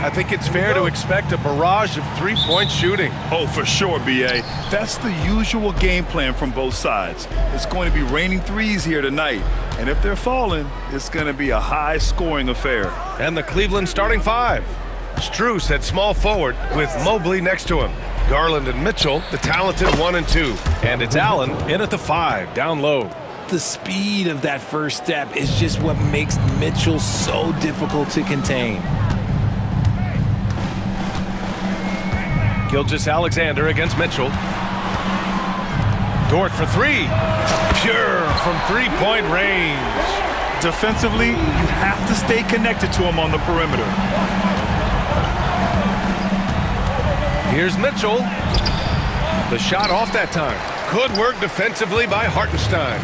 I think it's fair to expect a barrage of three-point shooting. Oh, for sure, B.A. That's the usual game plan from both sides. It's going to be raining threes here tonight. And if they're falling, it's going to be a high-scoring affair. And the Cleveland starting five. Strus at small forward with Mobley next to him. Garland and Mitchell, the talented 1 and 2. And it's Allen in at the 5, down low. The speed of that first step is just what makes Mitchell so difficult to contain. Gilgeous-Alexander against Mitchell. Dort for three. Pure from three-point range. Defensively, you have to stay connected to him on the perimeter. Here's Mitchell. The shot off that time. Good work defensively by Hartenstein.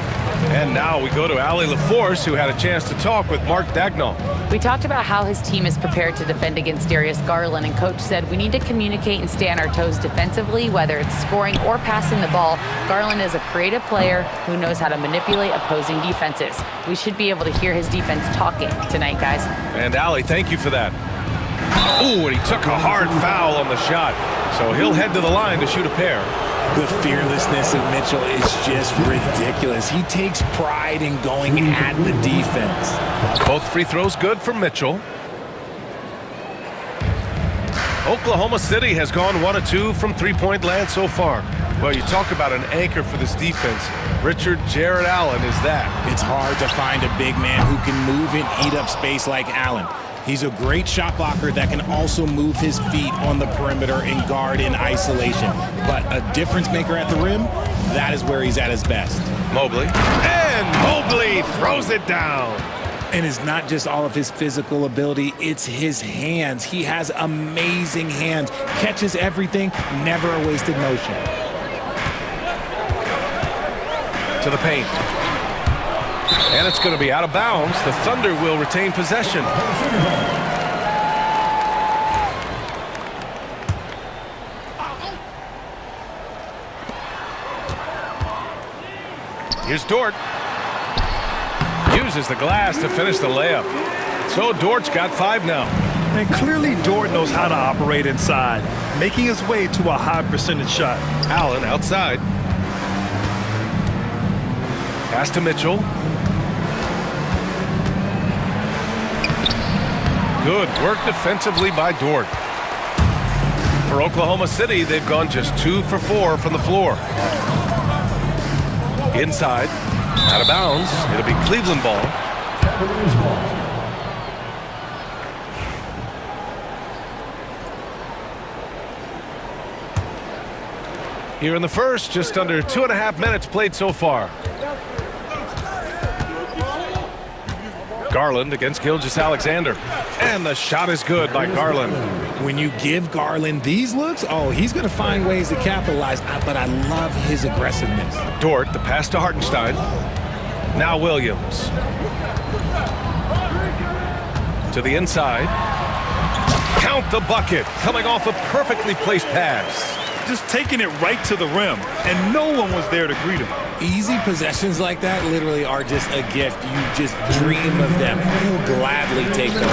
And now we go to Allie LaForce, who had a chance to talk with Mark Dagnall. We talked about how his team is prepared to defend against Darius Garland, and Coach said we need to communicate and stay on our toes defensively, whether it's scoring or passing the ball. Garland is a creative player who knows how to manipulate opposing defenses. We should be able to hear his defense talking tonight, guys. And Allie, thank you for that. Ooh, and he took a hard foul on the shot. So he'll head to the line to shoot a pair. The fearlessness of Mitchell is just ridiculous. He takes pride in going at the defense. Both free throws good for Mitchell. Oklahoma City has gone 1 of 2 from three-point land so far. Well, you talk about an anchor for this defense. Richard Jared Allen is that. It's hard to find a big man who can move and eat up space like Allen. He's a great shot blocker that can also move his feet on the perimeter and guard in isolation. But a difference maker at the rim, that is where he's at his best. Mobley. And Mobley throws it down. And it's not just all of his physical ability, it's his hands. He has amazing hands, catches everything, never a wasted motion. To the paint. And it's going to be out of bounds. The Thunder will retain possession. Here's Dort. Uses the glass to finish the layup. So Dort's got 5 now. And clearly Dort knows how to operate inside, making his way to a high percentage shot. Allen outside. Pass to Mitchell. Good work defensively by Dort. For Oklahoma City, they've gone just 2 for 4 from the floor. Inside, out of bounds. It'll be Cleveland ball. Here in the first, just under 2.5 minutes played so far. Garland against Gilgeous-Alexander. And the shot is good by Garland. When you give Garland these looks, oh, he's going to find ways to capitalize, but I love his aggressiveness. Dort, the pass to Hartenstein. Now Williams. To the inside. Count the bucket. Coming off a perfectly placed pass. Just taking it right to the rim, and no one was there to greet him. Easy possessions like that literally are just a gift. You just dream of them. He'll gladly take those.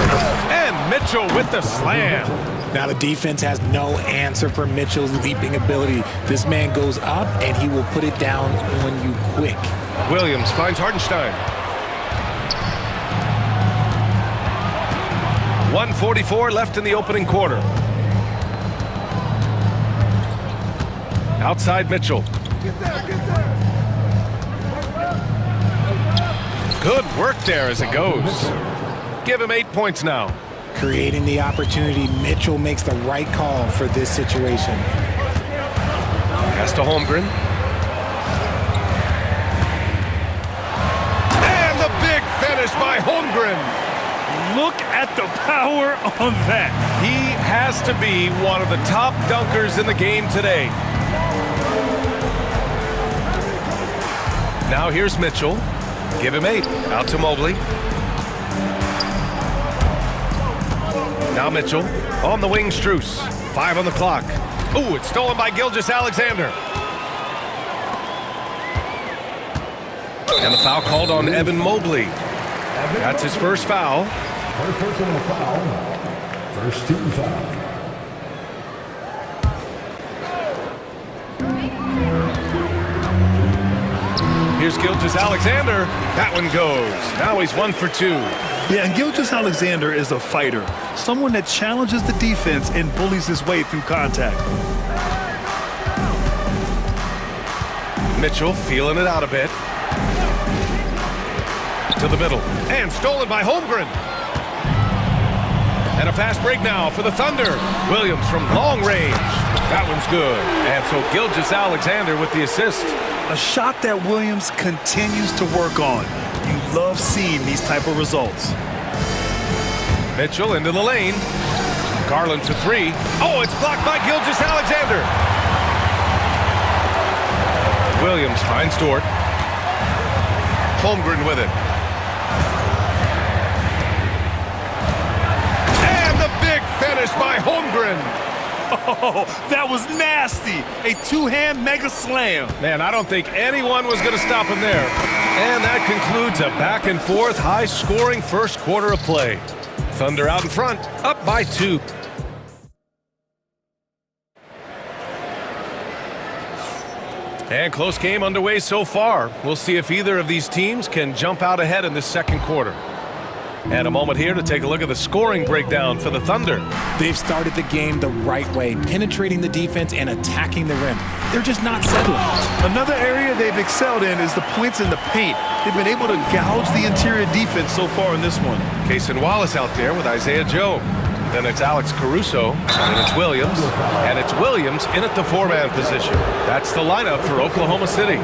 And Mitchell with the slam. Now the defense has no answer for Mitchell's leaping ability. This man goes up, and he will put it down on you quick. Williams finds Hartenstein. 1:44 left in the opening quarter. Outside Mitchell. Good work there as it goes. Give him 8 points now. Creating the opportunity, Mitchell makes the right call for this situation. Pass to Holmgren. And the big finish by Holmgren. Look at the power on that. He has to be one of the top dunkers in the game today. Now here's Mitchell. Give him 8. Out to Mobley. Now Mitchell. On the wing, Strus. 5 on the clock. Ooh, it's stolen by Gilgeous-Alexander. And the foul called on Evan Mobley. That's his first foul. First team foul. Here's Gilgeous-Alexander. That one goes. Now he's 1 for 2. Yeah, and Gilgeous-Alexander is a fighter, someone that challenges the defense and bullies his way through contact. Mitchell feeling it out a bit. To the middle. And stolen by Holmgren. And a fast break now for the Thunder. Williams from long range. That one's good. And so Gilgeous-Alexander with the assist. A shot that Williams continues to work on. You love seeing these type of results. Mitchell into the lane. Garland for 3. Oh, it's blocked by Gilgeous-Alexander. Williams finds Dort. Holmgren with it. And the big finish by Holmgren. Oh, that was nasty. A two-hand mega slam. Man, I don't think anyone was going to stop him there. And that concludes a back-and-forth, high-scoring first quarter of play. Thunder out in front, up by 2. And close game underway so far. We'll see if either of these teams can jump out ahead in this second quarter. And a moment here to take a look at the scoring breakdown for the Thunder. They've started the game the right way, penetrating the defense and attacking the rim. They're just not settling. Another area they've excelled in is the points in the paint. They've been able to gouge the interior defense so far in this one. Cason Wallace out there with Isaiah Joe. Then it's Alex Caruso, and it's Williams, and it's Williams in at the 4-man position. That's the lineup for Oklahoma City.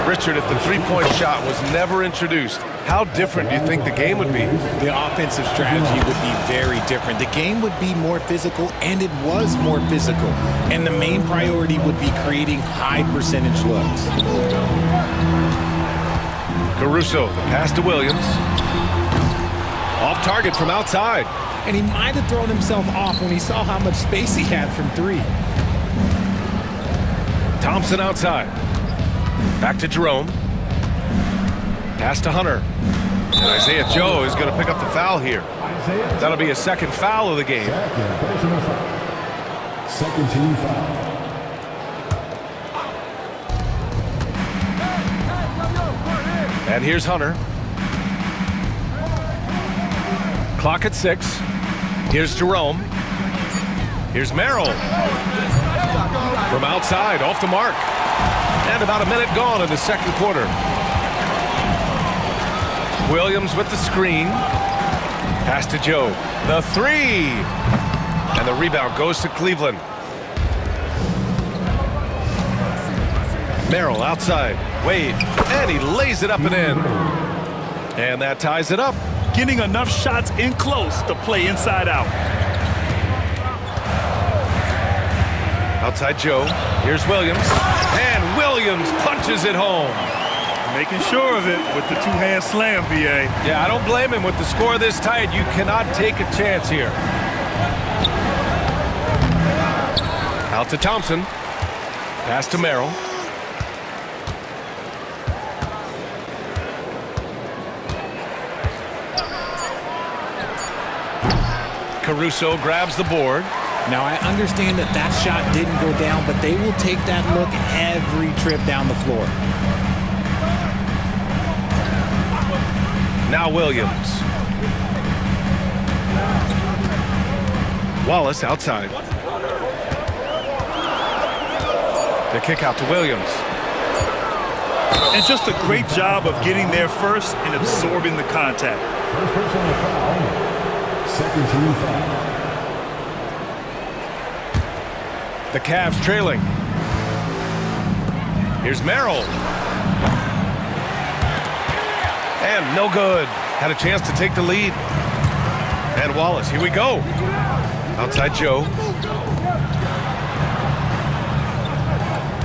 Richard, if the three-point shot was never introduced, how different do you think the game would be? The offensive strategy would be very different. The game would be more physical, and it was more physical. And the main priority would be creating high-percentage looks. Caruso, the pass to Williams. Off target from outside. And he might have thrown himself off when he saw how much space he had from 3. Thompson outside. Back to Jerome. Pass to Hunter. And Isaiah Joe is going to pick up the foul here. That'll be a second foul of the game. Second team foul. And here's Hunter. Clock at 6. Here's Jerome. Here's Merrill. From outside, off the mark. And about a minute gone in the second quarter. Williams with the screen. Pass to Joe. The 3. And the rebound goes to Cleveland. Merrill outside. Wade. And he lays it up and in. And that ties it up. Getting enough shots in close to play inside out. Outside Joe. Here's Williams. And Williams punches it home. Making sure of it with the two-hand slam, B.A. Yeah, I don't blame him. With the score this tight, you cannot take a chance here. Out to Thompson. Pass to Merrill. Caruso grabs the board. Now, I understand that that shot didn't go down, but they will take that look every trip down the floor. Now Williams. Wallace outside. The kick out to Williams. And just a great job of getting there first and absorbing the contact. First personal foul. Second team foul. The Cavs trailing. Here's Merrill. And no good. Had a chance to take the lead. And Wallace, here we go. Outside Joe.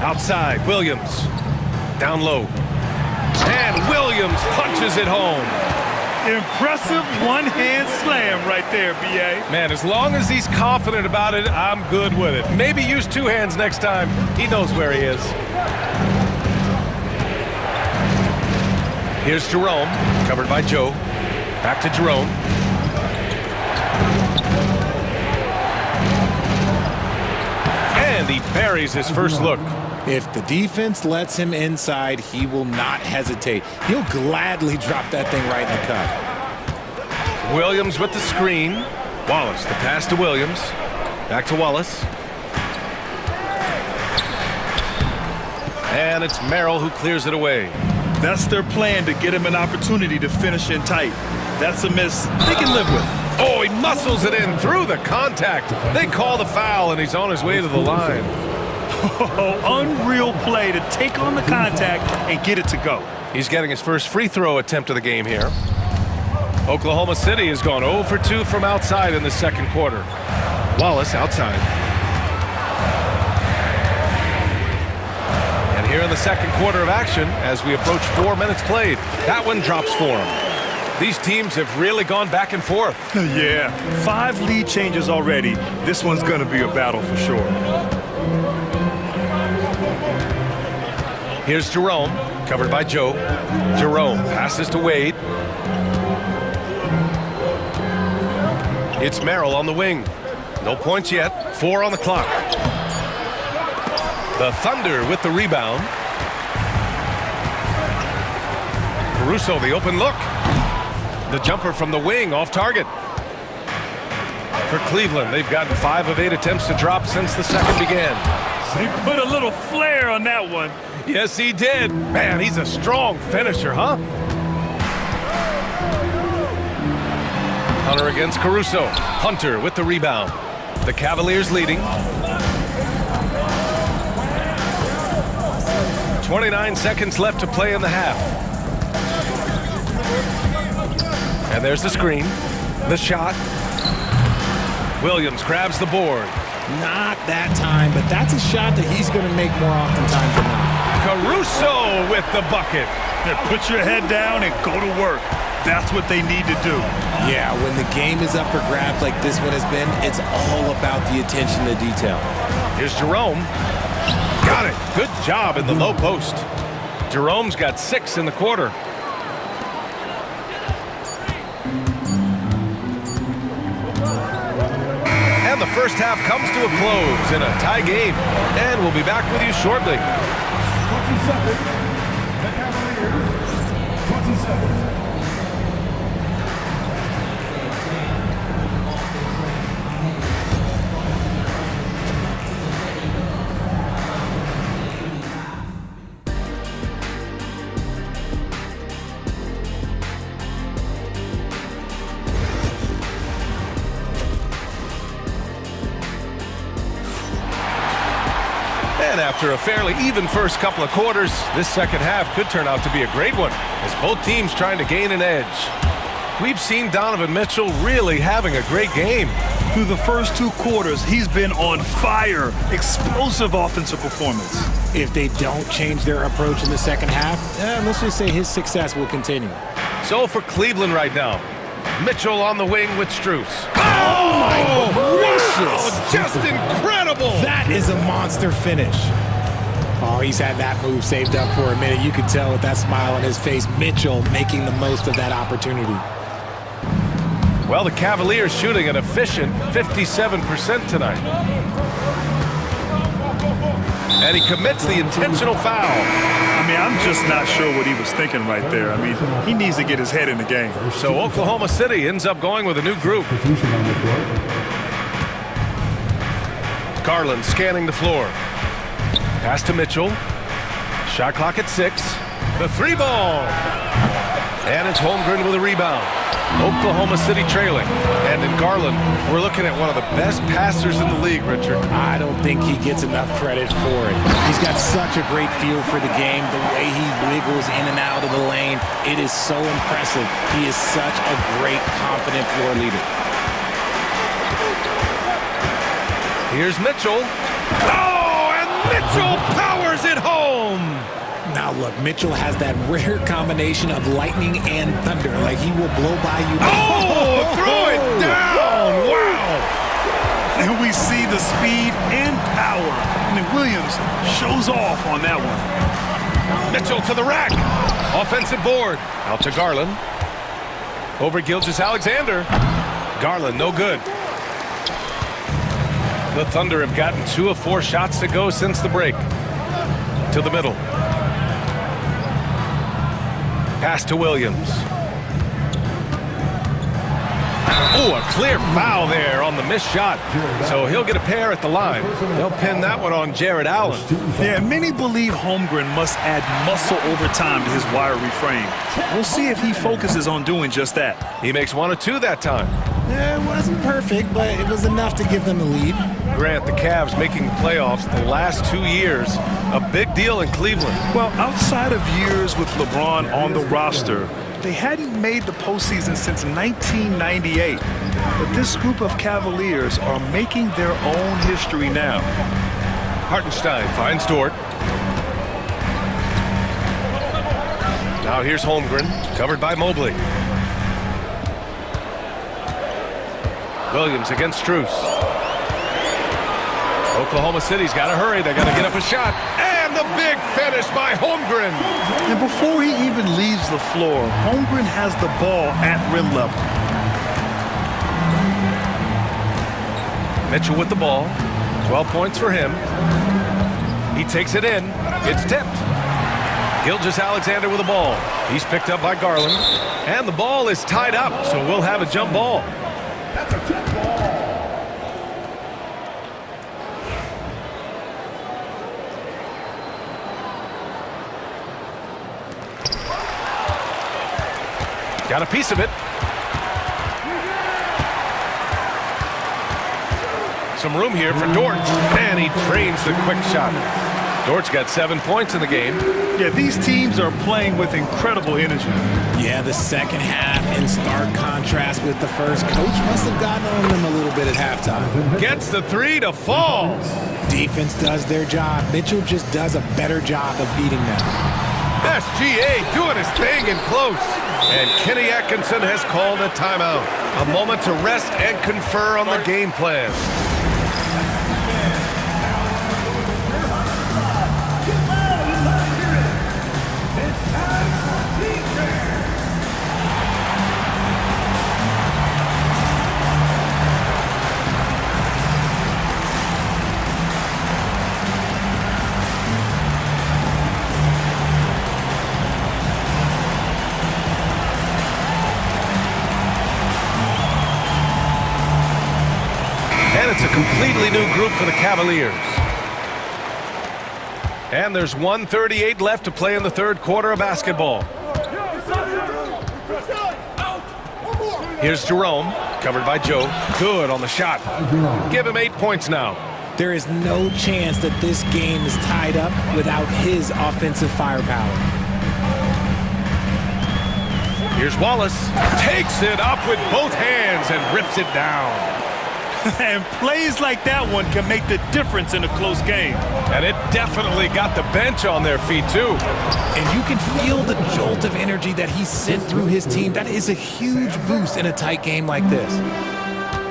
Outside, Williams. Down low. And Williams punches it home. Impressive one-hand slam right there, B.A. Man, as long as he's confident about it, I'm good with it. Maybe use two hands next time. He knows where he is. Here's Jerome, covered by Joe. Back to Jerome. And he buries his first look. If the defense lets him inside, he will not hesitate. He'll gladly drop that thing right in the cup. Williams with the screen. Wallace, the pass to Williams. Back to Wallace. And it's Merrill who clears it away. That's their plan, to get him an opportunity to finish in tight. That's a miss they can live with. Oh, he muscles it in through the contact. They call the foul, and he's on his way to the line. Oh, unreal play to take on the contact and get it to go. He's getting his first free throw attempt of the game here. Oklahoma City has gone 0 for 2 from outside in the second quarter. Wallace outside. And here in the second quarter of action, as we approach 4 minutes played, that one drops for him. These teams have really gone back and forth. Yeah, 5 lead changes already. This one's going to be a battle for sure. Here's Jerome, covered by Joe. Jerome passes to Wade. It's Merrill on the wing. No points yet. 4 on the clock. The Thunder with the rebound. Caruso, the open look. The jumper from the wing, off target. For Cleveland, they've gotten 5 of 8 attempts to drop since the second began. He put a little flair on that one. Yes, he did. Man, he's a strong finisher, huh? Hunter against Caruso. Hunter with the rebound. The Cavaliers leading. 29 seconds left to play in the half. And there's the screen. The shot. Williams grabs the board. Not that time, but that's a shot that he's going to make more oftentimes than not. Caruso with the bucket. Put your head down and go to work. That's what they need to do. Yeah, when the game is up for grabs like this one has been, it's all about the attention to detail. Here's Jerome. Got it. Good job in the low post. Jerome's got 6 in the quarter. And the first half comes to a close in a tie game. And we'll be back with you shortly. 27. The Cavaliers, 27. And after a fairly even first couple of quarters, this second half could turn out to be a great one, as both teams trying to gain an edge. We've seen Donovan Mitchell really having a great game. Through the first 2 quarters, he's been on fire. Explosive offensive performance. If they don't change their approach in the second half, let's just say his success will continue. So for Cleveland right now, Mitchell on the wing with Strus. Oh my gracious! Oh, just incredible! That is a monster finish. Oh, he's had that move saved up for a minute. You could tell with that smile on his face, Mitchell making the most of that opportunity. Well, the Cavaliers shooting an efficient 57% tonight. And he commits the intentional foul. I mean, I'm just not sure what he was thinking right there. I mean, he needs to get his head in the game. So Oklahoma City ends up going with a new group. Garland scanning the floor. Pass to Mitchell. Shot clock at 6. The 3-ball. And it's Holmgren with a rebound. Oklahoma City trailing. And in Garland, we're looking at one of the best passers in the league, Richard. I don't think he gets enough credit for it. He's got such a great feel for the game, the way he wiggles in and out of the lane. It is so impressive. He is such a great, confident floor leader. Here's Mitchell. Oh, and Mitchell powers it home. Now look, Mitchell has that rare combination of lightning and thunder. Like he will blow by you. Oh, throw it down. Wow. And we see the speed and power. I mean, Williams shows off on that one. Mitchell to the rack. Offensive board. Out to Garland. Over Gilgeous-Alexander. Garland, no good. The Thunder have gotten 2 of 4 shots to go since the break. To the middle. Pass to Williams. Oh, a clear foul there on the missed shot. So he'll get a pair at the line. They'll pin that one on Jared Allen. Yeah, many believe Holmgren must add muscle over time to his wiry frame. We'll see if he focuses on doing just that. He makes 1 of 2 that time. It wasn't perfect, but it was enough to give them the lead. Grant, the Cavs making the playoffs the last 2 years. A big deal in Cleveland. Well, outside of years with LeBron on the roster, they hadn't made the postseason since 1998. But this group of Cavaliers are making their own history now. Hartenstein finds Dort. Now here's Holmgren, covered by Mobley. Williams against Strus. Oklahoma City's got to hurry. They got to get up a shot. And the big finish by Holmgren. And before he even leaves the floor, Holmgren has the ball at rim level. Mitchell with the ball. 12 points for him. He takes it in. It's tipped. Gilgeous-Alexander with the ball. He's picked up by Garland. And the ball is tied up, so we'll have a jump ball. That's a tip ball. Got a piece of it. Some room here for Dort. And he trains the quick shot. Dort's got 7 points in the game. Yeah, these teams are playing with incredible energy. Yeah, the second half in stark contrast with the first. Coach must have gotten on them a little bit at halftime. Gets the 3 to fall. Defense does their job. Mitchell just does a better job of beating them. SGA doing his thing in close. And Kenny Atkinson has called a timeout. A moment to rest and confer on the game plan. And it's a completely new group for the Cavaliers. And there's 1:38 left to play in the third quarter of basketball. Here's Jerome, covered by Joe. Good on the shot. Give him 8 points now. There is no chance that this game is tied up without his offensive firepower. Here's Wallace. Takes it up with both hands and rips it down. And plays like that one can make the difference in a close game. And it definitely got the bench on their feet, too. And you can feel the jolt of energy that he sent through his team. That is a huge boost in a tight game like this.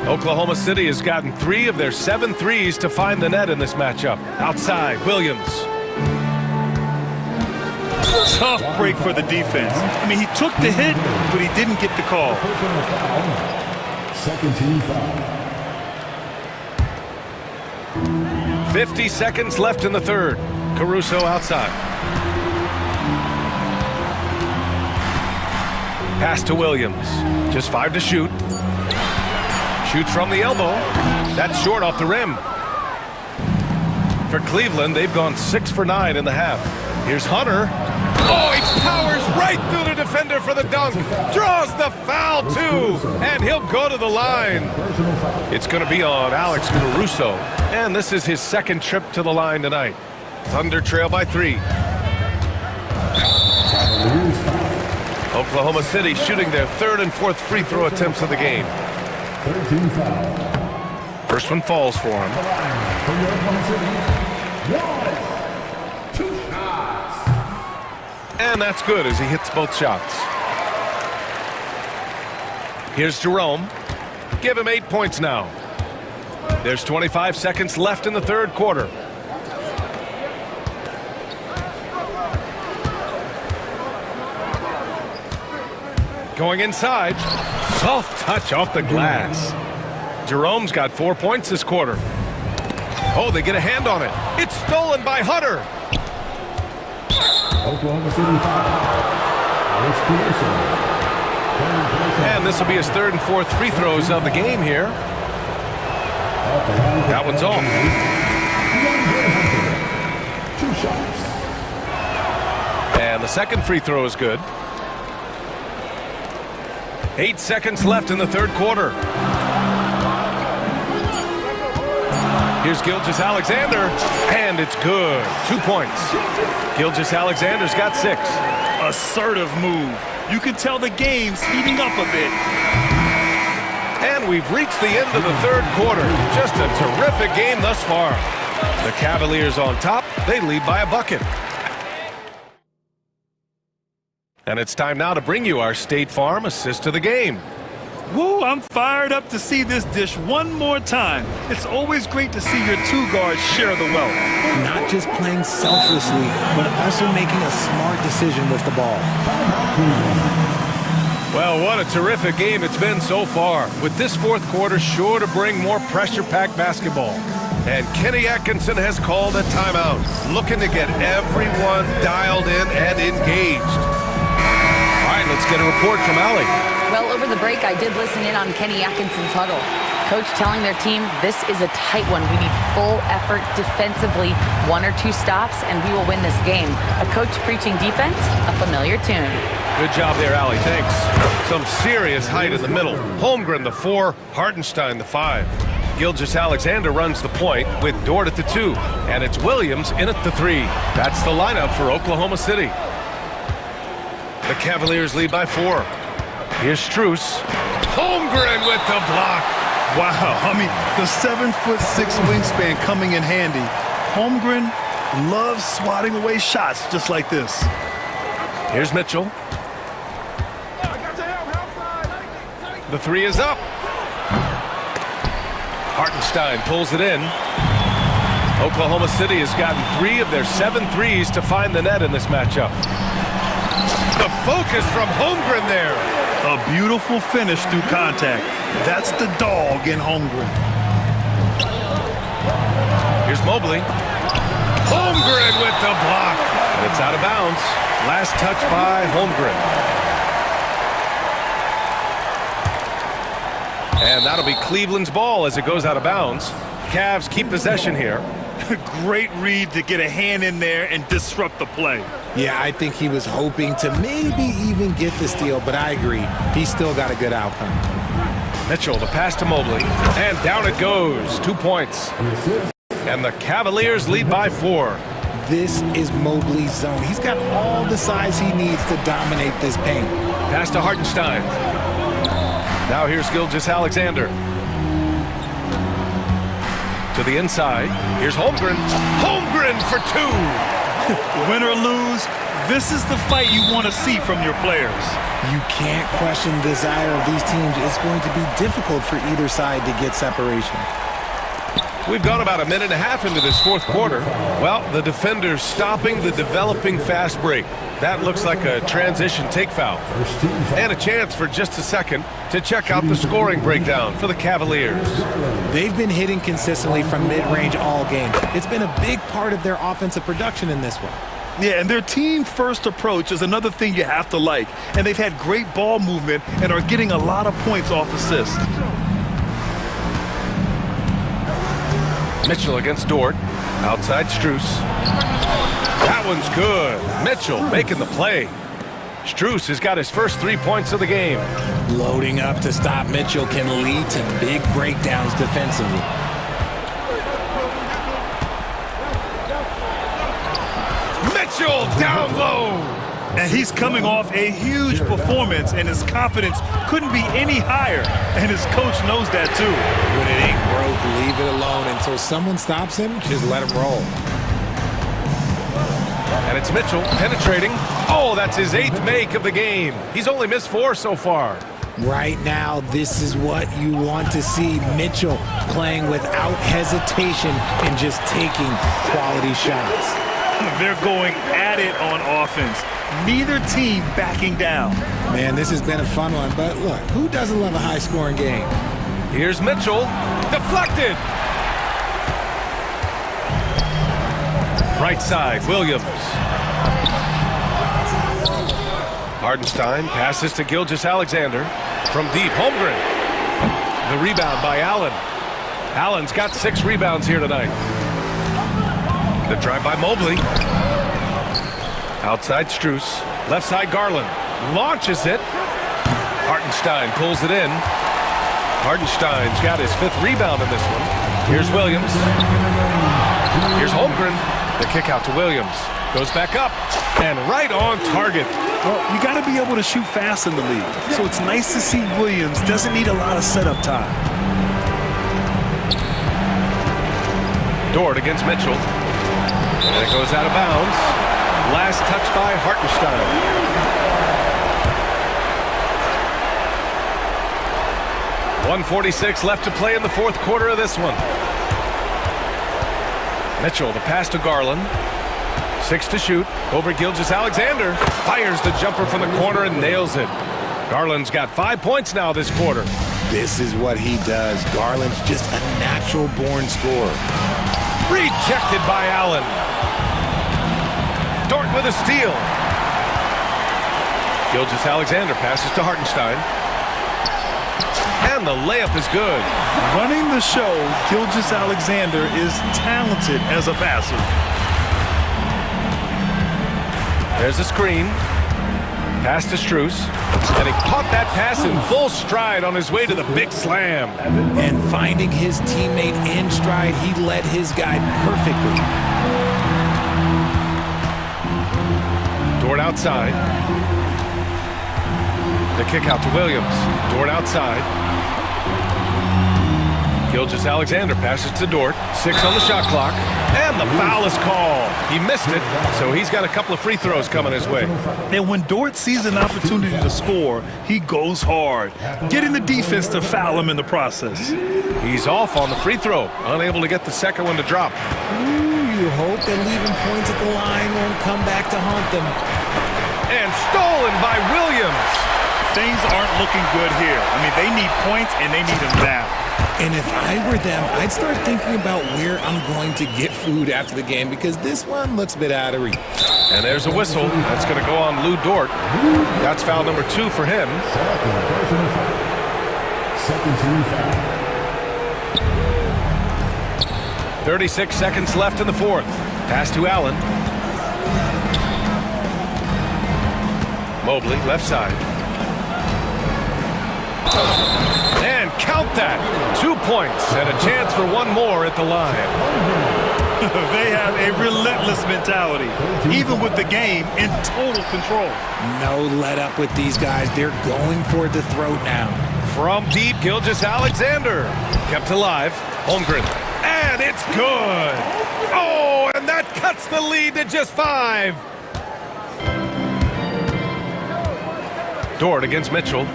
Oklahoma City has gotten 3 of their 7 threes to find the net in this matchup. Outside, Williams. Tough break for the defense. I mean, he took the hit, but he didn't get the call. Second team foul. 50 seconds left in the third. Caruso outside. Pass to Williams. Just 5 to shoot. Shoots from the elbow. That's short off the rim. For Cleveland, they've gone 6 for 9 in the half. Here's Hunter. Oh, he powers right through the defender for the dunk. Draws the foul, too. And he'll go to the line. It's going to be on Alex Caruso. And this is his second trip to the line tonight. Thunder trail by 3. Oklahoma City shooting their 3rd and 4th free throw attempts of the game. 13 foul. First one falls for him. For your Oklahoma City. 1, 2 shots. And that's good as he hits both shots. Here's Jerome. Give him 8 points now. There's 25 seconds left in the third quarter. Going inside. Soft touch off the glass. Jerome's got 4 points this quarter. Oh, they get a hand on it. It's stolen by Hutter. Oklahoma City foul. Alex Peterson. And this will be his third and fourth free throws of the game here. That one's off. 2 shots. And the second free throw is good. 8 seconds left in the third quarter. Here's Gilgeous-Alexander, and it's good. 2 points. Gilgeous-Alexander's got 6. Assertive move. You can tell the game's heating up a bit. And we've reached the end of the third quarter. Just a terrific game thus far. The Cavaliers on top. They lead by a bucket. And it's time now to bring you our State Farm assist to the game. Woo, I'm fired up to see this dish one more time. It's always great to see your 2 guards share the wealth. Not just playing selflessly, but also making a smart decision with the ball. Well, what a terrific game it's been so far, with this fourth quarter sure to bring more pressure-packed basketball. And Kenny Atkinson has called a timeout, looking to get everyone dialed in and engaged. All right, let's get a report from Allie. Well, over the break, I did listen in on Kenny Atkinson's huddle. Coach telling their team, this is a tight one. We need full effort defensively, 1 or 2 stops, and we will win this game. A coach preaching defense, a familiar tune. Good job there, Allie. Thanks. Some serious height in the middle. Holmgren, the 4, Hartenstein, the 5. Gilgeous-Alexander runs the point with Dort at the 2, and it's Williams in at the 3. That's the lineup for Oklahoma City. The Cavaliers lead by 4. Here's Strus. Holmgren with the block. Wow, I mean, the 7'6" wingspan coming in handy. Holmgren loves swatting away shots just like this. Here's Mitchell. The 3 is up. Hartenstein pulls it in. Oklahoma City has gotten 3 of their 7 threes to find the net in this matchup. The focus from Holmgren there. A beautiful finish through contact. That's the dog in Holmgren. Here's Mobley. Holmgren with the block. And it's out of bounds. Last touch by Holmgren. And that'll be Cleveland's ball as it goes out of bounds. Cavs keep possession here. Great read to get a hand in there and disrupt the play. Yeah, I think he was hoping to maybe even get the steal, but I agree. He still got a good outcome. Mitchell, the pass to Mobley, and down it goes. 2 points. And the Cavaliers lead by 4. This is Mobley's zone. He's got all the size he needs to dominate this paint. Pass to Hartenstein. Now here's Gilgeous-Alexander. To the inside. Here's Holmgren. Holmgren for 2. Win or lose, this is the fight you want to see from your players. You can't question the desire of these teams. It's going to be difficult for either side to get separation. We've gone about a minute and a half into this fourth quarter. Well, the defenders stopping the developing fast break. That looks like a transition take foul. And a chance for just a second to check out the scoring breakdown for the Cavaliers. They've been hitting consistently from mid-range all game. It's been a big part of their offensive production in this one. Yeah, and their team-first approach is another thing you have to like. And they've had great ball movement and are getting a lot of points off assists. Mitchell against Dort. Outside Strus. That one's good. Mitchell making the play. Strus has got his first 3 points of the game. Loading up to stop Mitchell can lead to big breakdowns defensively. Mitchell down low. And he's coming off a huge performance, and his confidence couldn't be any higher. And his coach knows that too. When it ain't broke, leave it alone. Until someone stops him, just let him roll. And it's Mitchell penetrating. Oh, that's his 8th make of the game. He's only missed 4 so far. Right now, this is what you want to see. Mitchell playing without hesitation and just taking quality shots. They're going at it on offense. Neither team backing down. Man, this has been a fun one, but look, who doesn't love a high-scoring game? Here's Mitchell. Deflected. Right side, Williams. Hardenstein passes to Gilgeous-Alexander. From deep, Holmgren. The rebound by Allen. Allen's got 6 rebounds here tonight. The drive by Mobley. Outside Strus. Left side Garland. Launches it. Hartenstein pulls it in. Hartenstein's got his 5th rebound in this one. Here's Williams. Here's Holmgren. The kick out to Williams. Goes back up. And right on target. Well, you got to be able to shoot fast in the league. So it's nice to see Williams doesn't need a lot of setup time. Dort against Mitchell. And it goes out of bounds. Last touch by Hartenstein. .146 left to play in the 4th quarter of this one. Mitchell, the pass to Garland. 6 to shoot. Over Gilgeous-Alexander. Fires the jumper from the corner and nails it. Garland's got 5 points now this quarter. This is what he does. Garland's just a natural-born scorer. Rejected by Allen. Dort with a steal. Gilgeous-Alexander passes to Hartenstein. And the layup is good. Running the show, Gilgeous-Alexander is talented as a passer. There's a screen. Pass to Strus. And he caught that pass in full stride on his way to the big slam. And finding his teammate in stride, he led his guy perfectly. Dort outside. The kick out to Williams. Dort outside. Gilgeous-Alexander passes to Dort. 6 on the shot clock. And the foul is called. He missed it, so he's got a couple of free throws coming his way. And when Dort sees an opportunity to score, he goes hard, getting the defense to foul him in the process. He's off on the free throw, unable to get the second one to drop. You hope that leaving points at the line won't come back to haunt them. And stolen by Williams. Things aren't looking good here. I mean, they need points, and they need them now. And if I were them, I'd start thinking about where I'm going to get food after the game because this one looks a bit out of reach. And there's a whistle. That's going to go on Lou Dort. That's foul number 2 for him. Second team foul. 36 seconds left in the 4th. Pass to Allen. Mobley, left side. And count that. 2 points and a chance for one more at the line. They have a relentless mentality, even with the game in total control. No let up with these guys. They're going for the throat now. From deep, Gilgeous-Alexander. Kept alive. Holmgren. And it's good. Oh, and that cuts the lead to just 5. Dort against Mitchell.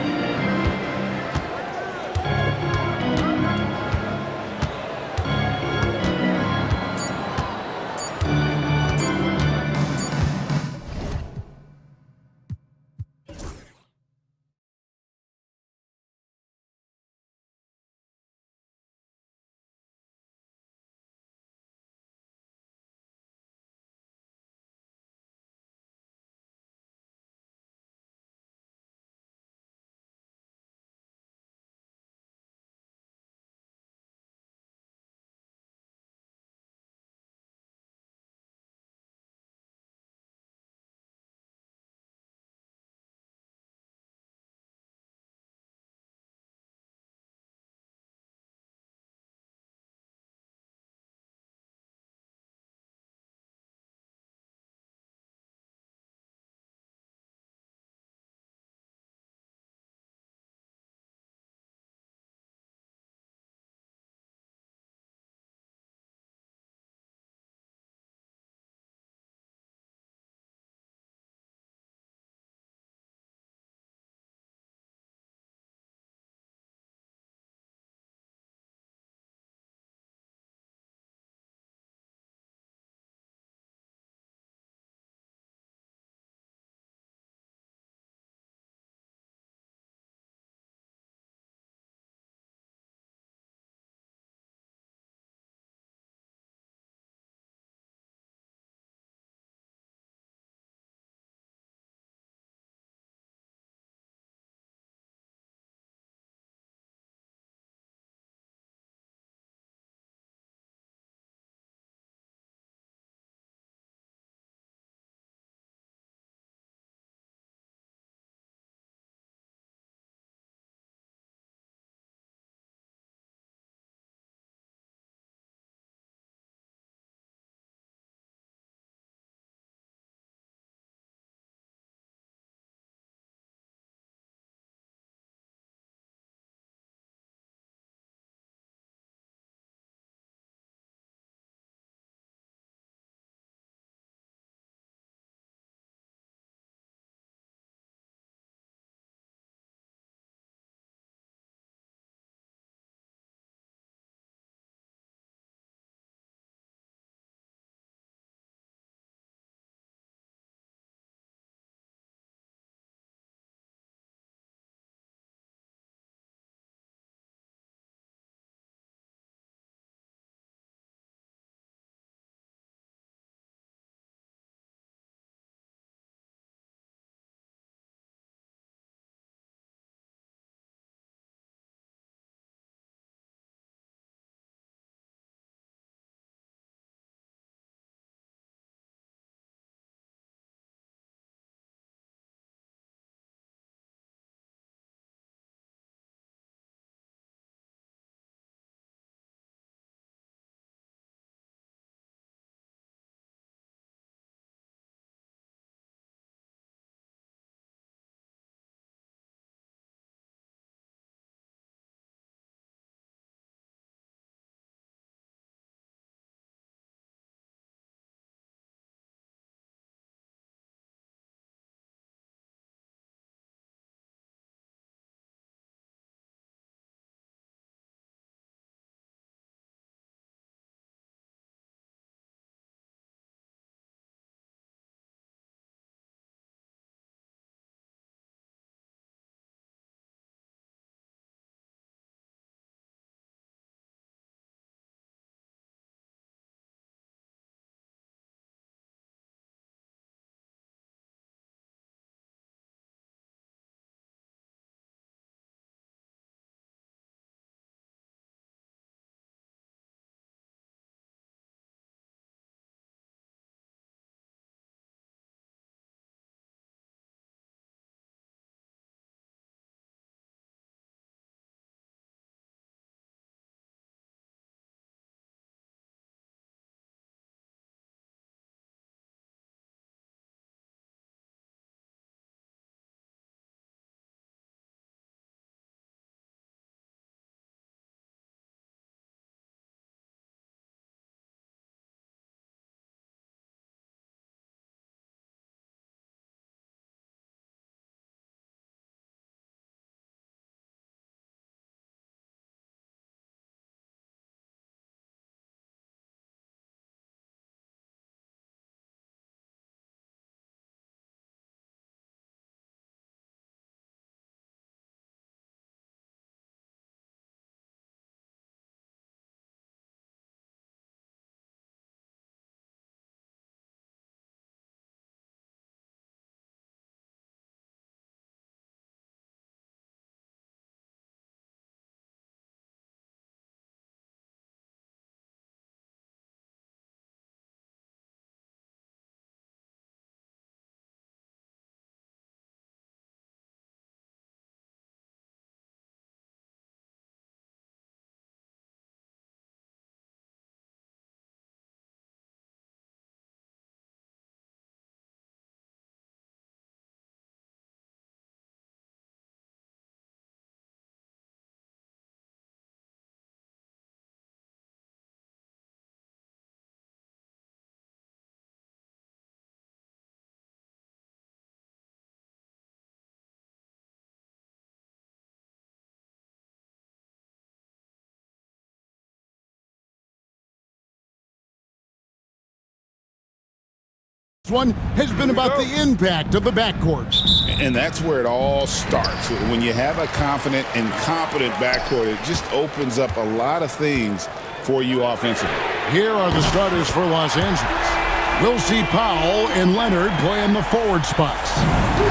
One has been about the impact of the backcourt. And that's where it all starts. When you have a confident and competent backcourt, it just opens up a lot of things for you offensively. Here are the starters for Los Angeles. We'll see Powell and Leonard play in the forward spots.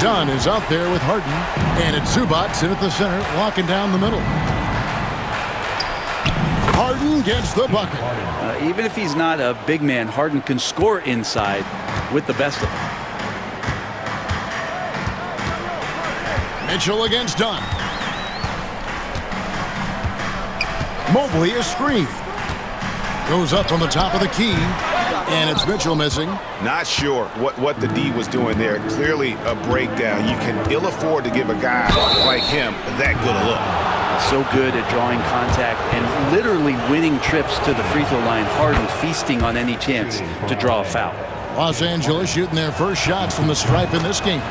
Dunn is out there with Harden, and it's Zubac in at the center, locking down the middle. Harden gets the bucket. Even if he's not a big man, Harden can score inside with the best of them. Mitchell against Dunn. Mobley is screened. Goes up on the top of the key, and it's Mitchell missing. Not sure what the D was doing there. Clearly a breakdown. You can ill afford to give a guy like him that good a look. So good at drawing contact and literally winning trips to the free throw line. Harden feasting on any chance to draw a foul. Los Angeles shooting their first shots from the stripe in this game.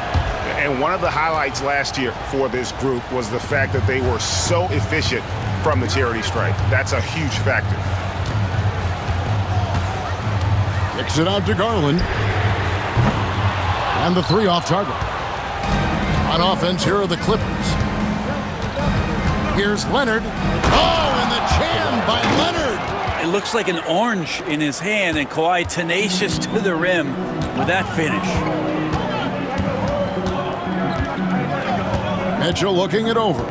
And one of the highlights last year for this group was the fact that they were so efficient from the charity stripe. That's a huge factor. Kicks it out to Garland. And the three off target. On offense, here are the Clippers. Here's Leonard. Oh, and the jam by Leonard. It looks like an orange in his hand, and Kawhi tenacious to the rim with that finish. Mitchell looking it over.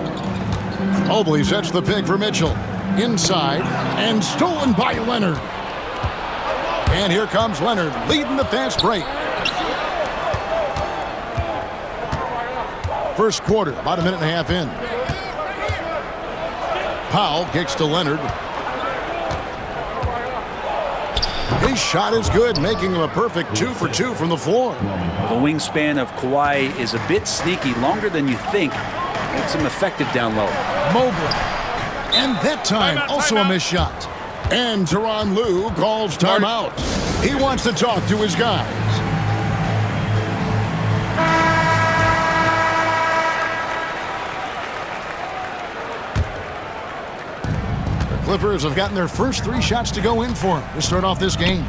Mobley sets the pick for Mitchell. Inside, and stolen by Leonard. And here comes Leonard, leading the fast break. First quarter, about a minute and a half in. Powell kicks to Leonard. His shot is good, making him a perfect 2 for 2 from the floor. The wingspan of Kawhi is a bit sneaky, longer than you think. Makes him effective down low. Mobley. And that time, also a missed shot. And Tyronn Lue calls timeout. He wants to talk to his guys. Clippers have gotten their first 3 shots to go in for him to start off this game.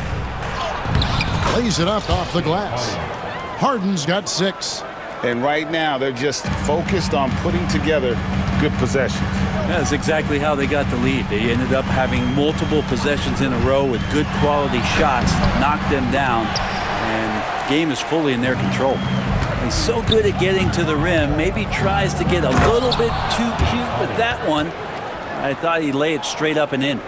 Lays it up off the glass. Harden's got 6. And right now, they're just focused on putting together good possessions. That's exactly how they got the lead. They ended up having multiple possessions in a row with good quality shots, knocked them down, and the game is fully in their control. He's so good at getting to the rim, maybe tries to get a little bit too cute with that one. I thought he'd lay it straight up and in.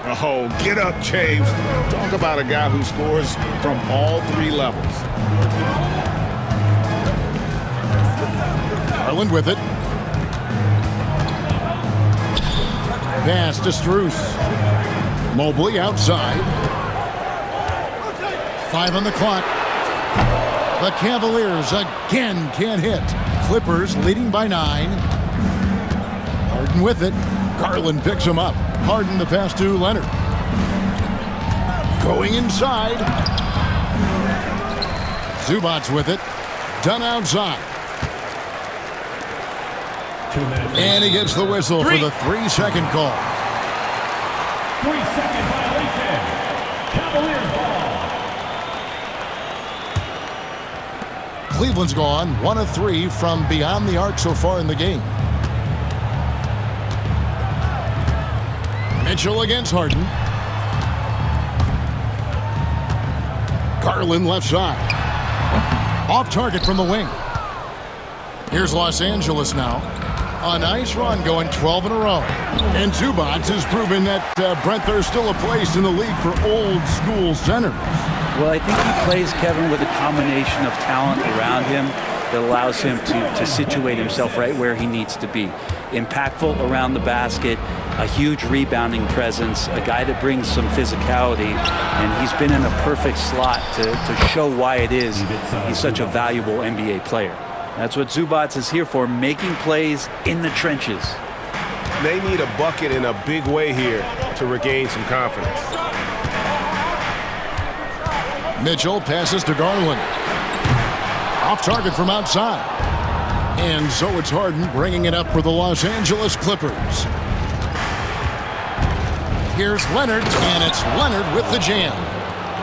Oh, get up, James. Talk about a guy who scores from all 3 levels. Garland with it. Pass to Strus. Mobley outside. 5 on the clock. The Cavaliers again can't hit. Clippers leading by 9. Harden with it. Garland picks him up. Harden the pass to Leonard. Going inside. Zubac with it. Dunn outside. And he gets the whistle for the 3-second call. 3-second violation. Cavaliers ball. Cleveland's gone 1 of 3 from beyond the arc so far in the game. Mitchell against Harden. Garland left side. Off target from the wing. Here's Los Angeles now. A nice run going 12 in a row. And Zubac has proven that, Brent, there's still a place in the league for old school centers. Well, I think he plays, Kevin, with a combination of talent around him that allows him to situate himself right where he needs to be. Impactful around the basket, a huge rebounding presence, a guy that brings some physicality, and he's been in a perfect slot to show why it is he's such a valuable NBA player. That's what Zubac is here for, making plays in the trenches. They need a bucket in a big way here to regain some confidence. Mitchell passes to Garland. Off target from outside. And so it's Harden bringing it up for the Los Angeles Clippers. Here's Leonard, and it's Leonard with the jam.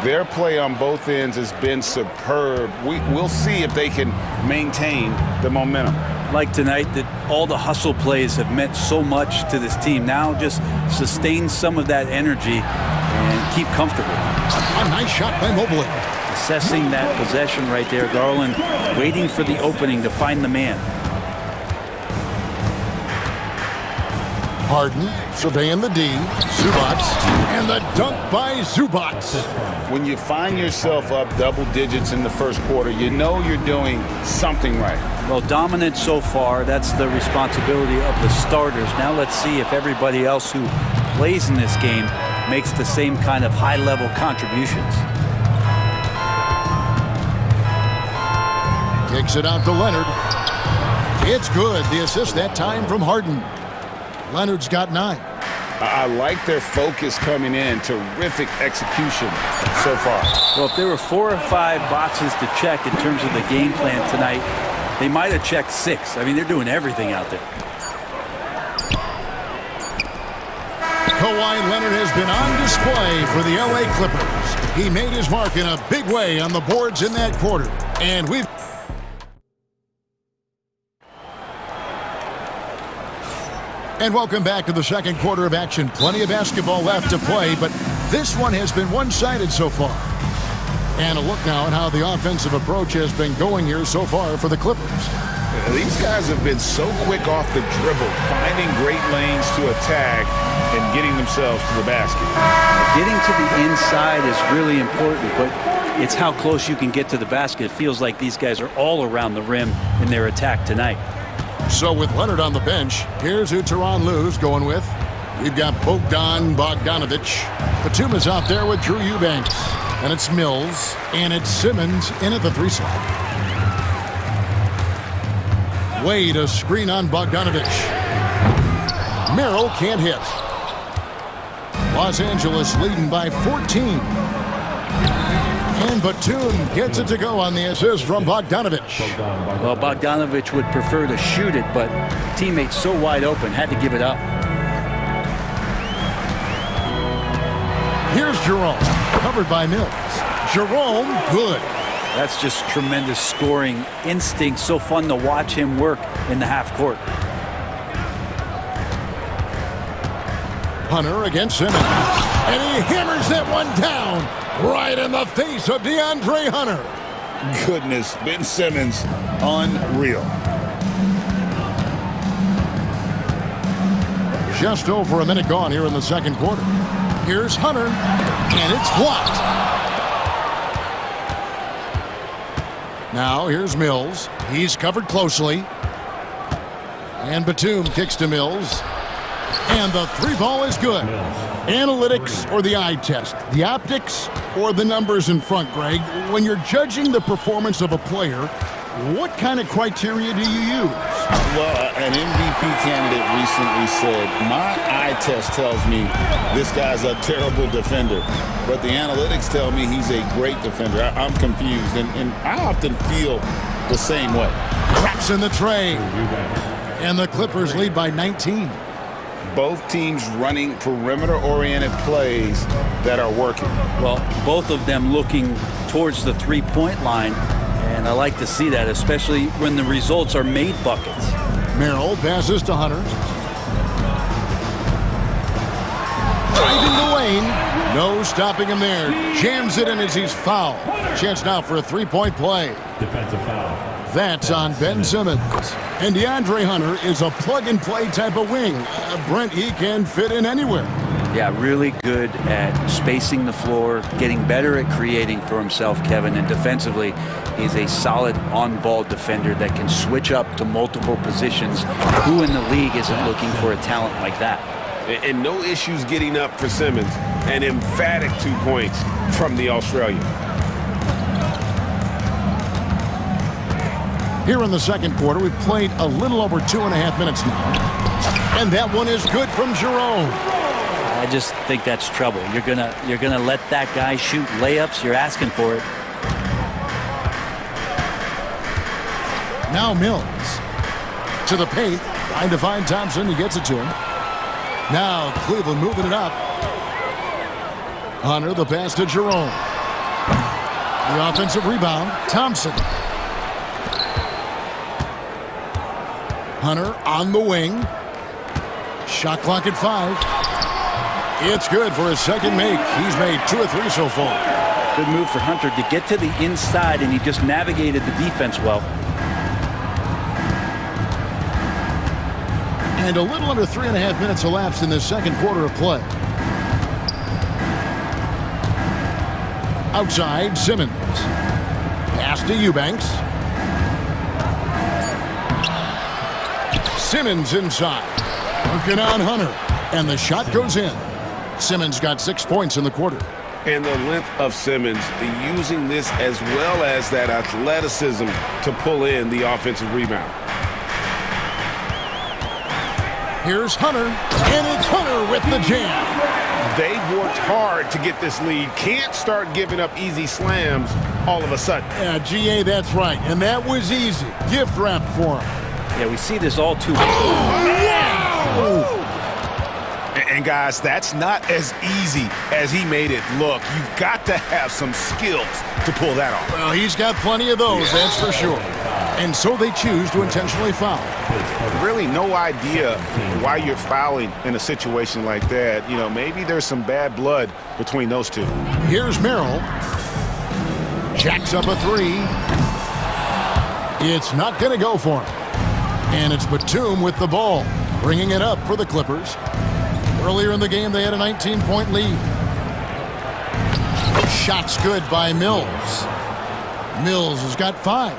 Their play on both ends has been superb. We'll see if they can maintain the momentum. Like tonight, that all the hustle plays have meant so much to this team. Now just sustain some of that energy and keep comfortable. A nice shot by Mobley. Assessing that possession right there. Garland waiting for the opening to find the man. Harden surveying the D. Zubats. And the dunk by Zubats. When you find yourself up double digits in the first quarter, you know you're doing something right. Well, dominant so far. That's the responsibility of the starters. Now let's see if everybody else who plays in this game makes the same kind of high-level contributions. Kicks it out to Leonard. It's good. The assist that time from Harden. Leonard's got 9. I like their focus coming in. Terrific execution so far. Well, if there were 4 or 5 boxes to check in terms of the game plan tonight, they might have checked 6. I mean, they're doing everything out there. Kawhi Leonard has been on display for the LA Clippers. He made his mark in a big way on the boards in that quarter. And we've... And welcome back to the second quarter of action. Plenty of basketball left to play, but this one has been one-sided so far. And a look now at how the offensive approach has been going here so far for the Clippers. These guys have been so quick off the dribble, finding great lanes to attack and getting themselves to the basket. Getting to the inside is really important, but it's how close you can get to the basket. It feels like these guys are all around the rim in their attack tonight. So with Leonard on the bench, here's who Tyronn Lue's going with. We've got Bogdan Bogdanovic. Batum is out there with Drew Eubanks. And it's Mills. And it's Simmons in at the 3 slot. Wade a screen on Bogdanovic. Merrill can't hit. Los Angeles leading by 14. And Batum gets it to go on the assist from Bogdanovic. Well, Bogdanovic would prefer to shoot it, but teammates so wide open, had to give it up. Here's Jerome, covered by Mills. Jerome, good. That's just tremendous scoring instinct. So fun to watch him work in the half court. Hunter against Simmons. And he hammers that one down right in the face of DeAndre Hunter. Goodness, Ben Simmons, unreal. Just over a minute gone here in the second quarter. Here's Hunter, and it's blocked. Now here's Mills. He's covered closely. And Batum kicks to Mills. And the 3 ball is good. Analytics or the eye test? The optics or the numbers in front, Greg? When you're judging the performance of a player, what kind of criteria do you use? Well, an MVP candidate recently said, my eye test tells me this guy's a terrible defender, but the analytics tell me he's a great defender. I'm confused, and I often feel the same way. Traps in the tray. And the Clippers lead by 19. Both teams running perimeter-oriented plays that are working. Well, both of them looking towards the three-point line, and I like to see that, especially when the results are made buckets. Merrill passes to Hunter. Driving the lane. No stopping him there. Jams it in as he's fouled. Chance now for a three-point play. Defensive foul. That's on Ben Simmons. And DeAndre Hunter is a plug-and-play type of wing. Brent, he can fit in anywhere. Yeah, really good at spacing the floor, getting better at creating for himself, Kevin. And defensively, he's a solid on-ball defender that can switch up to multiple positions. Who in the league isn't looking for a talent like that? And no issues getting up for Simmons. An emphatic 2 points from the Australian. Here in the second quarter, we've played a little over 2.5 minutes now. And that one is good from Jerome. I just think that's trouble. You're gonna let that guy shoot layups. You're asking for it. Now Mills to the paint, trying to find Thompson. He gets it to him. Now Cleveland moving it up. Hunter, the pass to Jerome. The offensive rebound, Thompson. Hunter on the wing. Shot clock at 5. It's good for his second make. He's made 2 or 3 so far. Good move for Hunter to get to the inside, and he just navigated the defense well. And a little under 3.5 minutes elapsed in this second quarter of play. Outside, Simmons. Pass to Eubanks. Simmons inside. Working on Hunter. And the shot goes in. Simmons got 6 points in the quarter. And the length of Simmons, using this as well as that athleticism to pull in the offensive rebound. Here's Hunter, and it's Hunter with the jam. They worked hard to get this lead. Can't start giving up easy slams all of a sudden. Yeah, GA, that's right. And that was easy. Gift wrap for him. Yeah, we see this all too And guys, that's not as easy as he made it look. You've got to have some skills to pull that off. Well, he's got plenty of those, that's for sure. And so they choose to intentionally foul. Really no idea why you're fouling in a situation like that. You know, maybe there's some bad blood between those two. Here's Merrill. Jacks up a 3. It's not going to go for him. And it's Batum with the ball, bringing it up for the Clippers. Earlier in the game, they had a 19-point lead. Shot's good by Mills. Mills has got 5.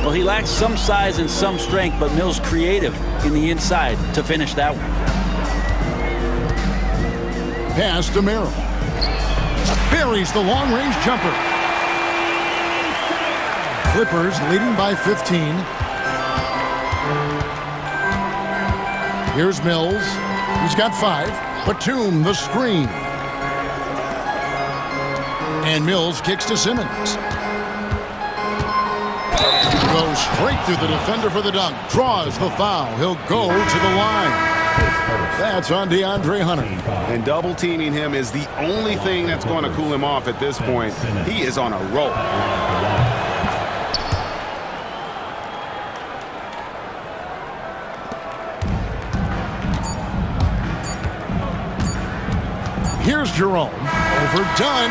Well, he lacks some size and some strength, but Mills creative in the inside to finish that one. Pass to Merrill. Buries the long-range jumper. Clippers leading by 15. Here's Mills. He's got 5. Batum, the screen. And Mills kicks to Simmons. Goes straight through the defender for the dunk. Draws the foul. He'll go to the line. That's on DeAndre Hunter. And double teaming him is the only thing that's going to cool him off at this point. He is on a roll. Here's Jerome. Overdone.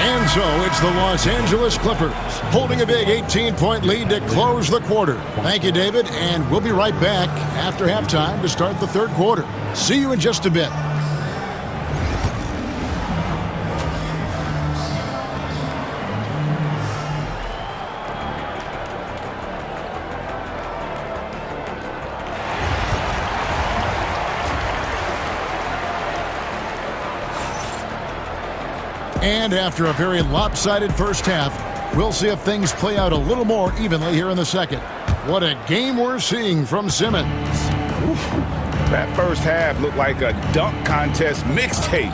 And so it's the Los Angeles Clippers holding a big 18-point lead to close the quarter. Thank you, David, and we'll be right back after halftime to start the third quarter. See you in just a bit. And after a very lopsided first half, we'll see if things play out a little more evenly here in the second. What a game we're seeing from Simmons. Oof. That first half looked like a dunk contest mixtape.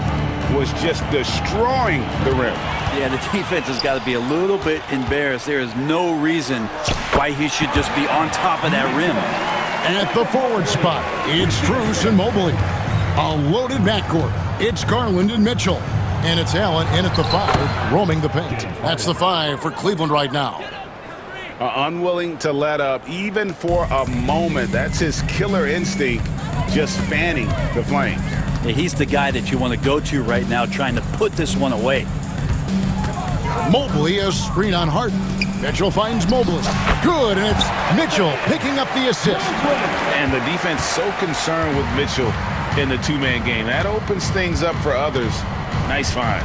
Was just destroying the rim. Yeah, the defense has got to be a little bit embarrassed. There is no reason why he should just be on top of that rim. At the forward spot, it's Strus and Mobley. A loaded backcourt. It's Garland and Mitchell. And it's Allen in at the 5, roaming the paint. That's the 5 for Cleveland right now. Unwilling to let up, even for a moment. That's his killer instinct, just fanning the flames. Yeah, he's the guy that you want to go to right now, trying to put this one away. Mobley, a screen on Harden. Mitchell finds Mobley. Good, and it's Mitchell picking up the assist. And the defense so concerned with Mitchell in the two-man game. That opens things up for others. Nice find.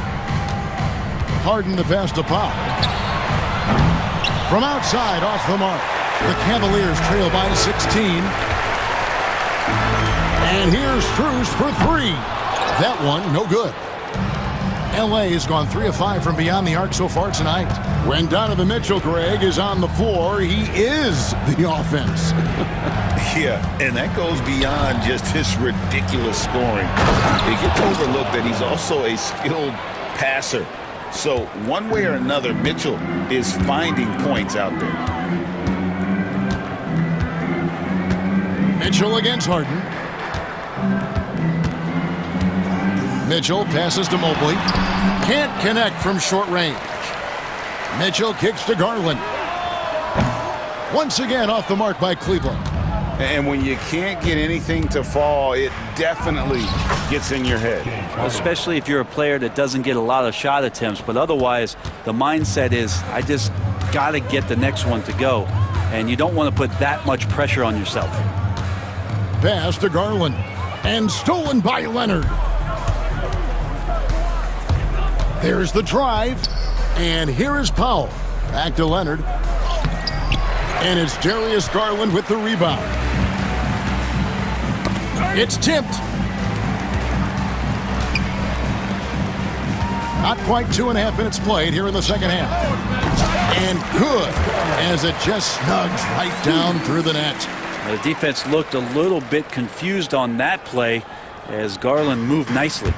Harden to pass to Pop. From outside, off the mark. The Cavaliers trail by 16. And here's Strus for 3. That one, no good. LA has gone 3 of 5 from beyond the arc so far tonight. When Donovan Mitchell, Greg, is on the floor, he is the offense. Yeah, and that goes beyond just his ridiculous scoring. It gets overlooked that he's also a skilled passer. So one way or another, Mitchell is finding points out there. Mitchell against Harden. Mitchell passes to Mobley. Can't connect from short range. Mitchell kicks to Garland. Once again off the mark by Cleveland. And when you can't get anything to fall, it definitely gets in your head. Especially if you're a player that doesn't get a lot of shot attempts, but otherwise the mindset is, I just got to get the next one to go. And you don't want to put that much pressure on yourself. Pass to Garland. And stolen by Leonard. There's the drive. And here is Powell. Back to Leonard. And it's Darius Garland with the rebound. It's tipped. Not quite 2.5 minutes played here in the second half. And good, as it just snugs right down through the net. The defense looked a little bit confused on that play as Garland moved nicely.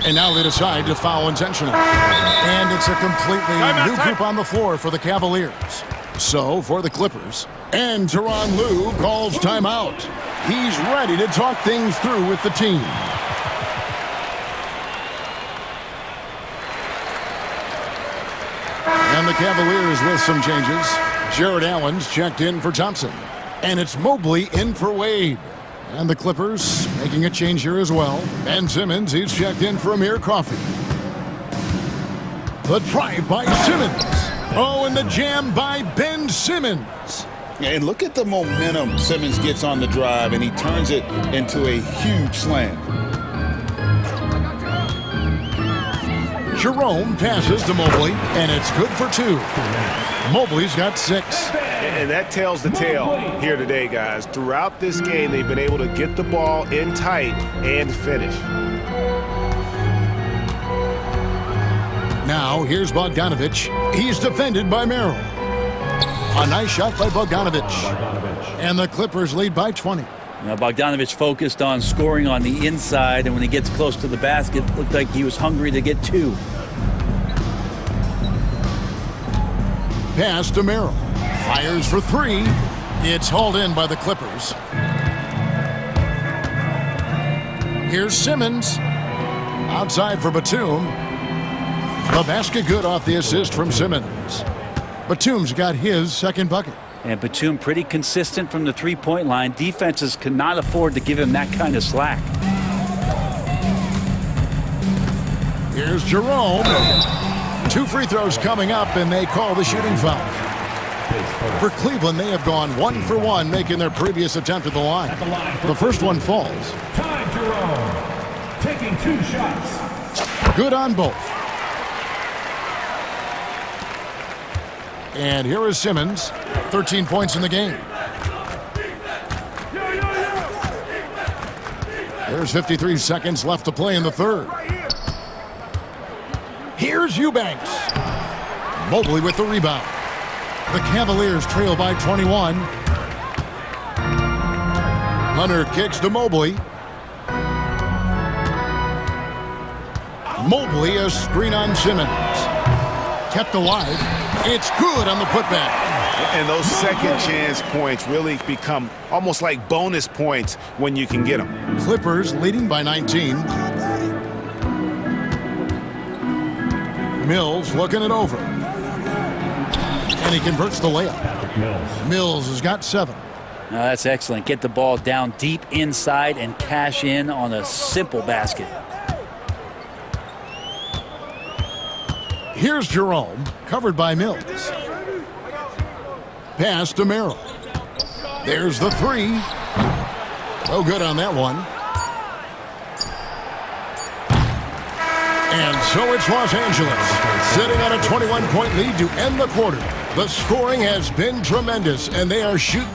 And now they decide to foul intentionally. And it's a completely new group on the floor for the Cavaliers. So, for the Clippers, and Tyronn Lue calls timeout. He's ready to talk things through with the team. And the Cavaliers with some changes. Jared Allen's checked in for Thompson. And it's Mobley in for Wade. And the Clippers making a change here as well. Ben Simmons, he's checked in for Amir Coffey. The drive by Simmons. Oh, and the jam by Ben Simmons. And look at the momentum Simmons gets on the drive, and he turns it into a huge slam. Jerome passes to Mobley, and it's good for 2. Mobley's got 6. And that tells the tale here today, guys. Throughout this game, they've been able to get the ball in tight and finish. Now, here's Bogdanovich. He's defended by Merrill. A nice shot by Bogdanovich. And the Clippers lead by 20. Now, Bogdanovich focused on scoring on the inside, and when he gets close to the basket, it looked like he was hungry to get 2. Pass to Merrill. Fires for 3. It's hauled in by the Clippers. Here's Simmons. Outside for Batum. The basket good off the assist from Simmons. Batum's got his second bucket. And Batum pretty consistent from the three-point line. Defenses cannot afford to give him that kind of slack. Here's Jerome. 2 free throws coming up, and they call the shooting foul. For Cleveland, they have gone 1 for 1, making their previous attempt at the line. The first one falls. Time, Jerome. Taking 2 shots. Good on both. And here is Simmons. 13 points in the game. There's 53 seconds left to play in the third. Here's Eubanks. Mobley with the rebound. The Cavaliers trail by 21. Hunter kicks to Mobley. Mobley, a screen on Simmons. Kept alive. It's good on the putback. And those second chance points really become almost like bonus points when you can get them. Clippers leading by 19. Mills looking it over. And he converts the layup. Mills has got 7. Now that's excellent. Get the ball down deep inside and cash in on a simple basket. Here's Jerome, covered by Mills. Pass to Merrill. There's the 3. No good on that one. And so it's Los Angeles, sitting on a 21-point lead to end the quarter. The scoring has been tremendous, and they are shooting.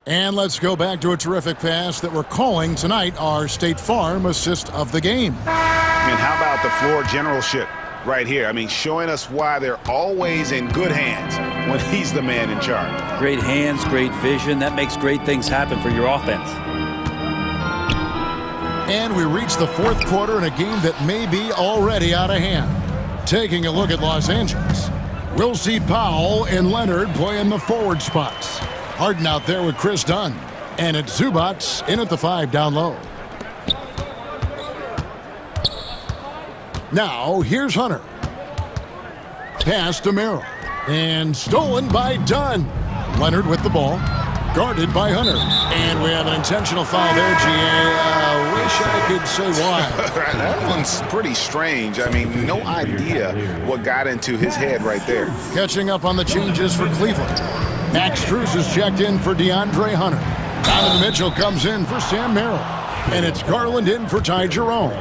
And let's go back to a terrific pass that we're calling tonight our State Farm assist of the game. And how about the floor generalship right here? I mean, showing us why they're always in good hands when he's the man in charge. Great hands, great vision. That makes great things happen for your offense. And we reach the fourth quarter in a game that may be already out of hand. Taking a look at Los Angeles, we'll see Powell and Leonard play in the forward spots. Harden out there with Chris Dunn. And it's Zubats in at the 5 down low. Now, here's Hunter. Pass to Merrill. And stolen by Dunn. Leonard with the ball. Guarded by Hunter. And we have an intentional foul there, GA. Wish I could say why. That one's pretty strange. I mean, no idea what got into his head right there. Catching up on the changes for Cleveland. Max Strus is checked in for DeAndre Hunter. Donovan Mitchell comes in for Sam Merrill. And it's Garland in for Ty Jerome.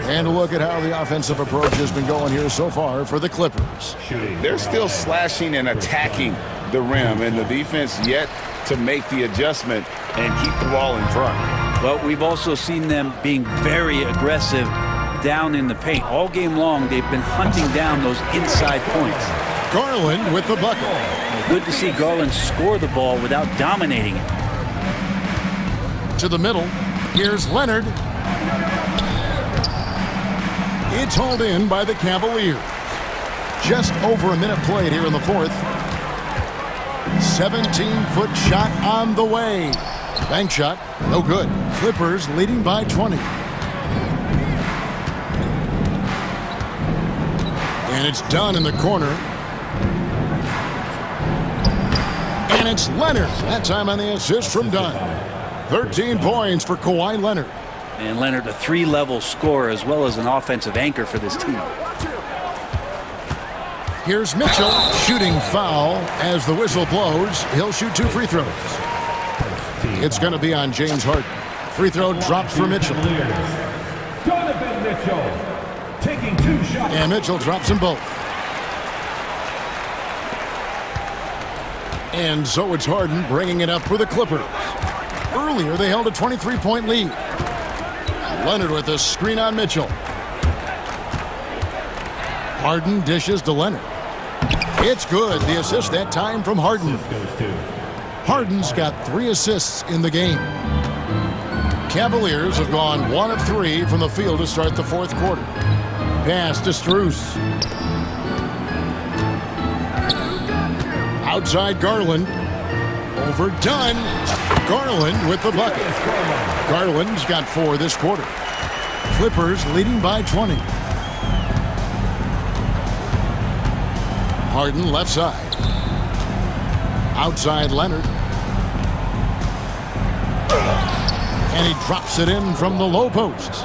And a look at how the offensive approach has been going here so far for the Clippers. They're still slashing and attacking the rim, and the defense yet to make the adjustment and keep the ball in front. Well, we've also seen them being very aggressive down in the paint. All game long, they've been hunting down those inside points. Garland with the bucket. Well, good to see Garland score the ball without dominating it. To the middle. Here's Leonard. It's hauled in by the Cavaliers. Just over a minute played here in the fourth. 17-foot shot on the way. Bank shot, no good. Clippers leading by 20. And it's done in the corner. And it's Leonard. That time on the assist from Dunn. 13 points for Kawhi Leonard. And Leonard, a three-level scorer as well as an offensive anchor for this team. Here's Mitchell, shooting foul as the whistle blows. He'll shoot 2 free throws. It's going to be on James Harden. Free throw drops for Mitchell. Donovan Mitchell taking 2 shots. And Mitchell drops them both. And so it's Harden bringing it up for the Clippers. Earlier, they held a 23-point lead. Leonard with a screen on Mitchell. Harden dishes to Leonard. It's good. The assist that time from Harden. Harden's got 3 assists in the game. Cavaliers have gone 1 of 3 from the field to start the fourth quarter. Pass to Strus. Outside Garland. Over Dunn. Garland with the bucket. Garland's got 4 this quarter. Clippers leading by 20. Harden left side. Outside Leonard. And he drops it in from the low post.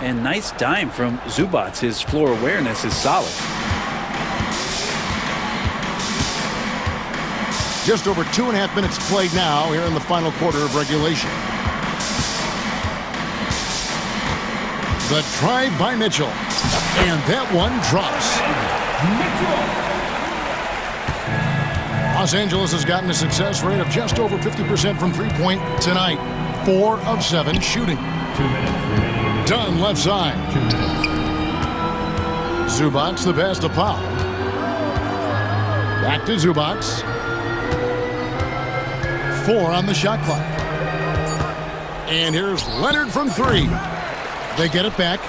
And nice dime from Zubac. His floor awareness is solid. Just over 2.5 minutes played now here in the final quarter of regulation. The drive by Mitchell. And that one drops. Los Angeles has gotten a success rate of just over 50% from three-point tonight. 4 of 7 shooting. 2 minutes remaining. Dunn left side. Zubac the pass to Powell. Back to Zubac. 4 on the shot clock. And here's Leonard from 3. They get it back.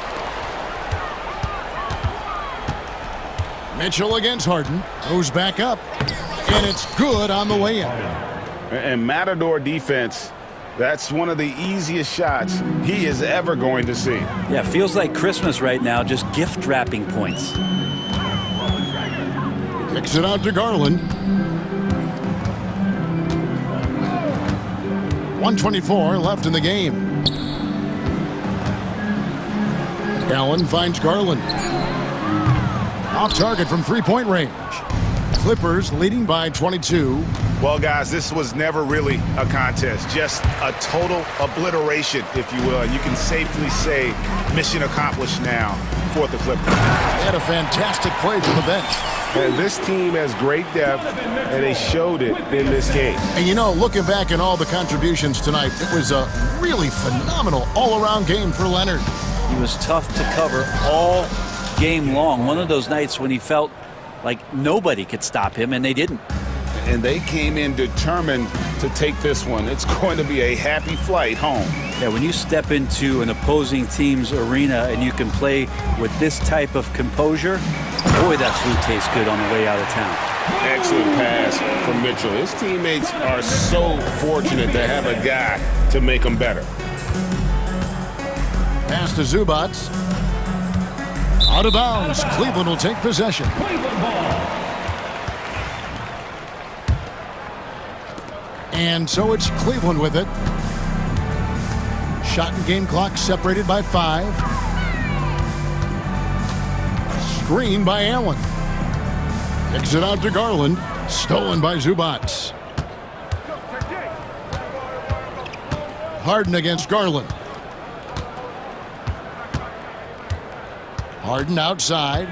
Mitchell against Harden. Goes back up. And it's good on the way in. And Matador defense, that's one of the easiest shots he is ever going to see. Yeah, feels like Christmas right now, just gift wrapping points. Kicks it out to Garland. 1:24 left in the game. Allen finds Garland. Off target from three-point range. Clippers leading by 22. Well, guys, this was never really a contest, just a total obliteration, if you will. And you can safely say mission accomplished now for the Clippers. They had a fantastic play from the bench. And this team has great depth, and they showed it in this game. And you know, looking back at all the contributions tonight, it was a really phenomenal all-around game for Leonard. He was tough to cover all game long. One of those nights when he felt like nobody could stop him, and they didn't. And they came in determined to take this one. It's going to be a happy flight home. Yeah, when you step into an opposing team's arena and you can play with this type of composure, boy, that food tastes good on the way out of town. Excellent pass from Mitchell. His teammates are so fortunate to have a guy to make them better. Pass to Zubac. Out of bounds. Cleveland will take possession. And so it's Cleveland with it. Shot and game clock separated by 5. Screen by Allen. Kicks it out to Garland. Stolen by Zubats. Harden against Garland. Harden outside.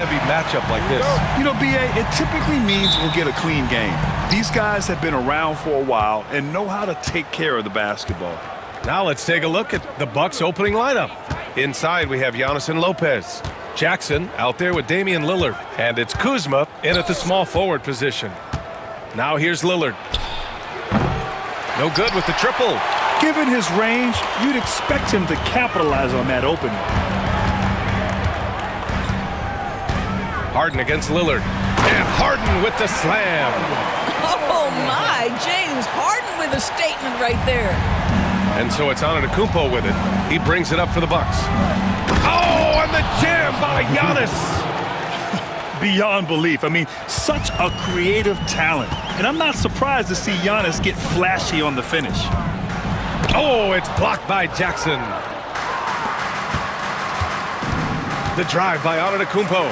heavy matchup like this. You know, B.A., it typically means we'll get a clean game. These guys have been around for a while and know how to take care of the basketball. Now let's take a look at the Bucks' opening lineup. Inside, we have Giannis and Lopez. Jackson out there with Damian Lillard. And it's Kuzma in at the small forward position. Now here's Lillard. No good with the triple. Given his range, you'd expect him to capitalize on that opening. Harden against Lillard. And Harden with the slam. Oh, my. James Harden with a statement right there. And so it's Antetokounmpo with it. He brings it up for the Bucks. Oh, and the jam by Giannis. Beyond belief. I mean, such a creative talent. And I'm not surprised to see Giannis get flashy on the finish. Oh, it's blocked by Jackson. The drive by Antetokounmpo.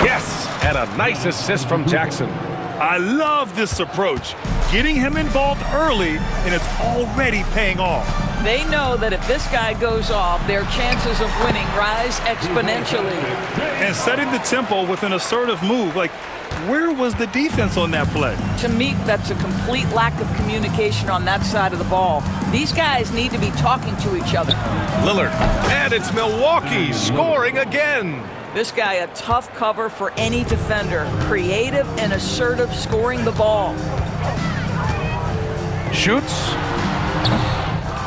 Yes, and a nice assist from Jackson. I love this approach. Getting him involved early, and it's already paying off. They know that if this guy goes off, their chances of winning rise exponentially. And setting the tempo with an assertive move. Like, where was the defense on that play? To me, that's a complete lack of communication on that side of the ball. These guys need to be talking to each other. Lillard, and it's Milwaukee scoring again. This guy, a tough cover for any defender. Creative and assertive scoring the ball. Shoots.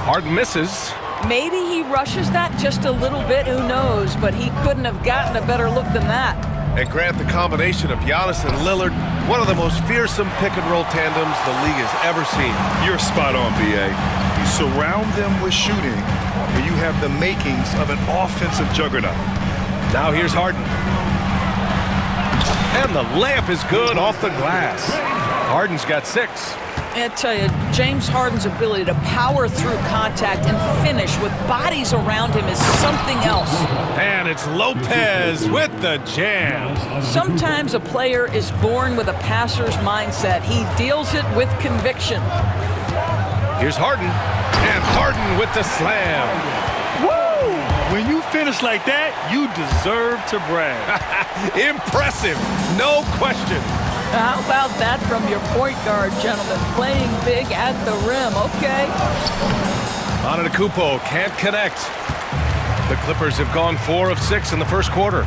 Harden misses. Maybe he rushes that just a little bit, who knows, but he couldn't have gotten a better look than that. And Grant, the combination of Giannis and Lillard, one of the most fearsome pick-and-roll tandems the league has ever seen. You're spot on, B.A. You surround them with shooting, and you have the makings of an offensive juggernaut. Now here's Harden. And the layup is good off the glass. Harden's got 6. I tell you, James Harden's ability to power through contact and finish with bodies around him is something else. And it's Lopez with the jam. Sometimes a player is born with a passer's mindset. He deals it with conviction. Here's Harden. And Harden with the slam. Woo! When you finish like that, you deserve to brag. Impressive, no question. How about that from your point guard, gentlemen? Playing big at the rim, okay. Antetokounmpo can't connect. The Clippers have gone 4 of 6 in the first quarter.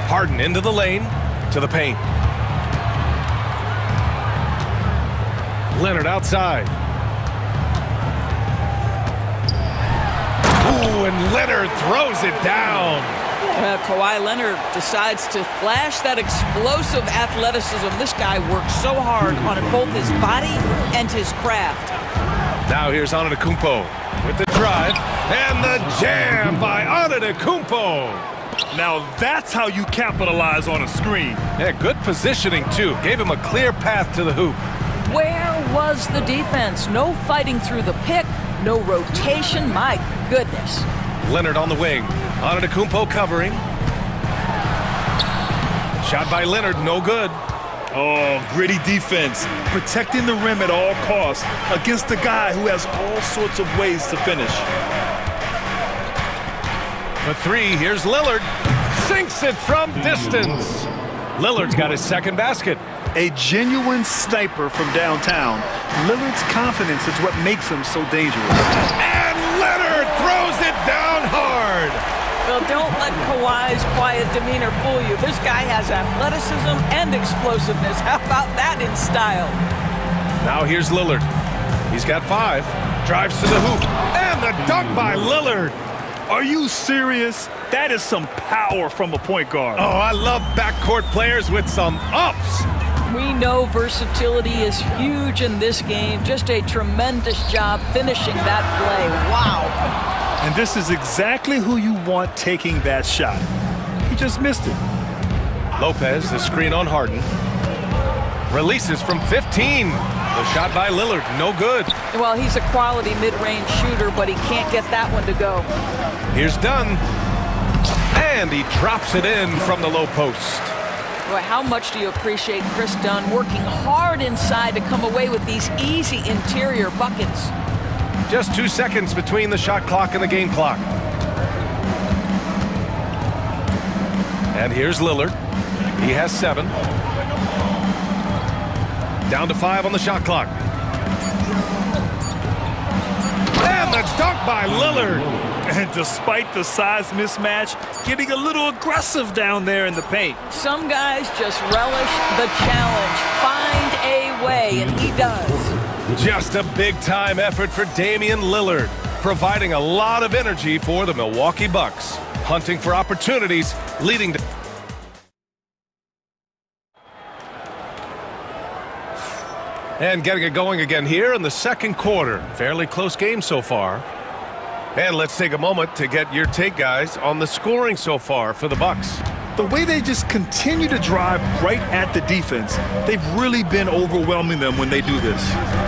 Harden into the lane, to the paint. Leonard outside. Ooh, and Leonard throws it down. Kawhi Leonard decides to flash that explosive athleticism. This guy works so hard on both his body and his craft. Now here's Antetokounmpo with the drive and the jam by Antetokounmpo. Now that's how you capitalize on a screen. Yeah, good positioning too. Gave him a clear path to the hoop. Where was the defense? No fighting through the pick, no rotation. My goodness. Leonard on the wing. Antetokounmpo covering. Shot by Leonard, no good. Oh, gritty defense. Protecting the rim at all costs against a guy who has all sorts of ways to finish. For 3, here's Lillard. Sinks it from distance. Lillard's got his second basket. A genuine sniper from downtown. Lillard's confidence is what makes him so dangerous. And Leonard throws it down hard. Well, don't let Kawhi's quiet demeanor fool you. This guy has athleticism and explosiveness. How about that in style? Now here's Lillard. He's got 5. Drives to the hoop. And the dunk by Lillard. Are you serious? That is some power from a point guard. Oh, I love backcourt players with some ups. We know versatility is huge in this game. Just a tremendous job finishing that play. Wow. And this is exactly who you want taking that shot. He just missed it. Lopez, the screen on Harden. Releases from 15. The shot by Lillard, no good. Well, he's a quality mid-range shooter, but he can't get that one to go. Here's Dunn. And he drops it in from the low post. Boy, how much do you appreciate Chris Dunn working hard inside to come away with these easy interior buckets? Just 2 seconds between the shot clock and the game clock. And here's Lillard. He has 7. Down to 5 on the shot clock. And the dunk by Lillard. And despite the size mismatch, getting a little aggressive down there in the paint. Some guys just relish the challenge. Find a way, and he does. Just a big-time effort for Damian Lillard, providing a lot of energy for the Milwaukee Bucks, hunting for opportunities, leading to... And getting it going again here in the second quarter. Fairly close game so far. And let's take a moment to get your take, guys, on the scoring so far for the Bucks. The way they just continue to drive right at the defense, they've really been overwhelming them when they do this.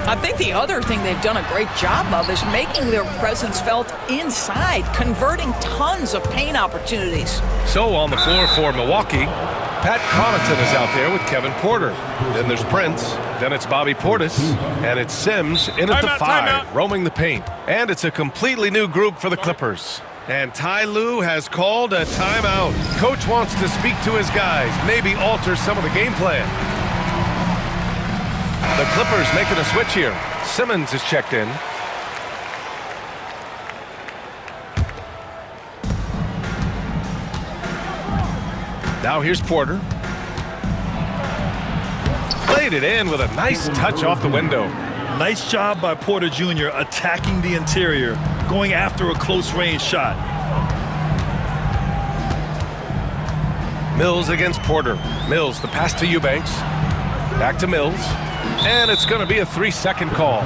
I think the other thing they've done a great job of is making their presence felt inside, converting tons of paint opportunities. So on the floor for Milwaukee, Pat Connaughton is out there with Kevin Porter. Then there's Prince. Then it's Bobby Portis. And it's Sims in at the 5, roaming the paint. And it's a completely new group for the Clippers. And Ty Lue has called a timeout. Coach wants to speak to his guys, maybe alter some of the game plan. The Clippers making a switch here. Simmons is checked in. Now here's Porter. Played it in with a nice touch off the window. Nice job by Porter Jr. attacking the interior, going after a close-range shot. Mills against Porter. Mills, the pass to Eubanks. Back to Mills. And it's going to be a 3-second call.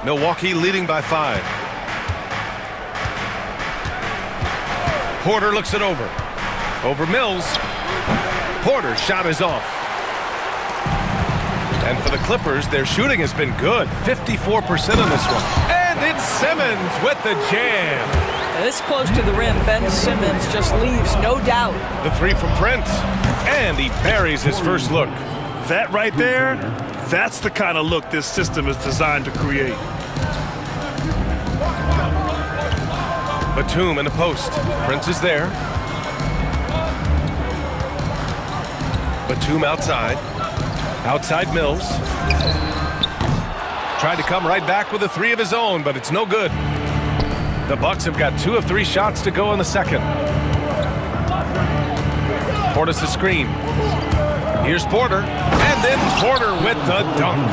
Milwaukee leading by 5. Porter looks it over. Over Mills. Porter's shot is off. And for the Clippers, their shooting has been good. 54% on this one. And it's Simmons with the jam. This close to the rim, Ben Simmons just leaves no doubt. The 3 from Prince. And he buries his first look. That right there, that's the kind of look this system is designed to create. Batum in the post. Prince is there. Batum outside. Outside Mills. Tried to come right back with a 3 of his own, but it's no good. The Bucks have got 2 of 3 shots to go in the second. Portis a screen. Here's Porter. And then Porter with the dunk.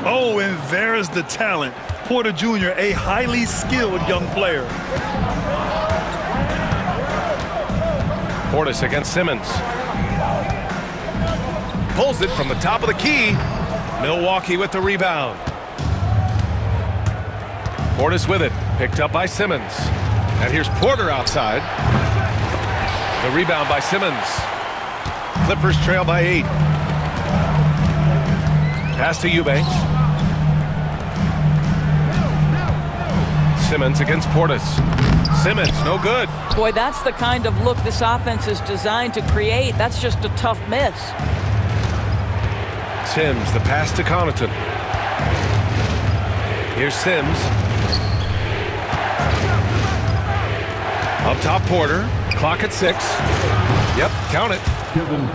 Oh, and there's the talent. Porter Jr., a highly skilled young player. Portis against Simmons. Pulls it from the top of the key. Milwaukee with the rebound. Portis with it. Picked up by Simmons. And here's Porter outside. The rebound by Simmons. Clippers trail by 8. Pass to Eubanks. Simmons against Portis. Simmons, no good. Boy, that's the kind of look this offense is designed to create. That's just a tough miss. Sims, the pass to Connaughton. Here's Sims. Up top, Porter. Clock at 6. Yep, count it.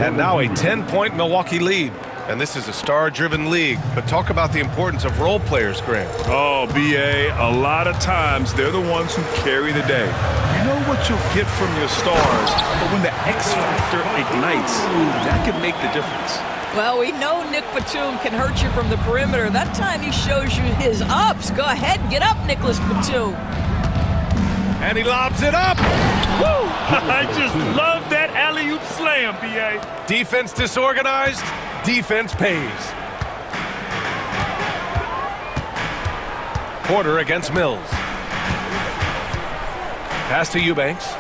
And now a 10-point Milwaukee lead. And this is a star-driven league. But talk about the importance of role players, Grant. Oh, B.A., a lot of times they're the ones who carry the day. You know what you'll get from your stars, but when the X factor ignites, that can make the difference. Well, we know Nick Batum can hurt you from the perimeter. That time he shows you his ups. Go ahead, get up, Nicholas Batum. And he lobs it up. Woo! I just love that alley-oop slam, B.A. Defense disorganized. Defense pays. Porter against Mills. Pass to Eubanks.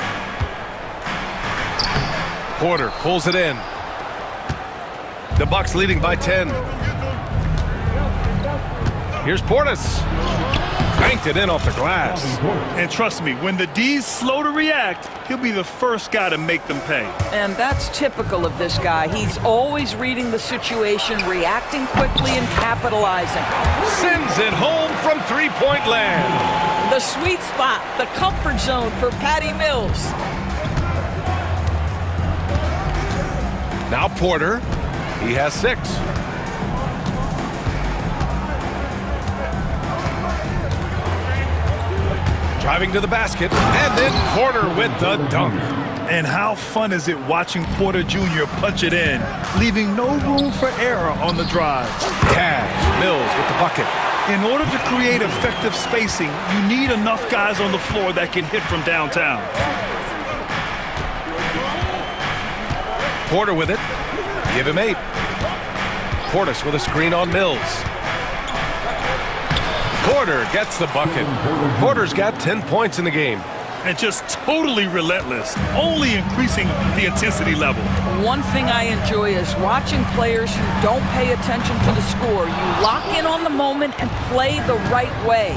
Porter pulls it in. The Bucks leading by 10. Here's Portis. banked it in off the glass. And trust me, when the D's slow to react, he'll be the first guy to make them pay. And that's typical of this guy. He's always reading the situation, reacting quickly and capitalizing. Sends it home from three-point land. The sweet spot, the comfort zone for Patty Mills. Now Porter. He has 6. Driving to the basket, and then Porter with the dunk. And how fun is it watching Porter Jr. punch it in, leaving no room for error on the drive. Cash, Mills with the bucket. In order to create effective spacing, you need enough guys on the floor that can hit from downtown. Porter with it. Give him 8. Portis with a screen on Mills. Porter gets the bucket. Porter's got 10 points in the game. And just totally relentless, only increasing the intensity level. One thing I enjoy is watching players who don't pay attention to the score. You lock in on the moment and play the right way.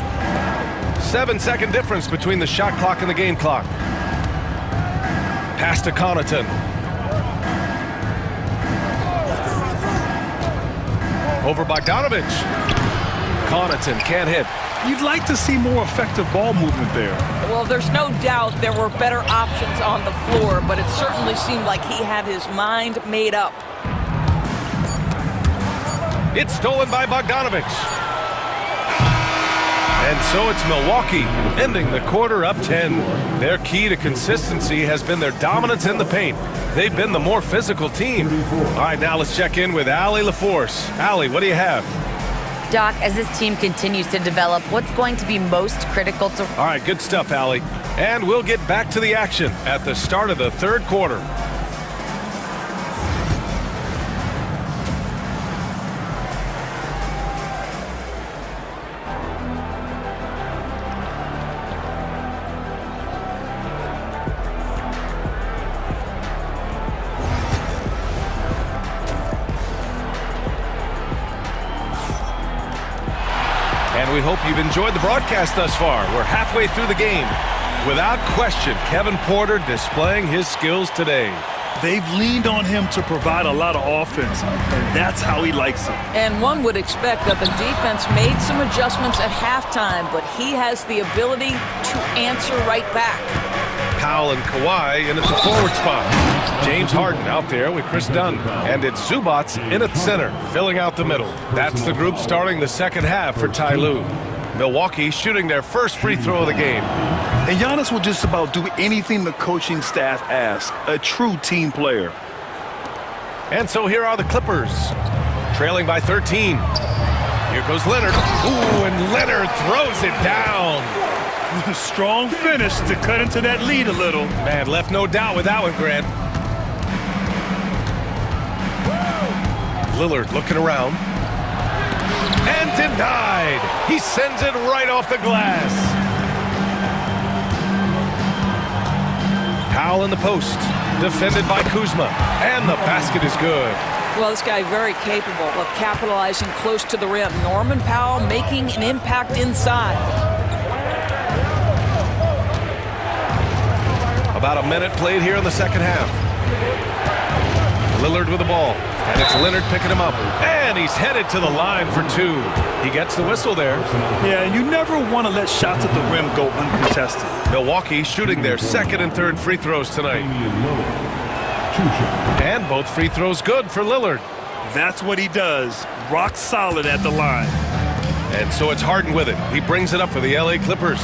7-second difference between the shot clock and the game clock. Pass to Connaughton. Over Bogdanovich. Connaughton can't hit. You'd like to see more effective ball movement there. Well, there's no doubt there were better options on the floor, but it certainly seemed like he had his mind made up. It's stolen by Bogdanovich. And so it's Milwaukee, ending the quarter up 10. Their key to consistency has been their dominance in the paint. They've been the more physical team. All right, now let's check in with Allie LaForce. Allie, what do you have? Doc, as this team continues to develop, what's going to be most critical to... All right, good stuff, Allie. And we'll get back to the action at the start of the third quarter. And we hope you've enjoyed the broadcast thus far. We're halfway through the game. Without question, Kevin Porter displaying his skills today. They've leaned on him to provide a lot of offense, and that's how he likes it. And one would expect that the defense made some adjustments at halftime, but he has the ability to answer right back. Powell and Kawhi in at the forward spot. James Harden out there with Chris Dunn. And it's Zubats in at center, filling out the middle. That's the group starting the second half for Ty Lue. Milwaukee shooting their first free throw of the game. And Giannis will just about do anything the coaching staff asks. A true team player. And so here are the Clippers, trailing by 13. Here goes Leonard. Ooh, and Leonard throws it down. Strong finish to cut into that lead a little. Man, left no doubt with that one, Grant. Lillard looking around. And denied. He sends it right off the glass. Powell in the post. Defended by Kuzma. And the basket is good. Well, this guy very capable of capitalizing close to the rim. Norman Powell making an impact inside. About a minute played here in the second half. Lillard with the ball. And it's Leonard picking him up. And he's headed to the line for 2. He gets the whistle there. Yeah, you never want to let shots at the rim go uncontested. Milwaukee shooting their second and third free throws tonight. And both free throws good for Lillard. That's what he does. Rock solid at the line. And so it's Harden with it. He brings it up for the LA Clippers.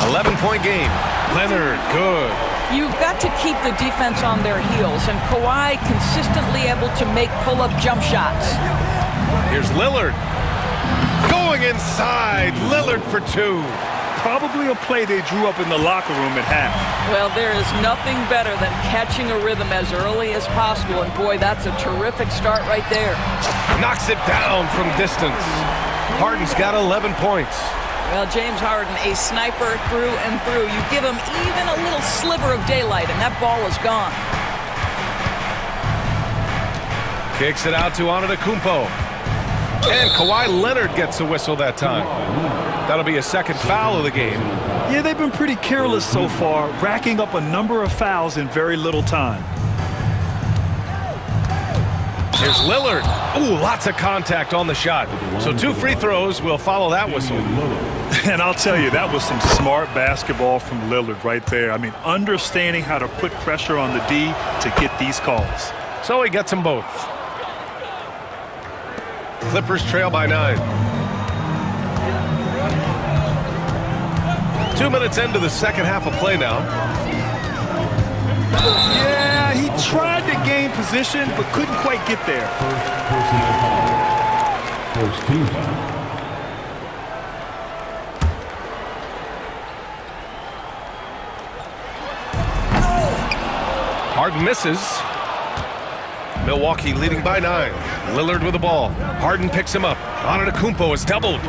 11-point game. Leonard, good. You've got to keep the defense on their heels, and Kawhi consistently able to make pull-up jump shots. Here's Lillard. Going inside. Lillard for 2. Probably a play they drew up in the locker room at half. Well, there is nothing better than catching a rhythm as early as possible, and boy, that's a terrific start right there. Knocks it down from distance. Harden's got 11 points. Well, James Harden, a sniper through and through. You give him even a little sliver of daylight, and that ball is gone. Kicks it out to Antetokounmpo. And Kawhi Leonard gets a whistle that time. That'll be a second foul of the game. Yeah, they've been pretty careless so far, racking up a number of fouls in very little time. Here's Lillard. Ooh, lots of contact on the shot. So 2 free throws will follow that whistle. And I'll tell you, that was some smart basketball from Lillard right there. I mean, understanding how to put pressure on the D to get these calls. So he gets them both. Clippers trail by 9. 2 minutes into the second half of play now. Yeah, he tried to gain position, but couldn't quite get there. First team foul. Harden misses. Milwaukee leading by 9. Lillard with the ball. Harden picks him up. Antetokounmpo is doubled.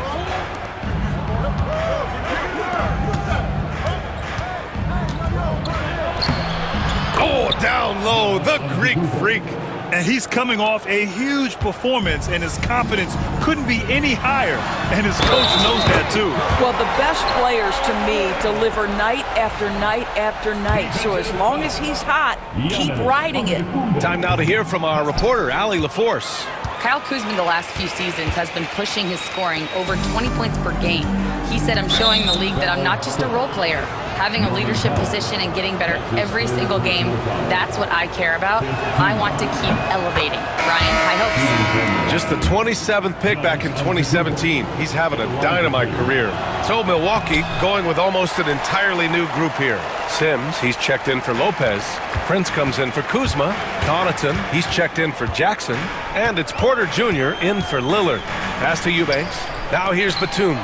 Oh, down low, the Greek freak. And he's coming off a huge performance, and his confidence couldn't be any higher. And his coach knows that, too. Well, the best players, to me, deliver night after night after night. So as long as he's hot, keep riding it. Time now to hear from our reporter, Allie LaForce. Kyle Kuzma the last few seasons has been pushing his scoring over 20 points per game. He said, I'm showing the league that I'm not just a role player. Having a leadership position and getting better every single game, that's what I care about. I want to keep elevating. Ryan, high hopes. Just the 27th pick back in 2017. He's having a dynamite career. So Milwaukee going with almost an entirely new group here. Sims, he's checked in for Lopez. Prince comes in for Kuzma. Connaughton, he's checked in for Jackson. And it's Porter Jr. in for Lillard. Pass to Eubanks. Now here's Batum.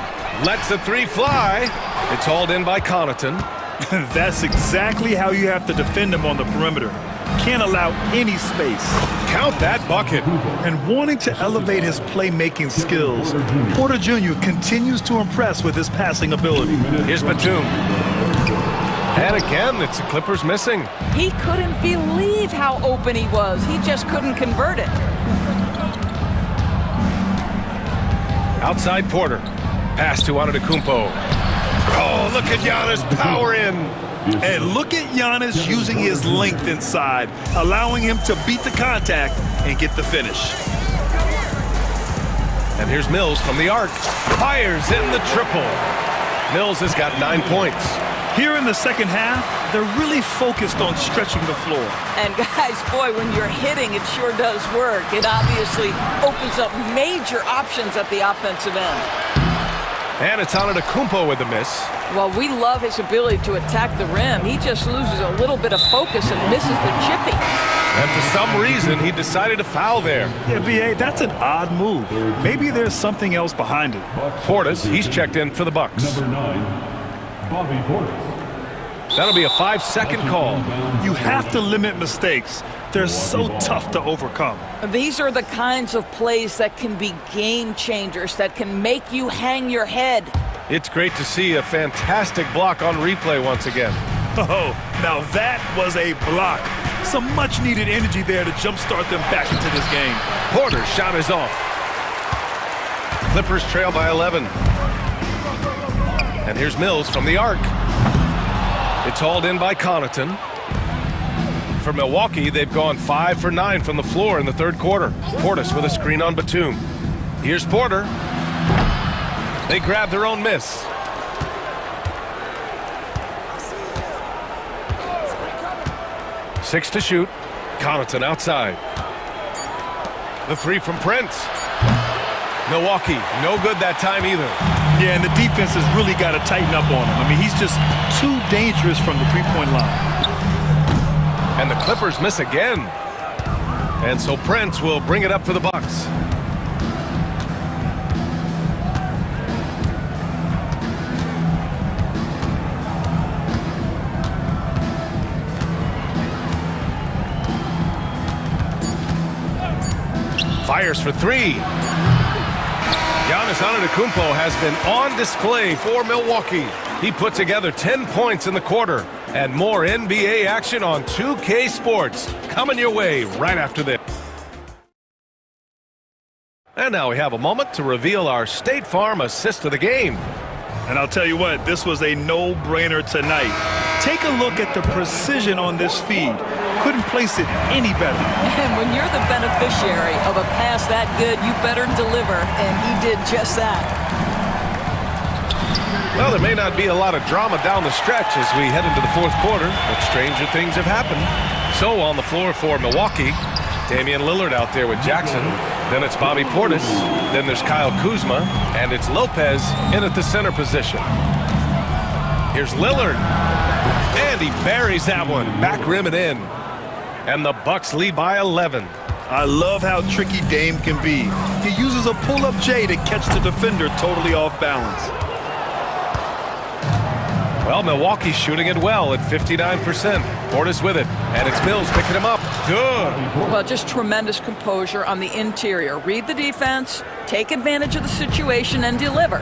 Lets the 3 fly. It's hauled in by Connaughton. That's exactly how you have to defend him on the perimeter. Can't allow any space. Count that bucket. And wanting to elevate his playmaking skills, Porter Jr. continues to impress with his passing ability. Here's Batum. And again, it's the Clippers missing. He couldn't believe how open he was. He just couldn't convert it. Outside Porter. Pass to Antetokounmpo. Oh, look at Giannis power in. And look at Giannis using his length inside, allowing him to beat the contact and get the finish. And here's Mills from the arc. Fires in the triple. Mills has got 9 points. Here in the second half, they're really focused on stretching the floor. And guys, boy, when you're hitting, it sure does work. It obviously opens up major options at the offensive end. And it's Antetokounmpo with the miss. Well, we love his ability to attack the rim. He just loses a little bit of focus and misses the chippy. And for some reason, he decided to foul there. Yeah, B.A., that's an odd move. Maybe there's something else behind it. Portis, he's checked in for the Bucks. Number 9, Bobby Portis. That'll be a 5-second call. You have to limit mistakes. They're so tough to overcome. These are the kinds of plays that can be game changers, that can make you hang your head. It's great to see a fantastic block on replay once again. Oh, now that was a block. Some much-needed energy there to jumpstart them back into this game. Porter's shot is off. Clippers trail by 11. And here's Mills from the arc. It's hauled in by Connaughton. For Milwaukee, they've gone 5 for 9 from the floor in the third quarter. Portis with a screen on Batum. Here's Porter. They grab their own miss. Six to shoot. Connaughton outside. The 3 from Prince. Milwaukee, no good that time either. Yeah, and the defense has really got to tighten up on him. I mean, he's just too dangerous from the three-point line. And the Clippers miss again. And so Prince will bring it up for the Bucks. Fires for 3. Giannis Antetokounmpo has been on display for Milwaukee. He put together 10 points in the quarter. And more NBA action on 2K Sports coming your way right after this. And now we have a moment to reveal our State Farm assist of the game. And I'll tell you what, this was a no-brainer tonight. Take a look at the precision on this feed. Couldn't place it any better. And when you're the beneficiary of a pass that good, you better deliver, and he did just that. Well, there may not be a lot of drama down the stretch as we head into the fourth quarter, but stranger things have happened. So on the floor for Milwaukee, Damian Lillard out there with Jackson. Then it's Bobby Portis. Then there's Kyle Kuzma. And it's Lopez in at the center position. Here's Lillard. And he buries that one. Back rim and in. And the Bucks lead by 11. I love how tricky Dame can be. He uses a pull-up J to catch the defender totally off balance. Well, Milwaukee's shooting it well at 59%. Portis with it, and it's Mills picking him up. Good. Well, just tremendous composure on the interior. Read the defense, take advantage of the situation, and deliver.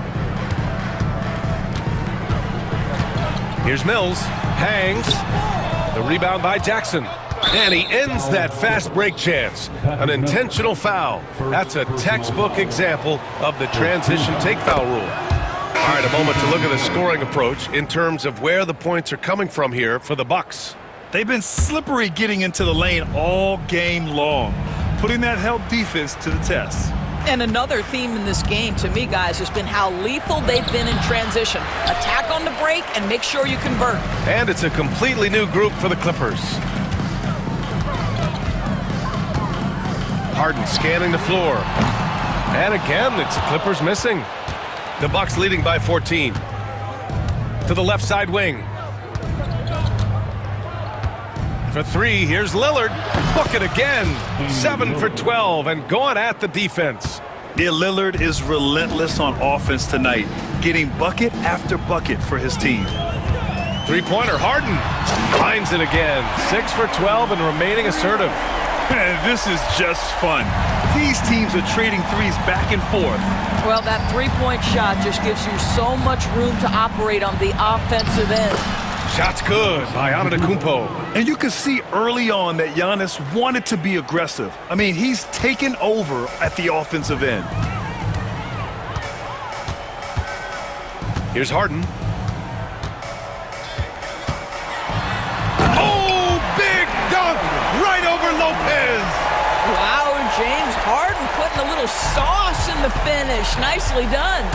Here's Mills, hangs. The rebound by Jackson. And he ends that fast break chance. An intentional foul. That's a textbook example of the transition take foul rule. All right, a moment to look at the scoring approach in terms of where the points are coming from here for the Bucks. They've been slippery getting into the lane all game long, putting that help defense to the test. And another theme in this game, to me, guys, has been how lethal they've been in transition. Attack on the break and make sure you convert. And it's a completely new group for the Clippers. Harden scanning the floor. And again, it's the Clippers missing. The Bucks leading by 14. To the left side wing. For three, here's Lillard. Book it again. 7 for 12 and going at the defense. Yeah, Lillard is relentless on offense tonight, getting bucket after bucket for his team. Three-pointer, Harden finds it again. 6 for 12 and remaining assertive. This is just fun. These teams are trading threes back and forth. Well, that three-point shot just gives you so much room to operate on the offensive end. Shot's good by Antetokounmpo. And you can see early on that Giannis wanted to be aggressive. I mean, he's taken over at the offensive end. Here's Harden. Oh, big dunk right over Lopez. Wow, James Harden putting a little sauce in the finish. Nicely done.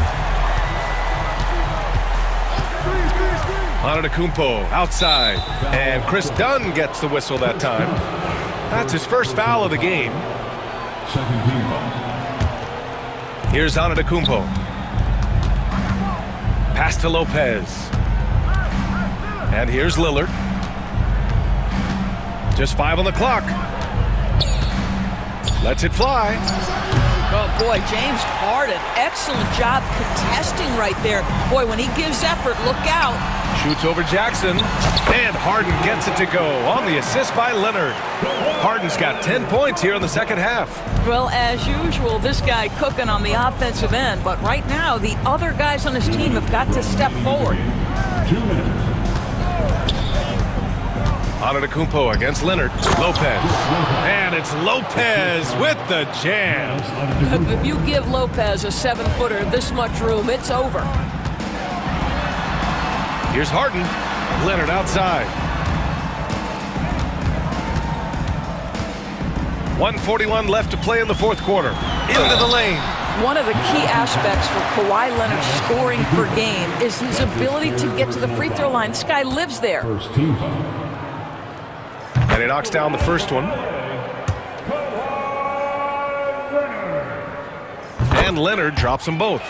Antetokounmpo outside, and Chris Dunn gets the whistle that time. That's his first foul of the game. Second team foul. Here's Antetokounmpo. Pass to Lopez. And here's Lillard. Just 5 on the clock. Lets it fly. Oh, boy, James Harden, excellent job contesting right there. Boy, when he gives effort, look out. Shoots over Jackson, and Harden gets it to go on the assist by Leonard. Harden's got 10 points here in the second half. Well, as usual, this guy cooking on the offensive end, but right now, the other guys on his team have got to step forward. 2 minutes. Antetokounmpo against Leonard. Lopez. And it's Lopez with the jam. If you give Lopez a 7-footer this much room, it's over. Here's Harden. Leonard outside. 1:41 left to play in the fourth quarter. Into the lane. One of the key aspects for Kawhi Leonard's scoring per game is his ability to get to the free throw line. This guy lives there. First team foul. And he knocks down the first one. And Leonard drops them both.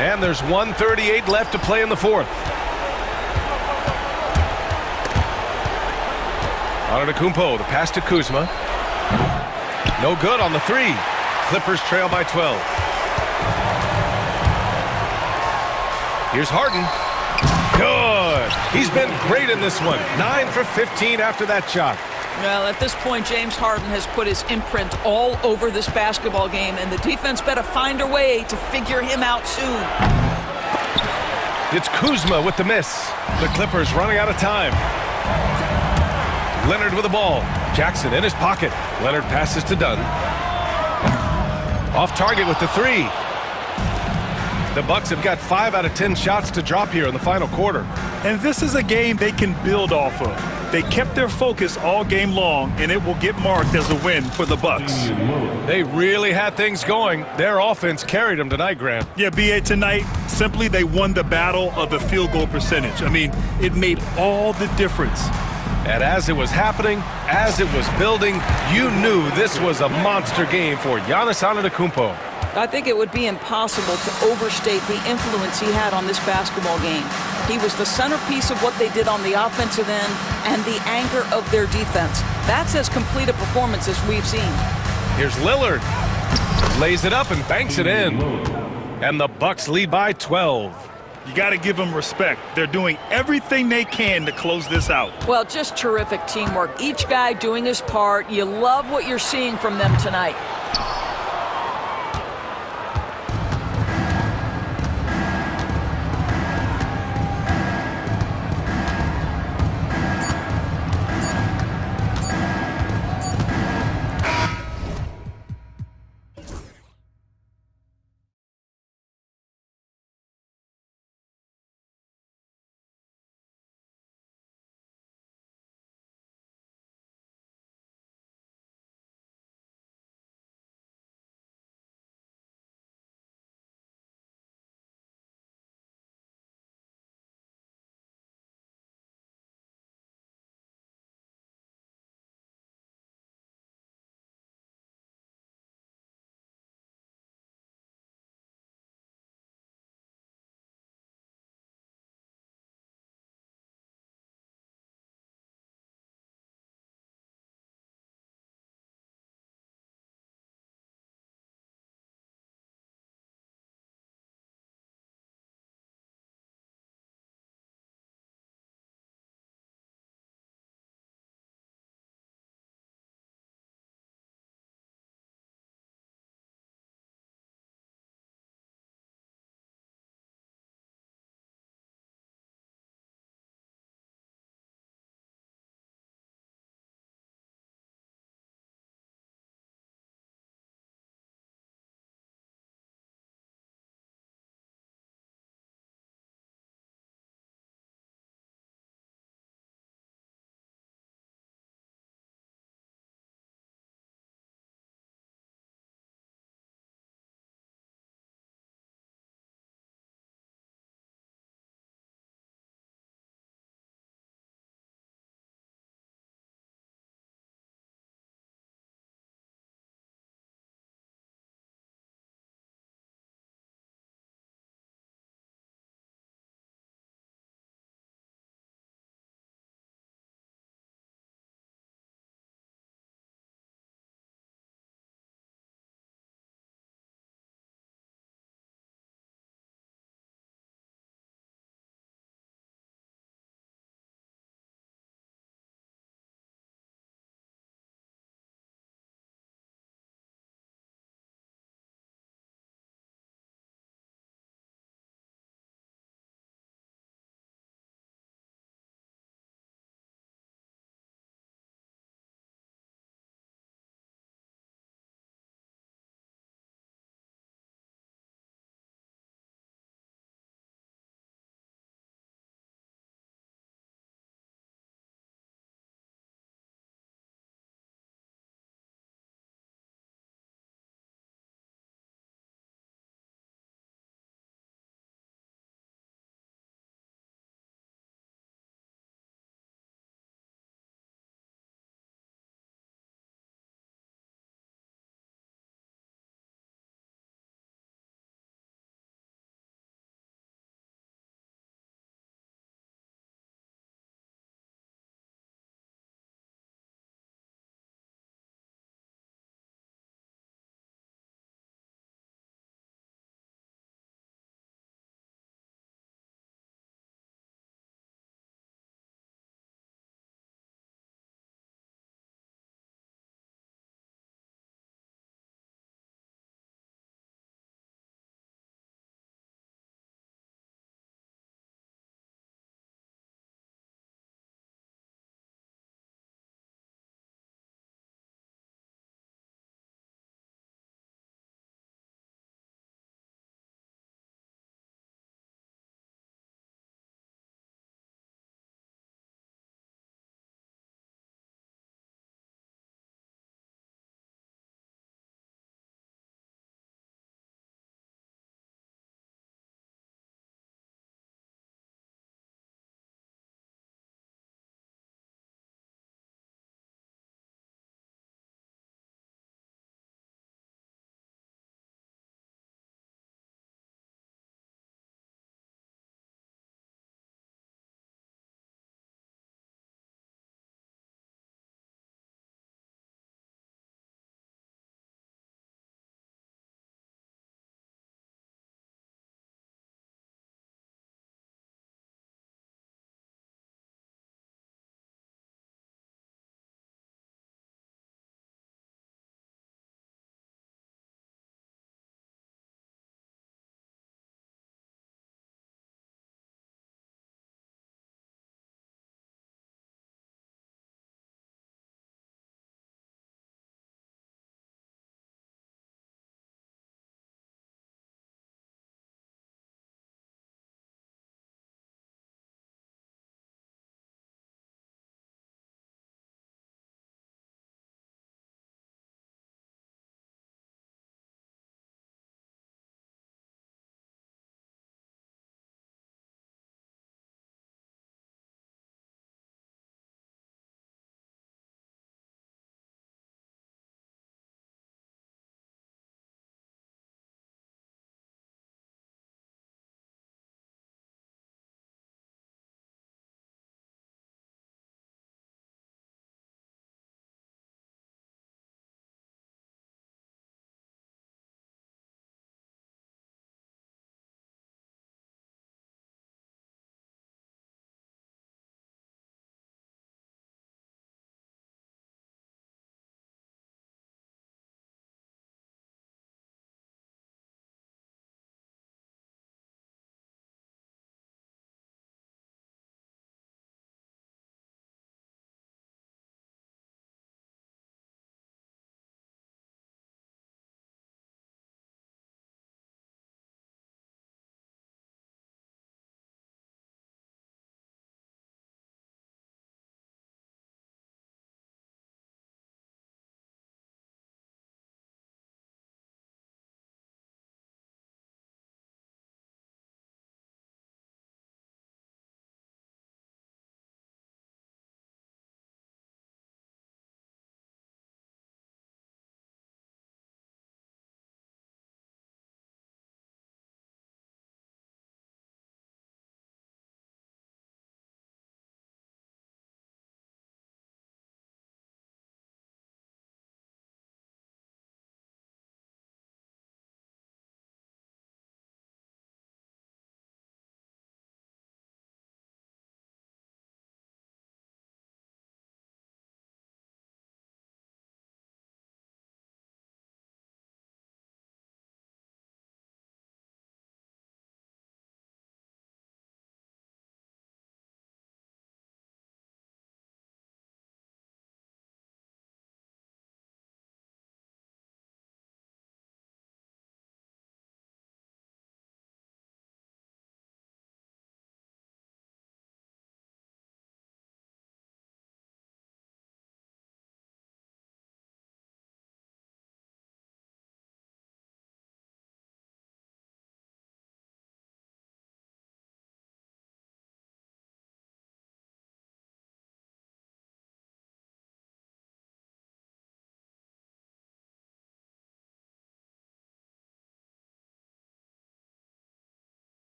And there's 1:38 left to play in the fourth. Antetokounmpo, the pass to Kuzma. No good on the three. Clippers trail by 12. Here's Harden. Good. He's been great in this one. 9 for 15 after that shot. Well, at this point, James Harden has put his imprint all over this basketball game, and the defense better find a way to figure him out soon. It's Kuzma with the miss. The Clippers running out of time. Leonard with the ball. Jackson in his pocket. Leonard passes to Dunn. Off target with the three. The Bucks have got 5 out of 10 shots to drop here in the final quarter. And this is a game they can build off of. They kept their focus all game long, and it will get marked as a win for the Bucks. They really had things going. Their offense carried them tonight, Graham. Yeah, BA, tonight, simply they won the battle of the field goal percentage. I mean, it made all the difference. And as it was happening, as it was building, you knew this was a monster game for Giannis Antetokounmpo. I think it would be impossible to overstate the influence he had on this basketball game. He was the centerpiece of what they did on the offensive end and the anchor of their defense. That's as complete a performance as we've seen. Here's Lillard. Lays it up and banks it in. And the Bucks lead by 12. You got to give them respect. They're doing everything they can to close this out. Well, just terrific teamwork. Each guy doing his part. You love what you're seeing from them tonight.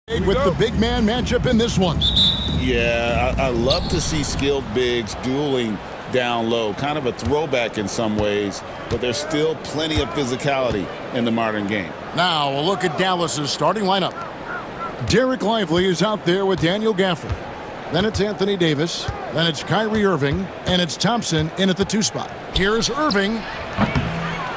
With the big man matchup in this one. Yeah, I love to see skilled bigs dueling down low. Kind of a throwback in some ways, but there's still plenty of physicality in the modern game. Now we'll look at Dallas's starting lineup. Derek Lively is out there with Daniel Gafford. Then it's Anthony Davis. Then it's Kyrie Irving. And it's Thompson in at the 2 spot. Here's Irving.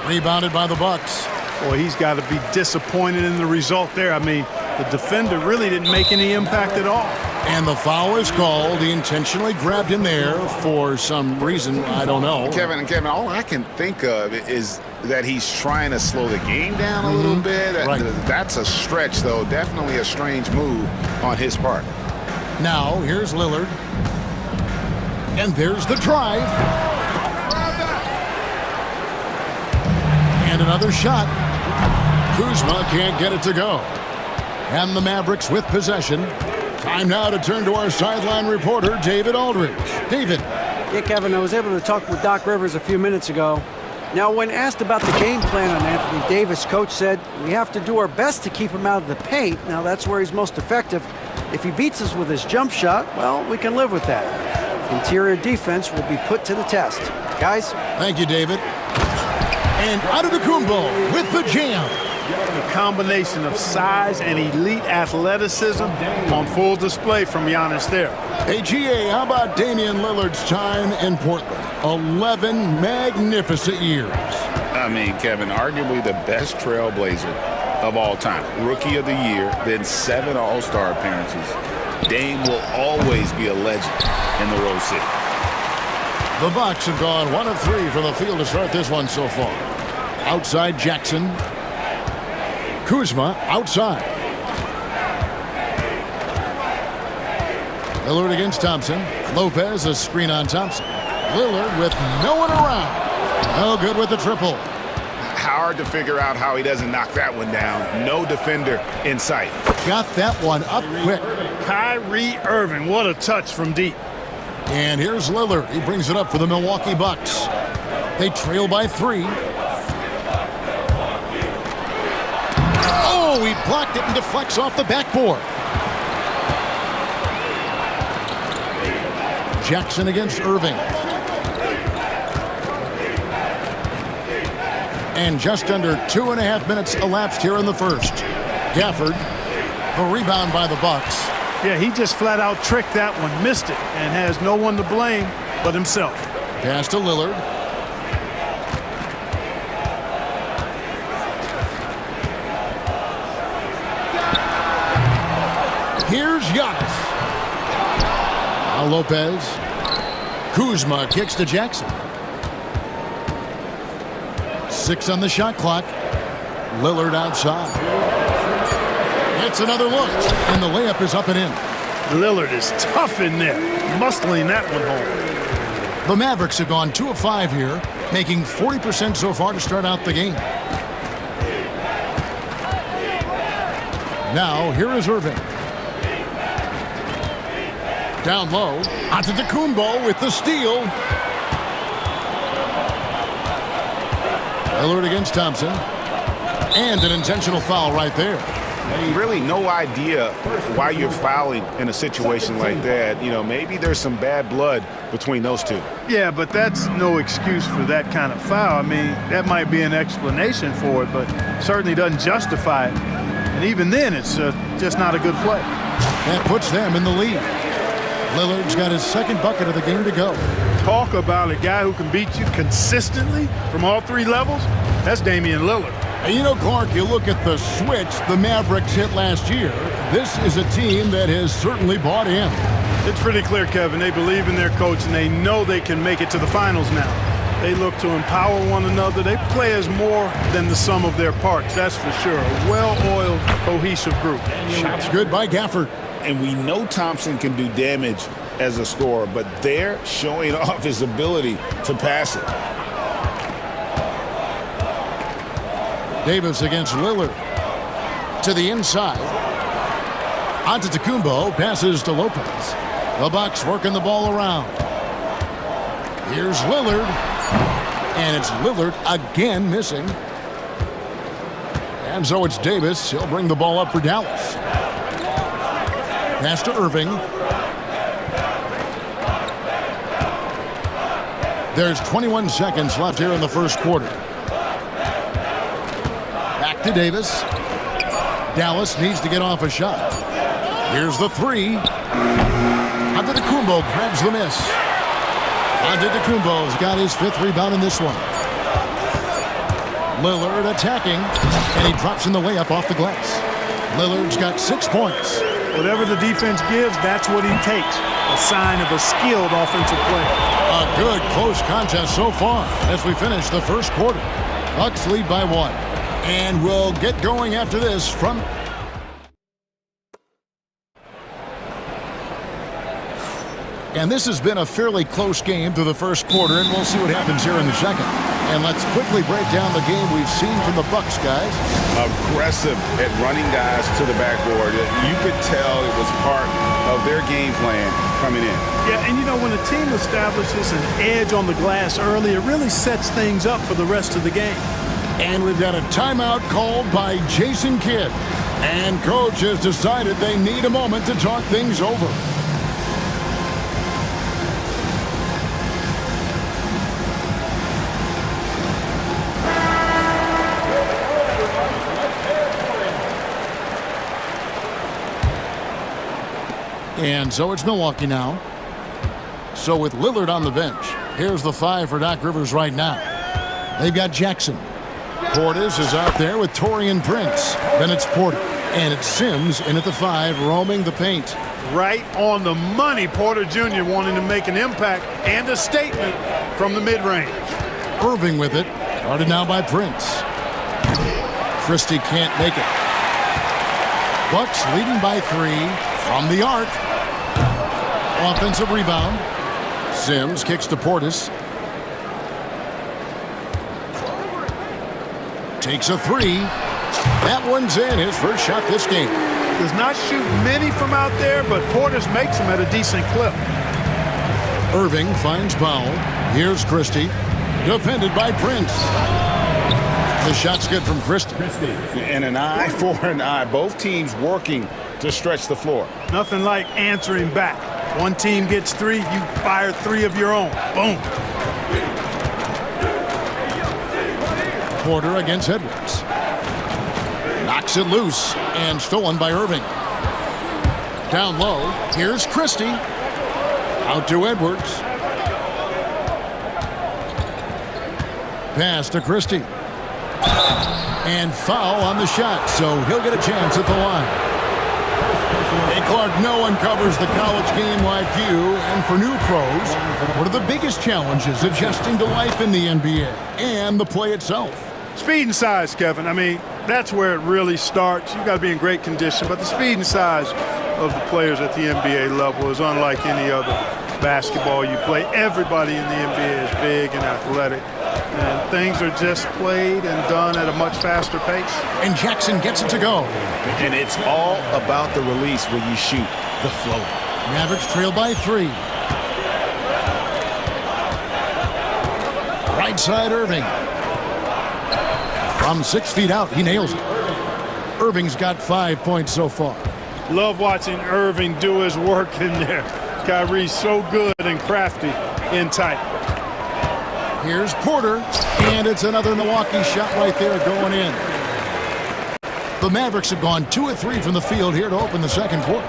Rebounded by the Bucks. Boy, he's got to be disappointed in the result there. I mean, the defender really didn't make any impact at all. And the foul is called. He intentionally grabbed him there for some reason. I don't know. Kevin, all I can think of is that he's trying to slow the game down a little bit. Right. That's a stretch, though. Definitely a strange move on his part. Now, here's Lillard. And there's the drive. And another shot. Kuzma can't get it to go. And the Mavericks with possession. Time now to turn to our sideline reporter, David Aldridge. David. Yeah, Kevin, I was able to talk with Doc Rivers a few minutes ago. Now, when asked about the game plan on Anthony Davis, Coach said, we have to do our best to keep him out of the paint. Now, that's where he's most effective. If he beats us with his jump shot, well, we can live with that. Interior defense will be put to the test. Guys? Thank you, David. And Antetokounmpo with the jam. The combination of size and elite athleticism on full display from Giannis there. Hey, GA, how about Damian Lillard's time in Portland? 11 magnificent years. I mean, Kevin, arguably the best trailblazer of all time. Rookie of the year, then 7 All-Star appearances. Dame will always be a legend in the Rose City. The Bucks have gone 1 of 3 from the field to start this one so far. Outside Jackson. Kuzma outside. Lillard against Thompson. Lopez, a screen on Thompson. Lillard with no one around. No good with the triple. Hard to figure out how he doesn't knock that one down. No defender in sight. Got that one up quick. Kyrie Irving, what a touch from deep. And here's Lillard. He brings it up for the Milwaukee Bucks. They trail by 3. Oh, he blocked it and deflects off the backboard. Jackson against Irving. And just under 2.5 minutes elapsed here in the first. Gafford, a rebound by the Bucks. Yeah, he just flat out tricked that one, missed it, and has no one to blame but himself. Pass to Lillard. Here's Giannis. Now Lopez. Kuzma kicks to Jackson. 6 on the shot clock. Lillard outside. It's another look, and the layup is up and in. Lillard is tough in there, muscling that one home. The Mavericks have gone 2 of 5 here, making 40% so far to start out the game. Now, here is Irving. Down low, Antetokounmpo with the steal. Lillard against Thompson. And an intentional foul right there. Really no idea why you're fouling in a situation like that. You know, maybe there's some bad blood between those two. Yeah, but that's no excuse for that kind of foul. I mean, that might be an explanation for it, but certainly doesn't justify it. And even then, it's just not a good play. That puts them in the lead. Lillard's got his second bucket of the game to go. Talk about a guy who can beat you consistently from all 3 levels. That's Damian Lillard. And you know, Clark, you look at the switch the Mavericks hit last year. This is a team that has certainly bought in. It's pretty clear, Kevin. They believe in their coach, and they know they can make it to the finals now. They look to empower one another. They play as more than the sum of their parts, that's for sure. A well-oiled, cohesive group. Shots good by Gafford. And we know Thompson can do damage as a scorer, but they're showing off his ability to pass it. Davis against Lillard. To the inside. Antetokounmpo passes to Lopez. The Bucks working the ball around. Here's Lillard. And it's Lillard again missing. And so it's Davis. He'll bring the ball up for Dallas. Pass to Irving. There's 21 seconds left here in the first quarter. Back to Davis. Dallas needs to get off a shot. Here's the three. Antetokounmpo grabs the miss. Antetokounmpo's got his 5th rebound in this one. Lillard attacking, and he drops in the layup off the glass. Lillard's got 6 points. Whatever the defense gives, that's what he takes. A sign of a skilled offensive player. A good close contest so far as we finish the first quarter. Bucks lead by 1. And we'll get going after this from... And this has been a fairly close game through the first quarter, and we'll see what happens here in the second. And let's quickly break down the game we've seen from the Bucks, guys. Aggressive at running guys to the backboard. You could tell it was part of their game plan coming in. Yeah, and you know, when a team establishes an edge on the glass early, it really sets things up for the rest of the game. And we've got a timeout called by Jason Kidd. And coach has decided they need a moment to talk things over. And so it's Milwaukee now. So with Lillard on the bench, here's the 5 for Doc Rivers right now. They've got Jackson. Portis is out there with Taurean Prince. Then it's Porter. And it's Sims in at the 5, roaming the paint. Right on the money, Porter Jr. wanting to make an impact and a statement from the mid-range. Irving with it. Guarded now by Prince. Christie can't make it. Bucks leading by 3 from the arc. Offensive rebound. Sims kicks to Portis. Takes a 3. That one's in. His first shot this game. Does not shoot many from out there, but Portis makes them at a decent clip. Irving finds Powell. Here's Christie. Defended by Prince. The shot's good from Christie. And an eye for an eye. Both teams working to stretch the floor. Nothing like answering back. One team gets 3, you fire 3 of your own. Boom. Porter against Edwards. Knocks it loose and stolen by Irving. Down low, here's Christie. Out to Edwards. Pass to Christie. And foul on the shot, so he'll get a chance at the line. Hey, Clark, no one covers the college game like you. And for new pros, what are the biggest challenges adjusting to life in the NBA and the play itself? Speed and size, Kevin. I mean, that's where it really starts. You've got to be in great condition, but the speed and size of the players at the NBA level is unlike any other basketball you play. Everybody in the NBA is big and athletic, and things are just played and done at a much faster pace. And Jackson gets it to go. And it's all about the release when you shoot the flow. Mavericks trail by 3. Right side, Irving. From 6 feet out, he nails it. Irving's got 5 points so far. Love watching Irving do his work in there. Kyrie's so good and crafty in tight. Here's Porter, and it's another Milwaukee shot right there going in. The Mavericks have gone 2 of 3 from the field here to open the second quarter.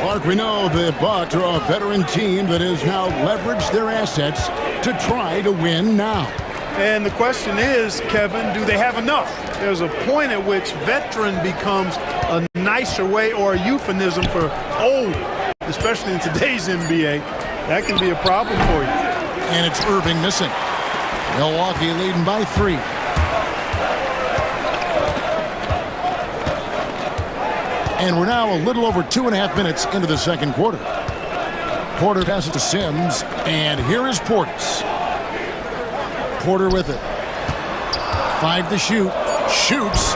Clark, we know the Bucks are a veteran team that has now leveraged their assets to try to win now. And the question is, Kevin, do they have enough? There's a point at which veteran becomes a nicer way or a euphemism for old, especially in today's NBA. That can be a problem for you. And it's Irving missing. Milwaukee leading by 3. And we're now a little over 2.5 minutes into the second quarter. Porter passes to Sims, and here is Portis. Porter with it. 5 to shoot. Shoots.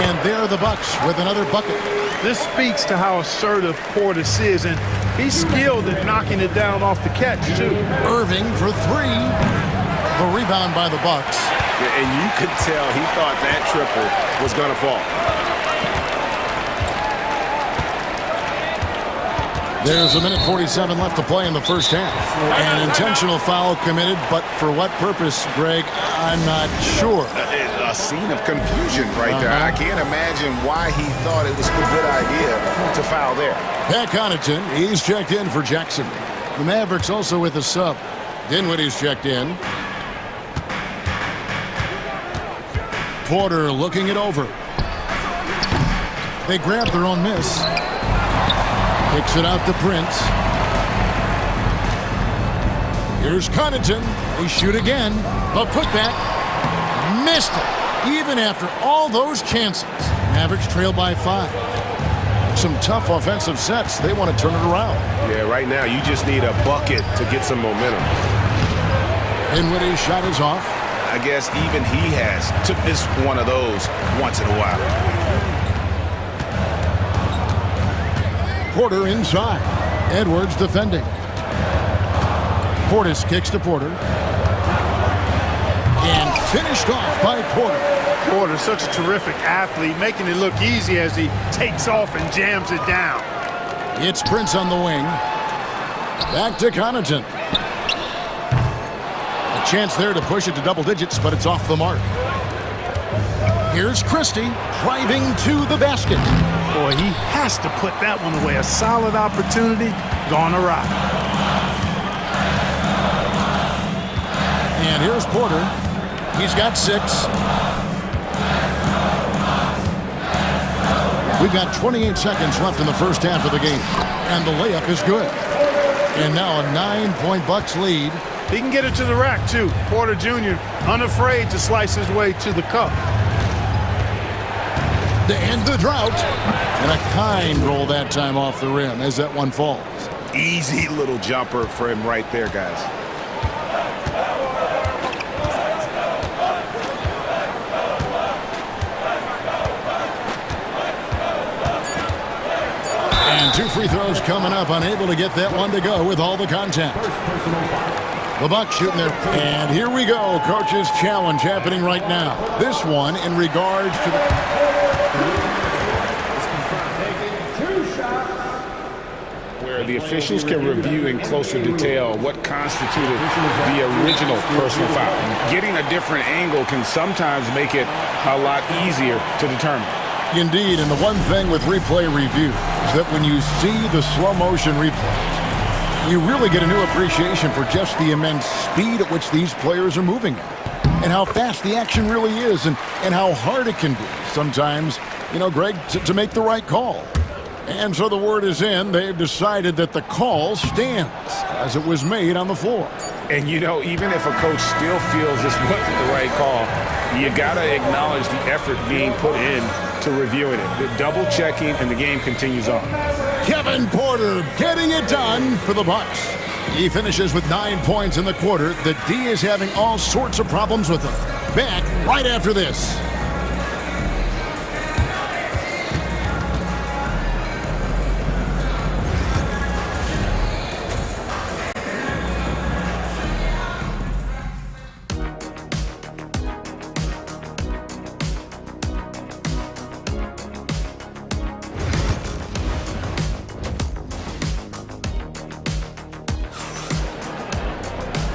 And there are the Bucks with another bucket. This speaks to how assertive Portis is, and he's skilled at knocking it down off the catch, too. Irving for 3. The rebound by the Bucks. Yeah, and you could tell he thought that triple was going to fall. There's a minute 47 left to play in the first half. An intentional foul committed, but for what purpose, Greg, I'm not sure. A scene of confusion right there. I can't imagine why he thought it was a good idea to foul there. Pat Connaughton, he's checked in for Jackson. The Mavericks also with a sub. Dinwiddie's checked in. Porter looking it over. They grab their own miss. Kicks it out to Prince. Here's Connaughton. They shoot again. A putback. Missed it. Even after all those chances. Mavericks trail by 5. Some tough offensive sets. They want to turn it around. Yeah, right now you just need a bucket to get some momentum. Dinwiddie's shot is off. I guess even he has to miss one of those once in a while. Porter inside. Edwards defending. Portis kicks to Porter. And finished off by Porter. Porter's such a terrific athlete, making it look easy as he takes off and jams it down. It's Prince on the wing. Back to Connaughton. A chance there to push it to double digits, but it's off the mark. Here's Christie driving to the basket. Boy, he has to put that one away. A solid opportunity gone awry. And here's Porter. He's got 6. We've got 28 seconds left in the first half of the game. And the layup is good. And now a 9-point Bucks lead. He can get it to the rack, too. Porter Jr. unafraid to slice his way to the cup. To end the drought. And a kind roll that time off the rim as that one falls. Easy little jumper for him right there, guys. And 2 free throws coming up, unable to get that one to go with all the contact. The Bucks shooting there. And here we go. Coach's challenge happening right now. This one in regards to the... Where the officials can review in closer detail what constituted the original personal foul. Getting a different angle can sometimes make it a lot easier to determine. Indeed, and the one thing with replay review is that when you see the slow motion replays, you really get a new appreciation for just the immense speed at which these players are moving at, and how fast the action really is, and how hard it can be sometimes, you know, Greg, to make the right call. And so the word is in. They've decided that the call stands as it was made on the floor. And, you know, even if a coach still feels this wasn't the right call, you got to acknowledge the effort being put in to reviewing it. The double checking, and the game continues on. Kevin Porter getting it done for the Bucks. He finishes with 9 points in the quarter. The D is having all sorts of problems with him. Back right after this.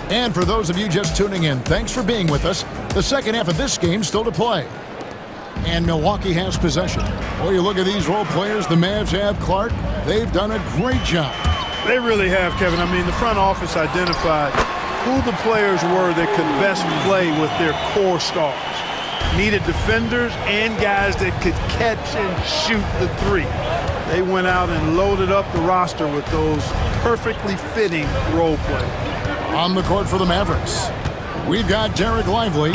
And for those of you just tuning in, thanks for being with us. The second half of this game still to play. And Milwaukee has possession. Well, you look at these role players the Mavs have, Clark. They've done a great job. They really have, Kevin. I mean, the front office identified who the players were that could best play with their core stars. Needed defenders and guys that could catch and shoot the three. They went out and loaded up the roster with those perfectly fitting role players. On the court for the Mavericks, we've got Derek Lively.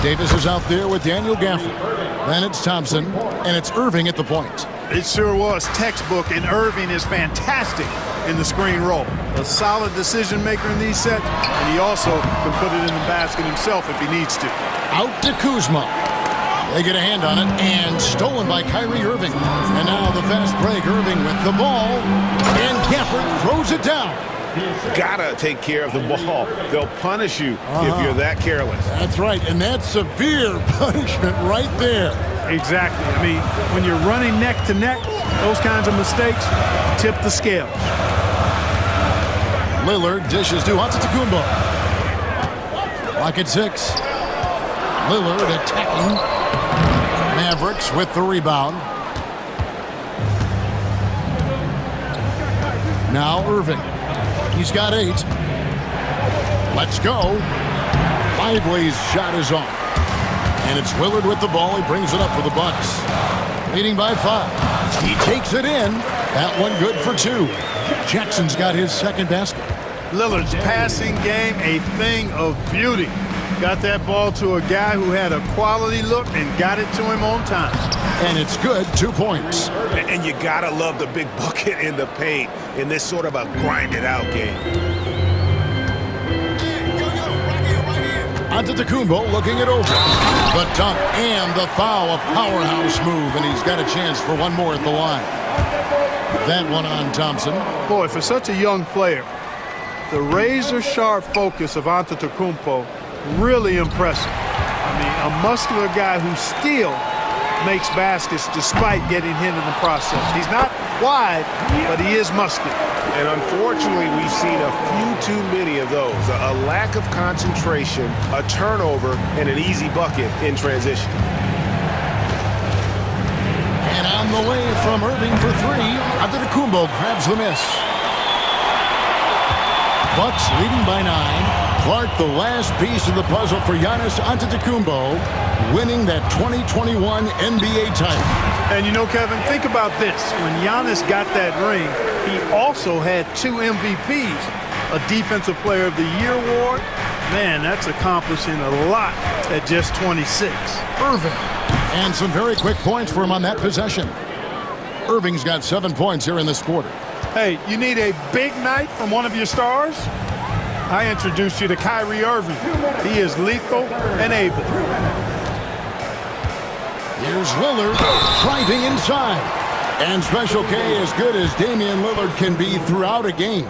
Davis is out there with Daniel Gafford. Then it's Thompson, and it's Irving at the point. It sure was textbook, and Irving is fantastic in the screen roll. A solid decision maker in these sets, and he also can put it in the basket himself if he needs to. Out to Kuzma. They get a hand on it, and stolen by Kyrie Irving. And now the fast break, Irving with the ball, and Gafford throws it down. Gotta take care of the ball. They'll punish you if you're that careless. That's right, and that's severe punishment right there. Exactly. I mean, when you're running neck to neck, those kinds of mistakes tip the scale. Lillard dishes to Antetokounmpo. Lock at 6. Lillard attacking. Mavericks with the rebound. Now Irving. He's got 8. Let's go. Lively's shot is off. And it's Lillard with the ball. He brings it up for the Bucks. Leading by 5. He takes it in. That one good for 2. Jackson's got his second basket. Lillard's passing game, a thing of beauty. Got that ball to a guy who had a quality look and got it to him on time. And it's good, 2 points. And you gotta love the big bucket in the paint in this sort of a grind-it-out game. Antetokounmpo looking it over. The dunk and the foul, a powerhouse move, and he's got a chance for one more at the line. That one on Thompson. Boy, for such a young player, the razor-sharp focus of Antetokounmpo, really impressive. I mean, a muscular guy who still makes baskets despite getting hit in the process. He's not wide, but he is muscular. And unfortunately, we've seen a few too many of those. A lack of concentration, a turnover, and an easy bucket in transition. And on the way from Irving for 3, Antetokounmpo grabs the miss. Bucks leading by 9. Clark, the last piece of the puzzle for Giannis Antetokounmpo, winning that 2021 NBA title. And you know, Kevin, think about this. When Giannis got that ring, he also had 2 MVPs, a Defensive Player of the Year award. Man, that's accomplishing a lot at just 26. Irving. And some very quick points for him on that possession. Irving's got 7 points here in this quarter. Hey, you need a big night from one of your stars? I introduced you to Kyrie Irving. He is lethal and able. Here's Lillard driving inside. And Special K, as good as Damian Lillard can be throughout a game,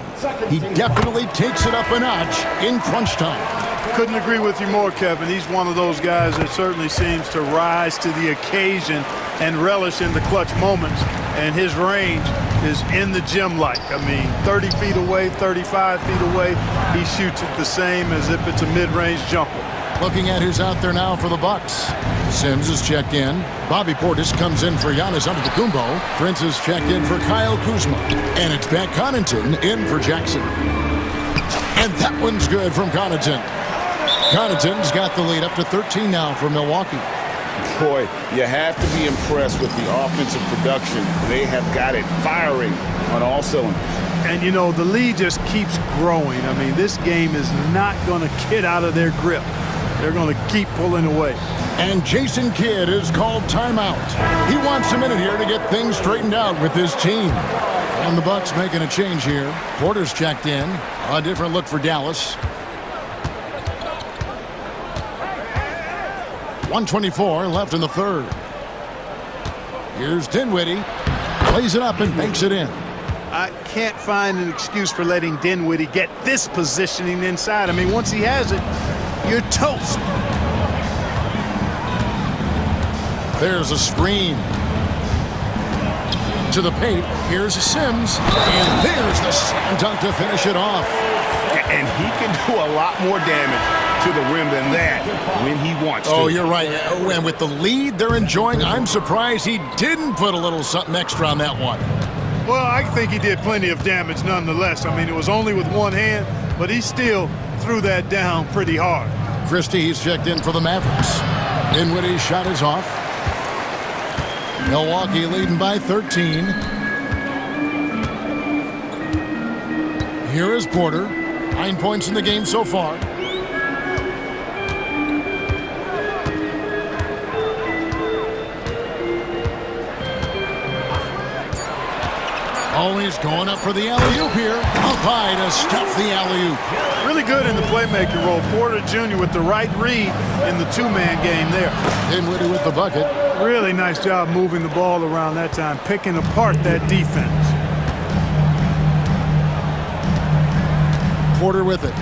he definitely takes it up a notch in crunch time. Couldn't agree with you more, Kevin. He's one of those guys that certainly seems to rise to the occasion and relish in the clutch moments. And his range is in the gym-like. I mean, 30 feet away, 35 feet away, he shoots it the same as if it's a mid-range jumper. Looking at who's out there now for the Bucks. Sims is checked in. Bobby Portis comes in for Giannis Antetokounmpo. Prince is checked in for Kyle Kuzma. And it's Pat Connaughton in for Jackson. And that one's good from Connaughton. Connaughton's got the lead up to 13 now for Milwaukee. Boy, you have to be impressed with the offensive production. They have got it firing on all cylinders. And, you know, the lead just keeps growing. I mean, this game is not going to get out of their grip. They're going to keep pulling away. And Jason Kidd is called timeout. He wants a minute here to get things straightened out with his team. And the Bucks making a change here. Porter's checked in. A different look for Dallas. 1:24 left in the third. Here's Dinwiddie. Plays it up and banks it in. I can't find an excuse for letting Dinwiddie get this positioning inside. I mean, once he has it, you're toast. There's a screen. To the paint. Here's Sims. And there's the slam dunk to finish it off. And he can do a lot more damage to the rim than that when he wants to. Oh, you're right. And with the lead they're enjoying, I'm surprised he didn't put a little something extra on that one. Well, I think he did plenty of damage nonetheless. I mean, it was only with one hand, but he still threw that down pretty hard. Christie, he's checked in for the Mavericks. Dinwiddie's shot is off. Milwaukee leading by 13. Here is Porter. 9 points in the game so far. Always going up for the alley-oop here. Up high to stuff the alley-oop. Really good in the playmaking role. Porter Jr. with the right read in the two-man game there. Dinwiddie with the bucket. Really nice job moving the ball around that time, picking apart that defense. Porter with it.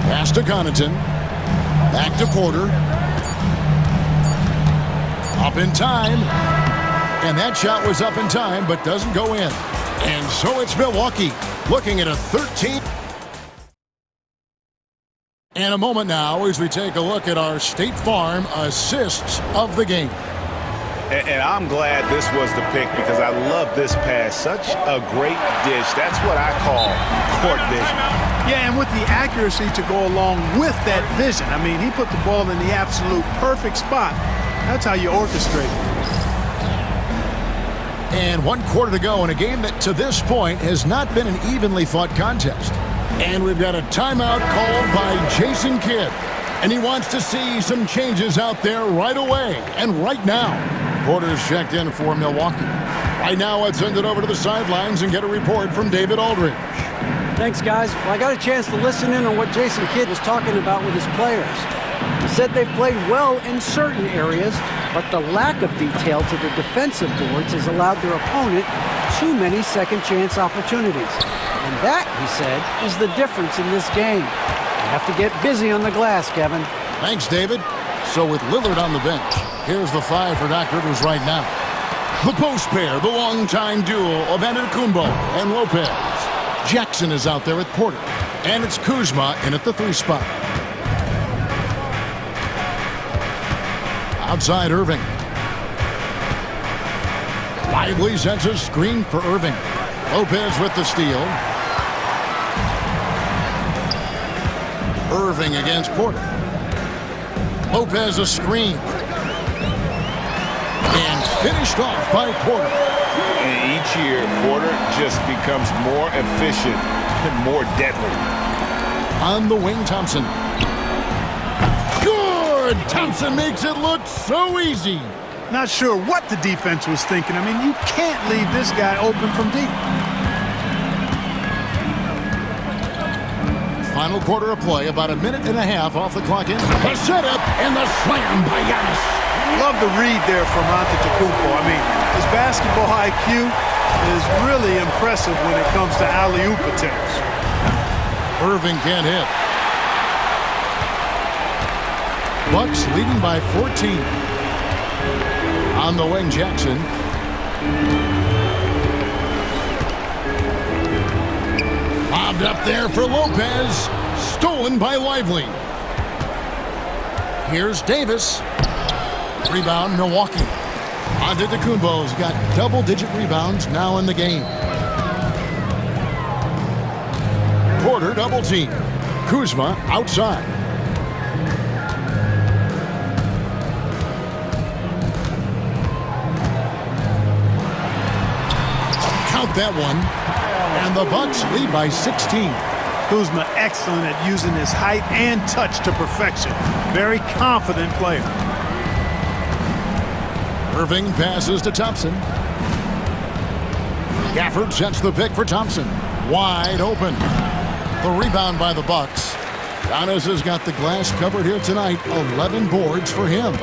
Pass to Connaughton. Back to Porter. Up in time. And that shot was up in time, but doesn't go in. And so it's Milwaukee looking at a 13. And a moment now as we take a look at our State Farm assists of the game. And I'm glad this was the pick because I love this pass. Such a great dish. That's what I call court vision. Yeah, and with the accuracy to go along with that vision. I mean, he put the ball in the absolute perfect spot. That's how you orchestrate it. And 1 quarter to go in a game that to this point has not been an evenly fought contest. And we've got a timeout called by Jason Kidd. And he wants to see some changes out there right away and right now. Porter's checked in for Milwaukee. Right now, let's send it over to the sidelines and get a report from David Aldridge. Thanks, guys. Well, I got a chance to listen in on what Jason Kidd was talking about with his players. He said they've played well in certain areas, but the lack of detail to the defensive boards has allowed their opponent too many second-chance opportunities. And that, he said, is the difference in this game. You have to get busy on the glass, Kevin. Thanks, David. So with Lillard on the bench, here's the 5 for Doc Rivers right now. The post pair, the longtime duo of Antetokounmpo and Lopez. Jackson is out there at Porter, and it's Kuzma in at the 3 spot. Outside Irving. Lively sets a screen for Irving. Lopez with the steal. Irving against Porter. Lopez a screen. And finished off by Porter. And each year, Porter just becomes more efficient and more deadly. On the wing, Thompson. Good! Thompson makes it look so easy. Not sure what the defense was thinking. I mean, you can't leave this guy open from deep. Final quarter of play, about a minute and a half off the clock in. The setup and the slam by Giannis. Love the read there from Antetokounmpo. I mean, his basketball IQ is really impressive when it comes to alley-oop attempts. Irving can't hit. Bucks leading by 14. On the wing, Jackson. Lobbed up there for Lopez. Stolen by Lively. Here's Davis. Rebound, Milwaukee. Antetokounmpo's got double-digit rebounds now in the game. Porter double team. Kuzma outside. Count that one. And the Bucks lead by 16. Kuzma excellent at using his height and touch to perfection. Very confident player. Irving passes to Thompson. Gafford sets the pick for Thompson. Wide open. The rebound by the Bucks. Giannis has got the glass covered here tonight. 11 boards for him.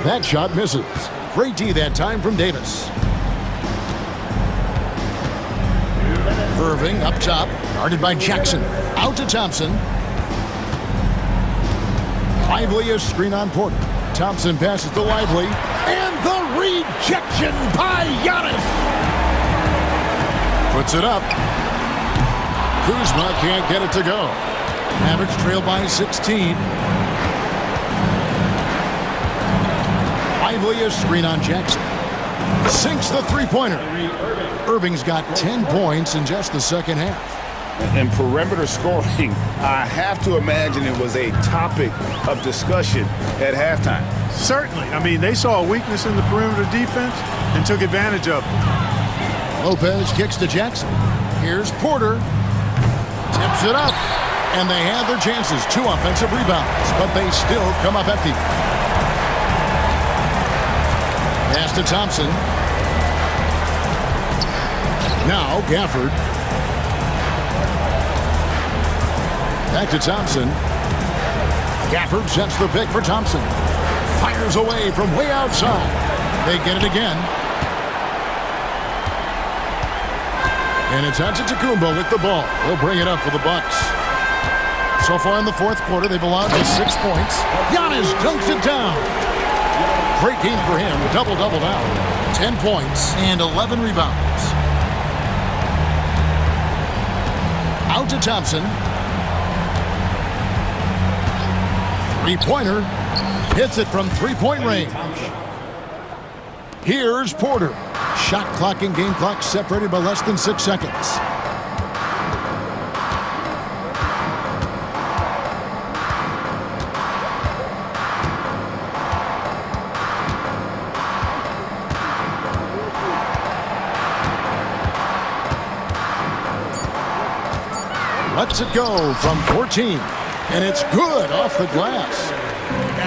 That shot misses. Great D that time from Davis. Irving up top, guarded by Jackson. Out to Thompson. Lively a screen on Porter. Thompson passes to Lively. And the rejection by Giannis. Puts it up. Kuzma can't get it to go. Mavericks trail by 16. Lively a screen on Jackson. Sinks the three-pointer. Irving's got 10 points in just the second half. And perimeter scoring, I have to imagine it was a topic of discussion at halftime. Certainly. I mean, they saw a weakness in the perimeter defense and took advantage of it. Lopez kicks to Jackson. Here's Porter. Tips it up. And they have their chances. 2 offensive rebounds, but they still come up empty. Pass to Thompson. Now Gafford. Back to Thompson. Gafford sets the pick for Thompson. Fires away from way outside. They get it again. And it's Antetokounmpo with the ball. He'll bring it up for the Bucks. So far in the fourth quarter, they've allowed just 6 points. Giannis dunks it down. Great game for him. Double-double now. 10 points and 11 rebounds. Out to Thompson. Three-pointer. Hits it from three-point range. Here's Porter. Shot clock and game clock separated by less than 6 seconds. Lets it go from 14. And it's good off the glass.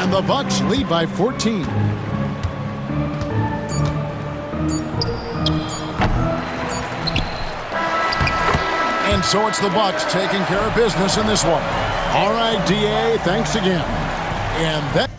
And the Bucks lead by 14. And so it's the Bucks taking care of business in this one. All right, DA, thanks again. And that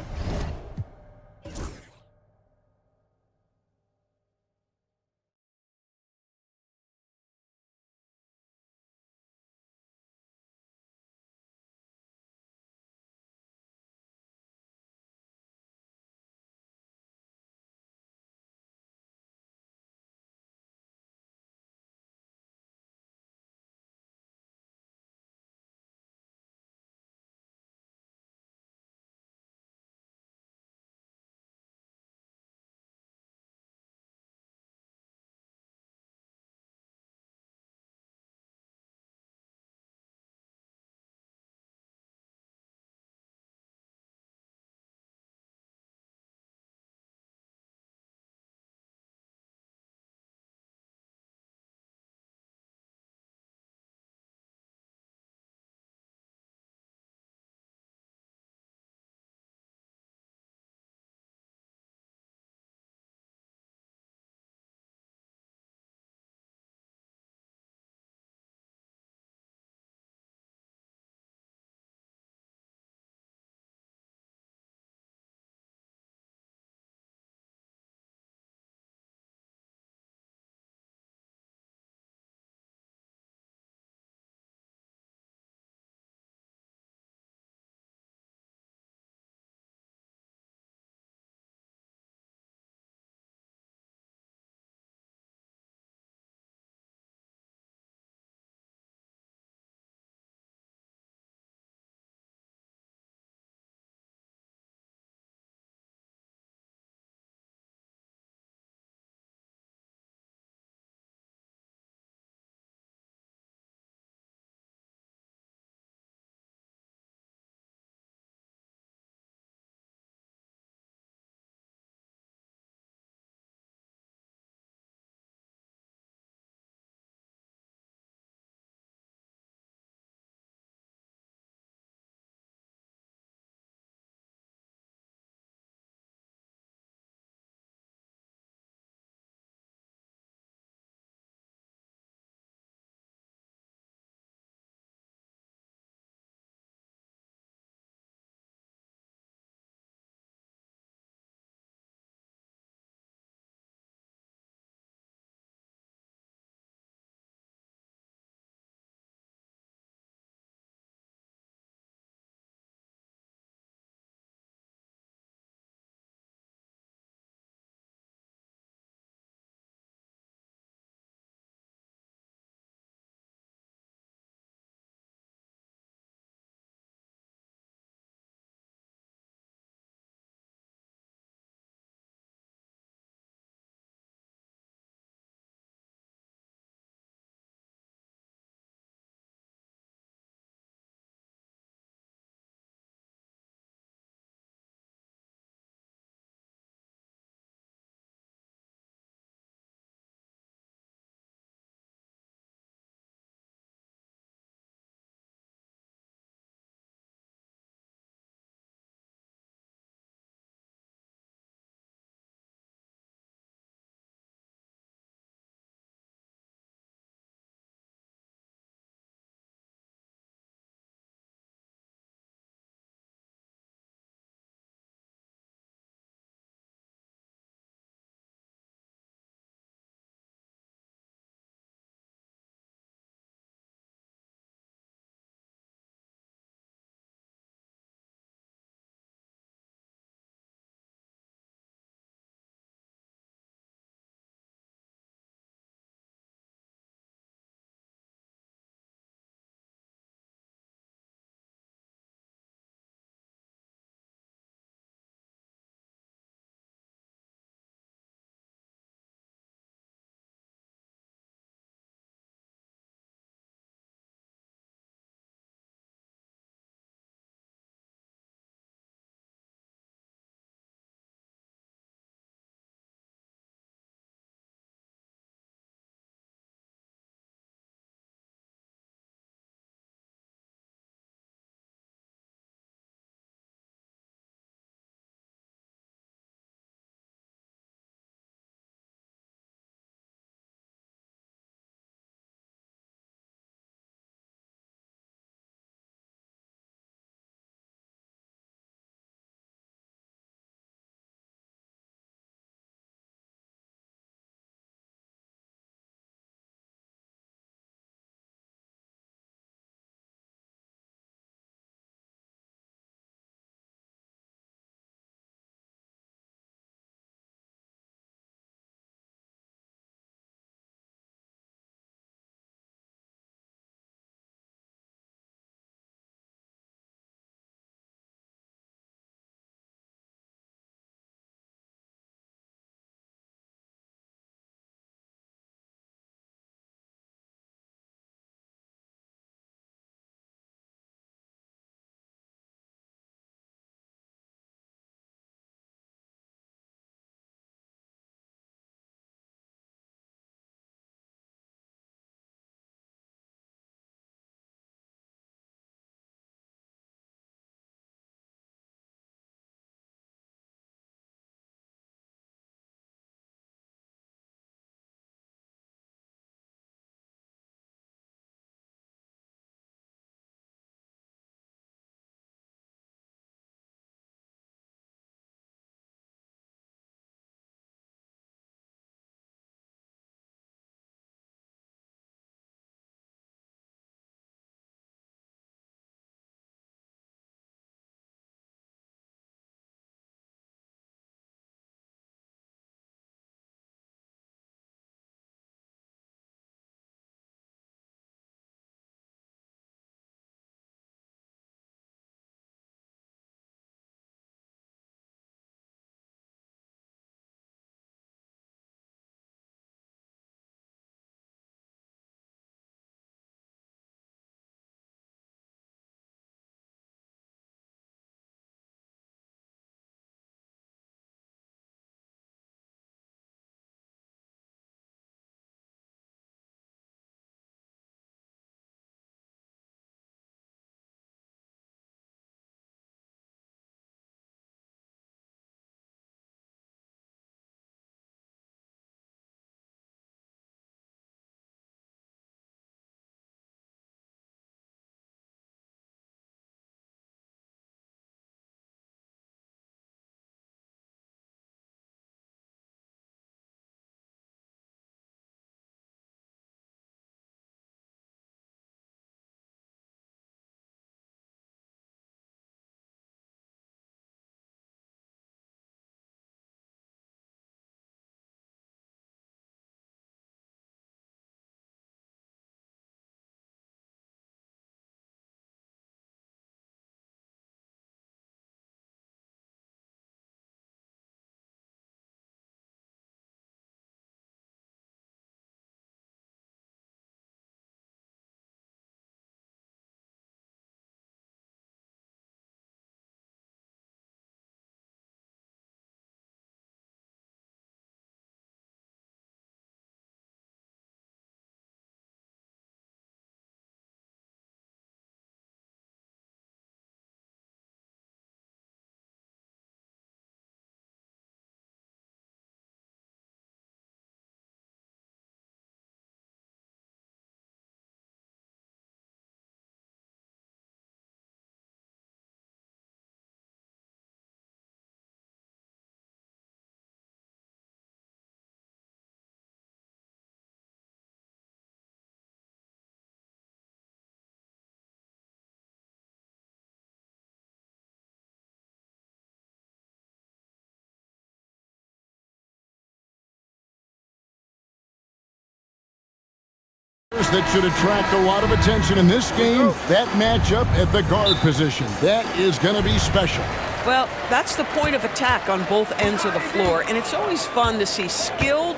players that should attract a lot of attention in this game. That matchup at the guard position. That is going to be special. Well, that's the point of attack on both ends of the floor, and it's always fun to see skilled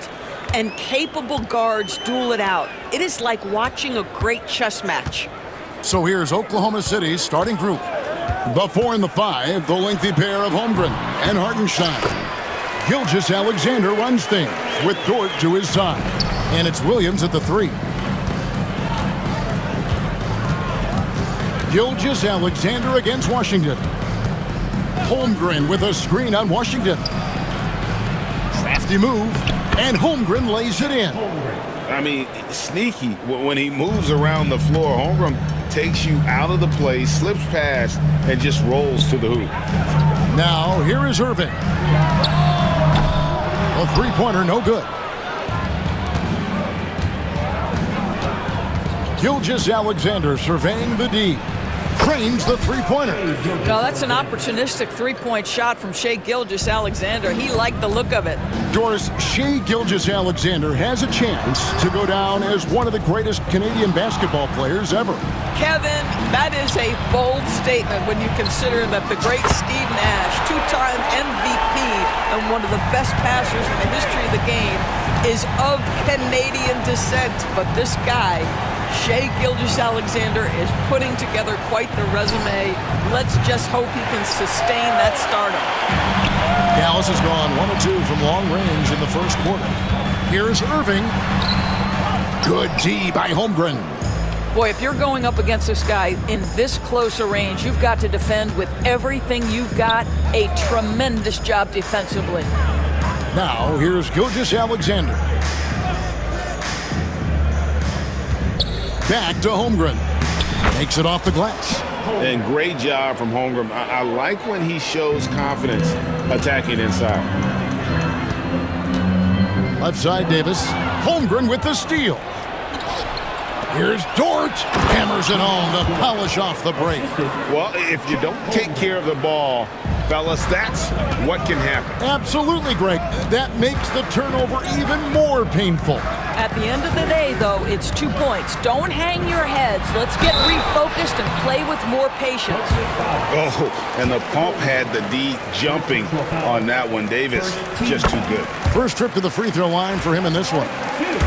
and capable guards duel it out. It is like watching a great chess match. So here's Oklahoma City's starting group. The 4 and the 5, the lengthy pair of Holmgren and Hartenstein. Gilgeous-Alexander runs things with Dort to his side. And it's Williams at the 3. Gilgeous-Alexander against Washington. Holmgren with a screen on Washington. Crafty move, and Holmgren lays it in. I mean, sneaky. When he moves around the floor, Holmgren takes you out of the play, slips past, and just rolls to the hoop. Now, here is Irving. A three-pointer, no good. Gilgeous-Alexander surveying the D. Trains the three-pointer. Well, that's an opportunistic three-point shot from Shai Gilgeous-Alexander. He liked the look of it. Doris, Shai Gilgeous-Alexander has a chance to go down as one of the greatest Canadian basketball players ever. Kevin, that is a bold statement when you consider that the great Steve Nash, two-time MVP and one of the best passers in the history of the game, is of Canadian descent. But this guy, Shai Gilgeous-Alexander, is putting together quite the resume. Let's just hope he can sustain that stardom. Dallas has gone 1 of 2 from long range in the first quarter. Here's Irving. Good D by Holmgren. Boy, if you're going up against this guy in this close a range, you've got to defend with everything you've got. A tremendous job defensively. Now, here's Gilgeous-Alexander. Back to Holmgren. Takes it off the glass. And great job from Holmgren. I like when he shows confidence attacking inside. Left side, Davis. Holmgren with the steal. Here's Dort. Hammers it home to polish off the break. Well, if you don't take care of the ball, fellas, that's what can happen. Absolutely, Greg. That makes the turnover even more painful. At the end of the day, though, it's 2 points. Don't hang your heads. Let's get refocused and play with more patience. Oh, and the pump had the D jumping on that one. Davis, just too good. First trip to the free throw line for him in this one.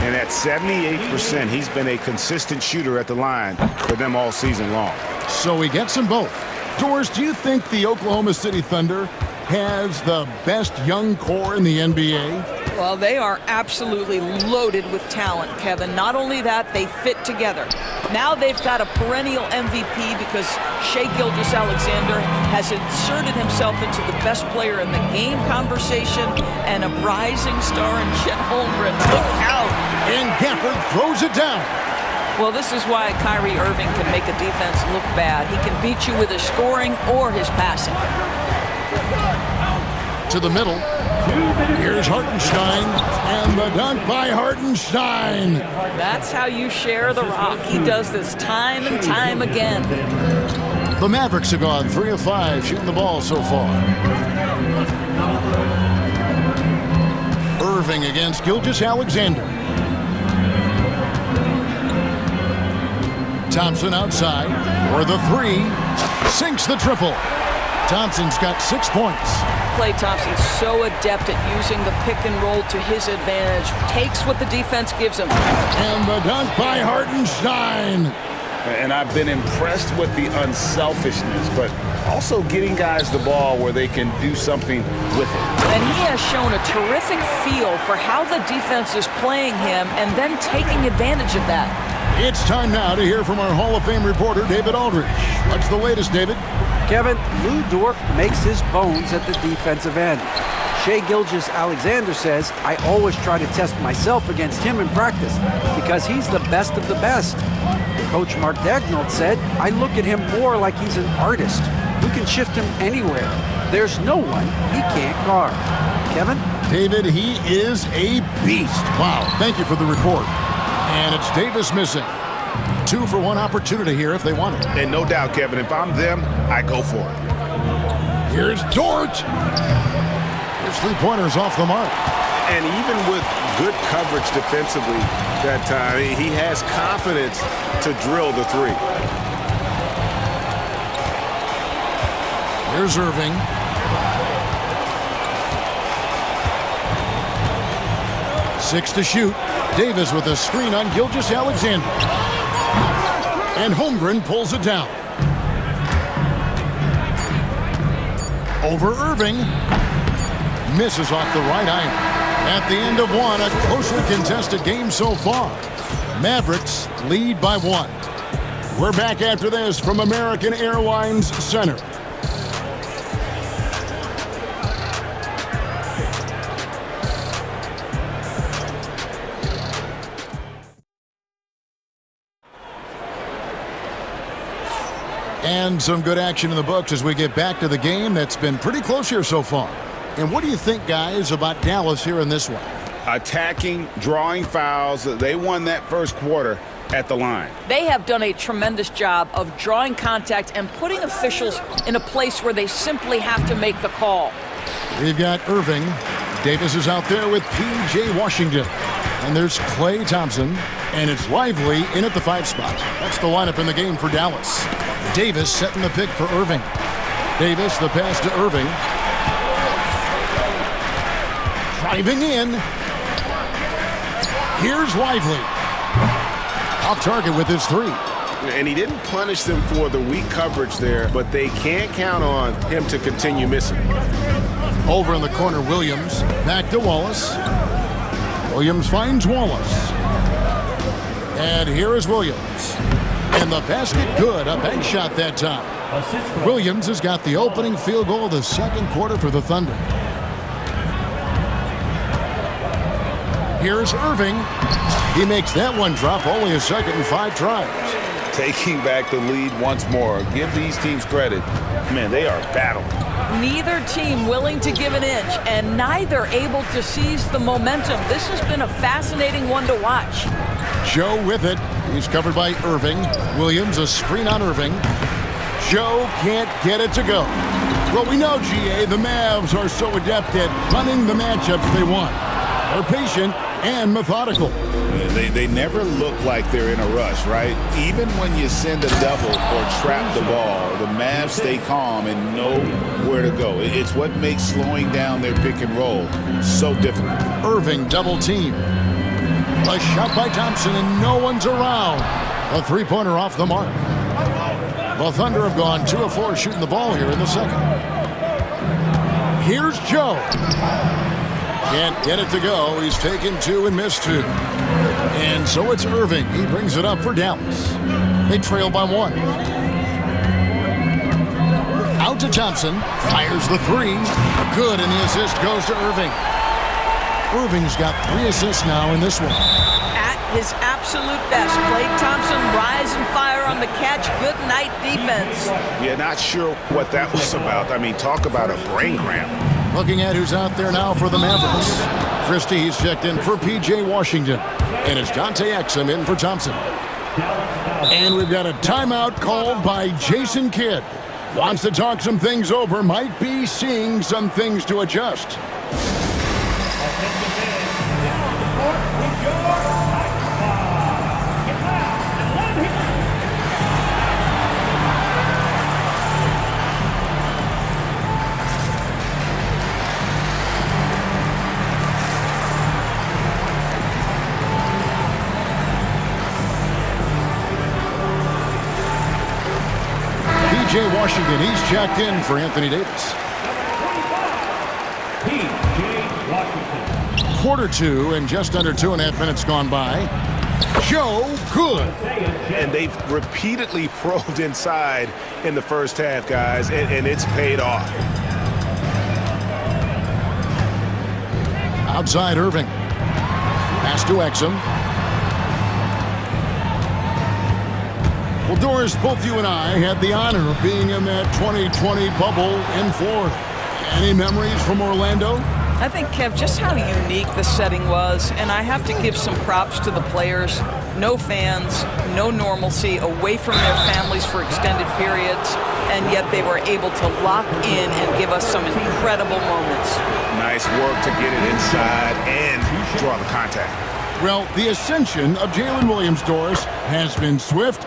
And at 78%, he's been a consistent shooter at the line for them all season long. So he gets them both. Doris, do you think the Oklahoma City Thunder has the best young core in the NBA? Well, they are absolutely loaded with talent, Kevin. Not only that, they fit together. Now they've got a perennial MVP because Shai Gilgeous-Alexander has inserted himself into the best player in the game conversation, and a rising star in Chet Holmgren. Look out! And Gafford throws it down. Well, this is why Kyrie Irving can make a defense look bad. He can beat you with his scoring or his passing. To the middle. Here's Hartenstein, and the dunk by Hartenstein. That's how you share the rock. He does this time and time again. The Mavericks have gone 3 of 5 shooting the ball so far. Irving against Gilgeous-Alexander. Thompson outside for the 3. Sinks the triple. Thompson's got 6 points. Klay Thompson's so adept at using the pick and roll to his advantage. Takes what the defense gives him. And the dunk by Hartenstein. And I've been impressed with the unselfishness, but also getting guys the ball where they can do something with it. And he has shown a terrific feel for how the defense is playing him and then taking advantage of that. It's time now to hear from our Hall of Fame reporter, David Aldridge. What's the latest, David? Kevin, Lou Dort makes his bones at the defensive end. Shai Gilgeous-Alexander says, I always try to test myself against him in practice because he's the best of the best. Coach Mark Daigneault said, I look at him more like he's an artist who can shift him anywhere. There's no one he can't guard. Kevin? David, he is a beast. Wow, thank you for the report. And it's Davis missing. 2 for 1 opportunity here if they want it. And no doubt, Kevin, if I'm them, I go for it. Here's Dort. His three-pointer's off the mark. And even with good coverage defensively that time, he has confidence to drill the three. Here's Irving. Six to shoot. Davis with a screen on Gilgeous-Alexander. And Holmgren pulls it down. Over Irving. Misses off the right iron. At the end of one, a closely contested game so far. Mavericks lead by 1. We're back after this from American Airlines Center. And some good action in the books as we get back to the game that's been pretty close here so far. And what do you think, guys, about Dallas here in this one? Attacking, drawing fouls. They won that first quarter at the line. They have done a tremendous job of drawing contact and putting officials in a place where they simply have to make the call. We've got Irving. Davis is out there with P.J. Washington. And there's Klay Thompson. And it's Lively in at the 5 spot. That's the lineup in the game for Dallas. Davis setting the pick for Irving. Davis, the pass to Irving. Driving in. Here's Lively. Off target with his 3. And he didn't punish them for the weak coverage there, but they can't count on him to continue missing. Over in the corner, Williams. Back to Wallace. Williams finds Wallace. And here is Williams. And the basket good. A bank shot that time. Williams has got the opening field goal of the second quarter for the Thunder. Here's Irving. He makes that one drop, only a second and 5 tries. Taking back the lead once more. Give these teams credit. Man, they are battling. Neither team willing to give an inch, and neither able to seize the momentum. This has been a fascinating one to watch. Joe with it. He's covered by Irving. Williams, a screen on Irving. Joe can't get it to go. Well, we know, GA, the Mavs are so adept at running the matchups they want. They're patient and methodical. They never look like they're in a rush, right? Even when you send a double or trap the ball, the Mavs stay calm and know where to go. It's what makes slowing down their pick and roll so difficult. Irving double team. A shot by Thompson and no one's around. A 3-pointer off the mark. The Thunder have gone 2 of 4 shooting the ball here in the second. Here's Joe. Can't get it to go. He's taken 2 and missed 2. And so it's Irving. He brings it up for Dallas. They trail by 1. Out to Thompson. Fires the 3. Good, and the assist goes to Irving. Irving's got 3 assists now in this one. At his absolute best, Klay Thompson rise and fire on the catch. Good night defense. Yeah, not sure what that was about. I mean, talk about a brain cramp. Looking at who's out there now for the Mavericks. Christie's checked in for P.J. Washington. And it's Dante Exum in for Thompson. And we've got a timeout called by Jason Kidd. Wants to talk some things over. Might be seeing some things to adjust. P.J. Washington, he's checked in for Anthony Davis. Quarter 2 and just under 2.5 minutes gone by. Joe, good. And they've repeatedly probed inside in the first half, guys, and it's paid off. Outside Irving. Pass to Exum. Well, Doris, both you and I had the honor of being in that 2020 bubble in Florida. Any memories from Orlando? I think, Kev, just how unique the setting was, and I have to give some props to the players. No fans, no normalcy, away from their families for extended periods, and yet they were able to lock in and give us some incredible moments. Nice work to get it inside and draw the contact. Well, the ascension of Jalen Williams-Dors has been swift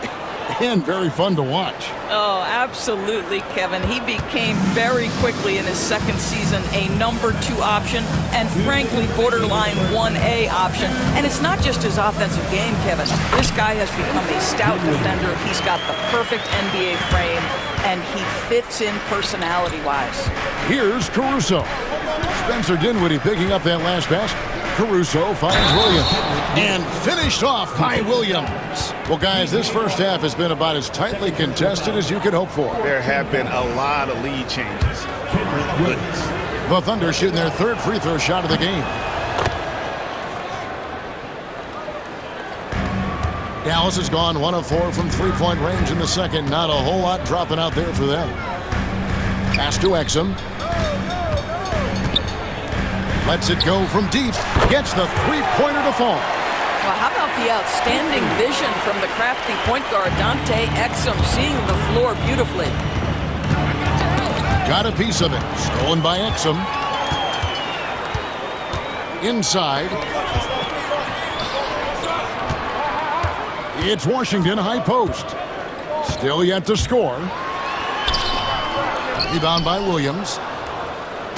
and very fun to watch. Oh, absolutely, Kevin. He became very quickly in his second season a number 2 option and frankly borderline 1A option. And it's not just his offensive game, Kevin. This guy has become a stout defender. He's got the perfect NBA frame and he fits in personality-wise. Here's Caruso. Spencer Dinwiddie picking up that last basket. Caruso finds Williams and finished off by Williams. Well, guys, this first half has been about as tightly contested as you could hope for. There have been a lot of lead changes. Goodness. The Thunder shooting their third free throw shot of the game. Dallas has gone 1 of 4 from three-point range in the second. Not a whole lot dropping out there for them. Pass to Exum. Lets it go from deep. Gets the three-pointer to fall. Well, how about the outstanding vision from the crafty point guard, Dante Exum, seeing the floor beautifully. Got a piece of it. Stolen by Exum. Inside. It's Washington high post. Still yet to score. Rebound by Williams.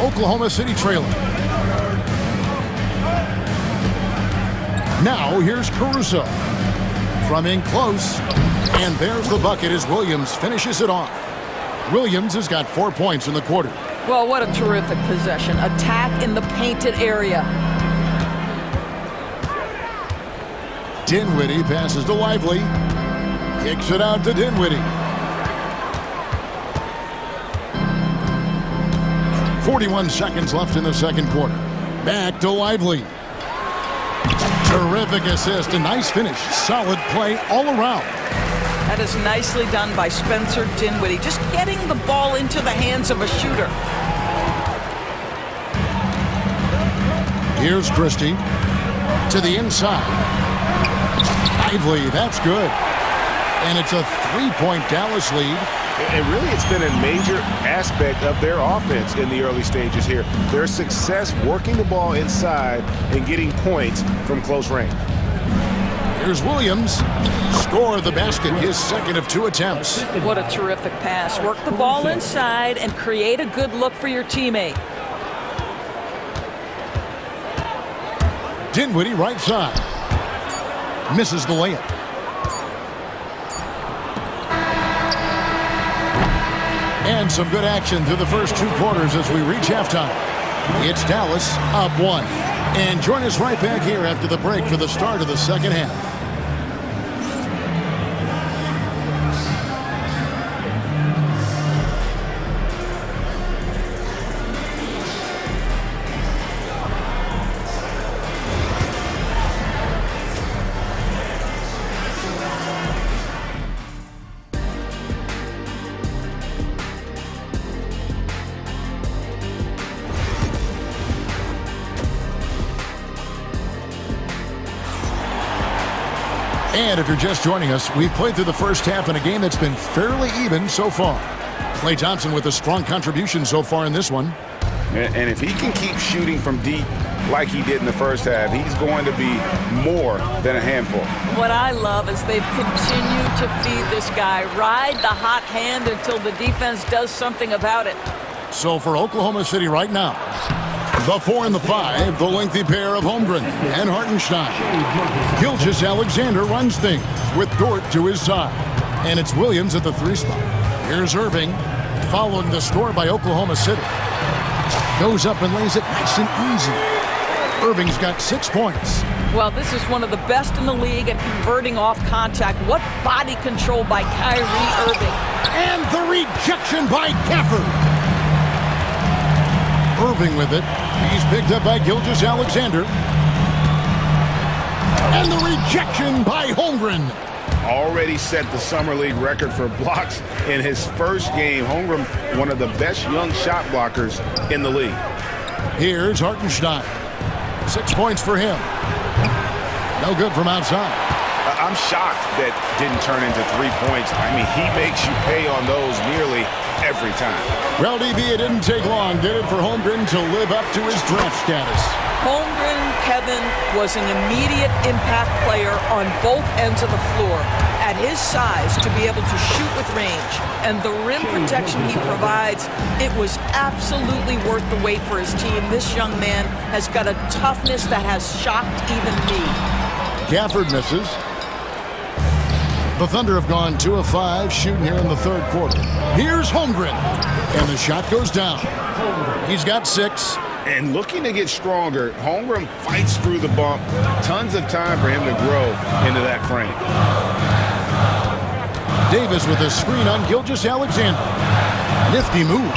Oklahoma City trailing. Now here's Caruso. From in close. And there's the bucket as Williams finishes it off. Williams has got 4 points in the quarter. Well, what a terrific possession. Attack in the painted area. Dinwiddie passes to Lively. Kicks it out to Dinwiddie. 41 seconds left in the second quarter. Back to Lively. Terrific assist, a nice finish. Solid play all around. That is nicely done by Spencer Dinwiddie. Just getting the ball into the hands of a shooter. Here's Christie. To the inside. Lively, that's good. And it's a 3-point Dallas lead. And really, it's been a major aspect of their offense in the early stages here. Their success working the ball inside and getting points from close range. Here's Williams. Score the basket, his second of 2 attempts. What a terrific pass. Work the ball inside and create a good look for your teammate. Dinwiddie right side. Misses the layup. And some good action through the first 2 quarters as we reach halftime. It's Dallas up 1. And join us right back here after the break for the start of the second half. And if you're just joining us, we've played through the first half in a game that's been fairly even so far. Klay Thompson with a strong contribution so far in this one. And if he can keep shooting from deep like he did in the first half, he's going to be more than a handful. What I love is they've continued to feed this guy. Ride the hot hand until the defense does something about it. So for Oklahoma City right now, the 4 and the 5, the lengthy pair of Holmgren and Hartenstein. Gilgeous-Alexander runs things with Dort to his side. And it's Williams at the 3 spot. Here's Irving, following the score by Oklahoma City. Goes up and lays it nice and easy. Irving's got 6 points. Well, this is one of the best in the league at converting off contact. What body control by Kyrie Irving. And the rejection by Gafford. Irving with it. He's picked up by Gilgeous-Alexander. And the rejection by Holmgren. Already set the Summer League record for blocks in his first game. Holmgren, one of the best young shot blockers in the league. Here's Hartenstein. 6 points for him. No good from outside. I'm shocked that didn't turn into 3 points. I mean, he makes you pay on those nearly every time. Well, DB, it didn't take long, did it, for Holmgren to live up to his draft status? Holmgren, Kevin, was an immediate impact player on both ends of the floor. At his size, to be able to shoot with range and the rim protection he provides, it was absolutely worth the wait for his team. This young man has got a toughness that has shocked even me. Gafford misses. The Thunder have gone 2 of 5 shooting here in the third quarter. Here's Holmgren, and the shot goes down. He's got 6. And looking to get stronger, Holmgren fights through the bump. Tons of time for him to grow into that frame. Davis with a screen on Gilgeous-Alexander. Nifty move.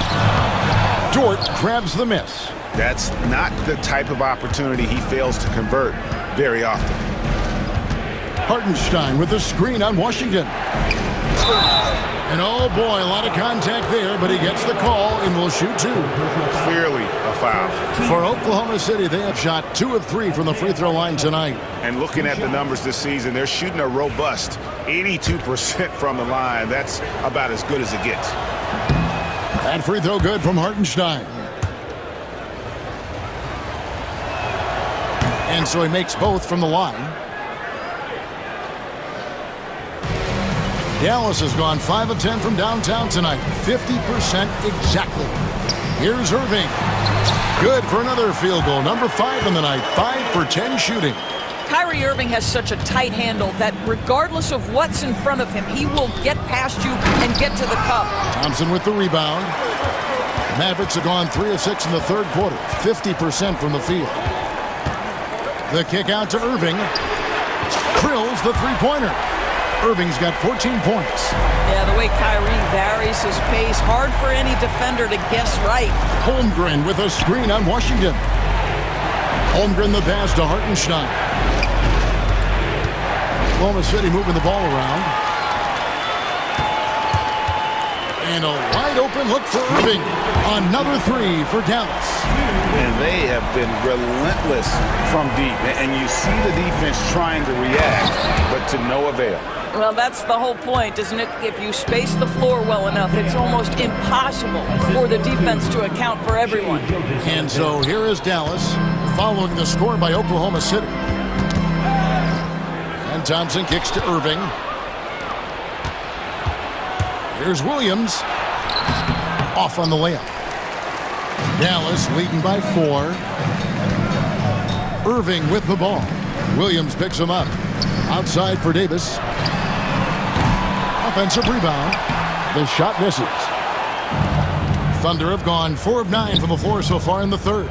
Dort grabs the miss. That's not the type of opportunity he fails to convert very often. Hartenstein with a screen on Washington. And oh boy, a lot of contact there, but he gets the call and will shoot 2. Clearly a foul. For Oklahoma City, they have shot 2 of 3 from the free throw line tonight. And looking at the numbers this season, they're shooting a robust 82% from the line. That's about as good as it gets. That free throw good from Hartenstein. And so he makes both from the line. Dallas has gone 5 of 10 from downtown tonight. 50% exactly. Here's Irving. Good for another field goal. Number 5 in the night. 5 for 10 shooting. Kyrie Irving has such a tight handle that regardless of what's in front of him, he will get past you and get to the cup. Thompson with the rebound. The Mavericks have gone 3 of 6 in the third quarter. 50% from the field. The kick out to Irving. Drills the three-pointer. Irving's got 14 points. Yeah, the way Kyrie varies his pace, hard for any defender to guess right. Holmgren with a screen on Washington. Holmgren the pass to Hartenstein. Oklahoma City moving the ball around. And a wide open look for Irving. Another 3 for Dallas. And they have been relentless from deep. And you see the defense trying to react, but to no avail. Well, that's the whole point, isn't it? If you space the floor well enough, it's almost impossible for the defense to account for everyone. And so here is Dallas following the score by Oklahoma City. And Thompson kicks to Irving. Here's Williams. Off on the layup. Dallas leading by 4. Irving with the ball. Williams picks him up. Outside for Davis. Offensive rebound. The shot misses. Thunder have gone 4 of 9 from the floor so far in the third.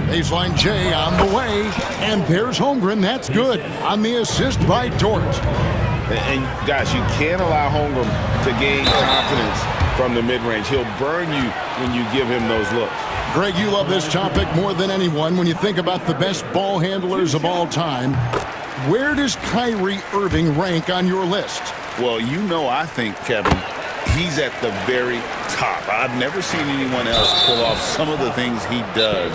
Baseline J on the way. And there's Holmgren. That's good. On the assist by Dort. And guys, you can't allow Holmgren to gain confidence from the mid-range. He'll burn you when you give him those looks. Greg, you love this topic more than anyone. When you think about the best ball handlers of all time, where does Kyrie Irving rank on your list? Well, you know, I think, Kevin, he's at the very top. I've never seen anyone else pull off some of the things he does.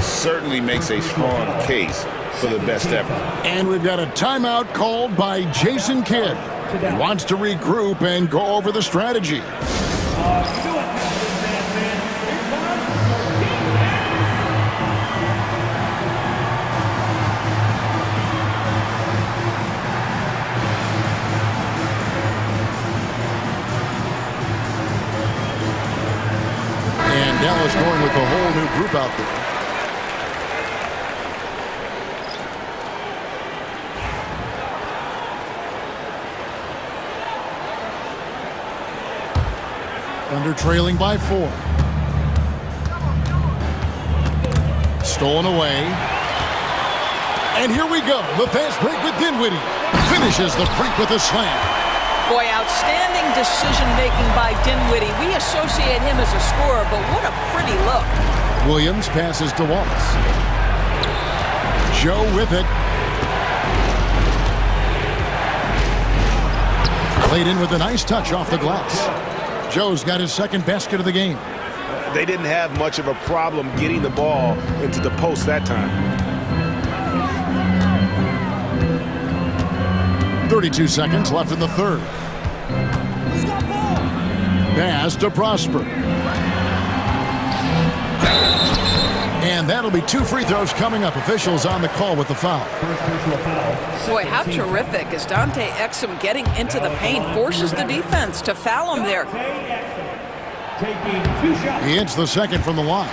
Certainly makes a strong case for the best ever. And we've got a timeout called by Jason Kidd. He wants to regroup and go over the strategy. And Dallas going with a whole new group out there. Thunder trailing by 4. Stolen away. And here we go. The fast break with Dinwiddie. Finishes the break with a slam. Boy, outstanding decision-making by Dinwiddie. We associate him as a scorer, but what a pretty look. Williams passes to Wallace. Joe with it. Played in with a nice touch off the glass. Joe's got his second basket of the game. They didn't have much of a problem getting the ball into the post that time. 32 seconds left in the third. Pass to Prosper. And that'll be 2 free throws coming up. Officials on the call with the foul. Boy, how terrific is Dante Exum getting into the paint, forces the defense to foul him there. He hits the second from the line.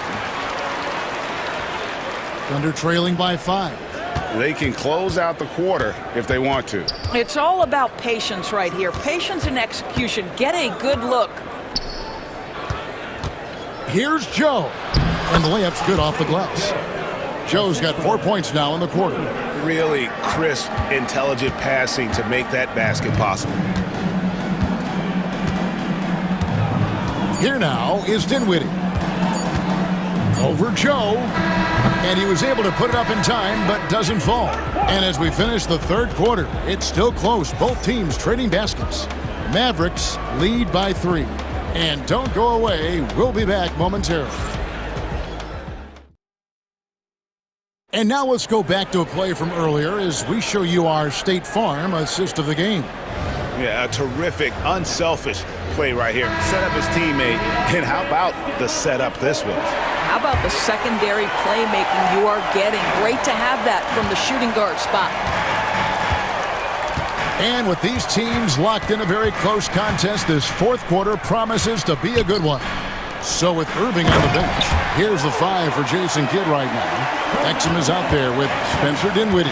Thunder trailing by 5. They can close out the quarter if they want to. It's all about patience right here. Patience and execution. Get a good look. Here's Joe. And the layup's good off the glass. Joe's got 4 points now in the quarter. Really crisp, intelligent passing to make that basket possible. Here now is Dinwiddie. Over Joe. And he was able to put it up in time, but doesn't fall. And as we finish the third quarter, it's still close. Both teams trading baskets. Mavericks lead by 3. And don't go away. We'll be back momentarily. And now let's go back to a play from earlier as we show you our State Farm assist of the game. Yeah, a terrific, unselfish play right here. Set up his teammate. And how about the setup this was? How about the secondary playmaking you are getting? Great to have that from the shooting guard spot. And with these teams locked in a very close contest, this fourth quarter promises to be a good one. So with Irving on the bench, here's the 5 for Jason Kidd right now. Exum is out there with Spencer Dinwiddie.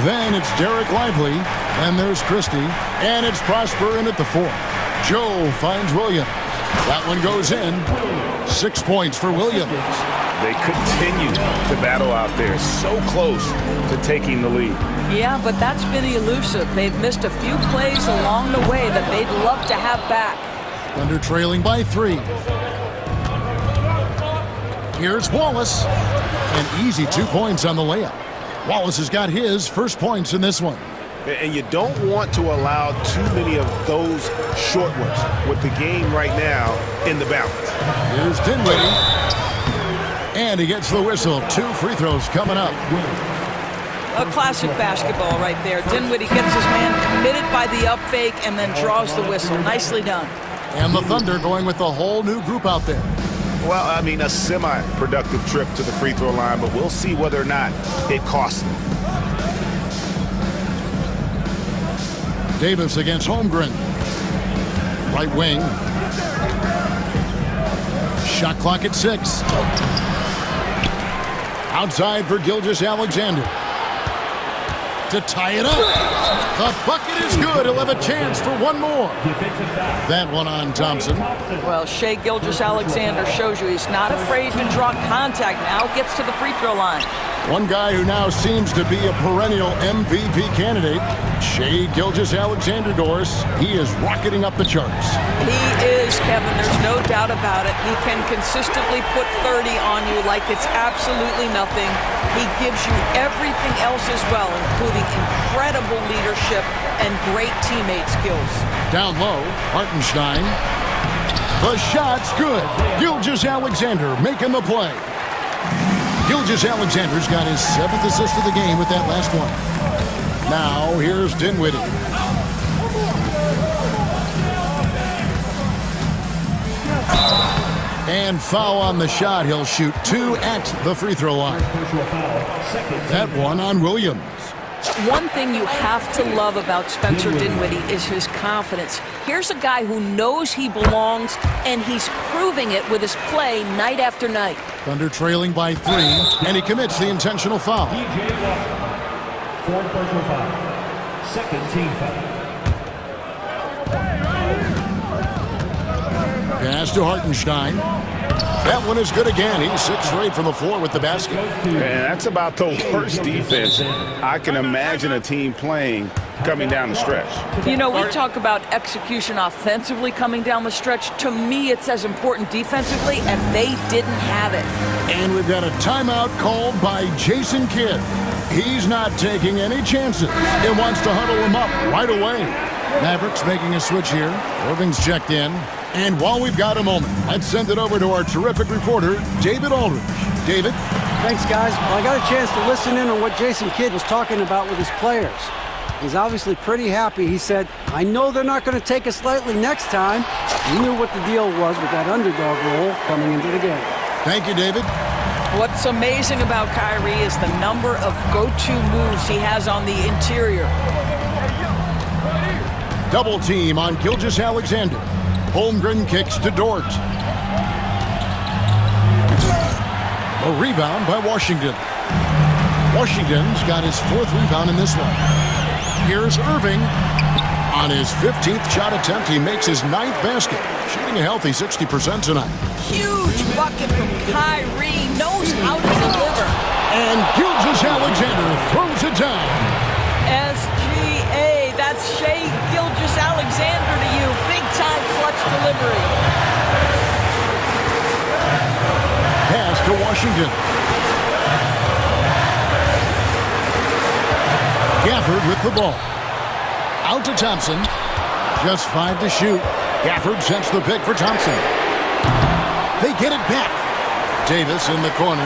Then it's Derek Lively. Then there's Christie. And it's Prosper in at the 4. Joe finds Williams. That one goes in. 6 points for Williams. They continue to battle out there, so close to taking the lead. Yeah, but that's been elusive. They've missed a few plays along the way that they'd love to have back. Thunder trailing by 3. Here's Wallace. An easy 2 points on the layup. Wallace has got his first points in this one. And you don't want to allow too many of those short ones with the game right now in the balance. Here's Dinwiddie. And he gets the whistle. 2 free throws coming up. A classic basketball right there. Dinwiddie gets his man committed by the up fake and then draws the whistle. Nicely done. And the Thunder going with a whole new group out there. Well, I mean, a semi-productive trip to the free throw line, but we'll see whether or not it costs them. Davis against Holmgren. Right wing. Shot clock at 6. Outside for Gilgeous-Alexander. To tie it up. The bucket is good. He'll have a chance for one more. That one on Thompson. Well, Shai Gilgeous-Alexander shows you he's not afraid to draw contact. Now gets to the free throw line. One guy who now seems to be a perennial MVP candidate, Shai Gilgeous-Alexander, Doris. He is rocketing up the charts. He is, Kevin. There's no doubt about it. He can consistently put 30 on you like it's absolutely nothing. He gives you everything else as well, including incredible leadership and great teammate skills. Down low, Hartenstein. The shot's good. Gilgeous-Alexander making the play. Gilgeous-Alexander's got his 7th assist of the game with that last one. Now, here's Dinwiddie. And foul on the shot. He'll shoot 2 at the free throw line. That one on Williams. One thing you have to love about Spencer Dinwiddie is his confidence. Here's a guy who knows he belongs, and he's proving it with his play night after night. Thunder trailing by 3, and he commits the intentional foul. Fourth personal foul. Second team foul. Pass to Hartenstein. That one is good again. He's 6 straight from the floor with the basket. And that's about the worst defense I can imagine a team playing coming down the stretch. You know, we talk about execution offensively coming down the stretch. To me, it's as important defensively, and they didn't have it. And we've got a timeout called by Jason Kidd. He's not taking any chances. He wants to huddle him up right away. Mavericks making a switch here. Irving's checked in. And while we've got a moment, let's send it over to our terrific reporter, David Aldridge. David? Thanks, guys. Well, I got a chance to listen in on what Jason Kidd was talking about with his players. He's obviously pretty happy. He said, I know they're not going to take us lightly next time. He knew what the deal was with that underdog role coming into the game. Thank you, David. What's amazing about Kyrie is the number of go-to moves he has on the interior. Double team on Gilgeous-Alexander. Holmgren kicks to Dort. A rebound by Washington. Washington's got his 4th rebound in this one. Here's Irving. On his 15th shot attempt, he makes his 9th basket. Shooting a healthy 60% tonight. Huge bucket from Kyrie. Knows how to deliver. And Gilgeous-Alexander throws it down. SGA. That's Shai Gilgeous-Alexander to you. Big-time clutch delivery. Pass to Washington. Gafford with the ball. Out to Thompson. Just 5 to shoot. Gafford sends the pick for Thompson. They get it back. Davis in the corner.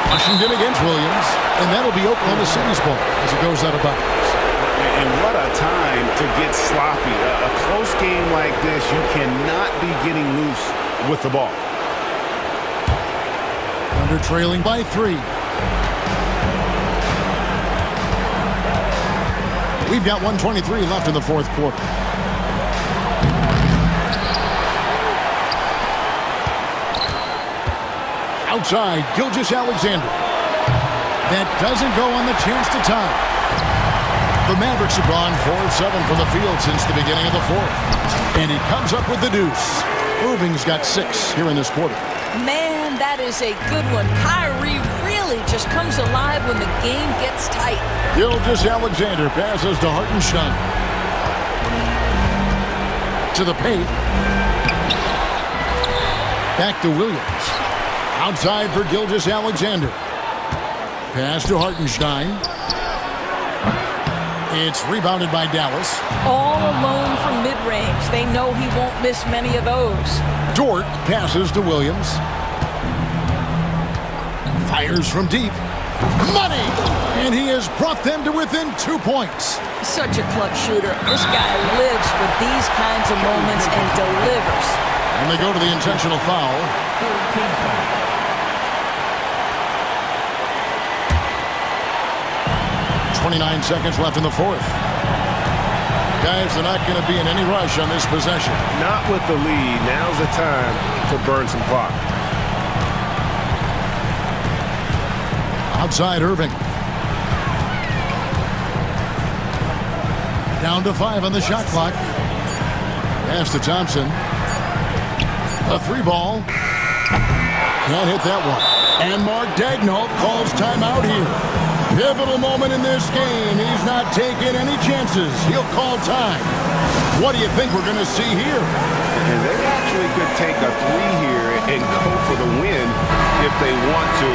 Washington against Williams. And that'll be Oklahoma City's ball as it goes out of bounds. And what a time to get sloppy. A close game like this, you cannot be getting loose with the ball. Thunder trailing by 3. We've got 1:23 left in the 4th quarter. Outside, Gilgeous-Alexander. That doesn't go on the chance to tie. The Mavericks have gone 4 of 7 from the field since the beginning of the 4th. And he comes up with the deuce. Irving's got 6 here in this quarter. Man, that is a good one. Kyrie really just comes alive when the game gets tight. Gilgeous-Alexander passes to Hartenstein. To the paint. Back to Williams. Outside for Gilgeous-Alexander. Pass to Hartenstein. It's rebounded by Dallas. All alone from mid-range. They know he won't miss many of those. Dort passes to Williams. Fires from deep. Money! And he has brought them to within 2 points. Such a clutch shooter. This guy lives for these kinds of moments and delivers. And they go to the intentional foul. 29 seconds left in the 4th. Guys, they're not going to be in any rush on this possession. Not with the lead. Now's the time to burn some clock. Outside Irving. Down to 5 on the shot clock. Pass to Thompson. A 3-ball. Can't hit that one. And Mark Daigneault calls timeout here. Pivotal moment in this game. He's not taking any chances. He'll call time. What do you think we're going to see here? And they actually could take a 3 here and go for the win if they want to.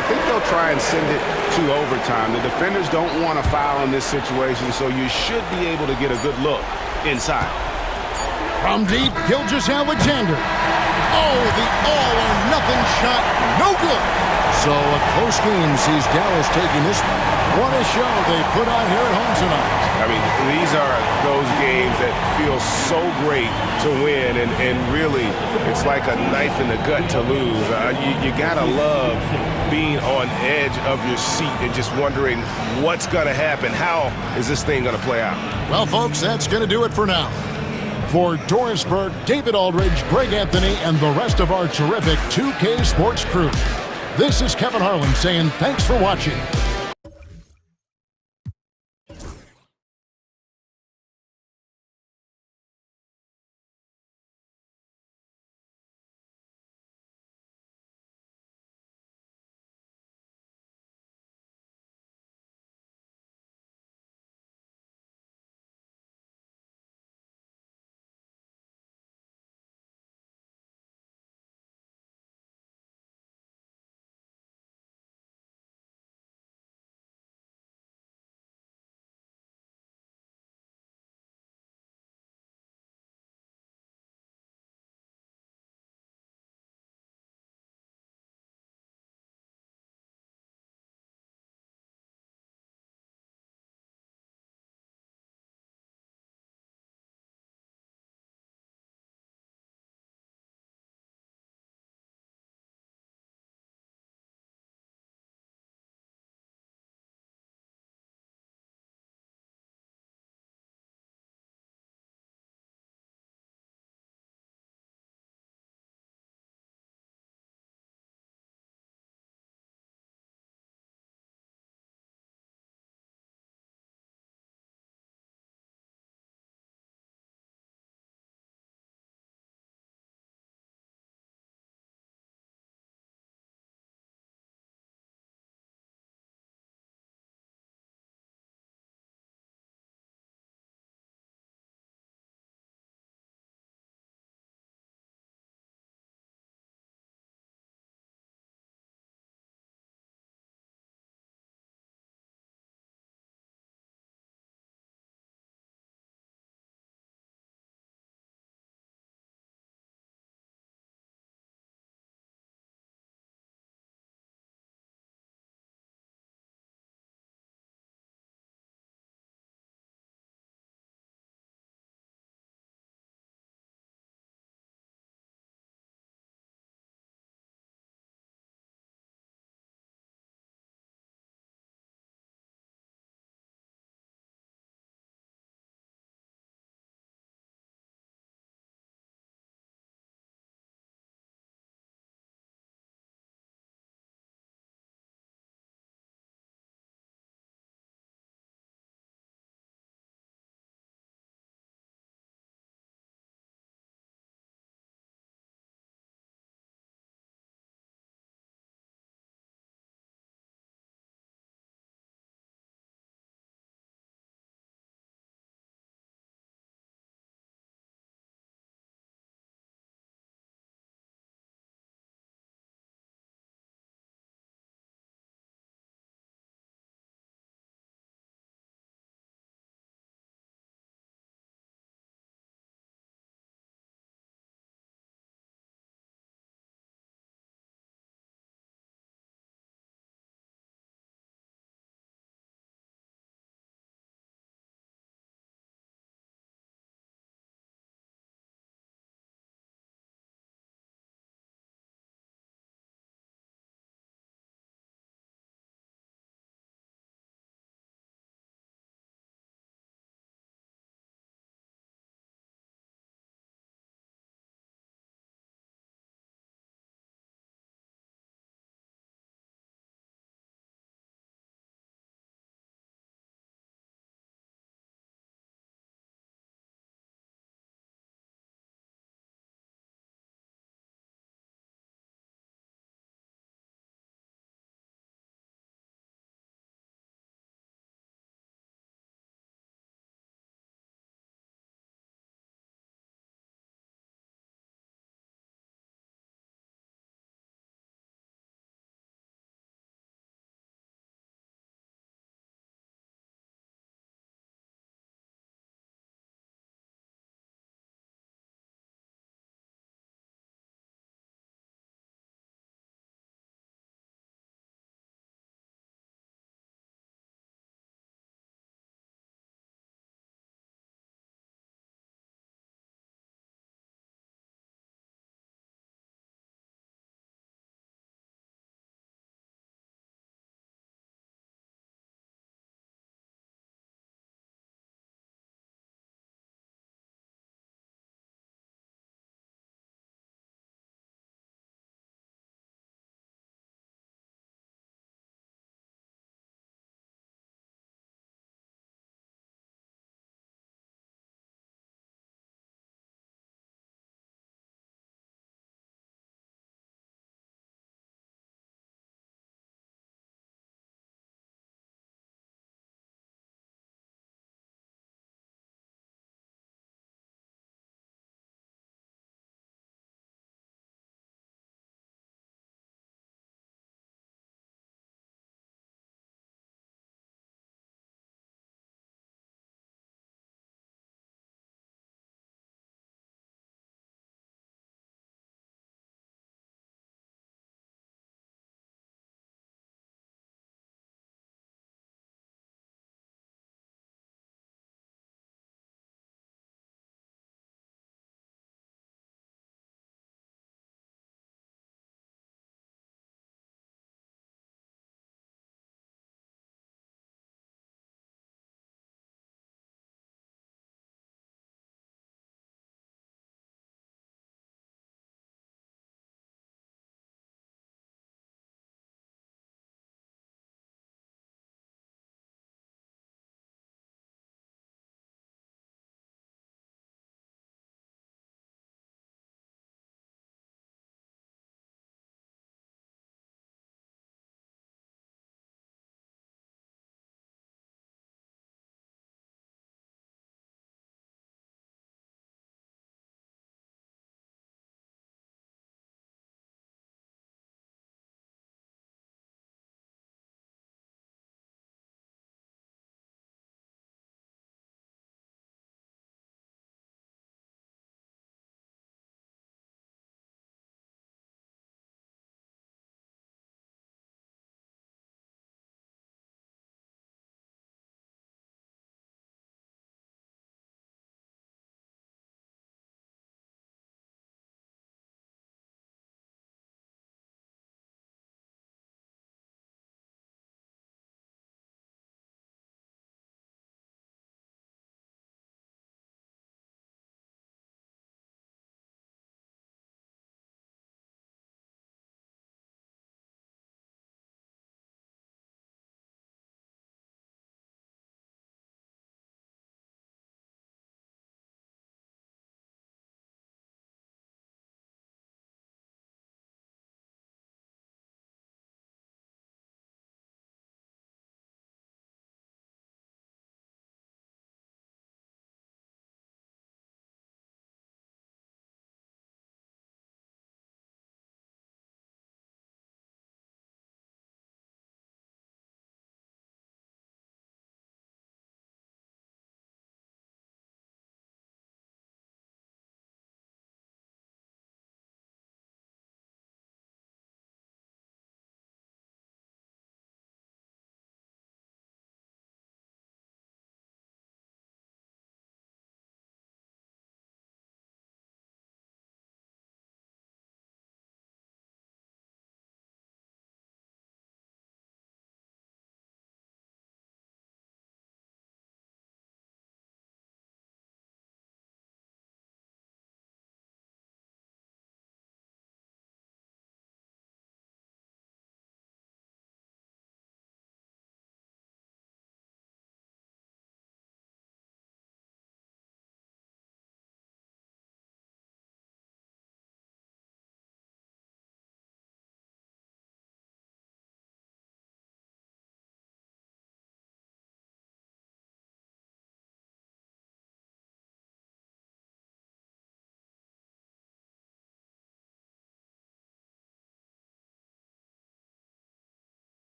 I think they'll try and send it to overtime. The defenders don't want to foul in this situation, so you should be able to get a good look inside. From deep, Gilgeous-Alexander. Oh, the all-or-nothing shot. No good. So a close game sees Dallas taking this one. What a show they put on here at home tonight. I mean, these are those games that feel so great to win, and really, it's like a knife in the gut to lose. You gotta love being on edge of your seat and just wondering what's gonna happen. How is this thing gonna play out? Well, folks, that's gonna do it for now. For Doris Burke, David Aldridge, Greg Anthony, and the rest of our terrific 2K Sports crew, this is Kevin Harlan saying thanks for watching.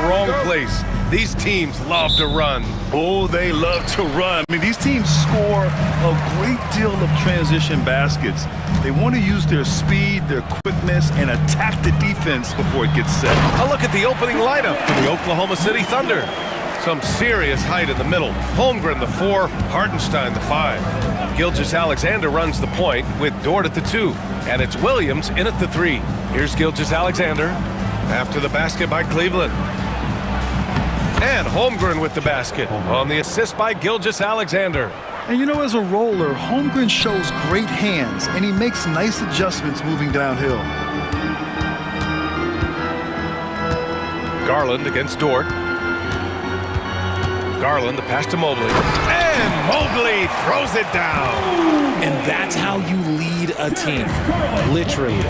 wrong place. These teams love to run. Oh, they love to run. I mean, these teams score a great deal of transition baskets. They want to use their speed, their quickness, and attack the defense before it gets set. A look at the opening lineup for the Oklahoma City Thunder. Some serious height in the middle. Holmgren, the 4, Hartenstein, the 5. Gilgeous-Alexander runs the point with Dort at the 2. And it's Williams in at the 3. Here's Gilgeous-Alexander after the basket by Cleveland. And Holmgren with the basket on the assist by Gilgeous-Alexander. And you know, as a roller, Holmgren shows great hands, and he makes nice adjustments moving downhill. Garland against Dort. Garland, the pass to Mobley. And Mobley throws it down. And that's how you lead a team, literally.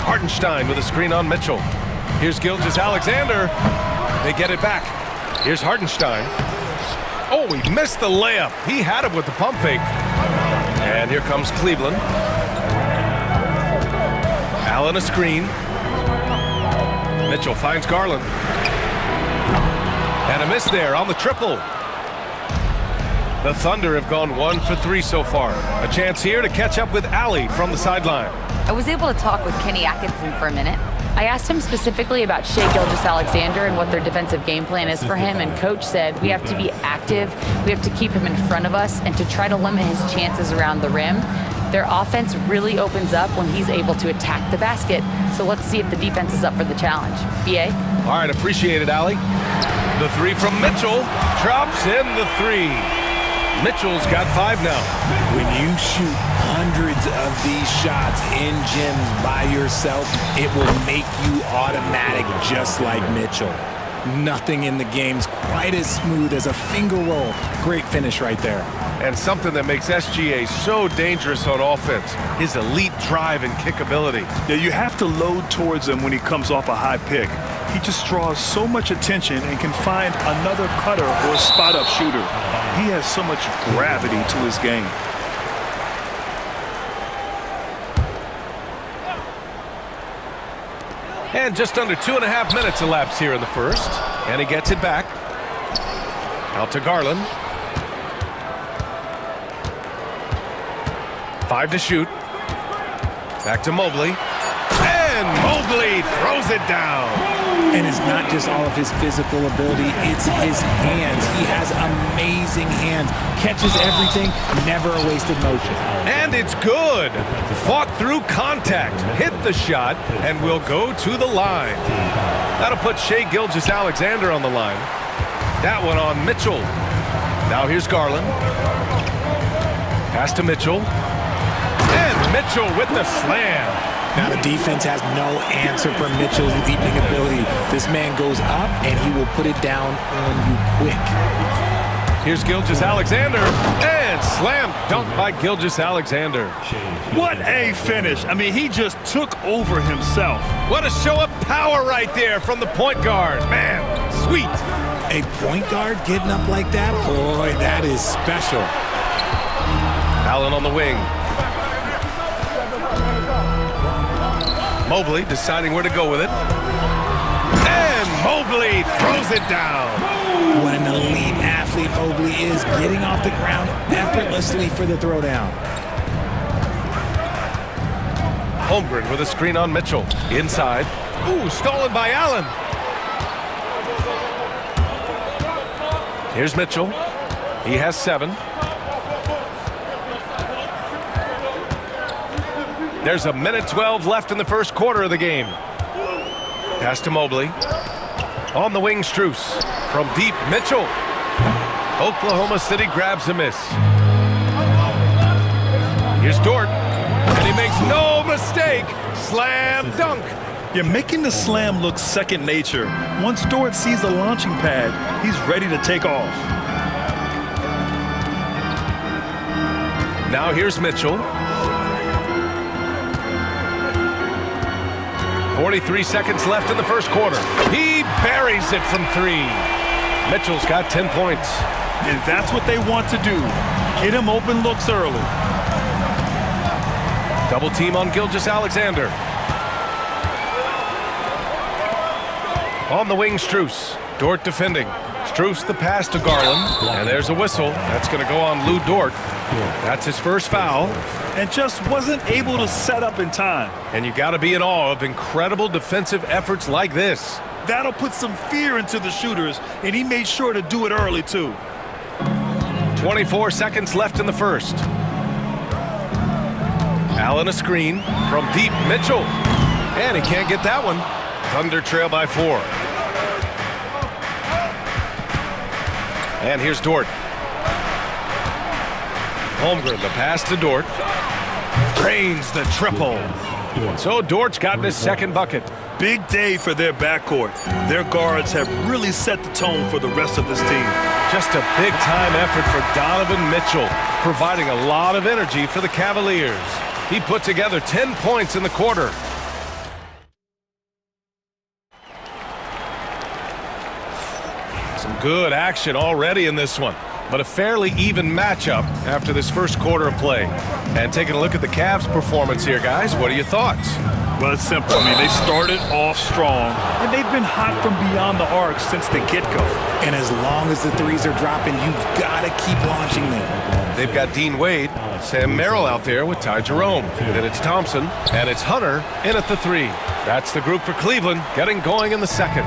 Hartenstein with a screen on Mitchell. Here's Gilgeous-Alexander. They get it back. Here's Hartenstein. Oh, he missed the layup. He had it with the pump fake. And here comes Cleveland. Allen a screen. Mitchell finds Garland. And a miss there on the triple. The Thunder have gone 1 for 3 so far. A chance here to catch up with Allie from the sideline. I was able to talk with Kenny Atkinson for a minute. I asked him specifically about Shai Gilgeous-Alexander and what their defensive game plan is for him, and Coach said we have to be active, we have to keep him in front of us, and to try to limit his chances around the rim. Their offense really opens up when he's able to attack the basket, so let's see if the defense is up for the challenge. B.A.? All right, appreciate it, Allie. The 3 from Mitchell, drops in the 3. Mitchell's got 5 now. When you shoot hundreds of these shots in gyms by yourself, it will make you automatic just like Mitchell. Nothing in the game's quite as smooth as a finger roll. Great finish right there. And something that makes SGA so dangerous on offense, his elite drive and kick ability. Yeah, you have to load towards him when he comes off a high pick. He just draws so much attention and can find another cutter or a spot-up shooter. He has so much gravity to his game. And just under 2.5 minutes elapsed here in the first. And he gets it back. Out to Garland. 5 to shoot. Back to Mobley. And Mobley throws it down. And it's not just all of his physical ability, it's his hands. He has amazing hands. Catches everything, never a wasted motion. And it's good. Fought through contact, hit the shot, and will go to the line. That'll put Shai Gilgeous-Alexander on the line. That one on Mitchell. Now here's Garland. Pass to Mitchell. And Mitchell with the slam. Now the defense has no answer for Mitchell's leaping ability. This man goes up and he will put it down on you quick. Here's Gilgeous-Alexander, and slam dunk by Gilgeous-Alexander. What a finish. I mean, he just took over himself. What a show of power right there from the point guard. Man, sweet. A point guard getting up like that? Boy, that is special. Allen on the wing. Mobley deciding where to go with it. And Mobley throws it down. What an elite athlete Mobley is, getting off the ground effortlessly for the throwdown. Holmgren with a screen on Mitchell. Inside. Ooh, stolen by Allen. Here's Mitchell. He has 7. There's 1:12 left in the first quarter of the game. Pass to Mobley. On the wing, Strus. From deep, Mitchell. Oklahoma City grabs a miss. Here's Dort. And he makes no mistake. Slam dunk. You're making the slam look second nature. Once Dort sees the launching pad, he's ready to take off. Now here's Mitchell. 43 seconds left in the first quarter. He buries it from 3. Mitchell's got 10 points. And that's what they want to do. Get him open looks early. Double team on Gilgeous-Alexander. On the wing, Strus. Dort defending. Strus the pass to Garland. And there's a whistle. That's going to go on Lou Dort. That's his first foul. And just wasn't able to set up in time. And you got to be in awe of incredible defensive efforts like this. That'll put some fear into the shooters, and he made sure to do it early, too. 24 seconds left in the first. Allen a screen from deep. Mitchell. And he can't get that one. Thunder trail by 4. And here's Dort. Holmgren, the pass to Dort. Drains the triple. So Dort's gotten his second bucket. Big day for their backcourt. Their guards have really set the tone for the rest of this team. Just a big-time effort for Donovan Mitchell, providing a lot of energy for the Cavaliers. He put together 10 points in the quarter. Some good action already in this one, but a fairly even matchup after this first quarter of play. And taking a look at the Cavs' performance here, guys, what are your thoughts? Well, it's simple. I mean, they started off strong, and they've been hot from beyond the arc since the get-go. And as long as the threes are dropping, you've got to keep launching them. They've got Dean Wade, Sam Merrill out there with Ty Jerome. Then it's Thompson, and it's Hunter in at the 3. That's the group for Cleveland, getting going in the second.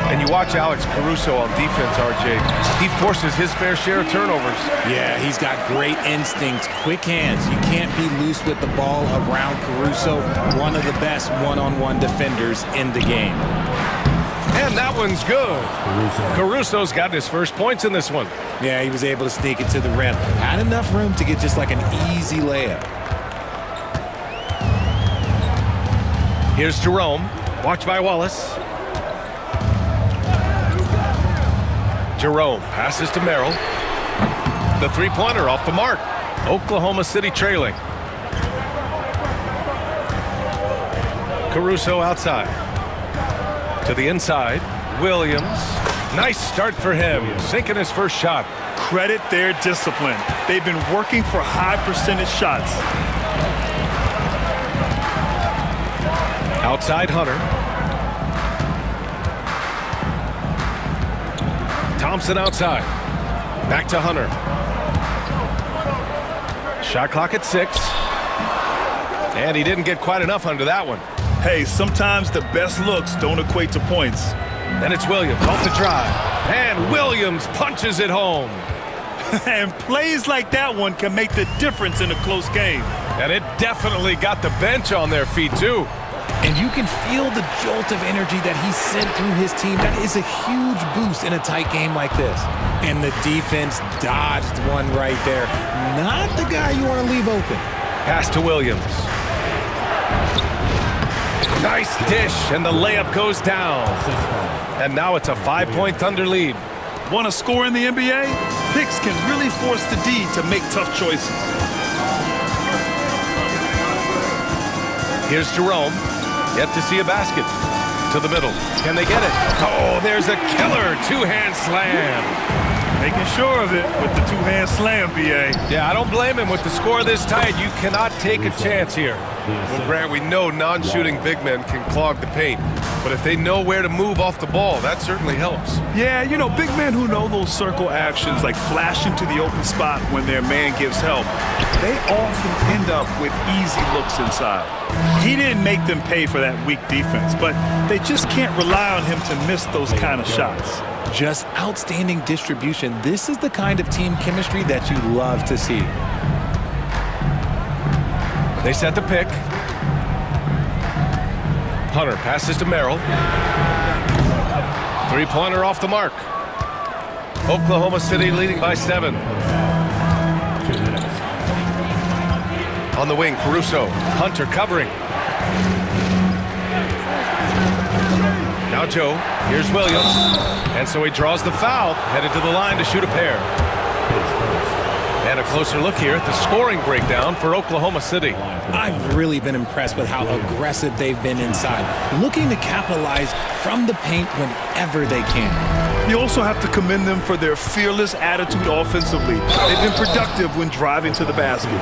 And you watch Alex Caruso on defense, RJ. He forces his fair share of turnovers. Yeah, he's got great instincts, quick hands. You can't be loose with the ball around Caruso, one of the best one-on-one defenders in the game. And that one's good. Caruso's got his first points in this one. Yeah, he was able to sneak it to the rim. Had enough room to get just like an easy layup. Here's Jerome. Watch by Wallace. Jerome passes to Merrill. The three-pointer off the mark. Oklahoma City trailing. Caruso outside. To the inside. Williams. Nice start for him. Sinking his first shot. Credit their discipline. They've been working for high percentage shots. Outside Hunter. Thompson outside. Back to Hunter. Shot clock at 6. And he didn't get quite enough under that one. Hey, sometimes the best looks don't equate to points. Then it's Williams off the drive. And Williams punches it home. And plays like that one can make the difference in a close game. And it definitely got the bench on their feet, too. And you can feel the jolt of energy that he sent through his team. That is a huge boost in a tight game like this. And the defense dodged one right there. Not the guy you want to leave open. Pass to Williams. Nice dish, and the layup goes down. And now it's a 5-point Thunder lead. Want to score in the NBA? Picks can really force the D to make tough choices. Here's Jerome. Yet to see a basket. To the middle. Can they get it? Oh, there's a killer two-hand slam. Making sure of it with the two-hand slam, B.A. Yeah, I don't blame him. With the score this tight, you cannot take a chance here. Well, Grant, we know non-shooting big men can clog the paint. But if they know where to move off the ball, that certainly helps. Yeah, you know, big men who know those circle actions, like flashing to the open spot when their man gives help, they often end up with easy looks inside. He didn't make them pay for that weak defense, but they just can't rely on him to miss those kind of shots. Just outstanding distribution. This is the kind of team chemistry that you love to see. They set the pick. Hunter passes to Merrill. Three-pointer off the mark. Oklahoma City leading by 7. On the wing, Caruso. Hunter covering. Now Joe. Here's Williams. And so he draws the foul, headed to the line to shoot a pair. And a closer look here at the scoring breakdown for Oklahoma City. I've really been impressed with how aggressive they've been inside, looking to capitalize from the paint whenever they can. You also have to commend them for their fearless attitude offensively. They've been productive when driving to the basket.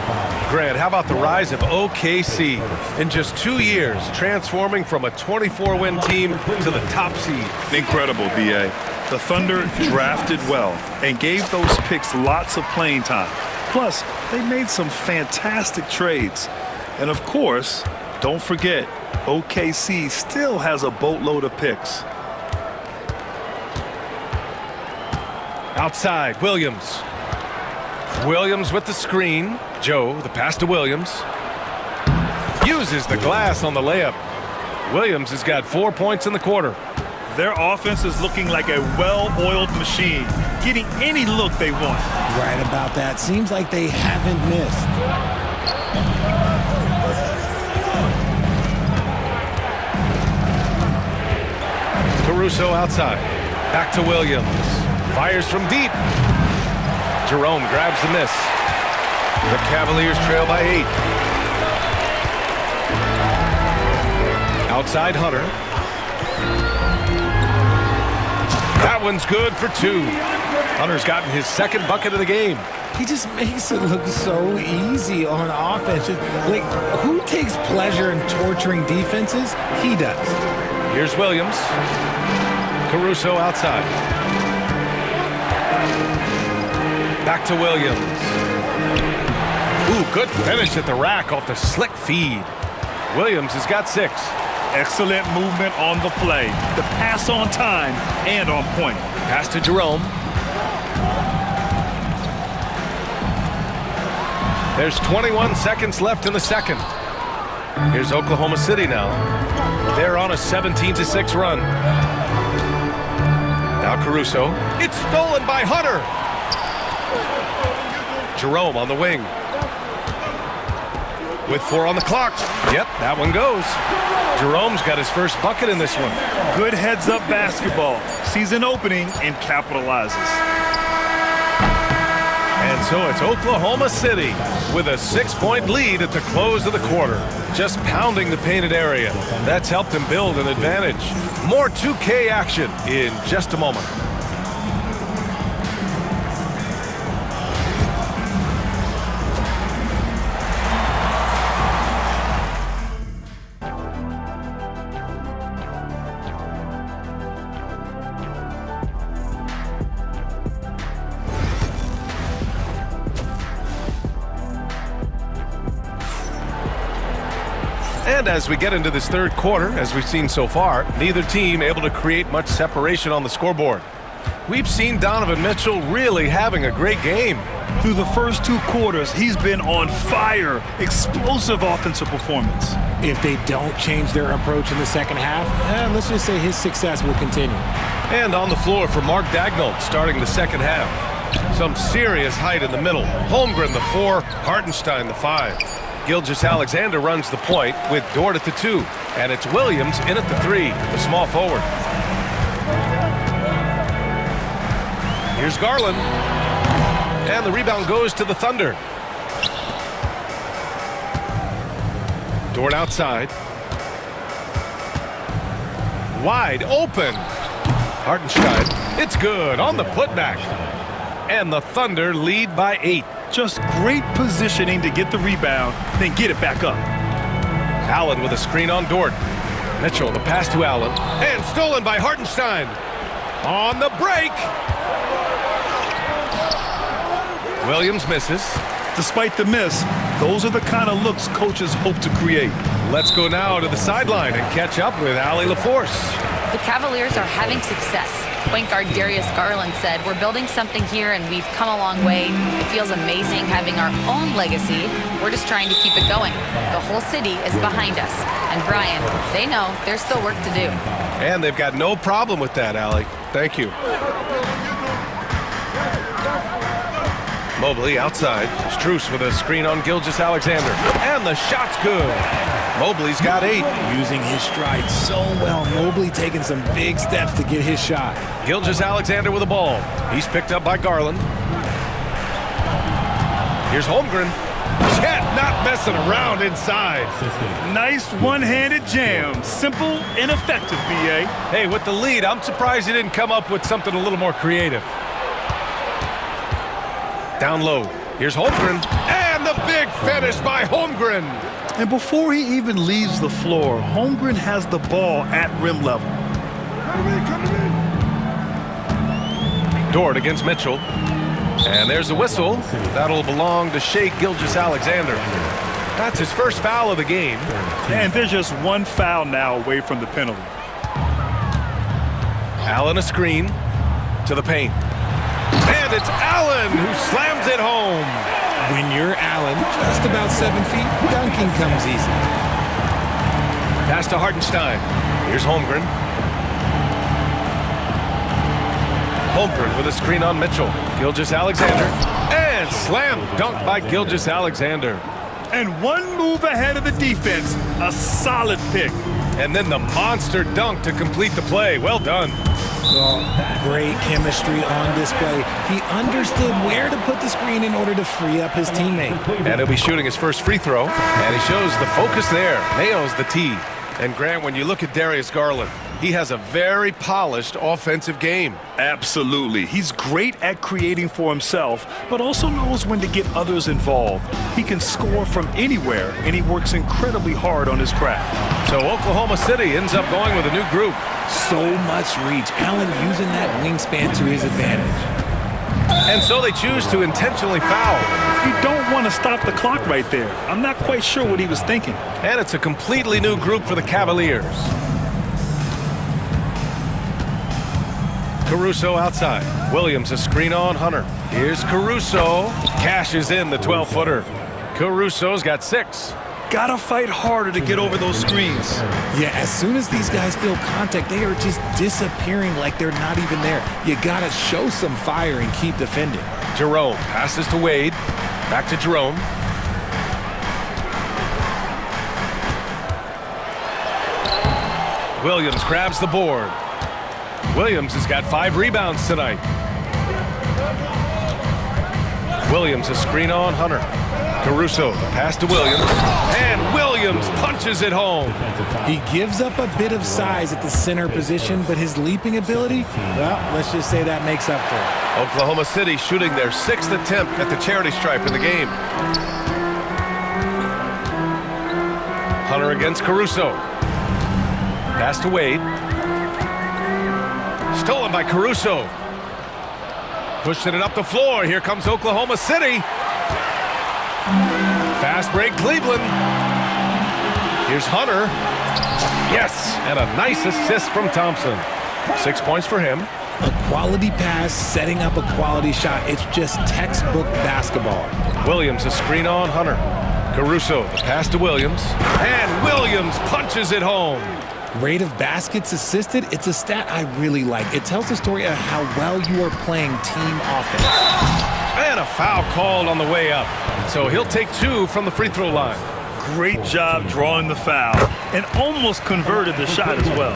Grant, how about the rise of OKC? In just 2 years, transforming from a 24-win team to the top seed. Incredible, B.A. The Thunder drafted well and gave those picks lots of playing time. Plus, they made some fantastic trades. And of course, don't forget, OKC still has a boatload of picks. Outside, Williams. Williams with the screen. Joe, the pass to Williams. Uses the glass on the layup. Williams has got 4 points in the quarter. Their offense is looking like a well-oiled machine, getting any look they want. Right about that. Seems like they haven't missed. Caruso outside. Back to Williams. Fires from deep. Jerome grabs the miss. The Cavaliers trail by 8. Outside Hunter. That one's good for 2. Hunter's gotten his second bucket of the game. He just makes it look so easy on offense. Like, who takes pleasure in torturing defenses? He does. Here's Williams. Caruso outside. Back to Williams. Ooh, good finish at the rack off the slick feed. Williams has got 6. Excellent movement on the play. The pass on time and on point. Pass to Jerome. There's 21 seconds left in the second. Here's Oklahoma City now. They're on a 17-6 run. Now Caruso. It's stolen by Hunter. Jerome on the wing. With 4 on the clock. Yep, that one goes. Jerome's got his first bucket in this one. Good heads-up basketball. Sees an opening and capitalizes. And so it's Oklahoma City with a 6-point lead at the close of the quarter. Just pounding the painted area. That's helped them build an advantage. More 2K action in just a moment. And as we get into this third quarter, as we've seen so far, neither team able to create much separation on the scoreboard. We've seen Donovan Mitchell really having a great game. Through the first 2 quarters, he's been on fire. Explosive offensive performance. If they don't change their approach in the second half, let's just say his success will continue. And on the floor for Mark Daigneault starting the second half. Some serious height in the middle. Holmgren the 4, Hartenstein the 5. Gilgeous-Alexander runs the point with Dort at the 2. And it's Williams in at the 3, the small forward. Here's Garland. And the rebound goes to the Thunder. Dort outside. Wide open. Hartenstein. It's good on the putback. And the Thunder lead by 8. Just great positioning to get the rebound, then get it back up. Allen with a screen on Dort. Mitchell, the pass to Allen. And stolen by Hartenstein. On the break. Williams misses. Despite the miss, those are the kind of looks coaches hope to create. Let's go now to the sideline and catch up with Allie LaForce. The Cavaliers are having success. Point guard Darius Garland said, "We're building something here and we've come a long way. It feels amazing having our own legacy. We're just trying to keep it going. The whole city is behind us." And Brian, they know there's still work to do. And they've got no problem with that, Allie. Thank you. Mobley outside. Strus with a screen on Gilgeous-Alexander. And the shot's good. Mobley's got 8. Using his stride so well. Mobley taking some big steps to get his shot. Gilgeous-Alexander with the ball. He's picked up by Garland. Here's Holmgren. Chet not messing around inside. Nice one-handed jam. Simple and effective, B.A. Hey, with the lead, I'm surprised he didn't come up with something a little more creative. Down low. Here's Holmgren. And the big finish by Holmgren. And before he even leaves the floor, Holmgren has the ball at rim level. Dort against Mitchell. And there's the whistle. That'll belong to Shai Gilgeous-Alexander. That's his first foul of the game. And there's just one foul now away from the penalty. Allen a screen to the paint. And it's Allen who slams it home. When you're Allen, just about 7 feet, dunking comes easy. Pass to Hartenstein. Here's Holmgren. Holmgren with a screen on Mitchell. Gilgeous-Alexander. And slam dunk by Gilgeous-Alexander. And one move ahead of the defense. A solid pick. And then the monster dunk to complete the play. Well done. Well, great chemistry on display. He understood where to put the screen in order to free up his teammate. And he'll be shooting his first free throw. And he shows the focus there. Nails the tee. And Grant, when you look at Darius Garland, he has a very polished offensive game. Absolutely. He's great at creating for himself, but also knows when to get others involved. He can score from anywhere, and he works incredibly hard on his craft. So Oklahoma City ends up going with a new group. So much reach. Allen using that wingspan to his advantage. And so they choose to intentionally foul. You don't want to stop the clock right there. I'm not quite sure what he was thinking. And it's a completely new group for the Cavaliers. Caruso outside. Williams a screen on Hunter. Here's Caruso. Cashes in the 12-footer. Caruso's got 6. Gotta fight harder to get over those screens. Yeah, as soon as these guys feel contact, they are just disappearing like they're not even there. You gotta show some fire and keep defending. Jerome passes to Wade. Back to Jerome. Williams grabs the board. Williams has got 5 rebounds tonight. Williams a screen on Hunter. Caruso, the pass to Williams. And Williams punches it home. He gives up a bit of size at the center position, but his leaping ability, well, let's just say that makes up for it. Oklahoma City shooting their 6th attempt at the charity stripe in the game. Hunter against Caruso. Pass to Wade. Stolen by Caruso. Pushing it up the floor. Here comes Oklahoma City. Fast break, Cleveland. Here's Hunter. Yes, and a nice assist from Thompson. 6 points for him. A quality pass, setting up a quality shot. It's just textbook basketball. Williams a screen on Hunter. Caruso, the pass to Williams. And Williams punches it home. Rate of baskets assisted, it's a stat I really like. It tells the story of how well you are playing team offense. And a foul called on the way up. So he'll take 2 from the free throw line. Great job drawing the foul and almost converted the shot as well.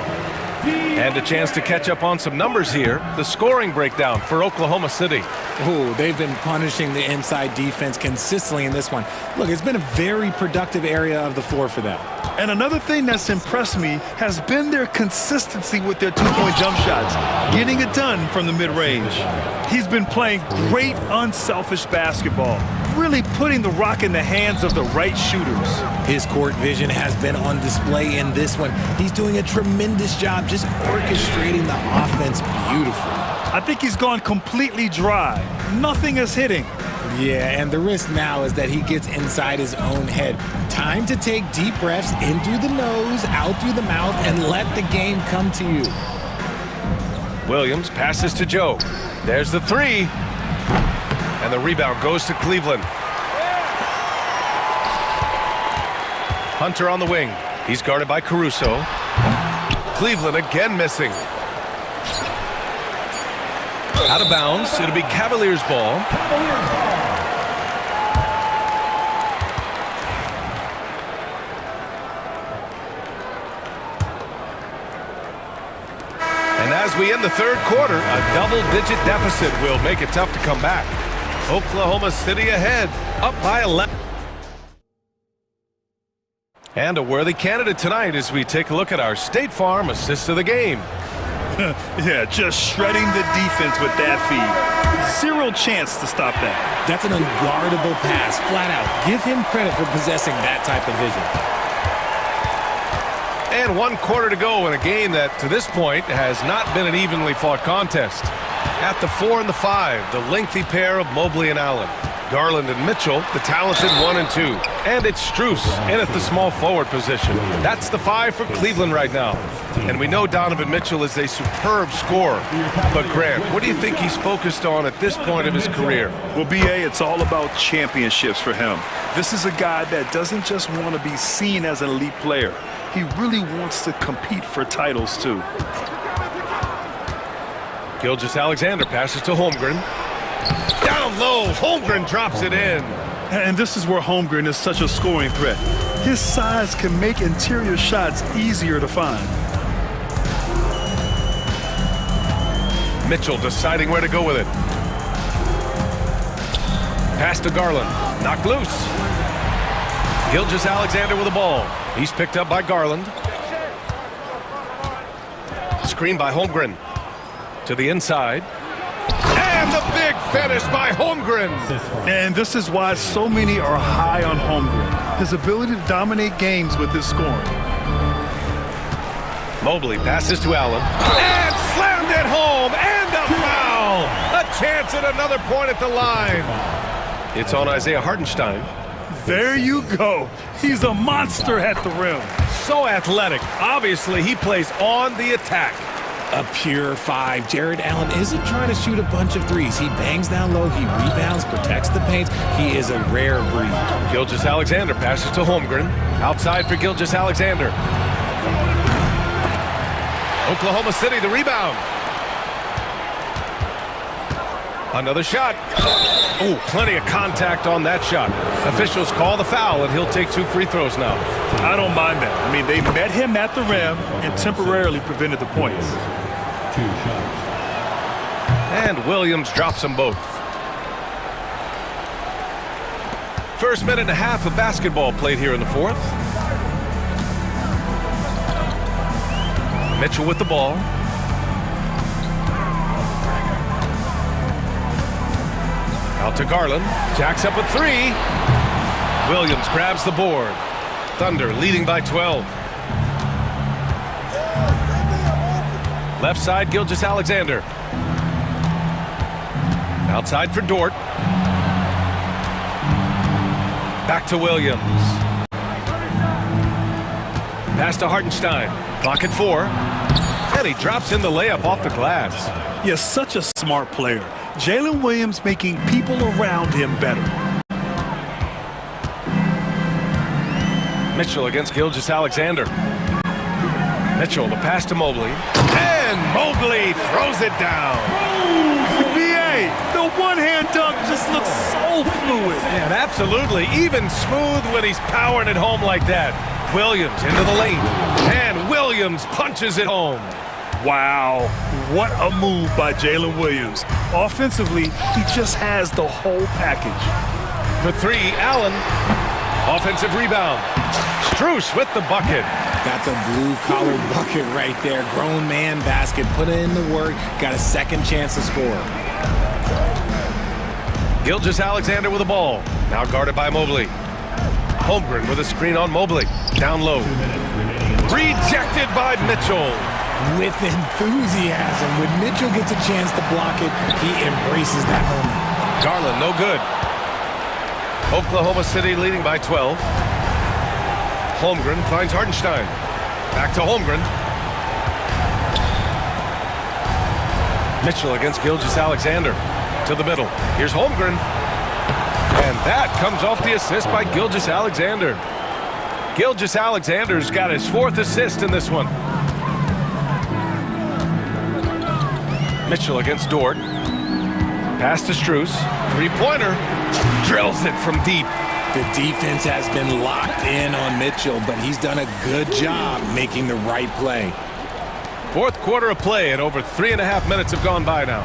And a chance to catch up on some numbers here. The scoring breakdown for Oklahoma City. Oh, they've been punishing the inside defense consistently in this one. Look, it's been a very productive area of the floor for them. And another thing that's impressed me has been their consistency with their two-point jump shots, getting it done from the mid-range. He's been playing great, unselfish basketball, really putting the rock in the hands of the right shooters. His court vision has been on display in this one. He's doing a tremendous job just orchestrating the offense beautifully. I think he's gone completely dry. Nothing is hitting. Yeah, and the risk now is that he gets inside his own head. Time to take deep breaths in through the nose, out through the mouth, and let the game come to you. Williams passes to Joe. There's the 3. And the rebound goes to Cleveland. Hunter on the wing. He's guarded by Caruso. Cleveland again missing. Out of bounds. It'll be Cavaliers ball. And as we end the third quarter, a double-digit deficit will make it tough to come back. Oklahoma City ahead, up by 11. And a worthy candidate tonight as we take a look at our State Farm assist of the game. Yeah, just shredding the defense with that feed. Zero chance to stop that. That's an unguardable pass, flat out. Give him credit for possessing that type of vision. And 1 quarter to go in a game that, to this point, has not been an evenly fought contest. At the 4 and the 5, the lengthy pair of Mobley and Allen. Garland and Mitchell, the talented 1 and 2. And it's Strus in at the small forward position. That's the 5 for Cleveland right now. And we know Donovan Mitchell is a superb scorer. But Grant, what do you think he's focused on at this point of his career? Well, B.A., it's all about championships for him. This is a guy that doesn't just want to be seen as an elite player. He really wants to compete for titles, too. Gilgeous-Alexander passes to Holmgren. Down low, Holmgren drops it in. And this is where Holmgren is such a scoring threat. His size can make interior shots easier to find. Mitchell deciding where to go with it. Pass to Garland. Knocked loose. Gilgeous-Alexander with the ball. He's picked up by Garland. Screen by Holmgren. To the inside. And the big finish by Holmgren. And this is why so many are high on Holmgren. His ability to dominate games with his scoring. Mobley passes to Allen. And slammed it home. And a foul. A chance at another point at the line. It's on Isaiah Hartenstein. There you go. He's a monster at the rim. So athletic. Obviously, he plays on the attack. A pure 5. Jared Allen isn't trying to shoot a bunch of threes. He bangs down low, he rebounds, protects the paint. He is a rare breed. Gilgeous-Alexander passes to Holmgren. Outside for Gilgeous-Alexander. Oklahoma City, the rebound. Another shot. Oh, plenty of contact on that shot. Officials call the foul, and he'll take 2 free throws now. I don't mind that. I mean, they met him at the rim and temporarily prevented the points. 2 shots. And Williams drops them both. First minute and a half of basketball played here in the 4th. Mitchell with the ball. Out to Garland. Jacks up with 3. Williams grabs the board. Thunder leading by 12. Left side, Gilgeous-Alexander. Outside for Dort. Back to Williams. Pass to Hartenstein. Clock at 4. And he drops in the layup off the glass. Yes, such a smart player. Jalen Williams making people around him better. Mitchell against Gilgeous-Alexander. Mitchell, the pass to Mobley. And Mobley throws it down. B.A., the one-hand dunk just looks so fluid. And absolutely, even smooth when he's powering it home like that. Williams into the lane. And Williams punches it home. Wow, what a move by Jalen Williams. Offensively, he just has the whole package. For 3, Allen. Offensive rebound. Strus with the bucket. That's a blue-collar bucket right there. Grown man basket. Put in the work. Got a second chance to score. Gilgeous-Alexander with the ball. Now guarded by Mobley. Holmgren with a screen on Mobley. Down low. Rejected by Mitchell. With enthusiasm. When Mitchell gets a chance to block it, he embraces that moment. Garland, no good. Oklahoma City leading by 12. Holmgren finds Hartenstein. Back to Holmgren. Mitchell against Gilgeous-Alexander. To the middle. Here's Holmgren. And that comes off the assist by Gilgeous-Alexander. Gilgeous-Alexander's got his 4th assist in this one. Mitchell against Dort. Pass to Strus. 3-pointer. Drills it from deep. The defense has been locked in on Mitchell, but he's done a good job making the right play. 4th quarter of play, and over 3.5 minutes have gone by now.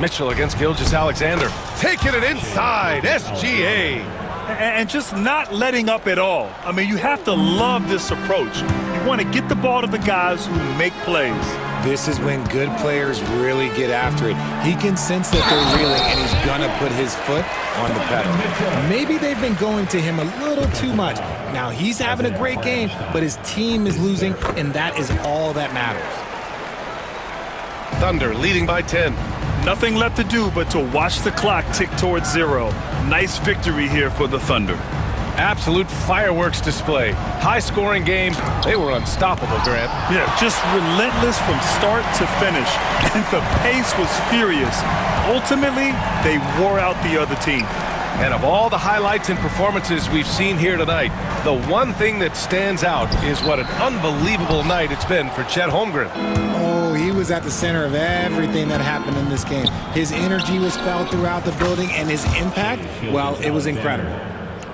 Mitchell against Gilgeous-Alexander. Taking it inside. SGA. And just not letting up at all. I mean, you have to love this approach. You want to get the ball to the guys who make plays. This is when good players really get after it. He can sense that they're reeling, and he's going to put his foot on the pedal. Maybe they've been going to him a little too much. Now, he's having a great game, but his team is losing, and that is all that matters. Thunder leading by 10. Nothing left to do but to watch the clock tick towards 0. Nice victory here for the Thunder. Absolute fireworks display. High-scoring game. They were unstoppable, Grant. Yeah, just relentless from start to finish. And the pace was furious. Ultimately, they wore out the other team. And of all the highlights and performances we've seen here tonight, the one thing that stands out is what an unbelievable night it's been for Chet Holmgren. Oh, he was at the center of everything that happened in this game. His energy was felt throughout the building, and his impact, well, it was incredible.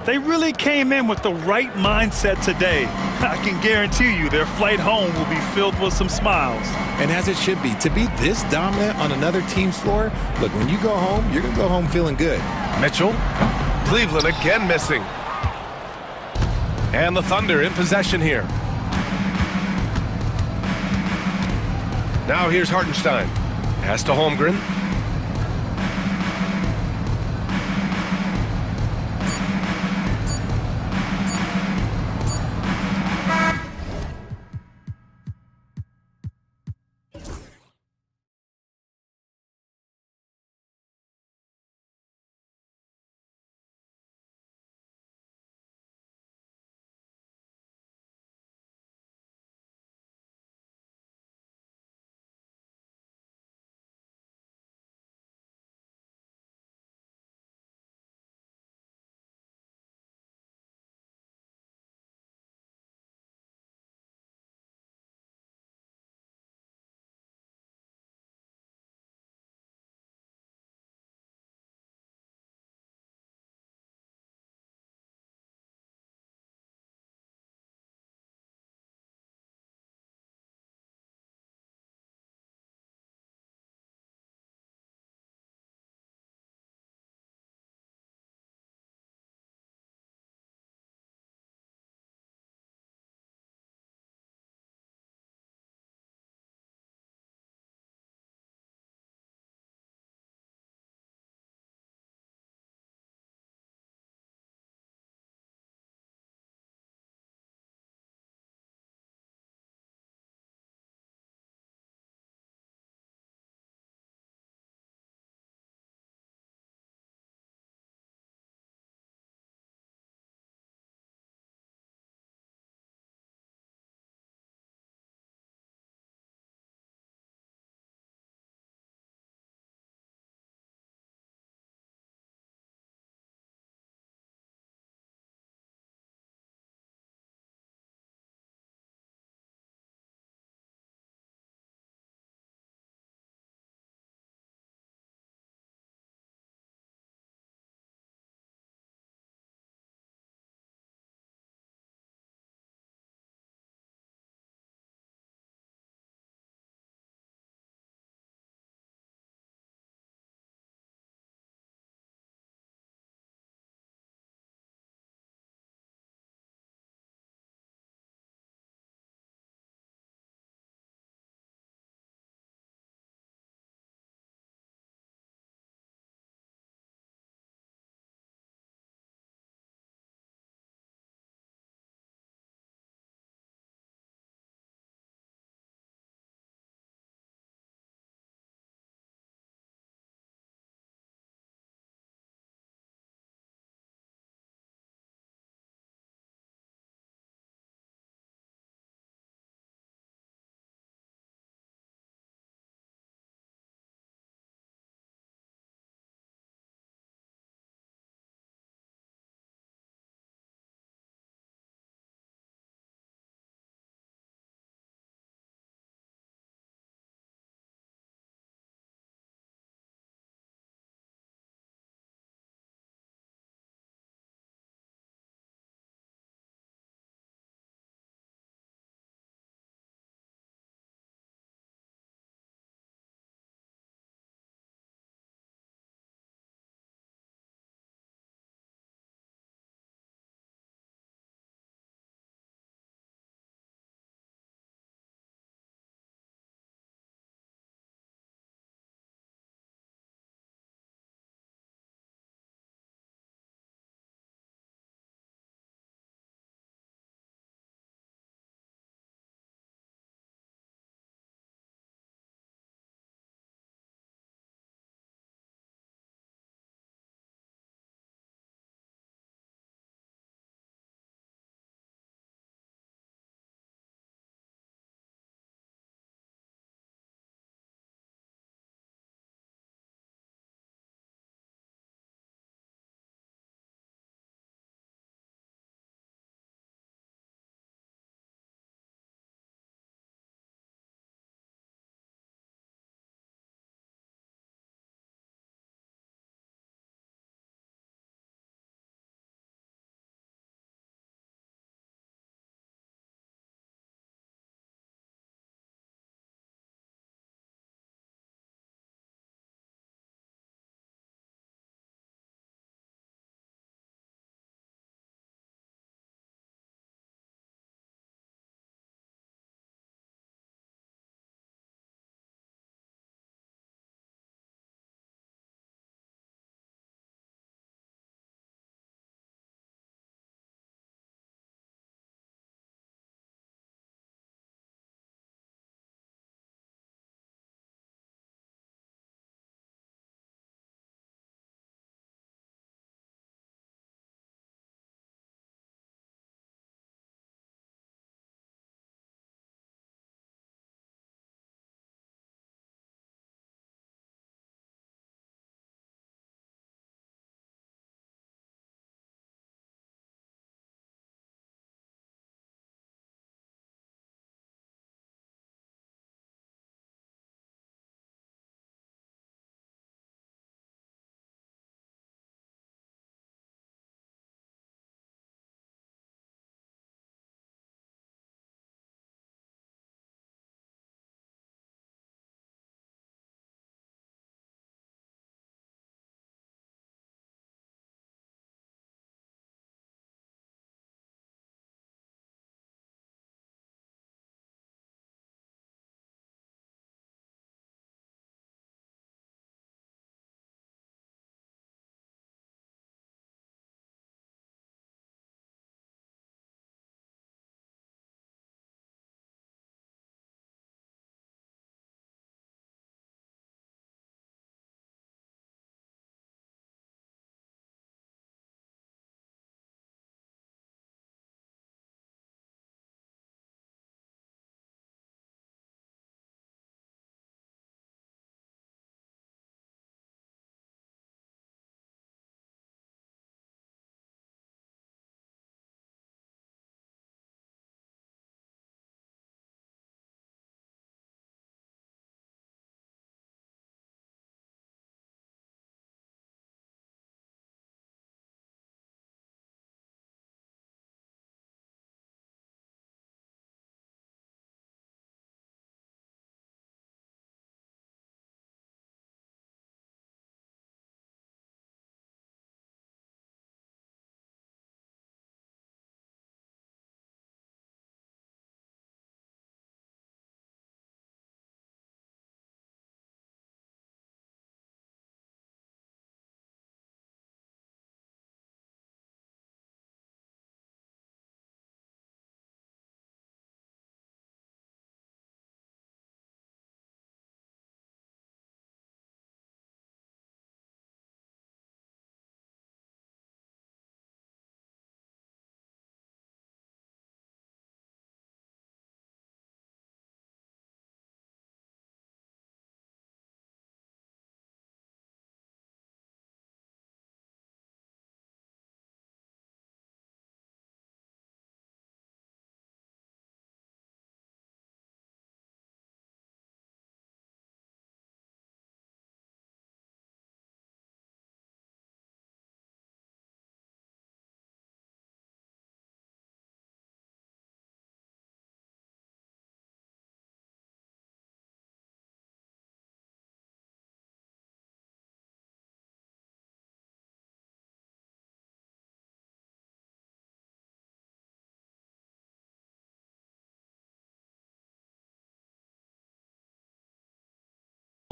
They really came in with the right mindset today. I can guarantee you their flight home will be filled with some smiles. And as it should be, to be this dominant on another team's floor, look, when you go home, you're going to go home feeling good. Mitchell, Cleveland again missing. And the Thunder in possession here. Now here's Hartenstein. Pass to Holmgren.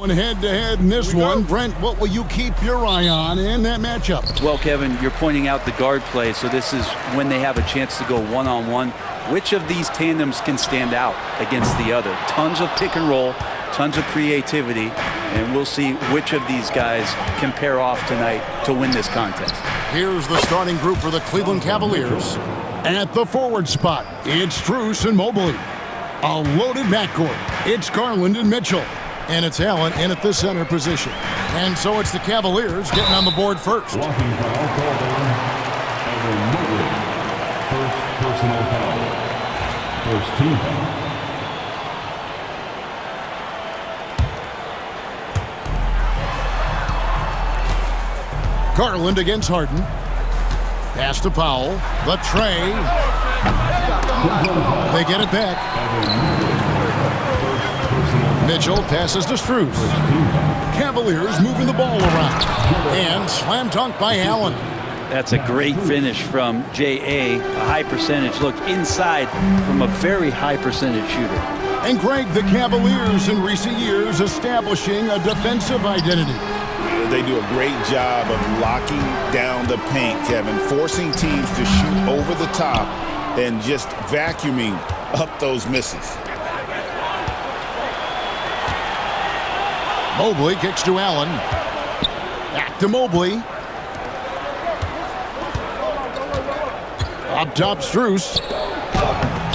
Head-to-head in this one. Brent, what will you keep your eye on in that matchup? Well, Kevin, you're pointing out the guard play, so this is when they have a chance to go one-on-one. Which of these tandems can stand out against the other? Tons of pick and roll, tons of creativity, and we'll see which of these guys can pair off tonight to win this contest. Here's the starting group for the Cleveland Cavaliers. At the forward spot, it's Strus and Mobley. A loaded backcourt. It's Garland and Mitchell. And it's Allen in at the center position. And so it's the Cavaliers getting on the board first. Walking foul called on Evan Mobley. First personal foul. First team foul. Garland against Harden. Pass to Powell. The tray. They get it back. Mitchell passes to Strus. Cavaliers moving the ball around. And slam dunk by Allen. That's a great finish from J.A. A high percentage look inside from a very high percentage shooter. And Greg, the Cavaliers in recent years establishing a defensive identity. They do a great job of locking down the paint, Kevin, forcing teams to shoot over the top and just vacuuming up those misses. Mobley kicks to Allen. Back to Mobley. Up top, Strus.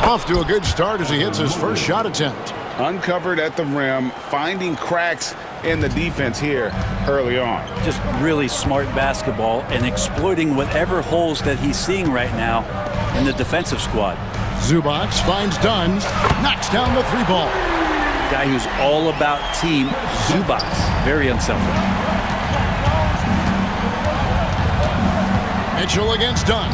Off to a good start as he hits his first shot attempt. Uncovered at the rim, finding cracks in the defense here early on. Just really smart basketball and exploiting whatever holes that he's seeing right now in the defensive squad. Zubac finds Dunn. Knocks down the three ball. Guy who's all about team, Zubac. Very unselfish. Mitchell against Dunn.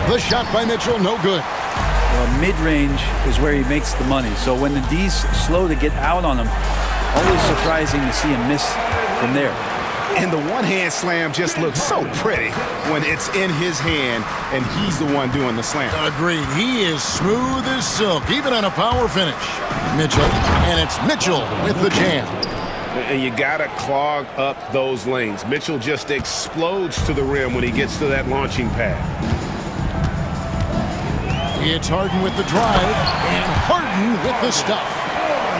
The shot by Mitchell, no good. Well, mid-range is where he makes the money. So when the D's slow to get out on him, always surprising to see him miss from there. And the one-hand slam just looks so pretty when it's in his hand and he's the one doing the slam. Agreed. He is smooth as silk, even on a power finish. Mitchell, and it's Mitchell with the jam. And you gotta clog up those lanes. Mitchell just explodes to the rim when he gets to that launching pad. It's Harden with the drive, and Harden with the stuff.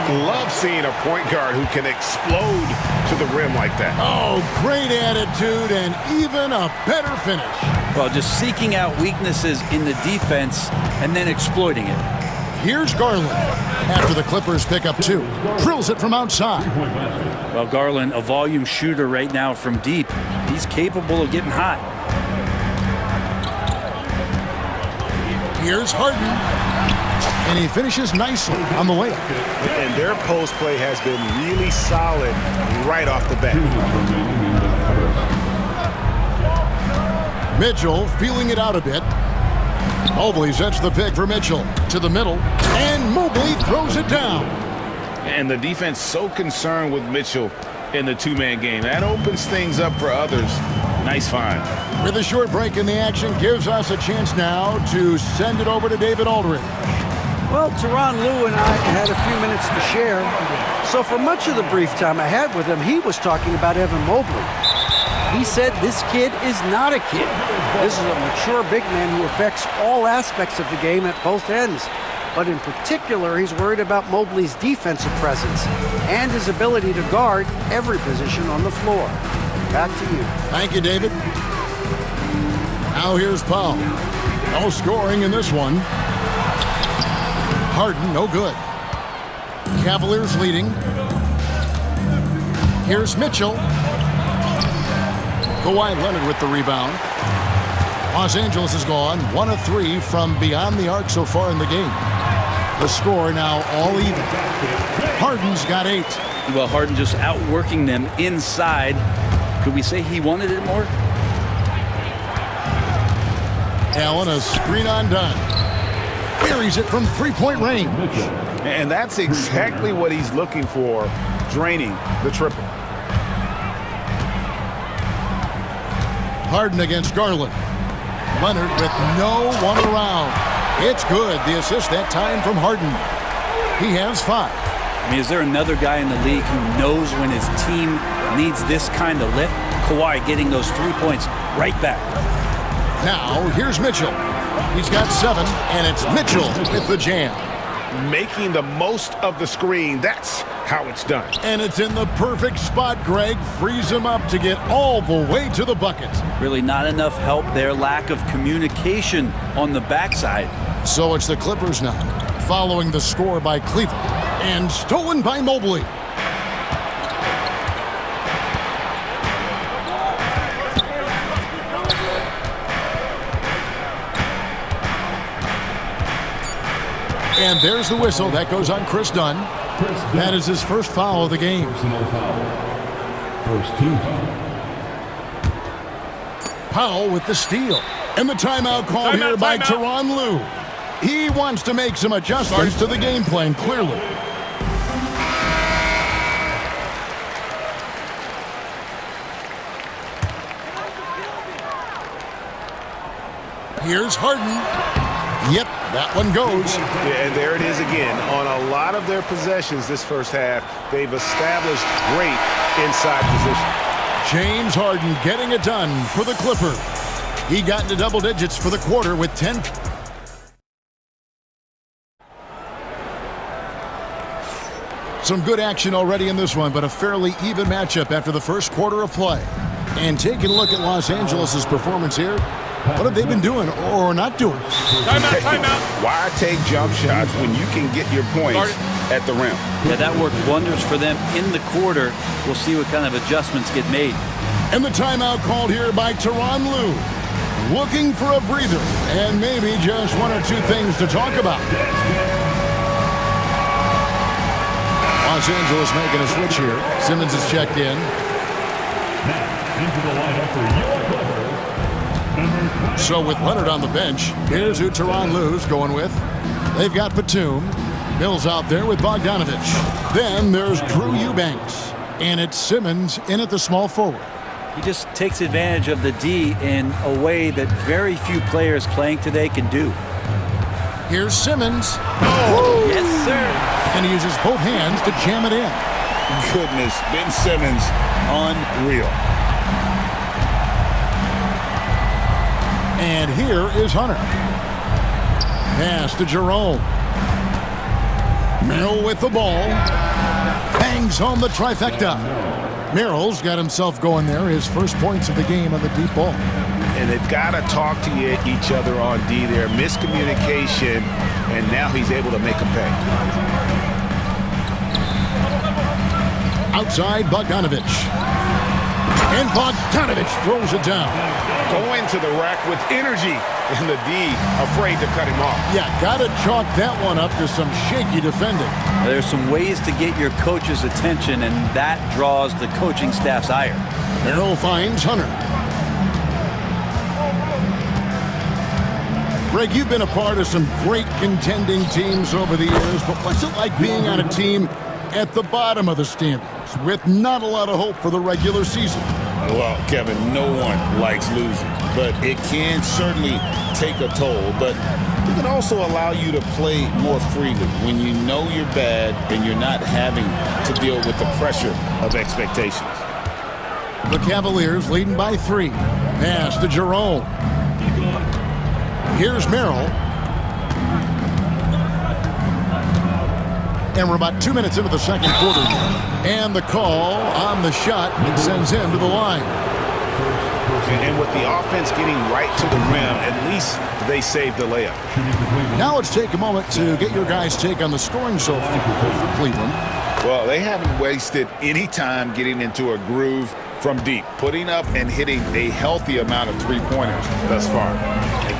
Love seeing a point guard who can explode to the rim like that. Oh, great attitude and even a better finish. Well, just seeking out weaknesses in the defense and then exploiting it. Here's Garland. After the Clippers pick up two. Drills it from outside. Well, Garland, a volume shooter right now from deep. He's capable of getting hot. Here's Harden. And he finishes nicely on the layup. And their post play has been really solid right off the bat. Mitchell feeling it out a bit. Mobley sets the pick for Mitchell to the middle, and Mobley throws it down. And the defense so concerned with Mitchell in the two-man game. That opens things up for others. Nice find. With a short break in the action, gives us a chance now to send it over to David Aldridge. Well, Tyronn Lue and I had a few minutes to share. So for much of the brief time I had with him, he was talking about Evan Mobley. He said this kid is not a kid. This is a mature big man who affects all aspects of the game at both ends. But in particular, he's worried about Mobley's defensive presence and his ability to guard every position on the floor. Back to you. Thank you, David. Now here's Powell. No scoring in this one. Harden, no good. Cavaliers leading. Here's Mitchell. Kawhi Leonard with the rebound. Los Angeles has gone 1 of 3 from beyond the arc so far in the game. The score now all even. Harden's got 8. Well, Harden just outworking them inside. Could we say he wanted it more? Allen, a screen on Dunn. Buries it from three-point range. And that's exactly what he's looking for, draining the triple. Harden against Garland. Leonard with no one around. It's good. The assist that time from Harden. He has 5. I mean, is there another guy in the league who knows when his team needs this kind of lift? Kawhi getting those 3 points right back. Now, here's Mitchell. He's got 7, and it's Mitchell with the jam. Making the most of the screen, that's how it's done. And it's in the perfect spot, Greg. Frees him up to get all the way to the bucket. Really not enough help there. Lack of communication on the backside. So it's the Clippers now, following the score by Cleveland. And stolen by Mobley. And there's the whistle. That goes on Chris Dunn. That is his first foul of the game. Personal foul. First team foul. Powell with the steal. And the timeout called here by Tyronn Lue. He wants to make some adjustments to the game plan, clearly. Here's Harden. Yep, that one goes. Yeah, and there it is again. On a lot of their possessions this first half, they've established great inside position. James Harden getting it done for the Clippers. He got into double digits for the quarter with 10. Some good action already in this one, but a fairly even matchup after the first quarter of play. And taking a look at Los Angeles' performance here, what have they been doing or not doing? Timeout. Why take jump shots when you can get your points at the rim? Yeah, that worked wonders for them in the quarter. We'll see what kind of adjustments get made. And the timeout called here by Tyronn Lue. Looking for a breather and maybe just one or two things to talk about. Los Angeles making a switch here. Simmons is checked in. Into the lineup for your Clippers. So with Leonard on the bench, here's who Tyronn Lue's going with. They've got Batum. Mills out there with Bogdanovich. Then there's Drew Eubanks. And it's Simmons in at the small forward. He just takes advantage of the D in a way that very few players playing today can do. Here's Simmons. Oh, yes, sir. And he uses both hands to jam it in. Goodness, Ben Simmons, unreal. And here is Hunter. Pass to Jerome. Merrill with the ball. Bangs home the trifecta. Merrill's got himself going there. His first points of the game on the deep ball. And they've got to talk to each other on D there. Miscommunication, and now he's able to make them pay. Outside, Bogdanovich. And Bogdanovich throws it down. Going to the rack with energy, and the D afraid to cut him off. Yeah, got to chalk that one up to some shaky defending. There's some ways to get your coach's attention, and that draws the coaching staff's ire. Merrill finds Hunter. Greg, you've been a part of some great contending teams over the years, but what's it like being on a team at the bottom of the standings with not a lot of hope for the regular season? Well, Kevin, no one likes losing, but it can certainly take a toll. But it can also allow you to play more freely when you know you're bad and you're not having to deal with the pressure of expectations. The Cavaliers leading by 3. Pass to Jerome. Here's Merrill. And we're about 2 minutes into the second quarter. And the call on the shot that sends him to the line. And with the offense getting right to the rim, at least they saved the layup. Now let's take a moment to get your guys' take on the scoring so far for Cleveland. Well, they haven't wasted any time getting into a groove from deep, putting up and hitting a healthy amount of three-pointers thus far.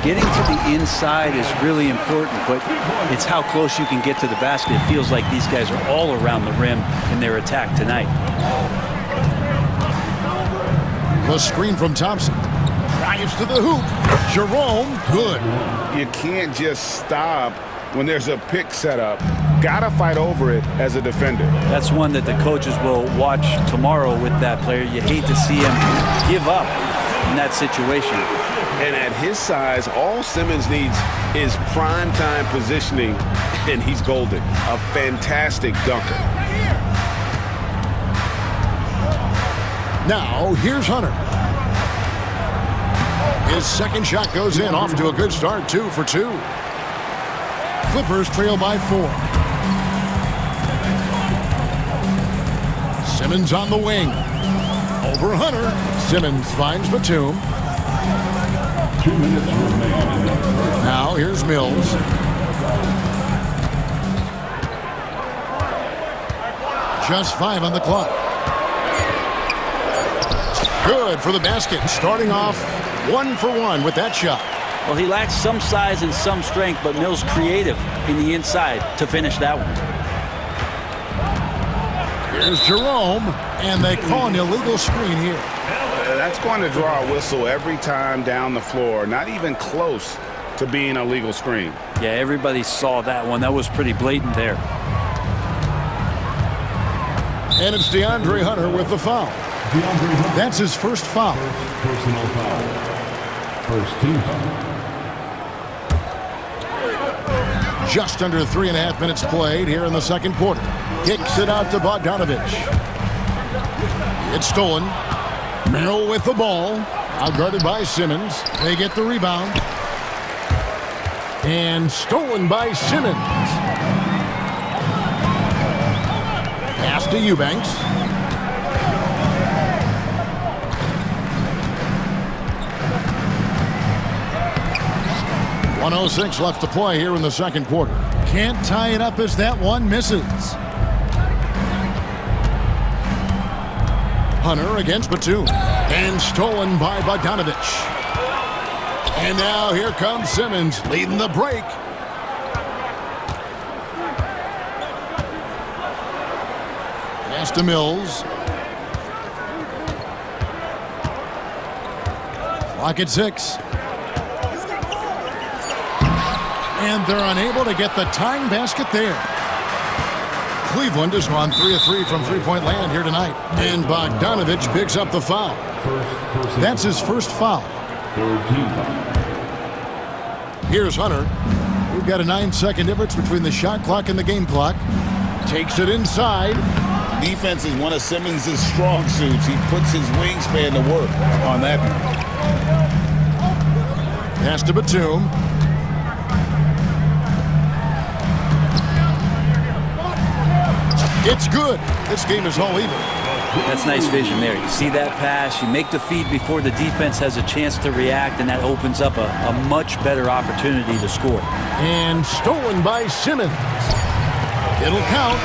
Getting to the inside is really important, but it's how close you can get to the basket. It feels like these guys are all around the rim in their attack tonight. The screen from Thompson. Drives to the hoop. Jerome, good. You can't just stop when there's a pick set up. Gotta fight over it as a defender. That's one that the coaches will watch tomorrow with that player. You hate to see him give up in that situation. And at his size, all Simmons needs is prime-time positioning, and he's golden. A fantastic dunker. Now, here's Hunter. His second shot goes in, off to a good start, 2 for 2. Clippers trail by 4. Simmons on the wing. Over Hunter. Simmons finds Batum. 2 minutes remain. Now here's Mills. Just 5 on the clock. Good for the basket. Starting off 1 for 1 with that shot. Well, he lacks some size and some strength, but Mills creative in the inside to finish that one. Here's Jerome, and they call an illegal screen here. That's going to draw a whistle every time down the floor. Not even close to being a legal screen. Yeah, everybody saw that one. That was pretty blatant there. And it's DeAndre Hunter with the foul. That's his first foul. Personal foul. First team foul. Just under 3.5 minutes played here in the second quarter. Kicks it out to Bogdanovich. It's stolen. Merrill with the ball. Outguarded by Simmons. They get the rebound. And stolen by Simmons. Pass to Eubanks. .106 left to play here in the second quarter. Can't tie it up as that one misses. Hunter against Batum. And stolen by Bogdanovich. And now here comes Simmons leading the break. Pass to Mills. Clock at 6. And they're unable to get the tying basket there. Cleveland has gone 3 of 3 from three-point land here tonight. And Bogdanovich picks up the foul. That's his first foul. Here's Hunter. We've got a 9-second difference between the shot clock and the game clock. Takes it inside. Defense is one of Simmons' strong suits. He puts his wingspan to work on that. Pass to Batum. It's good. This game is all even. That's nice vision there. You see that pass, you make the feed before the defense has a chance to react, and that opens up a much better opportunity to score. And stolen by Simmons. It'll count.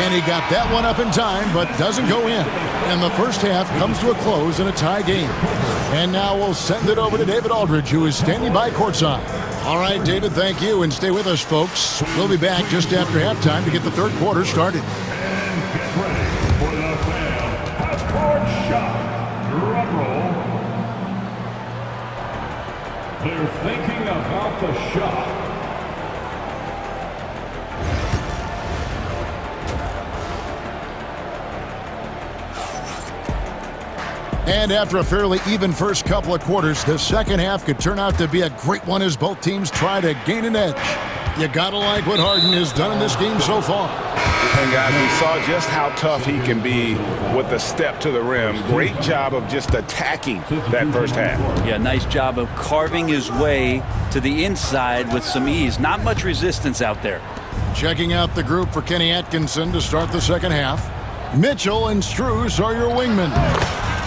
And he got that one up in time, but doesn't go in. And the first half comes to a close in a tie game. And now we'll send it over to David Aldridge, who is standing by courtside. All right, David, thank you, and stay with us, folks. We'll be back just after halftime to get the third quarter started. And get ready for the half-court shot. Drum roll. They're thinking about the shot. And after a fairly even first couple of quarters, the second half could turn out to be a great one as both teams try to gain an edge. You gotta like what Harden has done in this game so far. And guys, we saw just how tough he can be with the step to the rim. Great job of just attacking that first half. Yeah, nice job of carving his way to the inside with some ease. Not much resistance out there. Checking out the group for Kenny Atkinson to start the second half. Mitchell and Strus are your wingmen.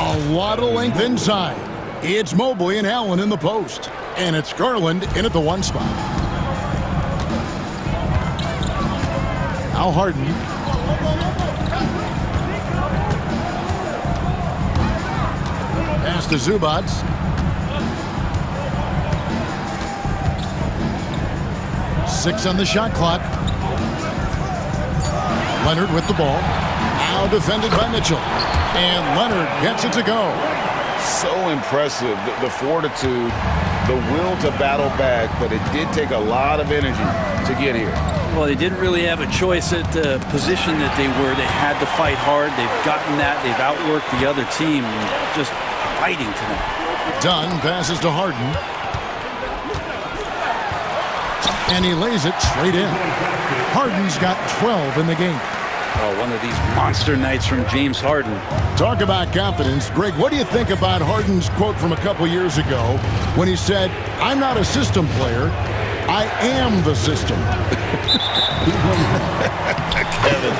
A lot of length inside. It's Mobley and Allen in the post. And it's Garland in at the 1 spot. Now Harden. Pass to Zubac. Six on the shot clock. Leonard with the ball. Now defended by Mitchell. And Leonard gets it to go. So impressive, the fortitude, the will to battle back, but it did take a lot of energy to get here. Well, they didn't really have a choice at the position that they were. They had to fight hard. They've gotten that. They've outworked the other team. Just fighting tonight. Dunn passes to Harden. And he lays it straight in. Harden's got 12 in the game. Oh, one of these monster nights from James Harden. Talk about confidence. Greg, what do you think about Harden's quote from a couple years ago when he said, "I'm not a system player, I am the system"? Kevin,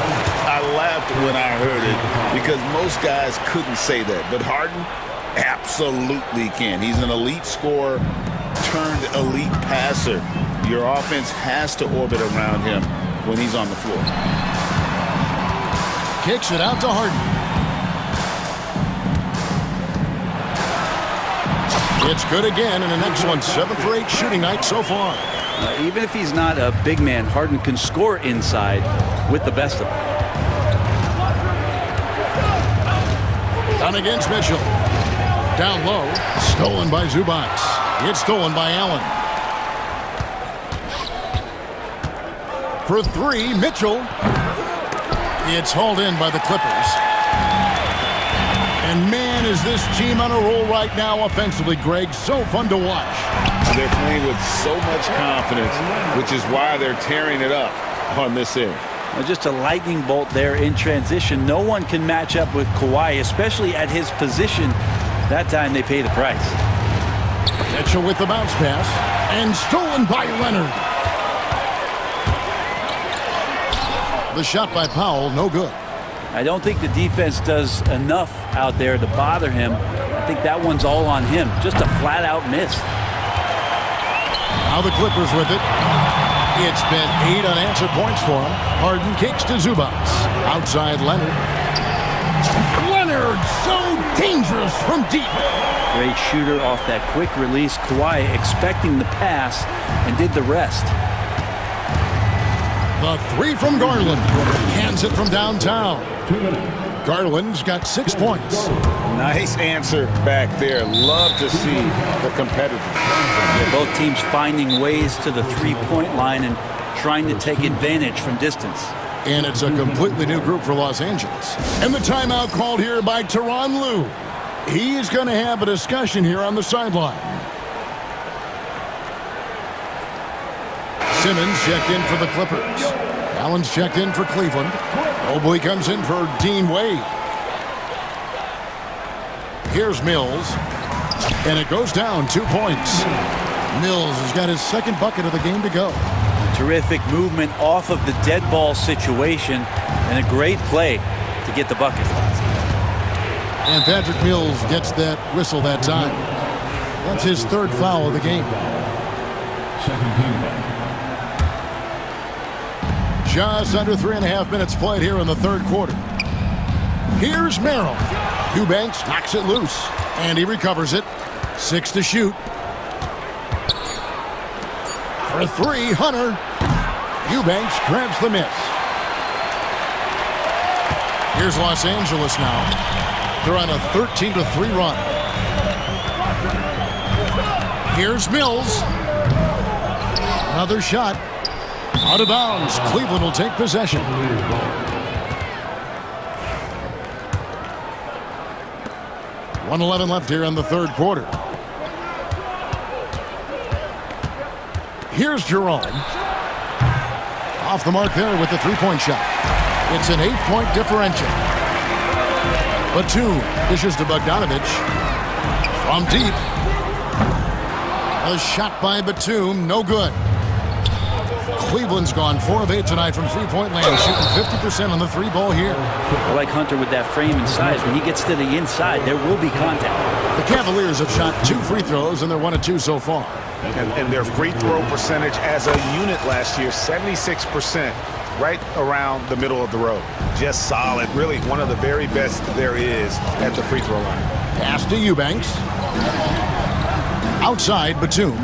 I laughed when I heard it because most guys couldn't say that. But Harden absolutely can. He's an elite scorer turned elite passer. Your offense has to orbit around him when he's on the floor. Kicks it out to Harden. It's good again, and an excellent 7 for 8 shooting night so far. Even if he's not a big man, Harden can score inside with the best of them. Down against Mitchell. Down low. Stolen by Zubac. It's stolen by Allen. For 3, Mitchell. It's hauled in by the Clippers. And man, is this team on a roll right now offensively, Greg. So fun to watch. They're playing with so much confidence, which is why they're tearing it up on this end. Just a lightning bolt there in transition. No one can match up with Kawhi, especially at his position. That time they pay the price. Mitchell with the bounce pass. And stolen by Leonard. The shot by Powell, no good. I don't think the defense does enough out there to bother him. I think that one's all on him. Just a flat-out miss. Now the Clippers with it. It's been 8 unanswered points for him. Harden kicks to Zubac. Outside Leonard. Leonard, so dangerous from deep. Great shooter off that quick release. Kawhi expecting the pass and did the rest. The 3 from Garland. Hands it from downtown. Garland's got 6 points. Nice answer back there. Love to see the competitors. Yeah, both teams finding ways to the three-point line and trying to take advantage from distance. And it's a completely new group for Los Angeles. And the timeout called here by Tyronn Lue. He's going to have a discussion here on the sideline. Simmons checked in for the Clippers. Allen's checked in for Cleveland. Mobley comes in for Dean Wade. Here's Mills. And it goes down 2 points. Mills has got his second bucket of the game to go. Terrific movement off of the dead ball situation and a great play to get the bucket. And Patrick Mills gets that whistle that time. That's his 3rd foul of the game. Just under 3.5 minutes played here in the 3rd quarter. Here's Merrill. Eubanks knocks it loose, and he recovers it. 6 to shoot. For 3, Hunter. Eubanks grabs the miss. Here's Los Angeles now. They're on a 13-3 run. Here's Mills. Another shot. Out of bounds. Cleveland will take possession. .111 left here in the 3rd quarter. Here's Jerome. Off the mark there with the 3-point shot. It's an 8-point differential. Batum dishes to Bogdanovic. From deep. A shot by Batum, no good. Cleveland's gone 4 of 8 tonight from 3-point land, shooting 50% on the 3-ball here. I like Hunter with that frame and size. When he gets to the inside, there will be contact. The Cavaliers have shot 2 free throws, and they're 1 of 2 so far. And their free throw percentage as a unit last year, 76%, right around the middle of the road. Just solid. Really one of the very best there is at the free throw line. Pass to Eubanks. Outside, Batum.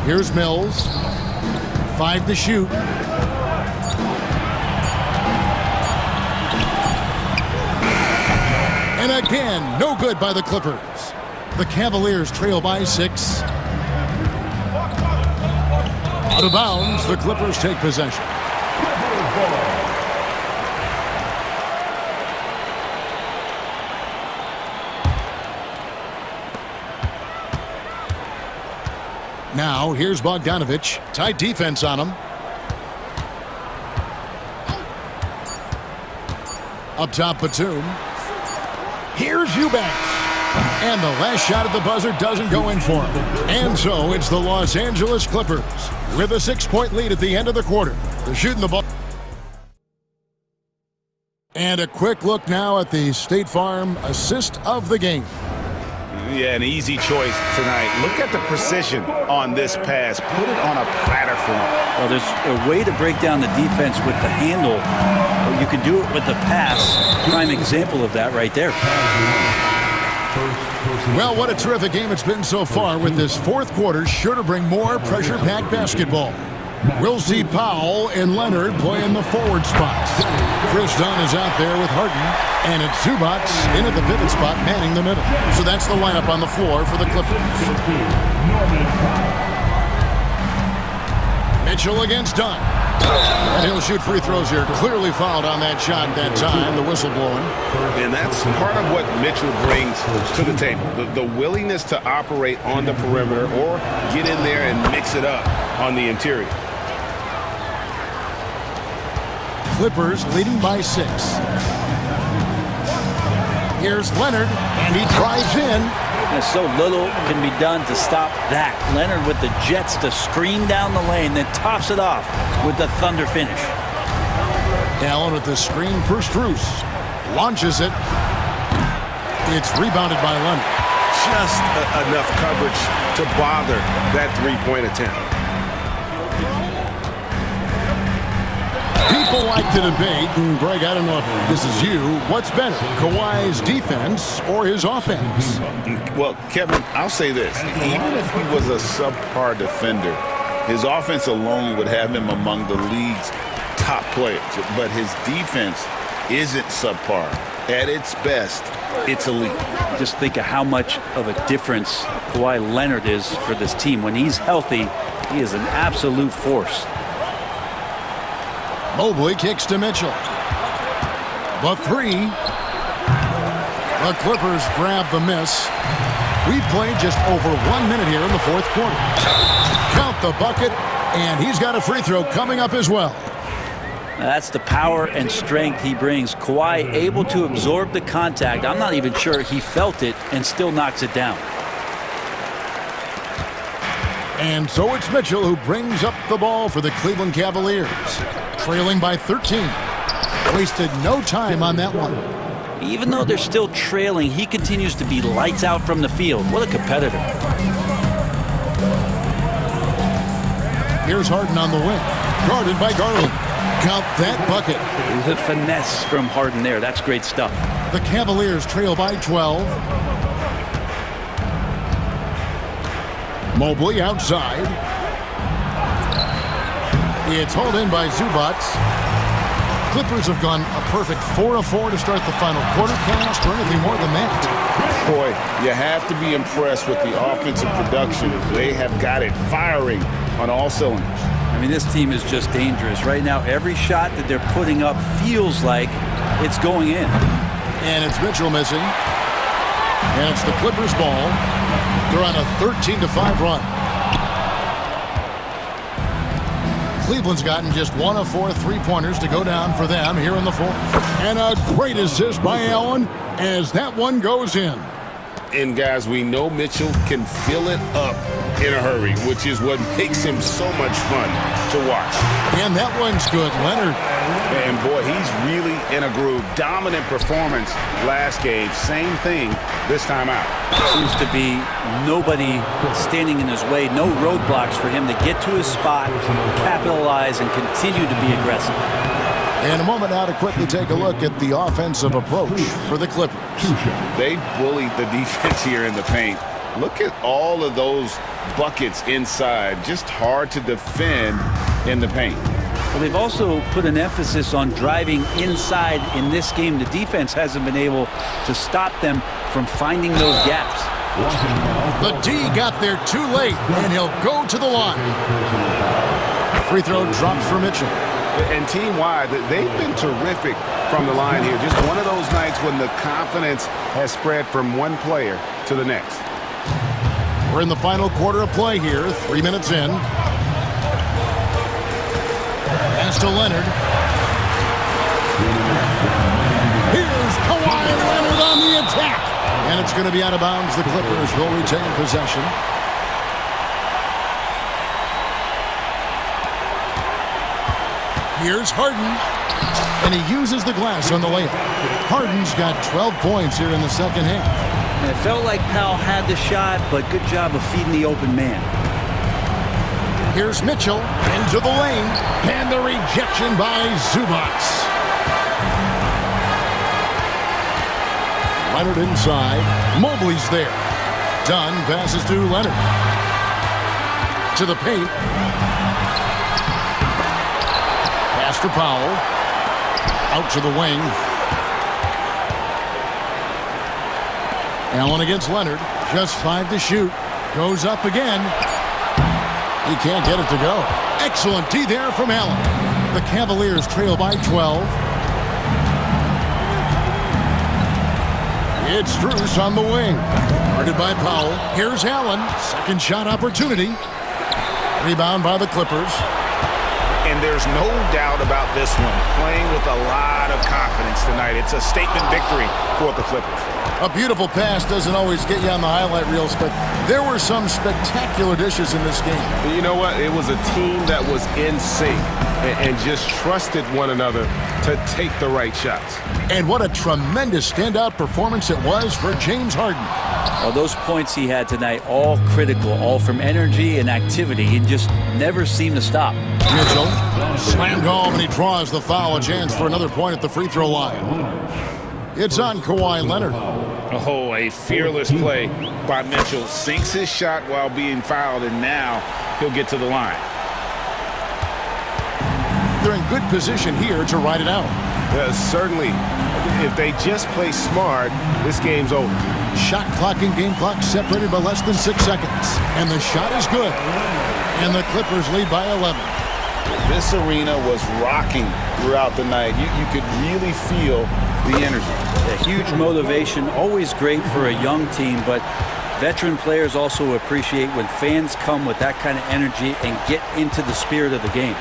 Here's Mills. 5 to shoot. And again, no good by the Clippers. The Cavaliers trail by 6. Out of bounds, the Clippers take possession. Now, here's Bogdanovich. Tight defense on him. Up top, Batum. Here's Eubanks. And the last shot at the buzzer doesn't go in for him. And so it's the Los Angeles Clippers with a 6-point lead at the end of the quarter. They're shooting the ball. And a quick look now at the State Farm assist of the game. Yeah, an easy choice tonight. Look at the precision on this pass. Put it on a platter for him. Well, there's a way to break down the defense with the handle. But you can do it with the pass. Prime example of that right there. Well, what a terrific game it's been so far, with this fourth quarter sure to bring more pressure-packed basketball. We'll see Powell and Leonard play in the forward spots. Chris Dunn is out there with Harden, and it's Zubac in at the pivot spot manning the middle. So that's the lineup on the floor for the Clippers. Mitchell against Dunn. And he'll shoot free throws here. Clearly fouled on that shot that time, the whistle blowing. And that's part of what Mitchell brings to the table. The willingness to operate on the perimeter or get in there and mix it up on the interior. Clippers leading by 6. Here's Leonard, and he drives in. And so little can be done to stop that. Leonard with the jets to screen down the lane, then tops it off with the thunder finish. Allen with the screen for Strus. Launches it. It's rebounded by Leonard. Just enough coverage to bother that three-point attempt. People like to debate, and Greg, I don't know if this is you, what's better, Kawhi's defense or his offense? Well, Kevin, I'll say this. Even if he was a subpar defender, his offense alone would have him among the league's top players. But his defense isn't subpar. At its best, it's elite. Just think of how much of a difference Kawhi Leonard is for this team. When he's healthy, he is an absolute force. Mobley kicks to Mitchell. The 3. The Clippers grab the miss. We've played just over 1 minute here in the fourth quarter. Count the bucket, and he's got a free throw coming up as well. That's the power and strength he brings. Kawhi able to absorb the contact. I'm not even sure he felt it and still knocks it down. And so it's Mitchell who brings up the ball for the Cleveland Cavaliers. Trailing by 13. Wasted no time on that one. Even though they're still trailing, he continues to be lights out from the field. What a competitor. Here's Harden on the wing. Guarded by Garland. Count that bucket. The finesse from Harden there. That's great stuff. The Cavaliers trail by 12. Mobley outside. It's hauled in by Zubac. Clippers have gone a perfect 4 of 4 to start the final quarter. Can't ask for anything more than that. Boy, you have to be impressed with the offensive production. They have got it firing on all cylinders. I mean, this team is just dangerous. Right now, every shot that they're putting up feels like it's going in. And it's Mitchell missing. And it's the Clippers' ball. They're on a 13-5 run. Cleveland's gotten just 1 of 4 three-pointers to go down for them here in the fourth. And a great assist by Allen as that one goes in. And guys, we know Mitchell can fill it up in a hurry, which is what makes him so much fun to watch. And that one's good. Leonard. And boy, he's really in a groove. Dominant performance last game. Same thing this time out. Seems to be nobody standing in his way. No roadblocks for him to get to his spot, capitalize, and continue to be aggressive. And a moment now to quickly take a look at the offensive approach for the Clippers. They bullied the defense here in the paint. Look at all of those buckets inside. Just hard to defend in the paint. Well, they've also put an emphasis on driving inside in this game. The defense hasn't been able to stop them from finding those gaps. The D got there too late, and he'll go to the line. Free throw drops for Mitchell. And team-wide, they've been terrific from the line here. Just one of those nights when the confidence has spread from one player to the next. We're in the final quarter of play here, 3 minutes in. Pass to Leonard. Here's Kawhi Leonard on the attack. And it's going to be out of bounds. The Clippers will retain possession. Here's Harden. And he uses the glass on the layup. Harden's got 12 points here in the second half. And it felt like Powell had the shot, but good job of feeding the open man. Here's Mitchell into the lane. And the rejection by Zubac. Leonard inside. Mobley's there. Dunn passes to Leonard. To the paint. Pass to Powell. Out to the wing. Allen against Leonard. Just 5 to shoot. Goes up again. He can't get it to go. Excellent D there from Allen. The Cavaliers trail by 12. It's Strus on the wing. Guarded by Powell. Here's Allen. Second shot opportunity. Rebound by the Clippers. And there's no doubt about this one. Playing with a lot of confidence tonight. It's a statement victory for the Clippers. A beautiful pass doesn't always get you on the highlight reels, but there were some spectacular dishes in this game. But you know what? It was a team that was in sync and just trusted one another to take the right shots. And what a tremendous standout performance it was for James Harden. Well, those points he had tonight, all critical, all from energy and activity. He just never seemed to stop. Mitchell slammed home, and he draws the foul. A chance for another point at the free throw line. It's on Kawhi Leonard. Oh, a fearless play by Mitchell. Sinks his shot while being fouled, and now he'll get to the line. They're in good position here to ride it out. Certainly, if they just play smart, this game's over. Shot clock and game clock separated by less than 6 seconds. And the shot is good. And the Clippers lead by 11. This arena was rocking throughout the night. You could really feel the energy. A huge motivation, always great for a young team, but veteran players also appreciate when fans come with that kind of energy and get into the spirit of the game.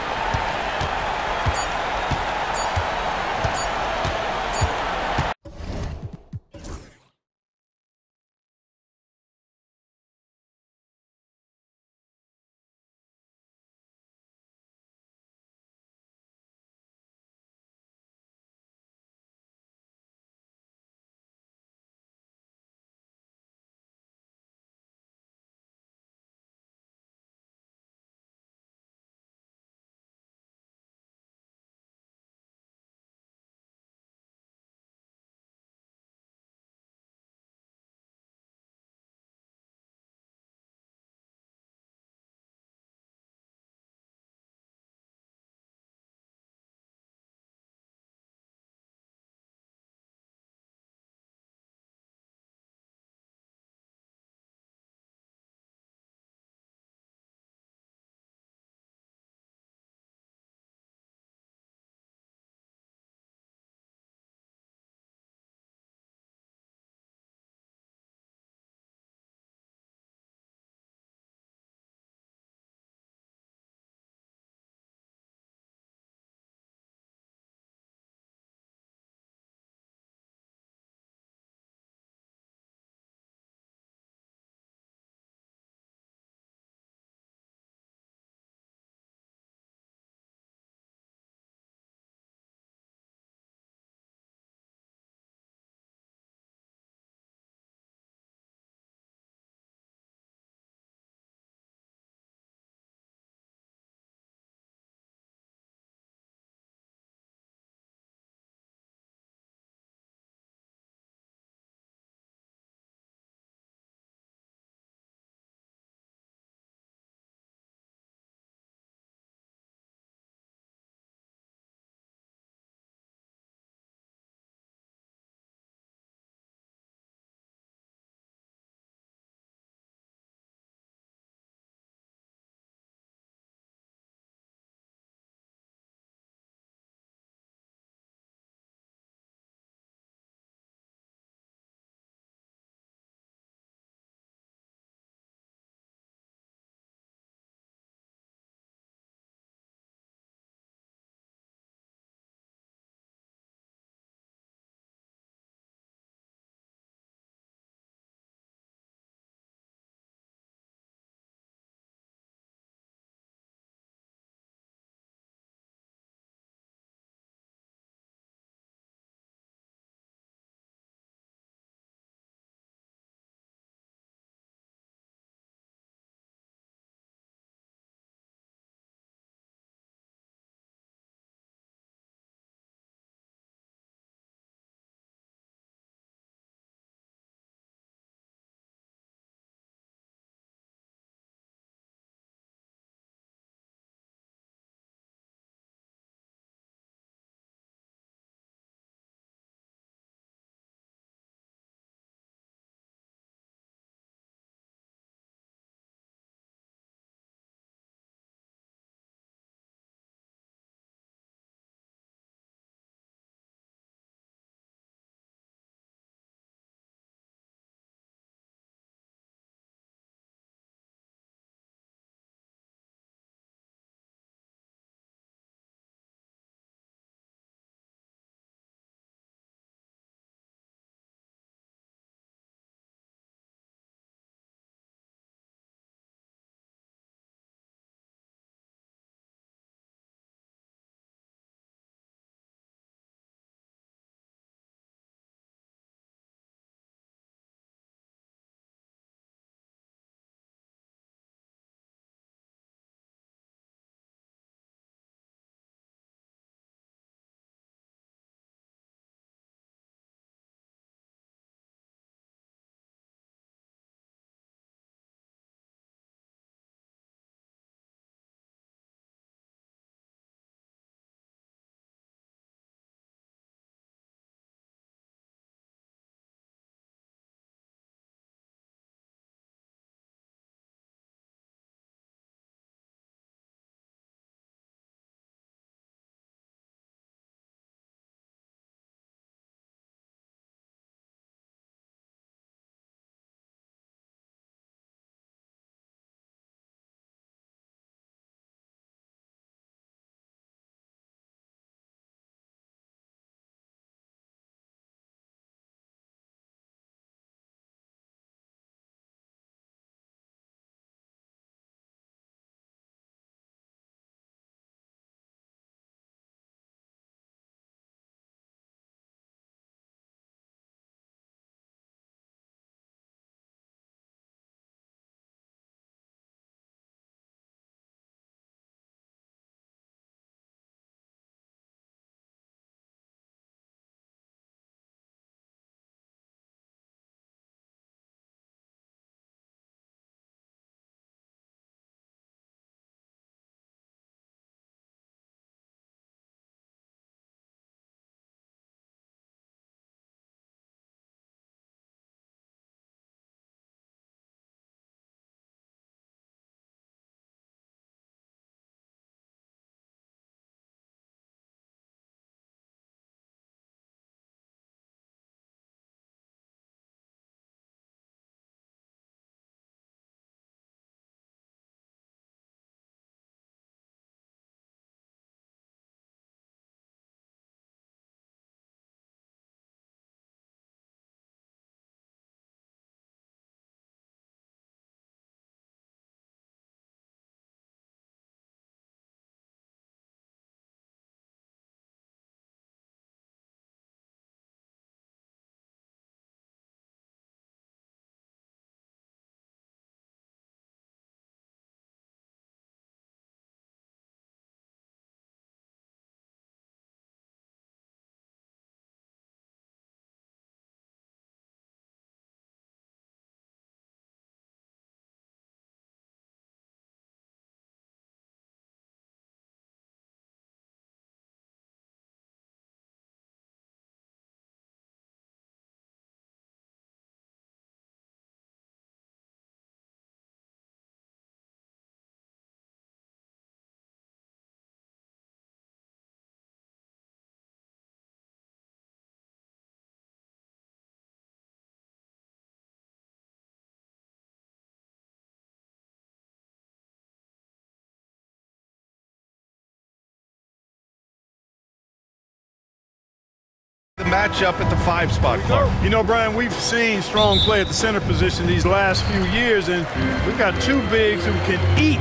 matchup at the 5 spot, Clark? You know, Brian, we've seen strong play at the center position these last few years, and we've got two bigs who can each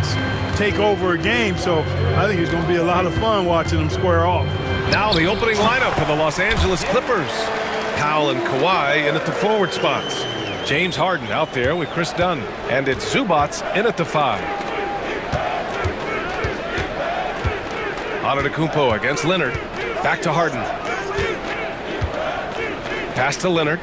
take over a game, so I think it's going to be a lot of fun watching them square off. Now the opening lineup for the Los Angeles Clippers. Powell and Kawhi in at the forward spots. James Harden out there with Chris Dunn. And it's Zubats in at the 5. Antetokounmpo against Leonard. Back to Harden. Pass to Leonard.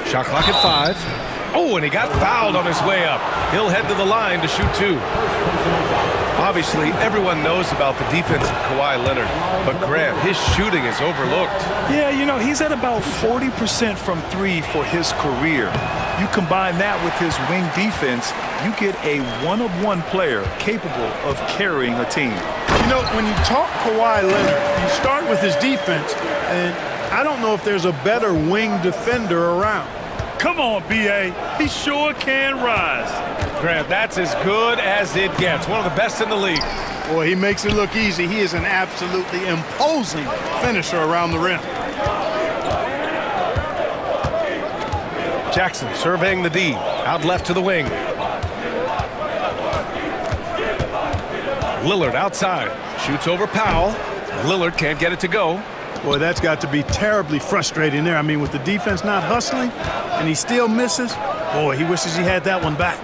Shot clock at 5. Oh, and he got fouled on his way up. He'll head to the line to shoot 2. Obviously, everyone knows about the defense of Kawhi Leonard, but Grant, his shooting is overlooked. Yeah, you know, he's at about 40% from 3 for his career. You combine that with his wing defense, you get a one-of-one player capable of carrying a team. You know, when you talk Kawhi Leonard, you start with his defense, and I don't know if there's a better wing defender around. Come on, B.A. He sure can rise. Grant, that's as good as it gets. One of the best in the league. Boy, he makes it look easy. He is an absolutely imposing finisher around the rim. Jackson surveying the D. Out left to the wing. Lillard outside. Shoots over Powell. Lillard can't get it to go. Boy, that's got to be terribly frustrating there. I mean, with the defense not hustling and he still misses, boy, he wishes he had that one back.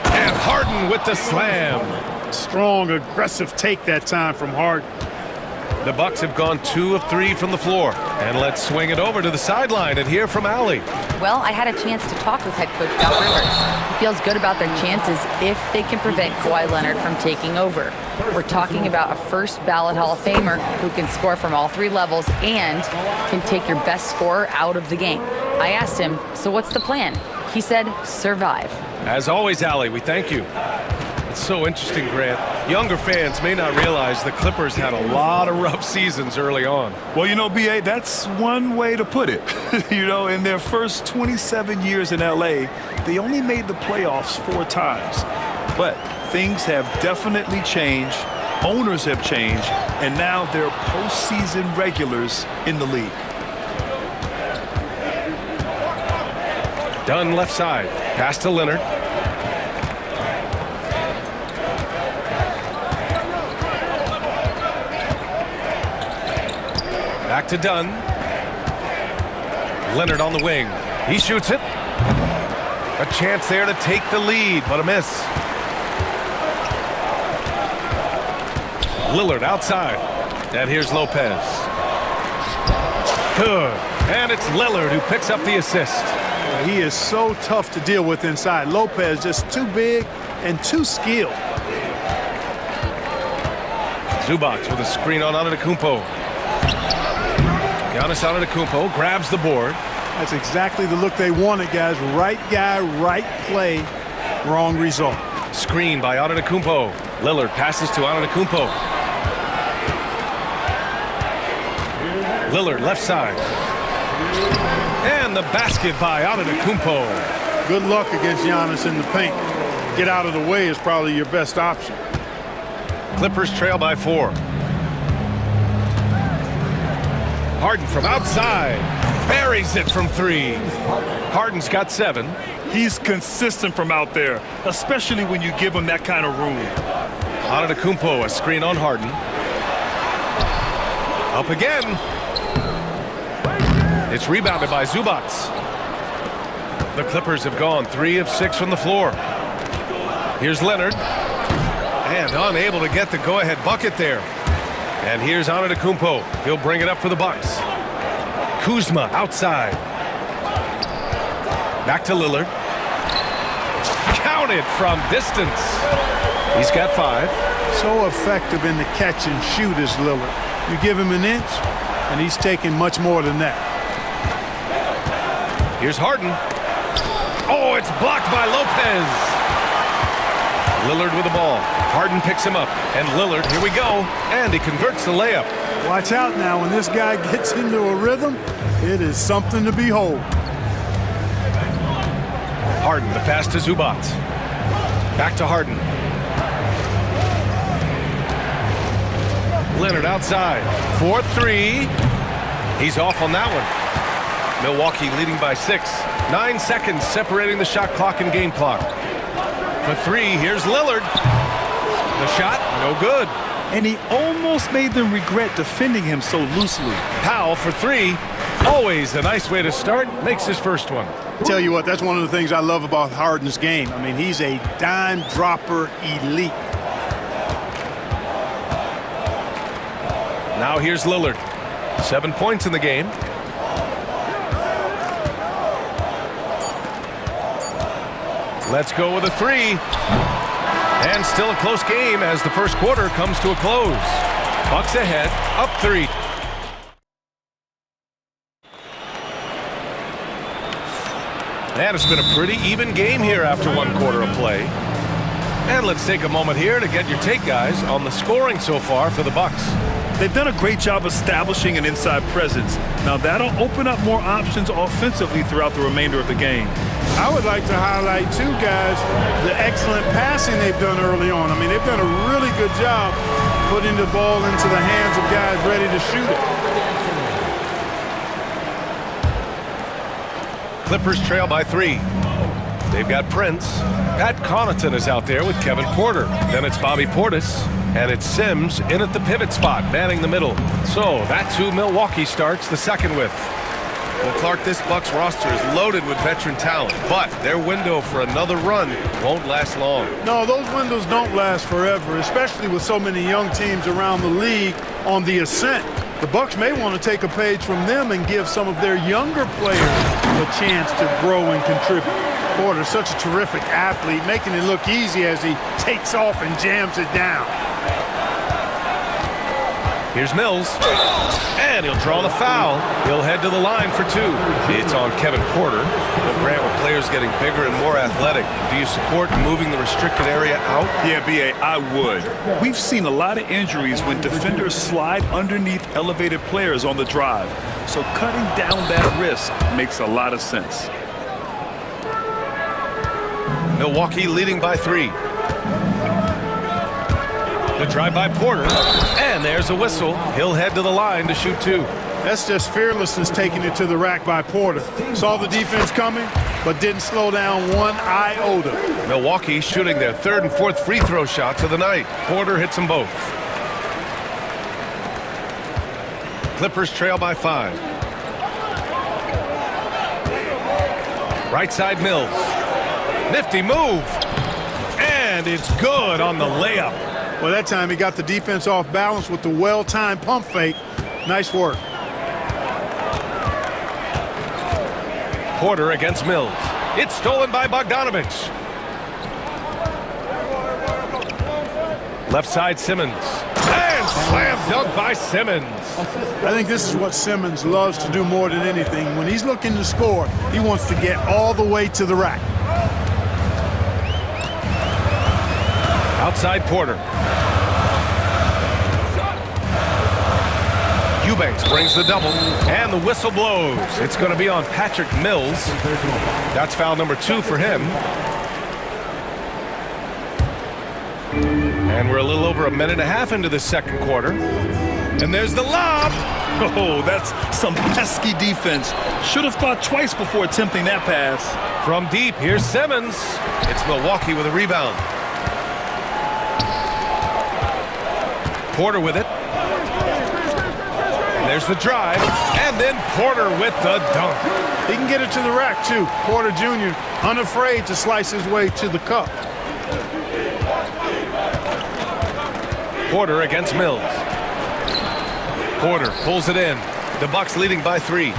And Harden with the slam. Strong, aggressive take that time from Harden. The Bucks have gone 2 of 3 from the floor. And let's swing it over to the sideline and hear from Allie. Well, I had a chance to talk with head coach Doc Rivers. He feels good about their chances if they can prevent Kawhi Leonard from taking over. We're talking about a first ballot Hall of Famer who can score from all 3 levels and can take your best scorer out of the game. I asked him, so what's the plan? He said, survive. As always, Allie, we thank you. It's so interesting, Grant. Younger fans may not realize the Clippers had a lot of rough seasons early on. Well, you know, B.A., that's one way to put it. You know, in their first 27 years in L.A., they only made the playoffs 4 times. But things have definitely changed. Owners have changed. And now they're postseason regulars in the league. Dunn left side. Pass to Leonard. Back to Dunn. Leonard on the wing. He shoots it. A chance there to take the lead, but a miss. Lillard outside. And here's Lopez. Good. And it's Lillard who picks up the assist. He is so tough to deal with inside. Lopez just too big and too skilled. Zubats with a screen on Antetokounmpo. Giannis Antetokounmpo grabs the board. That's exactly the look they wanted, guys. Right guy, right play, wrong result. Screen by Antetokounmpo. Lillard passes to Antetokounmpo. Lillard left side. And the basket by Antetokounmpo. Good luck against Giannis in the paint. Get out of the way is probably your best option. Clippers trail by 4. Harden from outside. Buries it from 3. Harden's got 7. He's consistent from out there, especially when you give him that kind of room. Antetokounmpo, a screen on Harden. Up again. It's rebounded by Zubats. The Clippers have gone 3 of 6 from the floor. Here's Leonard. And unable to get the go-ahead bucket there. And here's Antetokounmpo. He'll bring it up for the Bucks. Kuzma outside. Back to Lillard. Counted from distance. He's got 5. So effective in the catch and shoot is Lillard. You give him an inch, and he's taking much more than that. Here's Harden. Oh, it's blocked by Lopez. Lillard with the ball. Harden picks him up. And Lillard, here we go. And he converts the layup. Watch out now. When this guy gets into a rhythm, it is something to behold. Harden, the pass to Zubats. Back to Harden. Leonard outside. 4-3. He's off on that one. Milwaukee leading by 6. 9 seconds separating the shot clock and game clock. For 3, here's Lillard. The shot, no good. And he almost made them regret defending him so loosely. Powell for 3. Always a nice way to start. Makes his first one. Tell you what, that's one of the things I love about Harden's game. I mean, he's a dime dropper elite. Now here's Lillard. 7 points in the game. Let's go with a 3. And still a close game as the first quarter comes to a close. Bucks ahead, up 3. And it's been a pretty even game here after 1 quarter of play. And let's take a moment here to get your take, guys, on the scoring so far for the Bucks. They've done a great job establishing an inside presence. Now that'll open up more options offensively throughout the remainder of the game. I would like to highlight, too, guys, the excellent passing they've done early on. I mean, they've done a really good job putting the ball into the hands of guys ready to shoot it. Clippers trail by 3. They've got Prince. Pat Connaughton is out there with Kevin Porter. Then it's Bobby Portis. And it's Sims in at the pivot spot, manning the middle. So that's who Milwaukee starts the second with. Well, Clark, this Bucks roster is loaded with veteran talent, but their window for another run won't last long. No, those windows don't last forever, especially with so many young teams around the league on the ascent. The Bucks may want to take a page from them and give some of their younger players a chance to grow and contribute. Porter's such a terrific athlete, making it look easy as he takes off and jams it down. Here's Mills, and he'll draw the foul. He'll head to the line for 2. It's on Kevin Porter. Well, Grant, with players getting bigger and more athletic, do you support moving the restricted area out? Yeah, B.A., I would. We've seen a lot of injuries when defenders slide underneath elevated players on the drive. So cutting down that risk makes a lot of sense. Milwaukee leading by 3. The drive by Porter, and there's a whistle. He'll head to the line to shoot 2. That's just fearlessness taking it to the rack by Porter. Saw the defense coming, but didn't slow down one iota. Milwaukee shooting their 3rd and 4th free throw shots of the night. Porter hits them both. Clippers trail by 5. Right side Mills. Nifty move. And it's good on the layup. Well, that time he got the defense off balance with the well-timed pump fake. Nice work. Porter against Mills. It's stolen by Bogdanovich. Left side Simmons. And slam dunk by Simmons. I think this is what Simmons loves to do more than anything. When he's looking to score, he wants to get all the way to the rack. Outside Porter. Eubanks brings the double, and the whistle blows. It's going to be on Patrick Mills. That's foul number 2 for him. And we're a little over a minute and a half into the second quarter. And there's the lob. Oh, that's some pesky defense. Should have thought twice before attempting that pass. From deep, here's Simmons. It's Milwaukee with a rebound. Porter with it. And there's the drive. And then Porter with the dunk. He can get it to the rack, too. Porter Jr. unafraid to slice his way to the cup. Porter against Mills. Porter pulls it in. The Bucks leading by 3.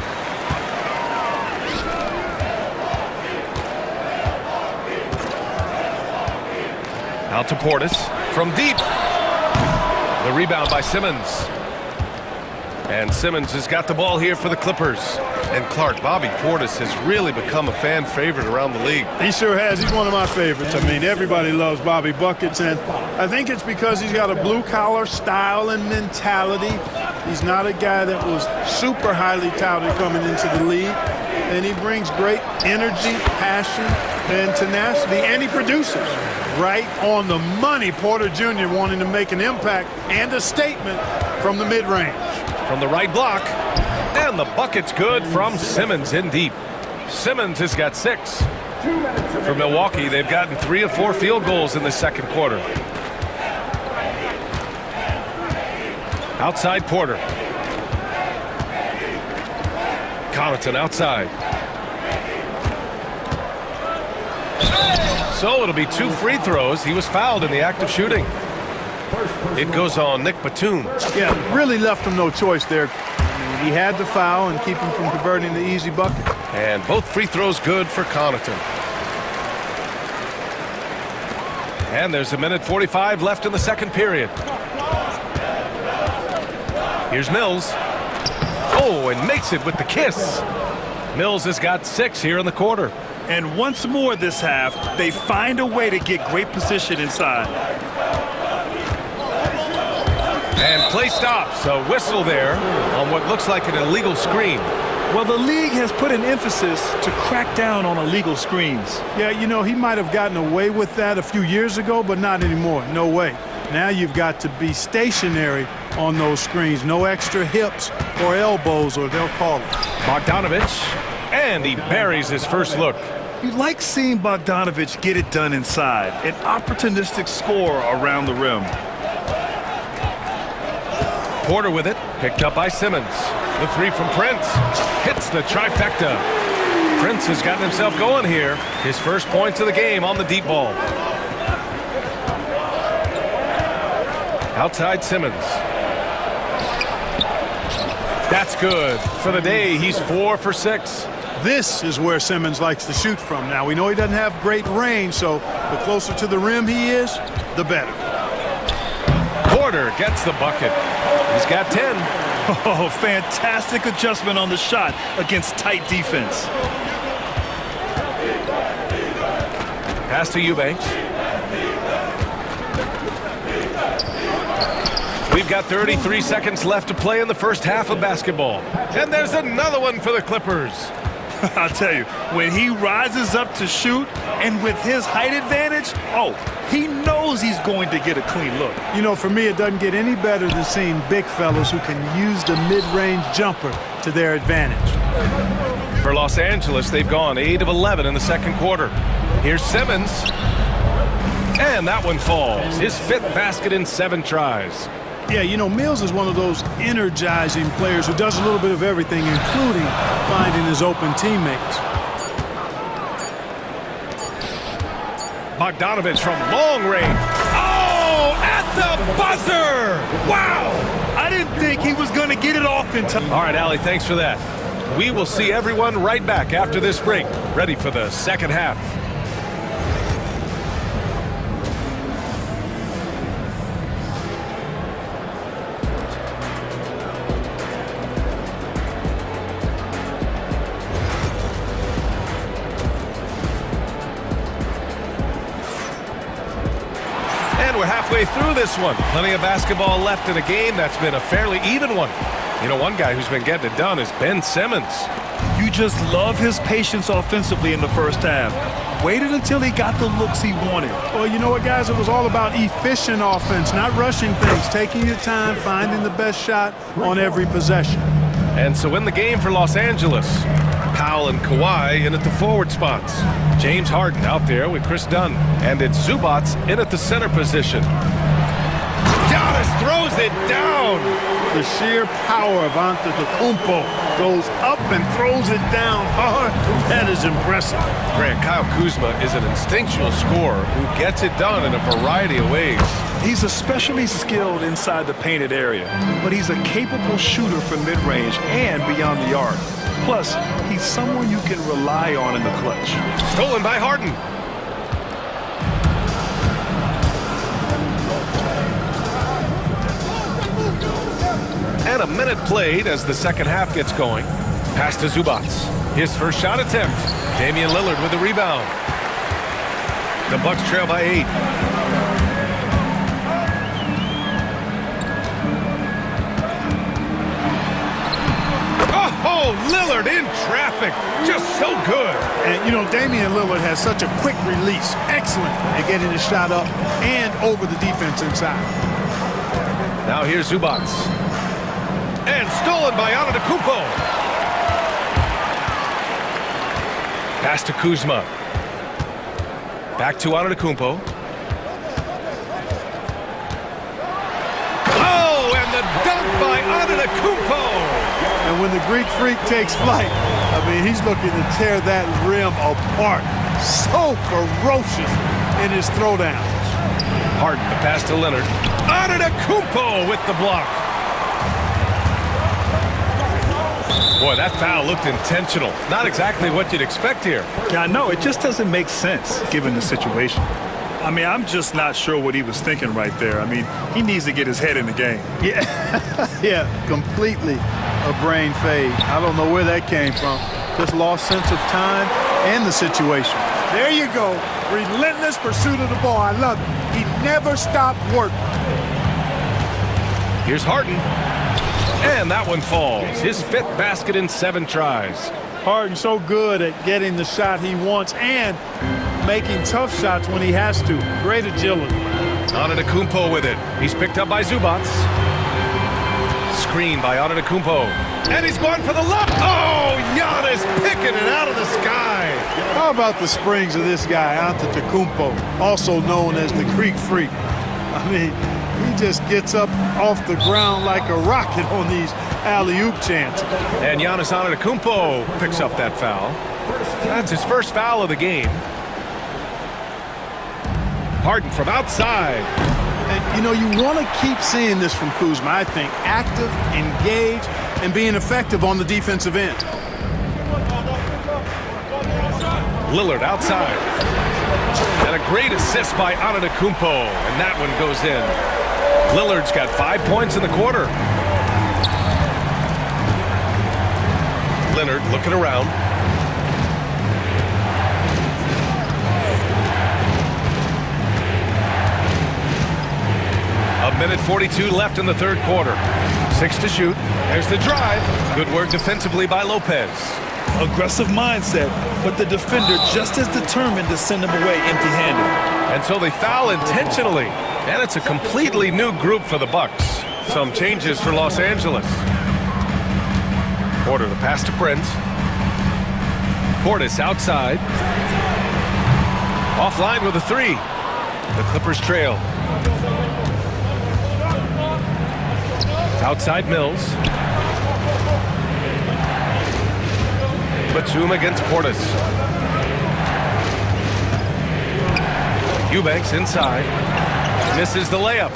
Out to Portis from deep. The rebound by Simmons. And Simmons has got the ball here for the Clippers. And Clark, Bobby Portis has really become a fan favorite around the league. He sure has. He's one of my favorites. I mean, everybody loves Bobby Buckets, and I think it's because he's got a blue-collar style and mentality. He's not a guy that was super highly touted coming into the league, and he brings great energy, passion, and tenacity, and he produces. Right on the money. Porter Jr. wanting to make an impact and a statement from the mid-range. From the right block. And the bucket's good from Simmons in deep. Simmons has got 6. For Milwaukee, they've gotten 3 of 4 field goals in the second quarter. Outside Porter. Connaughton outside. So it'll be 2 free throws. He was fouled in the act of shooting. It goes on Nick Batum. Yeah, really left him no choice there. I mean, he had the foul and keep him from converting the easy bucket. And both free throws good for Connaughton. And there's 1:45 left in the second period. Here's Mills. Oh, and makes it with the kiss. Mills has got 6 here in the quarter. And once more this half, they find a way to get great position inside. And play stops. A whistle there on what looks like an illegal screen. Well, the league has put an emphasis to crack down on illegal screens. Yeah, you know, he might have gotten away with that a few years ago, but not anymore. No way. Now you've got to be stationary on those screens. No extra hips or elbows, or they'll call it. Bogdanovich, and he buries his first look. You like seeing Bogdanovich get it done inside. An opportunistic score around the rim. Porter with it, picked up by Simmons. The 3 from Prince hits the trifecta. Prince has gotten himself going here. His first points of the game on the deep ball. Outside Simmons. That's good. For the day, he's 4 for 6. This is where Simmons likes to shoot from. Now, we know he doesn't have great range, so the closer to the rim he is, the better. Porter gets the bucket. He's got 10. Oh, fantastic adjustment on the shot against tight defense. Pass to Eubanks. We've got 33 seconds left to play in the first half of basketball. And there's another one for the Clippers. I'll tell you, when he rises up to shoot, and with his height advantage, oh, he knows he's going to get a clean look. You know, for me, it doesn't get any better than seeing big fellas who can use the mid-range jumper to their advantage. For Los Angeles, they've gone 8 of 11 in the second quarter. Here's Simmons. And that one falls. His 5th basket in 7 tries. Yeah, you know, Mills is one of those energizing players who does a little bit of everything, including finding his open teammates. Bogdanovich from long range. Oh, at the buzzer! Wow! I didn't think he was going to get it off in time. All right, Allie, thanks for that. We will see everyone right back after this break, ready for the second half. We're halfway through this one. Plenty of basketball left in a game that's been a fairly even one. You know, one guy who's been getting it done is Ben Simmons. You just love his patience offensively in the first half. Waited until he got the looks he wanted. Well, you know what, guys? It was all about efficient offense, not rushing things, taking your time, finding the best shot on every possession. And so in the game for Los Angeles, Powell and Kawhi in at the forward spots. James Harden out there with Chris Dunn. And it's Zubac in at the center position. Giannis throws it down. The sheer power of Antetokounmpo goes up and throws it down hard. That is impressive. Grant, Kyle Kuzma is an instinctual scorer who gets it done in a variety of ways. He's especially skilled inside the painted area, but he's a capable shooter from mid-range and beyond the arc. Plus, he's someone you can rely on in the clutch. Stolen by Harden. And a minute played as the second half gets going. Pass to Zubac. His first shot attempt. Damian Lillard with the rebound. The Bucks trail by 8. Oh, Lillard in traffic. quick, just so good. And, you know, Damian Lillard has such a quick release. Excellent at getting his shot up and over the defense inside. Now here's Zubats. And stolen by Antetokounmpo. Pass to Kuzma. Back to Antetokounmpo. Oh, and the dunk by Antetokounmpo. And when the Greek Freak takes flight, I mean, he's looking to tear that rim apart. So ferocious in his throwdowns. Harden, the pass to Leonard. Antetokounmpo with the block. Boy, that foul looked intentional. Not exactly what you'd expect here. Yeah, I know. It just doesn't make sense given the situation. I mean, I'm just not sure what he was thinking right there. I mean, he needs to get his head in the game. Yeah, yeah, completely a brain fade. I don't know where that came from. Just lost sense of time and the situation. There you go. Relentless pursuit of the ball. I love it. He never stopped working. Here's Harden. And that one falls. His 5th basket in 7 tries. Harden so good at getting the shot he wants and making tough shots when he has to. Great agility. Antetokounmpo with it. He's picked up by Zubats. Screen by Antetokounmpo. And he's going for the lob. Oh, Giannis picking it out of the sky. How about the springs of this guy, Antetokounmpo, also known as the Greek Freak? I mean, he just gets up off the ground like a rocket on these alley-oop chances. And Giannis Antetokounmpo picks up that foul. That's his first foul of the game. Harden from outside. And, you know, you want to keep seeing this from Kuzma, I think. Active, engaged, and being effective on the defensive end. Lillard outside. And a great assist by Antetokounmpo. And that one goes in. Lillard's got 5 points in the quarter. Leonard looking around. A minute 42 left in the 3rd quarter. 6 to shoot. There's the drive. Good work defensively by Lopez. Aggressive mindset, but the defender just as determined to send him away empty-handed. And so they foul intentionally. And it's a completely new group for the Bucks. Some changes for Los Angeles. Porter, the pass to Prince. Portis outside. Offline with a 3. The Clippers trail. Outside Mills. Batum against Portis. Eubanks inside. Misses the layup.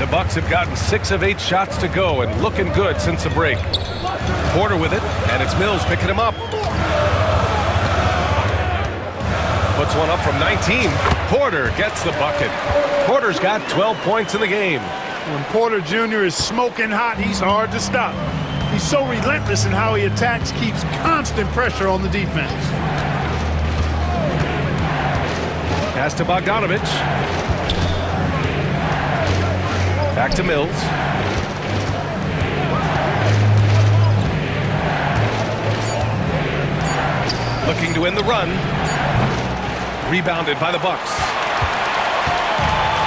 The Bucks have gotten 6 of 8 shots to go and looking good since the break. Porter with it, and it's Mills picking him up. Puts one up from 19. Porter gets the bucket. Porter's got 12 points in the game. When Porter Jr. is smoking hot, he's hard to stop. He's so relentless in how he attacks, keeps constant pressure on the defense. Pass to Bogdanovich. Back to Mills. Looking to win the run. Rebounded by the Bucks.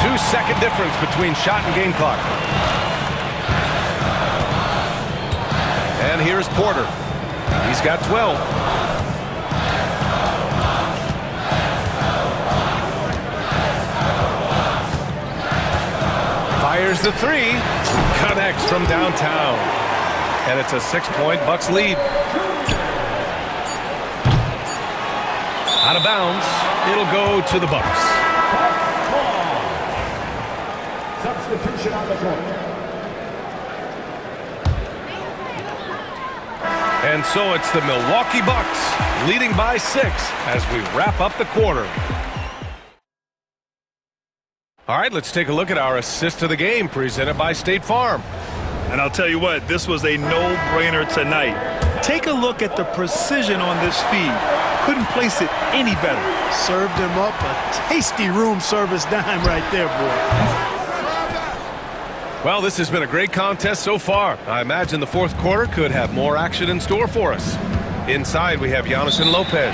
2-second difference between shot and game clock. And here's Porter. He's got 12. Fires the 3. Connects from downtown. And it's a 6-point Bucks lead. Out of bounds. It'll go to the Bucks. Substitution on the court. And so it's the Milwaukee Bucks leading by 6 as we wrap up the quarter. All right, let's take a look at our assist of the game presented by State Farm. And I'll tell you what, this was a no-brainer tonight. Take a look at the precision on this feed. Couldn't place it any better. Served him up a tasty room service dime right there, boy. Well, this has been a great contest so far. I imagine the fourth quarter could have more action in store for us. Inside, we have Giannis and Lopez.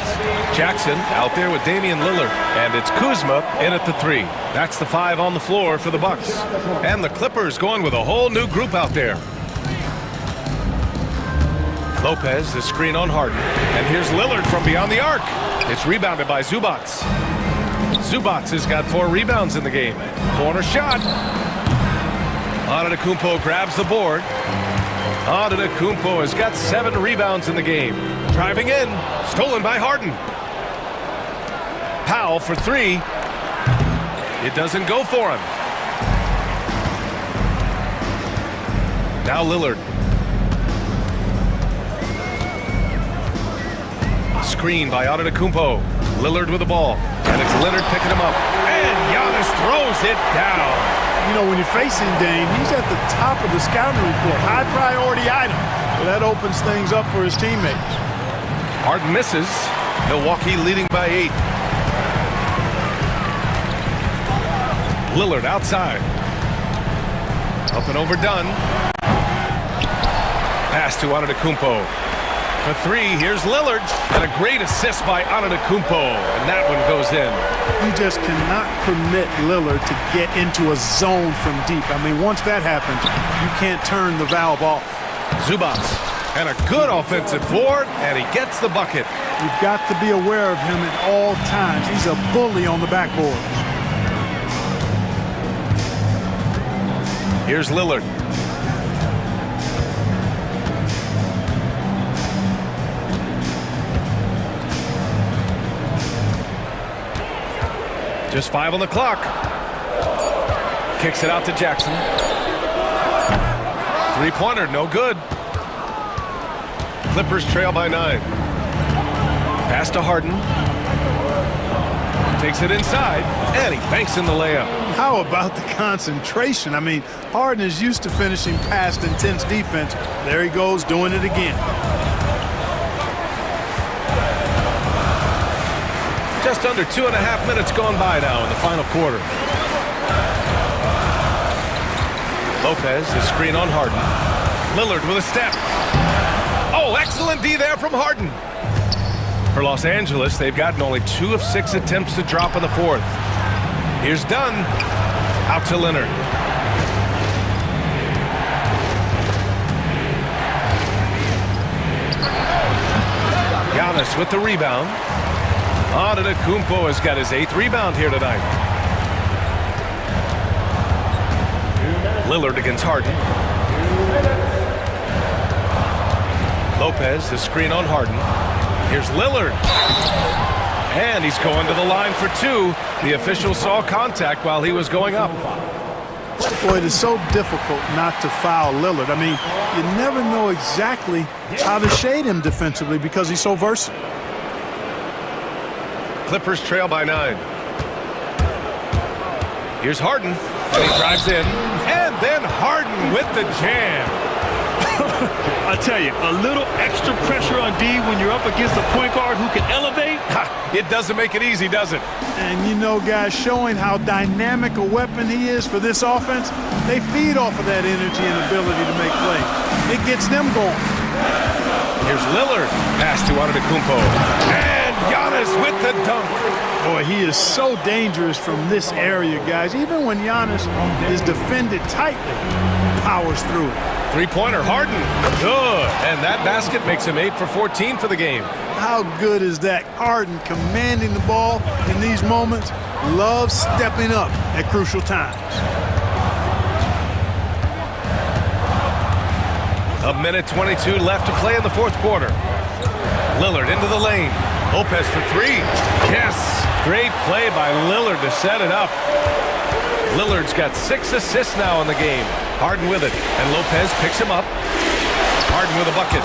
Jackson out there with Damian Lillard. And it's Kuzma in at the 3. That's the 5 on the floor for the Bucks. And the Clippers going with a whole new group out there. Lopez, the screen on Harden. And here's Lillard from beyond the arc. It's rebounded by Zubac. Zubac has got 4 rebounds in the game. Corner shot. Antetokounmpo grabs the board. Antetokounmpo has got 7 rebounds in the game. Driving in, stolen by Harden. Powell for 3. It doesn't go for him. Now Lillard. Screen by Antetokounmpo. Lillard with the ball. And it's Leonard picking him up. And Giannis throws it down. You know, when you're facing Dame, he's at the top of the scouting report. High priority item. So that opens things up for his teammates. Harden misses. Milwaukee leading by 8. Lillard outside. Up and overdone. Pass to Antetokounmpo. For 3, here's Lillard. And a great assist by Antetokounmpo. And that one goes in. You just cannot permit Lillard to get into a zone from deep. I mean, once that happens, you can't turn the valve off. Zubac. And a good offensive board. And he gets the bucket. You've got to be aware of him at all times. He's a bully on the backboard. Here's Lillard. Just 5 on the clock. Kicks it out to Jackson. 3-pointer, no good. Clippers trail by 9. Pass to Harden. Takes it inside, and he banks in the layup. How about the concentration? I mean, Harden is used to finishing past intense defense. There he goes, doing it again. Just under 2.5 minutes gone by now in the final quarter. Lopez, the screen on Harden. Lillard with a step. Oh, excellent D there from Harden. For Los Angeles, they've gotten only 2 of 6 attempts to drop in the fourth. Here's Dunn. Out to Leonard. Giannis with the rebound. Antetokounmpo has got his 8th rebound here tonight. Lillard against Harden. Lopez, the screen on Harden. Here's Lillard. And he's going to the line for 2. The official saw contact while he was going up. Boy, it is so difficult not to foul Lillard. I mean, you never know exactly how to shade him defensively because he's so versatile. Clippers trail by 9. Here's Harden, and he drives in. And then Harden with the jam. I tell you, a little extra pressure on D when you're up against a point guard who can elevate. It doesn't make it easy, does it? And you know, guys, showing how dynamic a weapon he is for this offense, they feed off of that energy and ability to make plays. It gets them going. Here's Lillard. Pass to Antetokounmpo. And Giannis with the dunk. Boy, he is so dangerous from this area, guys. Even when Giannis is defended tightly, he powers through it. 3-pointer, Harden. Good. And that basket makes him 8 for 14 for the game. How good is that? Harden commanding the ball in these moments. Loves stepping up at crucial times. A minute 22 left to play in the fourth quarter. Lillard into the lane. Lopez for 3. Yes. Great play by Lillard to set it up. Lillard's got 6 assists now in the game. Harden with it. And Lopez picks him up. Harden with a bucket.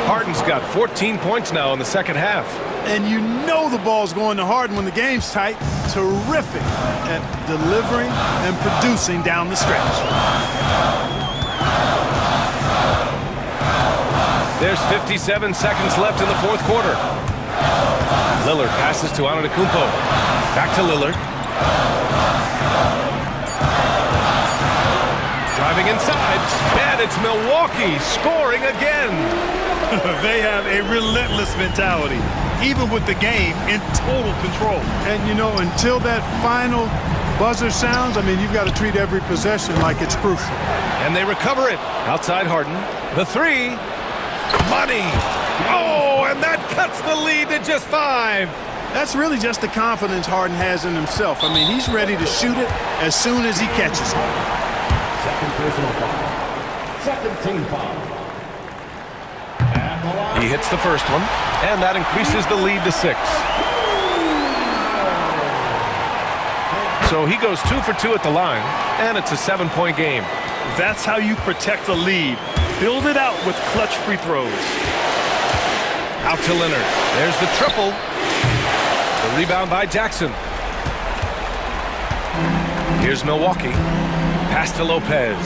Harden's got 14 points now in the second half. And you know the ball's going to Harden when the game's tight. Terrific at delivering and producing down the stretch. There's 57 seconds left in the fourth quarter. Lillard passes to Antetokounmpo. Back to Lillard. Driving Driving inside, and it's Milwaukee scoring again. They have a relentless mentality, even with the game in total control. And, you know, until that final buzzer sounds, I mean, you've got to treat every possession like it's crucial. And they recover it. Outside Harden. The three. Money. Oh, and that cuts the lead to just 5. That's really just the confidence Harden has in himself. I mean, he's ready to shoot it as soon as he catches it. Second personal foul. Second team foul. He hits the first one, and that increases the lead to 6. So he goes 2 for 2 at the line, and it's a 7-point game. That's how you protect the lead. Build it out with clutch free throws. Out to Leonard. There's the triple. The rebound by Jackson. Here's Milwaukee. Pass to Lopez.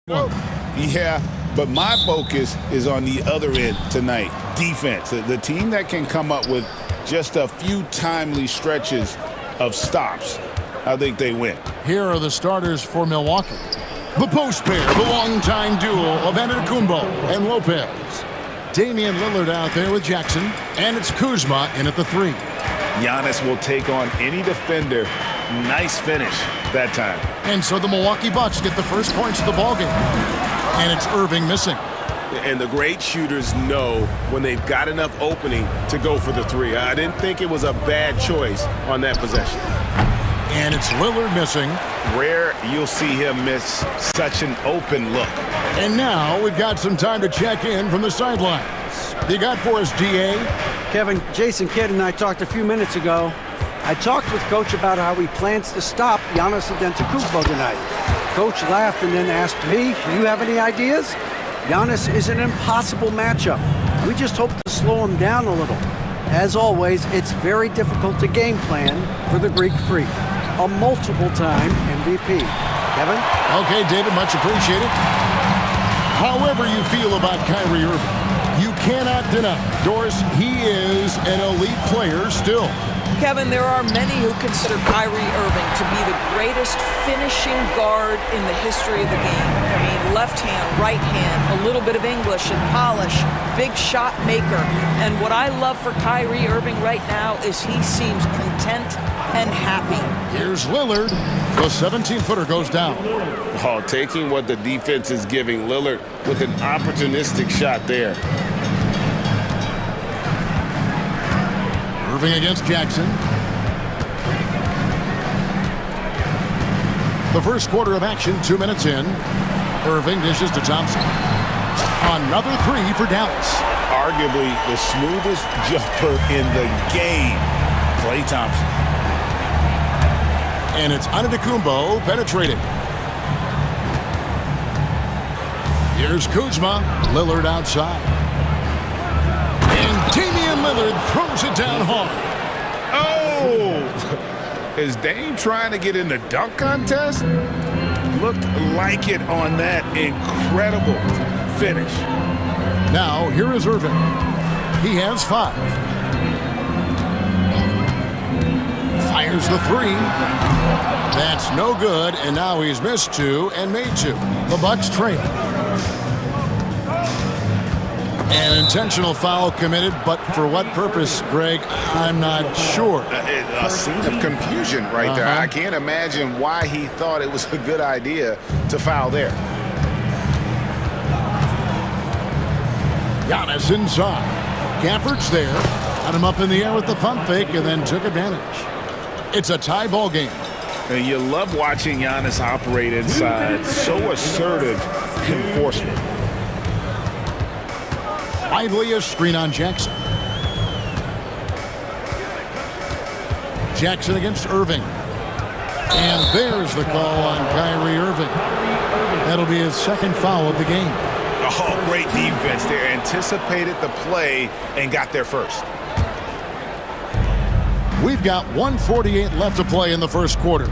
Yeah, but my focus is on the other end tonight, defense. The team that can come up with just a few timely stretches of stops, I think they win. Here are the starters for Milwaukee. The post pair, the longtime duo of Antetokounmpo and Lopez. Damian Lillard out there with Jackson, and it's Kuzma in at the 3. Giannis will take on any defender. Nice finish that time. And so the Milwaukee Bucks get the first points of the ballgame. And it's Irving missing. And the great shooters know when they've got enough opening to go for the 3. I didn't think it was a bad choice on that possession. And it's Lillard missing. Rare you'll see him miss such an open look. And now we've got some time to check in from the sidelines. You got for us, D.A.? Kevin, Jason Kidd and I talked a few minutes ago. I talked with Coach about how he plans to stop Giannis Antetokounmpo tonight. Coach laughed and then asked me, do you have any ideas? Giannis is an impossible matchup. We just hope to slow him down a little. As always, it's very difficult to game plan for the Greek Freak, a multiple-time MVP. Kevin? Okay, David, much appreciated. However you feel about Kyrie Irving, you cannot deny, Doris, he is an elite player still. Kevin, there are many who consider Kyrie Irving to be the greatest finishing guard in the history of the game. I mean, left hand, right hand, a little bit of English and polish, big shot maker. And what I love for Kyrie Irving right now is he seems content and happy. Here's Lillard. The 17-footer goes down. Oh, taking what the defense is giving Lillard with an opportunistic shot there. Irving against Jackson. The first quarter of action, 2 minutes in. Irving dishes to Thompson. Another 3 for Dallas. Arguably the smoothest jumper in the game. Klay Thompson. And it's Antetokounmpo penetrating. Here's Kuzma. Lillard outside. And Damian Lillard throws it down hard. Oh! Is Dame trying to get in the dunk contest? Looked like it on that incredible finish. Now, here is Irving. He has 5. Fires the 3. That's no good, and now he's missed 2 and made 2. The Bucks trail. An intentional foul committed, but for what purpose, Greg, I'm not sure. A scene of confusion right there. I can't imagine why he thought it was a good idea to foul there. Giannis inside. Gafford's there. Got him up in the air with the pump fake and then took advantage. It's a tie ball game. And you love watching Giannis operate inside. So assertive enforcement. Lively a screen on Jackson. Jackson against Irving. And there's the call on Kyrie Irving. That'll be his second foul of the game. Oh, great defense there. Anticipated the play and got there first. We've got 1:48 left to play in the first quarter.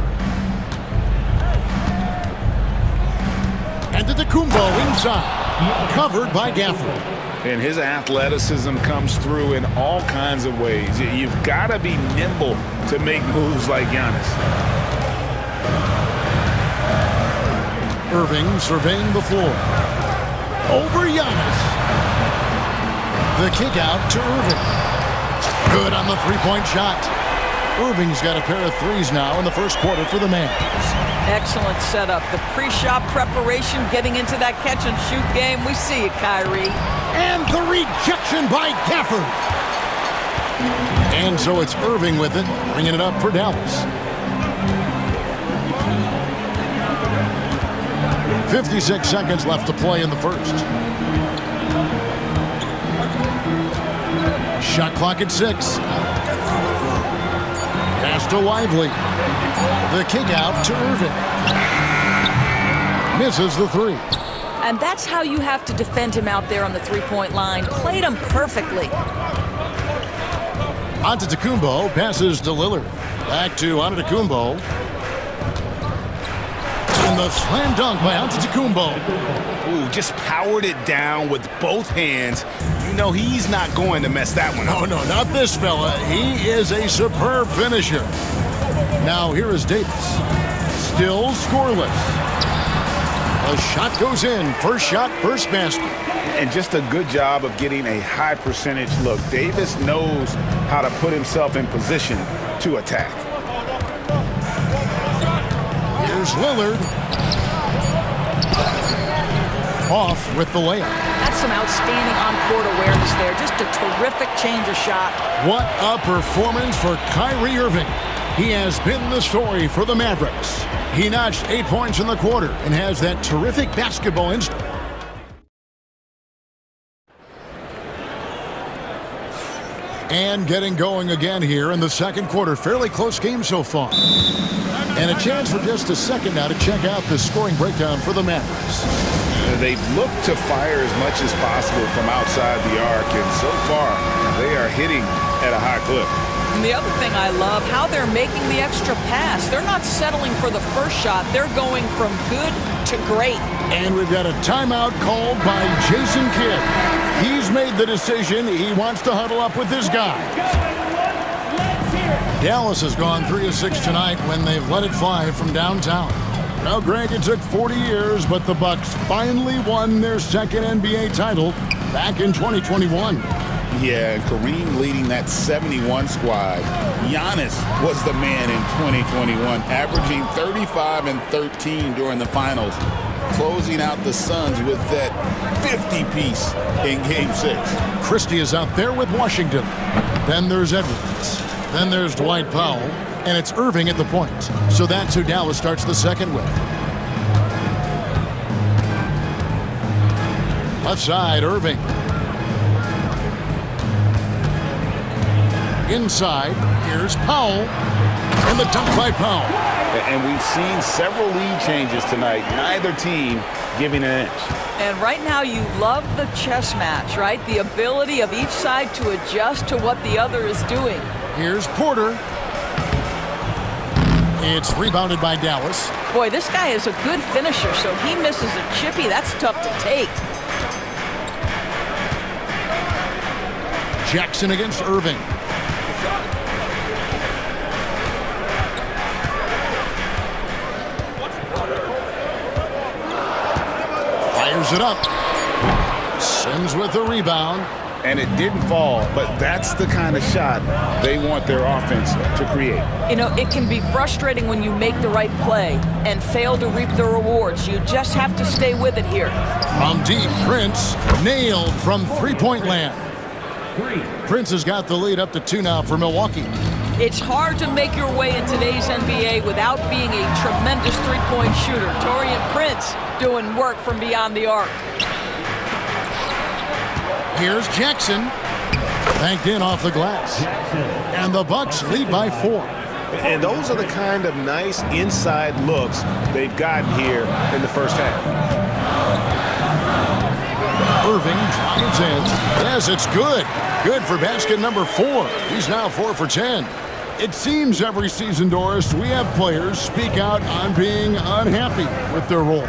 And Antetokounmpo inside. Covered by Gafford. And his athleticism comes through in all kinds of ways. You've got to be nimble to make moves like Giannis. Irving surveying the floor. Over Giannis. The kick out to Irving. Good on the three-point shot. Irving's got a pair of 3s now in the first quarter for the Mavs. Excellent setup. The pre-shot preparation, getting into that catch-and-shoot game. We see it, Kyrie. And the rejection by Gafford. And so it's Irving with it, bringing it up for Dallas. 56 seconds left to play in the first. Shot clock at 6. Pass to Lively. The kick out to Irving. Misses the 3. And that's how you have to defend him out there on the three-point line. Played him perfectly. Antetokounmpo passes to Lillard. Back to Antetokounmpo. And the slam dunk by Antetokounmpo. Ooh, just powered it down with both hands. You know he's not going to mess that one up. Oh, no, not this fella. He is a superb finisher. Now here is Davis. Still scoreless. A shot goes in. First shot, first basket. And just a good job of getting a high percentage look. Davis knows how to put himself in position to attack. Here's Lillard. Off with the layup. That's some outstanding on-court awareness there. Just a terrific change of shot. What a performance for Kyrie Irving. He has been the story for the Mavericks. He notched 8 points in the quarter and has that terrific basketball instinct. And getting going again here in the second quarter. Fairly close game so far. And a chance for just a second now to check out the scoring breakdown for the Mavericks. They've looked to fire as much as possible from outside the arc, and so far they are hitting at a high clip. And the other thing I love, how they're making the extra pass. They're not settling for the first shot. They're going from good to great. And we've got a timeout called by Jason Kidd. He's made the decision. He wants to huddle up with his guys. Dallas has gone 3 of 6 tonight when they've let it fly from downtown. Now, Greg, it took 40 years, but the Bucks finally won their second NBA title back in 2021. Yeah, Kareem leading that 71 squad. Giannis was the man in 2021, averaging 35 and 13 during the finals, closing out the Suns with that 50-piece in Game 6. Christie is out there with Washington. Then there's Edwards. Then there's Dwight Powell. And it's Irving at the point. So that's who Dallas starts the second with. Left side, Irving. Inside, here's Powell. And the dunk by Powell. And we've seen several lead changes tonight. Neither team giving an inch. And right now you love the chess match, right? The ability of each side to adjust to what the other is doing. Here's Porter. It's rebounded by Dallas. Boy, this guy is a good finisher, so he misses a chippy. That's tough to take. Jackson against Irving. Fires it up. Sends with the rebound. And it didn't fall, but that's the kind of shot they want their offense to create. You know, it can be frustrating when you make the right play and fail to reap the rewards. You just have to stay with it here. From deep, Prince nailed from three-point land. Prince has got the lead up to 2 now for Milwaukee. It's hard to make your way in today's NBA without being a tremendous three-point shooter. Taurean Prince doing work from beyond the arc. Here's Jackson. Banked in off the glass. And the Bucks lead by 4. And those are the kind of nice inside looks they've gotten here in the first half. Irving drives in. Yes, it's good. Good for basket number 4. He's now 4 for 10. It seems every season, Doris, we have players speak out on being unhappy with their role.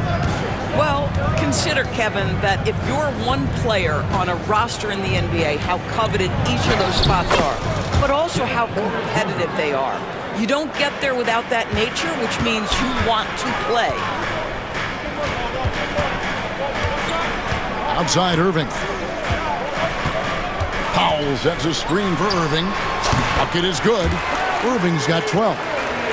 Well, consider, Kevin, that if you're one player on a roster in the NBA, how coveted each of those spots are, but also how competitive they are. You don't get there without that nature, which means you want to play. Outside Irving. Powell sets a screen for Irving. Bucket is good. Irving's got 12.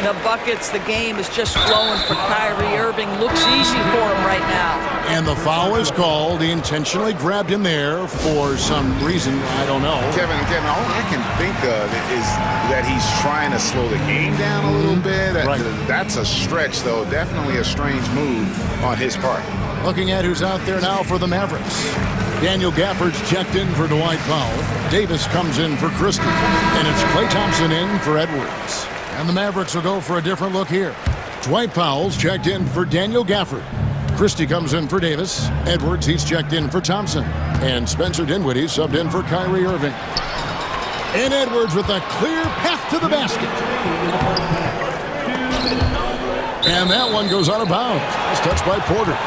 The buckets, the game is just flowing for Kyrie Irving. Looks easy for him right now. And the foul is called. He intentionally grabbed him there for some reason. I don't know. Kevin, all I can think of is that he's trying to slow the game down a little bit. Right. That's a stretch, though. Definitely a strange move on his part. Looking at who's out there now for the Mavericks. Daniel Gafford's checked in for Dwight Powell. Davis comes in for Christie. And it's Klay Thompson in for Edwards. And the Mavericks will go for a different look here. Dwight Powell's checked in for Daniel Gafford. Christie comes in for Davis. Edwards, he's checked in for Thompson. And Spencer Dinwiddie subbed in for Kyrie Irving. And Edwards with a clear path to the basket. And that one goes out of bounds. It's touched by Porter.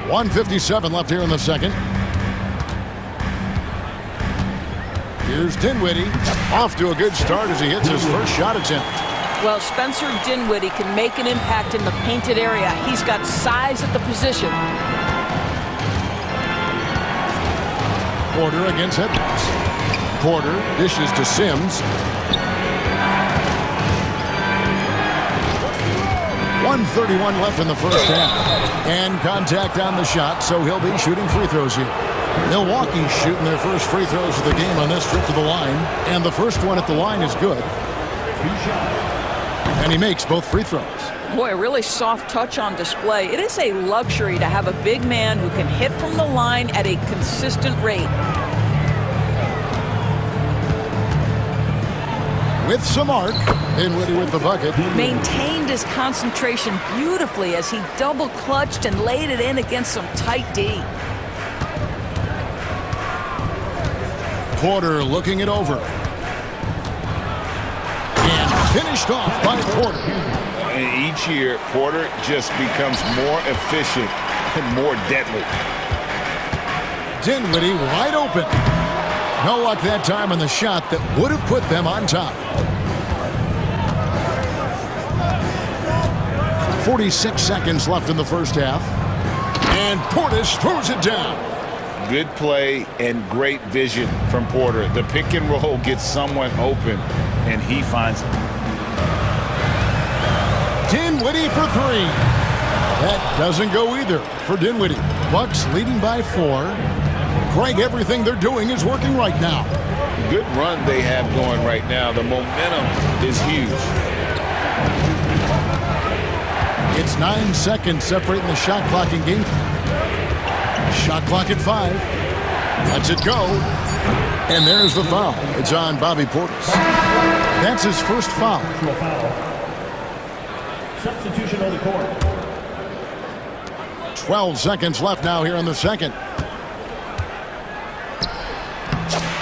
.157 left here in the second. Here's Dinwiddie. Off to a good start as he hits his first shot attempt. Well, Spencer Dinwiddie can make an impact in the painted area. He's got size at the position. Porter against Edwards. Porter dishes to Sims. 1:31 left in the first half. And contact on the shot, so he'll be shooting free throws here. Milwaukee's shooting their first free throws of the game on this trip to the line. And the first one at the line is good. And he makes both free throws. Boy, a really soft touch on display. It is a luxury to have a big man who can hit from the line at a consistent rate. With some arc, Dinwiddie with the bucket. Maintained his concentration beautifully as he double clutched and laid it in against some tight D. Porter looking it over. And finished off by Porter. And each year, Porter just becomes more efficient and more deadly. Dinwiddie wide open. No luck that time on the shot that would have put them on top. 46 seconds left in the first half. And Portis throws it down. Good play and great vision from Porter. The pick and roll gets someone open, and he finds it. Dinwiddie for three. That doesn't go either for Dinwiddie. Bucks leading by 4. Greg, everything they're doing is working right now. Good run they have going right now. The momentum is huge. It's 9 seconds separating the shot clock and game clock. Shot clock at 5. Lets it go. And there's the foul. It's on Bobby Portis. That's his first foul. Substitution on the court. 12 seconds left now here in the second.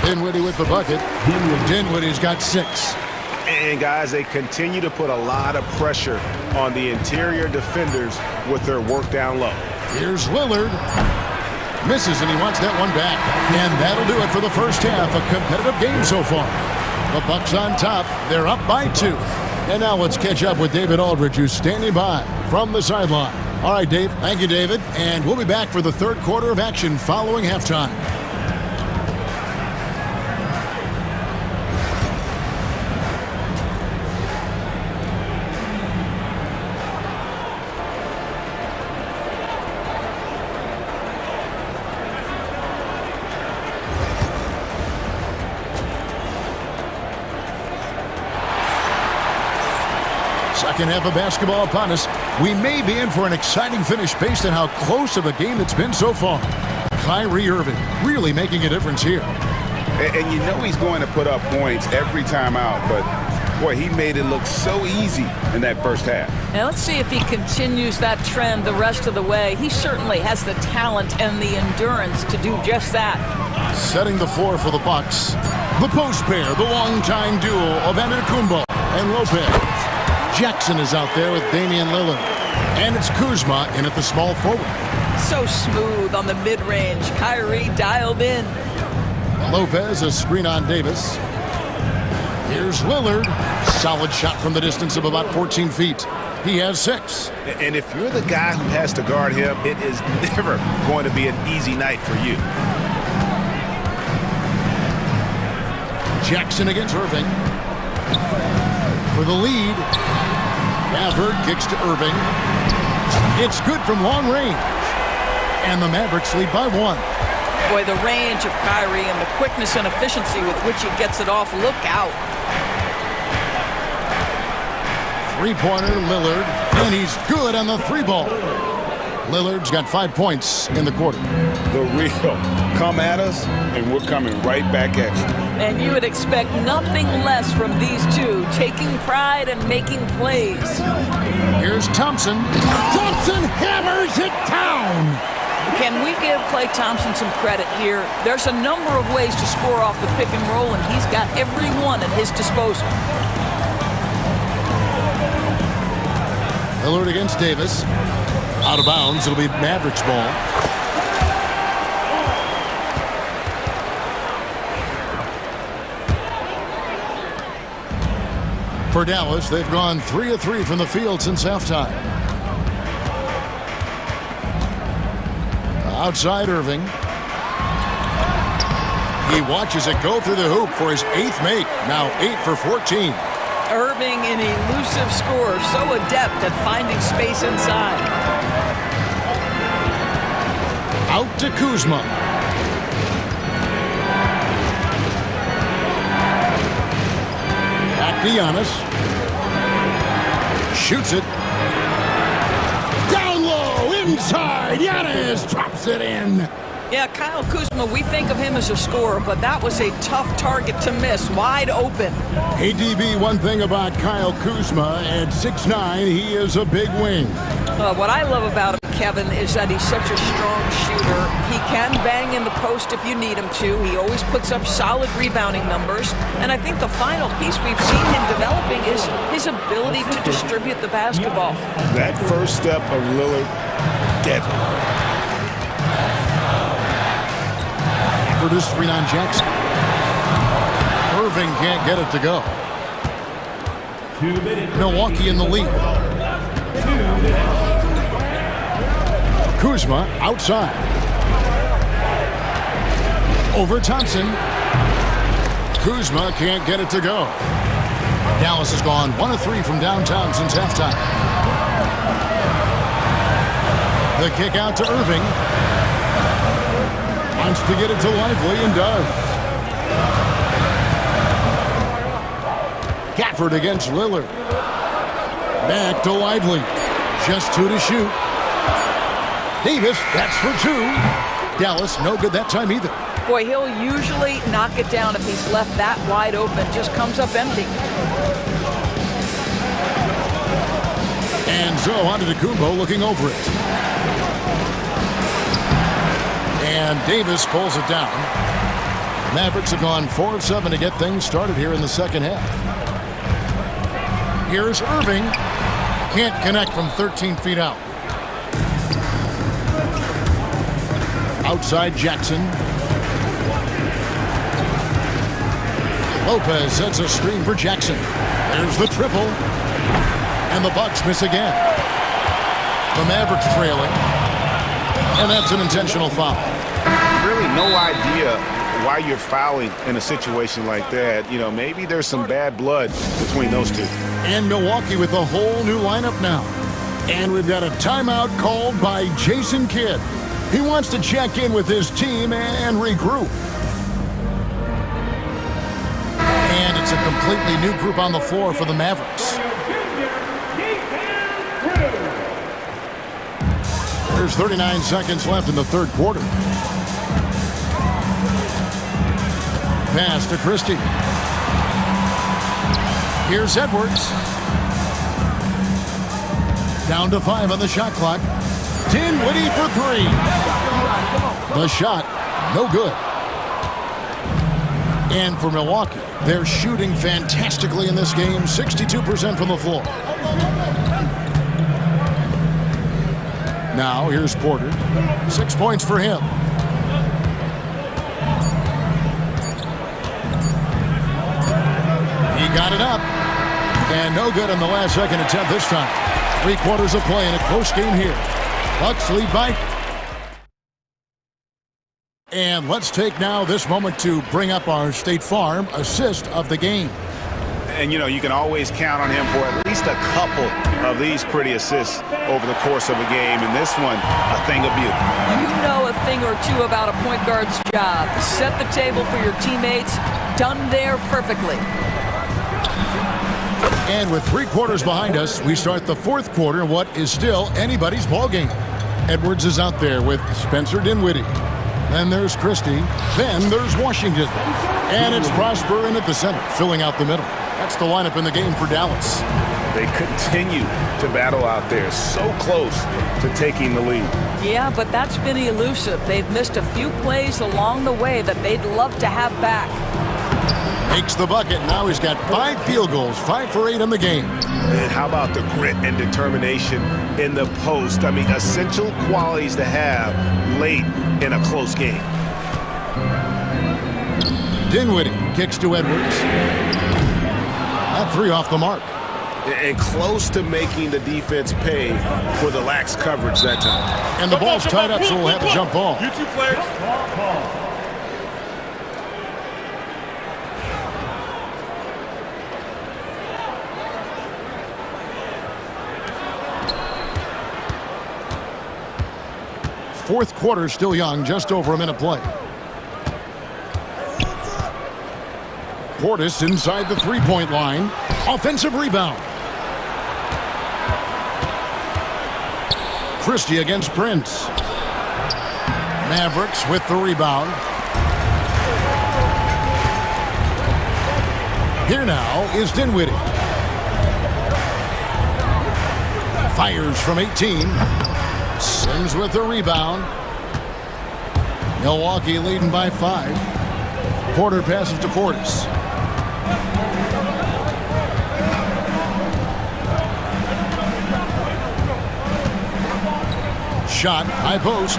Dinwiddie with the bucket. Dinwiddie's got 6. And guys, they continue to put a lot of pressure on the interior defenders with their work down low. Here's Lillard. Misses, and he wants that one back. And that'll do it for the first half. A competitive game so far. The Bucks on top. They're up by 2. And now let's catch up with David Aldridge, who's standing by from the sideline. All right, Dave. Thank you, David. And we'll be back for the third quarter of action following halftime. Second half of basketball upon us. We may be in for an exciting finish based on how close of a game it's been so far. Kyrie Irving really making a difference here. And you know he's going to put up points every time out, but boy, he made it look so easy in that first half. Now let's see if he continues that trend the rest of the way. He certainly has the talent and the endurance to do just that. Setting the floor for the Bucks. The post pair, the longtime duo of Antetokounmpo and Lopez. Jackson is out there with Damian Lillard. And it's Kuzma in at the small forward. So smooth on the mid-range. Kyrie dialed in. Lopez, a screen on Davis. Here's Lillard. Solid shot from the distance of about 14 feet. He has 6. And if you're the guy who has to guard him, it is never going to be an easy night for you. Jackson against Irving. For the lead. Gafford kicks to Irving. It's good from long range. And the Mavericks lead by 1. Boy, the range of Kyrie and the quickness and efficiency with which he gets it off. Look out. Three-pointer, Lillard. And he's good on the 3-ball. Lillard's got 5 points in the quarter. The real come at us, and we're coming right back at you. And you would expect nothing less from these two, taking pride and making plays. Here's Thompson. Thompson hammers it down. Can we give Klay Thompson some credit here? There's a number of ways to score off the pick and roll, and he's got every one at his disposal. Lillard against Davis. Out of bounds. It'll be Mavericks ball. For Dallas, they've gone 3 of 3 from the field since halftime. Outside Irving. He watches it go through the hoop for his 8th make. Now 8 for 14. Irving, an elusive scorer, so adept at finding space inside. Out to Kuzma. Back to Giannis. Shoots it. Down low, inside. Giannis drops it in. Yeah, Kyle Kuzma, we think of him as a scorer, but that was a tough target to miss, wide open. ADB, one thing about Kyle Kuzma, at 6'9", he is a big wing. What I love about him, Kevin, is that he's such a strong shooter. He can bang in the post if you need him to. He always puts up solid rebounding numbers. And I think the final piece we've seen him developing is his ability to distribute the basketball. That first step of Lillard, deadly. Produced 3-9 Jackson. Irving can't get it to go. Milwaukee in the lead. Kuzma outside. Over Thompson. Kuzma can't get it to go. Dallas has gone 1 of 3 from downtown since halftime. The kick out to Irving. Wants to get it to Lively and does. Gafford against Lillard. Back to Lively. Just 2 to shoot. Davis, that's for 2. Dallas, no good that time either. Boy, he'll usually knock it down if he's left that wide open. Just comes up empty. And so Antetokounmpo looking over it. And Davis pulls it down. Mavericks have gone 4 of 7 to get things started here in the second half. Here's Irving. Can't connect from 13 feet out. Outside Jackson. Lopez sets a screen for Jackson. There's the triple. And the Bucks miss again. The Mavericks trailing. And that's an intentional foul. Really no idea why you're fouling in a situation like that. You know, maybe there's some bad blood between those two. And Milwaukee with a whole new lineup now. And we've got a timeout called by Jason Kidd. He wants to check in with his team and regroup. And it's a completely new group on the floor for the Mavericks. There's 39 seconds left in the third quarter. Pass to Christie. Here's Edwards. Down to 5 on the shot clock. Dinwiddie for 3. The shot, no good. And for Milwaukee, they're shooting fantastically in this game, 62% from the floor. Now, here's Porter. 6 points for him. He got it up. And no good on the last second attempt this time. 3 quarters of play in a close game here. Bucks lead by. And let's take now this moment to bring up our State Farm assist of the game. And, you know, you can always count on him for at least a couple of these pretty assists over the course of a game. And this one, a thing of beauty. You know a thing or two about a point guard's job. Set the table for your teammates. Done there perfectly. And with 3 quarters behind us, we start the fourth quarter in what is still anybody's ball game. Edwards is out there with Spencer Dinwiddie. Then there's Christie. Then there's Washington. And it's Prosper in at the center, filling out the middle. That's the lineup in the game for Dallas. They continue to battle out there, so close to taking the lead. Yeah, but that's been elusive. They've missed a few plays along the way that they'd love to have back. Makes the bucket. Now he's got 5 field goals, 5 for 8 in the game. And how about the grit and determination in the post? I mean, essential qualities to have late in a close game. Dinwiddie kicks to Edwards. That 3 off the mark. And close to making the defense pay for the lax coverage that time. And the ball's tied up, so we'll have a jump ball. You two players. Fourth quarter still young, just over a minute play. Portis inside the three-point line. Offensive rebound. Christie against Prince. Mavericks with the rebound. Here now is Dinwiddie. Fires from 18. Sims with the rebound. Milwaukee leading by 5. Porter passes to Portis. Shot, high post,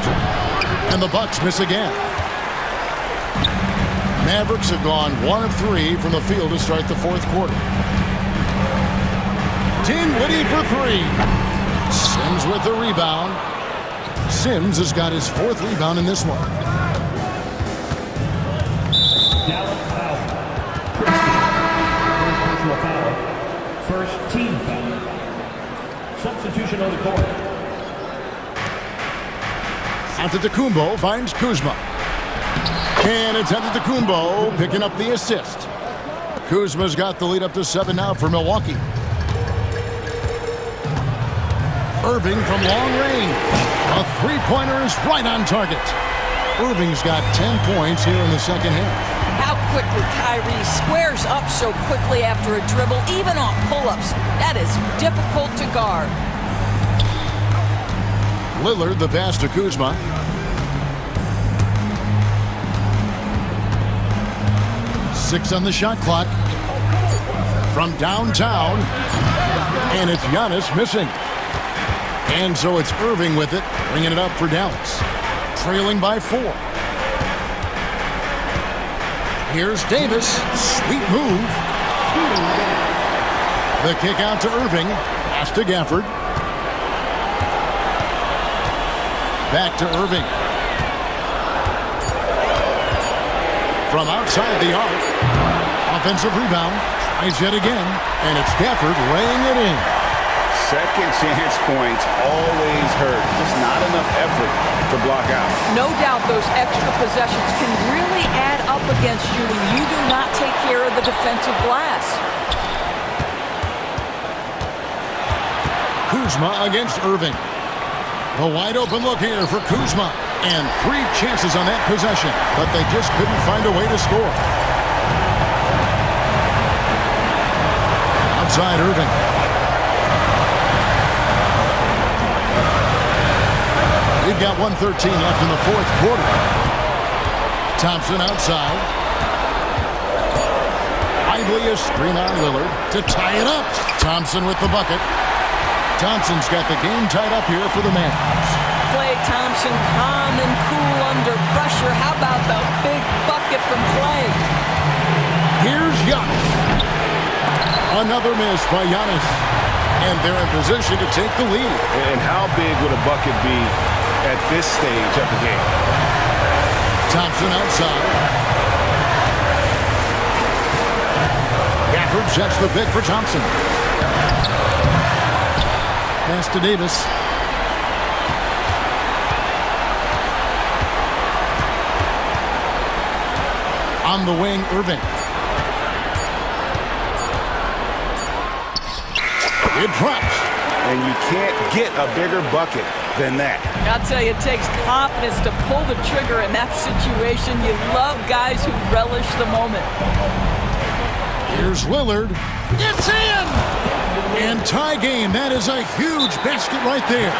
and the Bucks miss again. Mavericks have gone 1 of 3 from the field to start the fourth quarter. Dinwiddie for 3. Sims with the rebound. Sims has got his 4th rebound in this one. First team foul. Substitution on the court. Antetokounmpo finds Kuzma. And it's Antetokounmpo picking up the assist. Kuzma's got the lead up to 7 now for Milwaukee. Irving from long range. A three-pointer is right on target. Irving's got 10 points here in the second half. How quickly Kyrie squares up so quickly after a dribble, even on pull-ups. That is difficult to guard. Lillard the pass to Kuzma. Six on the shot clock. From downtown. And it's Giannis missing. And so it's Irving with it, bringing it up for Dallas. Trailing by 4. Here's Davis. Sweet move. The kick out to Irving. Pass to Gafford. Back to Irving. From outside the arc. Offensive rebound. Tries yet again. And it's Gafford laying it in. Second chance points always hurt. Just not enough effort to block out. No doubt those extra possessions can really add up against you when you do not take care of the defensive glass. Kuzma against Irving. A wide open look here for Kuzma. And 3 chances on that possession, but they just couldn't find a way to score. Outside Irving. We've got 1:13 left in the fourth quarter. Thompson outside. Lively a screen on Lillard to tie it up. Thompson with the bucket. Thompson's got the game tied up here for the Mavs. Klay Thompson calm and cool under pressure. How about the big bucket from Klay? Here's Giannis. Another miss by Giannis. And they're in position to take the lead. And how big would a bucket be at this stage of the game? Thompson outside. Gafford sets the pick for Thompson. Pass to Davis. On the wing, Irving. It drops. And you can't get a bigger bucket than that. I'll tell you, it takes confidence to pull the trigger in that situation. You love guys who relish the moment. Here's Lillard. It's in! And tie game. That is a huge basket right there.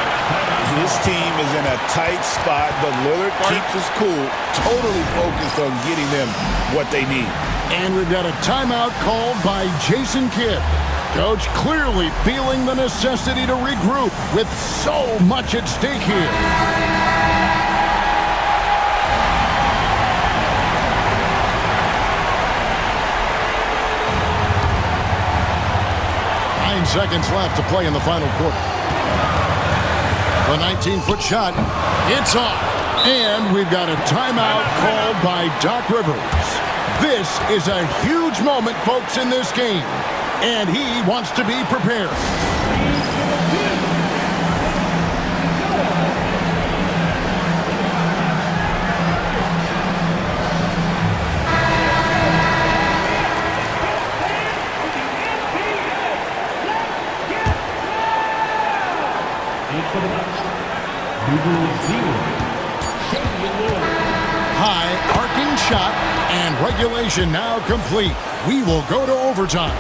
His team is in a tight spot, but Lillard keeps his cool, totally focused on getting them what they need. And we've got a timeout called by Jason Kidd. Coach clearly feeling the necessity to regroup with so much at stake here. Seconds left to play in the final quarter. The 19-foot shot, it's off. And we've got a timeout called by Doc Rivers. This is a huge moment, folks, in this game. And he wants to be prepared. High arcing shot, and regulation now complete. We will go to overtime.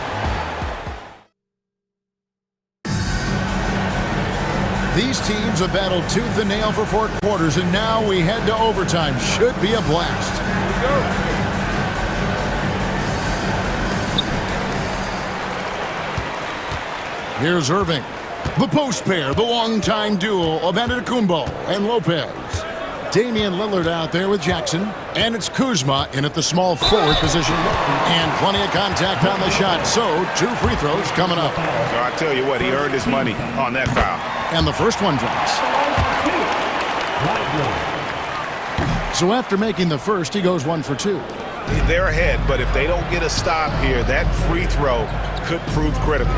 These teams have battled tooth and nail for 4 quarters, and now we head to overtime. Should be a blast. Here we go. Here's Irving. The post pair, the longtime duo of Antetokounmpo and Lopez. Damian Lillard out there with Jackson. And it's Kuzma in at the small forward position. And plenty of contact on the shot. So, 2 free throws coming up. So I tell you what, he earned his money on that foul. And the first one drops. So after making the first, he goes 1 for 2. They're ahead, but if they don't get a stop here, that free throw could prove critical.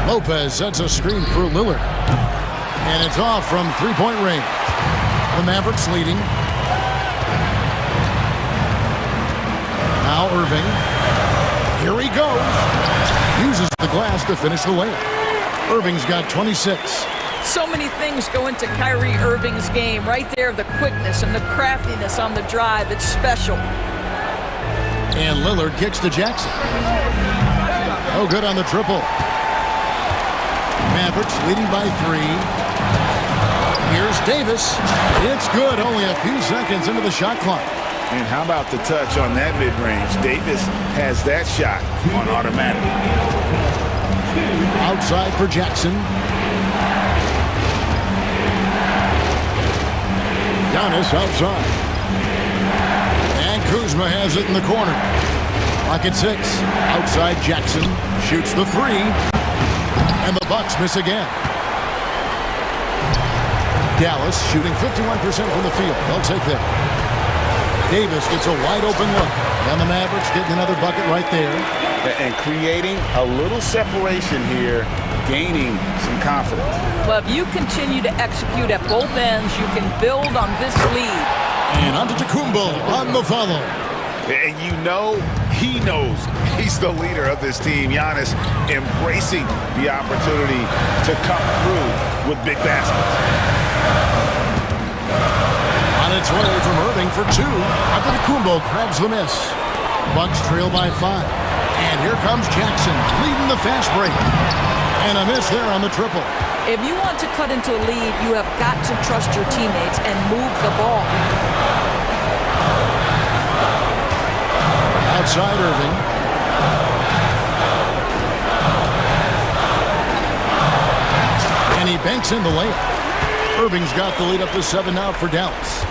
Lopez sets a screen for Lillard. And it's off from 3-point range. The Mavericks leading. Now Irving. Here he goes. Uses the glass to finish the layup. Irving's got 26. So many things go into Kyrie Irving's game. Right there, the quickness and the craftiness on the drive. It's special. And Lillard kicks to Jackson. Oh, good on the triple. Mavericks leading by 3. Here's Davis. It's good, only a few seconds into the shot clock. And how about the touch on that mid-range? Davis has that shot on automatic. Outside for Jackson. Giannis outside. And Kuzma has it in the corner. Clock at 6. Outside Jackson. Shoots the 3. And the Bucks miss again. Dallas shooting 51% from the field. They'll take that. Davis gets a wide open look. And the Mavericks getting another bucket right there. And creating a little separation here, gaining some confidence. Well, if you continue to execute at both ends, you can build on this lead. And Antetokounmpo on the follow. And you know he knows he's the leader of this team. Giannis embracing the opportunity to come through with big baskets. On its way from Irving for 2. Antetokounmpo grabs the miss. Bucks trail by 5. And here comes Jackson leading the fast break. And a miss there on the triple. If you want to cut into a lead, you have got to trust your teammates and move the ball. Outside Irving. And he banks in the layup. Irving's got the lead up to 7 now for Dallas.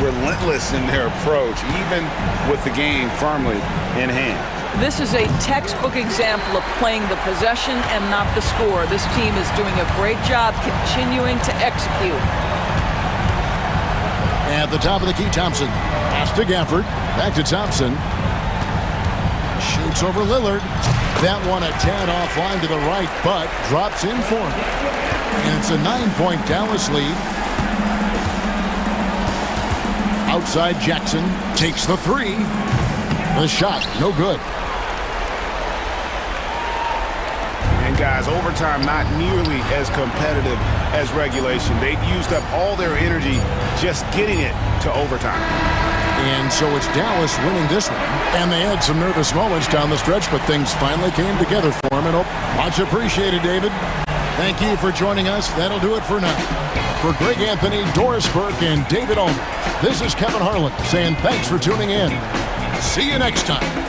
Relentless in their approach, even with the game firmly in hand. This is a textbook example of playing the possession and not the score. This team is doing a great job continuing to execute. At the top of the key, Thompson. Pass to Gafford. Back to Thompson. Shoots over Lillard. That one a tad offline to the right, but drops in for him. And it's a 9-point Dallas lead. Outside Jackson takes the 3. The shot, no good. And guys, overtime not nearly as competitive as regulation. They've used up all their energy just getting it to overtime. And so it's Dallas winning this one. And they had some nervous moments down the stretch, but things finally came together for them. And much appreciated, David. Thank you for joining us. That'll do it for now. For Greg Anthony, Doris Burke, and David Ulmer, this is Kevin Harlan saying thanks for tuning in. See you next time.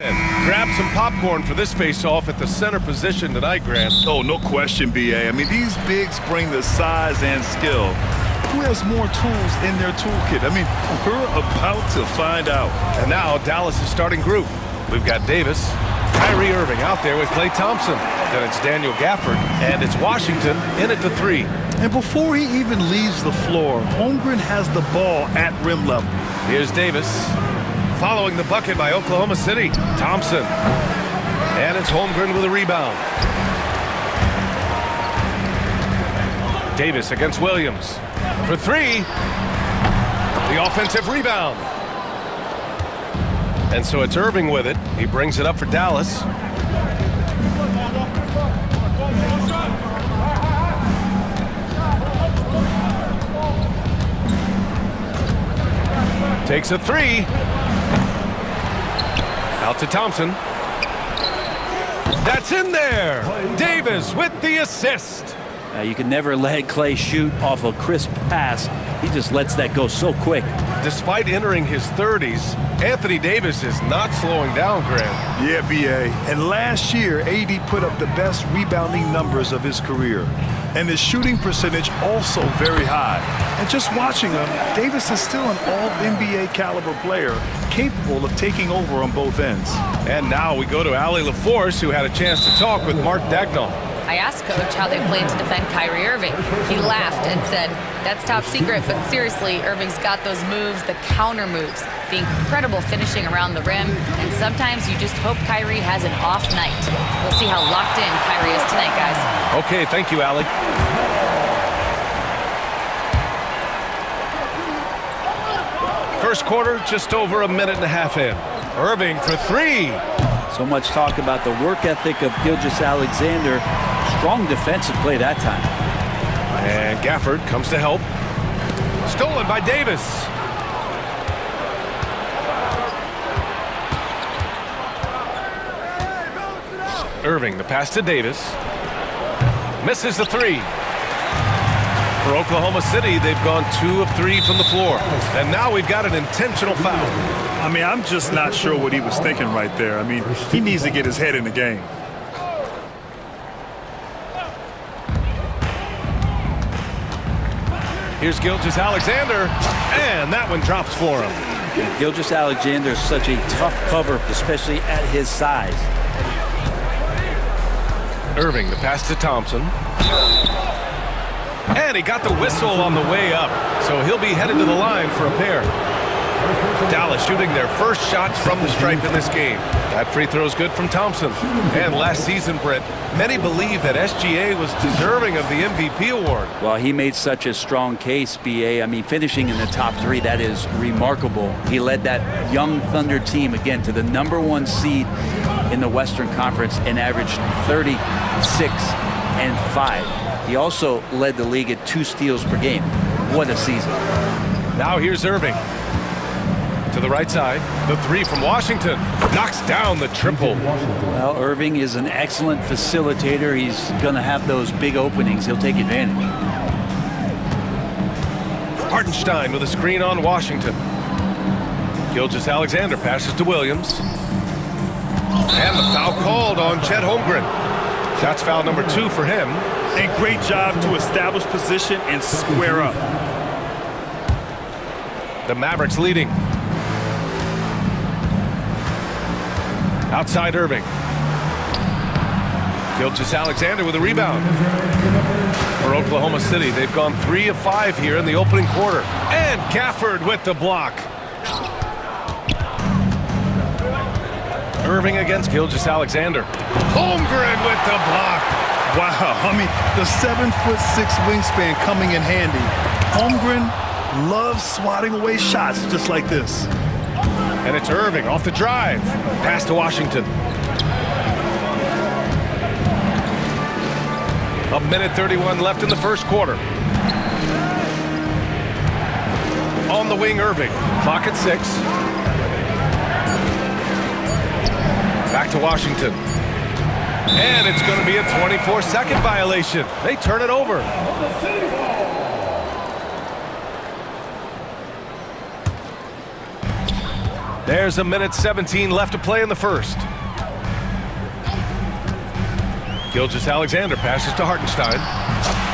And grab some popcorn for this face-off at the center position tonight, Grant. Oh, no question, B.A. I mean, these bigs bring the size and skill. Who has more tools in their toolkit? I mean, we're about to find out. And now Dallas' starting group. We've got Davis, Kyrie Irving out there with Klay Thompson. Then it's Daniel Gafford, and it's Washington in at the 3. And before he even leaves the floor, Holmgren has the ball at rim level. Here's Davis. Following the bucket by Oklahoma City, Thompson. And it's Holmgren with a rebound. Davis against Williams. For 3. The offensive rebound. And so it's Irving with it. He brings it up for Dallas. Takes a 3. Out to Thompson. That's in there. Davis with the assist. You can never let Klay shoot off a crisp pass. He just lets that go so quick. Despite entering his 30s, Anthony Davis is not slowing down, Grant. Yeah, B.A. And last year, AD put up the best rebounding numbers of his career. And his shooting percentage also very high. And just watching him, Davis is still an all-NBA caliber player, capable of taking over on both ends. And now we go to Allie LaForce, who had a chance to talk with Mark Dagnall. I asked Coach how they plan to defend Kyrie Irving. He laughed and said, that's top secret, but seriously, Irving's got those moves, the counter moves, the incredible finishing around the rim, and sometimes you just hope Kyrie has an off night. We'll see how locked in Kyrie is tonight, guys. Okay, thank you, Allie. First quarter, just over a minute and a half in. Irving for 3. So much talk about the work ethic of Gilgeous-Alexander. Strong defensive play that time. And Gafford comes to help. Stolen by Davis. Irving, the pass to Davis. Misses the 3. For Oklahoma City, they've gone 2 of 3 from the floor. And now we've got an intentional foul. I mean, I'm just not sure what he was thinking right there. I mean, he needs to get his head in the game. Here's Gilgeous-Alexander, and that one drops for him. Gilgeous-Alexander is such a tough cover, especially at his size. Irving, the pass to Thompson. And he got the whistle on the way up, so he'll be headed to the line for a pair. Dallas shooting their first shots from the stripe in this game. That free throw is good from Thompson. And last season, Brett, many believe that SGA was deserving of the MVP award. Well, he made such a strong case, B.A. I mean, finishing in the top 3, that is remarkable. He led that young Thunder team, again, to the #1 seed in the Western Conference and averaged 36 and 5. He also led the league at 2 steals per game. What a season. Now here's Irving. To the right side, the 3 from Washington knocks down the triple. Well, Irving is an excellent facilitator. He's going to have those big openings. He'll take advantage. Hartenstein with a screen on Washington. Gilgeous-Alexander passes to Williams. And the foul called on Chet Holmgren. That's foul number 2 for him. And great job to establish position and square up. The Mavericks leading. Outside Irving. Gilgeous-Alexander with a rebound. For Oklahoma City, they've gone 3 of 5 here in the opening quarter. And Gafford with the block. Irving against Gilgeous-Alexander. Holmgren with the block. Wow, I mean, the 7'6" wingspan coming in handy. Holmgren loves swatting away shots just like this. And it's Irving off the drive. Pass to Washington. A minute 31 left in the first quarter. On the wing, Irving. Clock at 6. Back to Washington. And it's going to be a 24-second violation. They turn it over. There's a minute 17 left to play in the first. Gilgeous-Alexander passes to Hartenstein.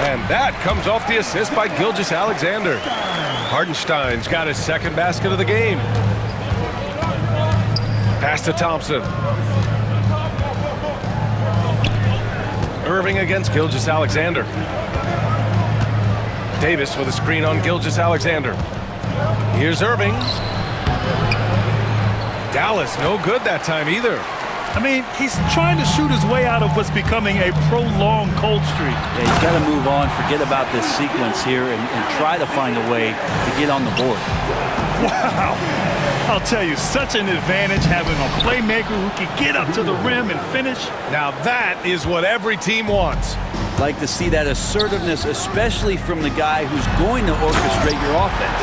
And that comes off the assist by Gilgeous-Alexander. Hartenstein's got his second basket of the game. Pass to Thompson. Irving against Gilgeous-Alexander. Davis with a screen on Gilgeous-Alexander. Here's Irving. Dallas, no good that time either. I mean, he's trying to shoot his way out of what's becoming a prolonged cold streak. Yeah, he's got to move on, forget about this sequence here, and try to find a way to get on the board. Wow. I'll tell you, such an advantage having a playmaker who can get up to the rim and finish. Now that is what every team wants. Like to see that assertiveness, especially from the guy who's going to orchestrate your offense.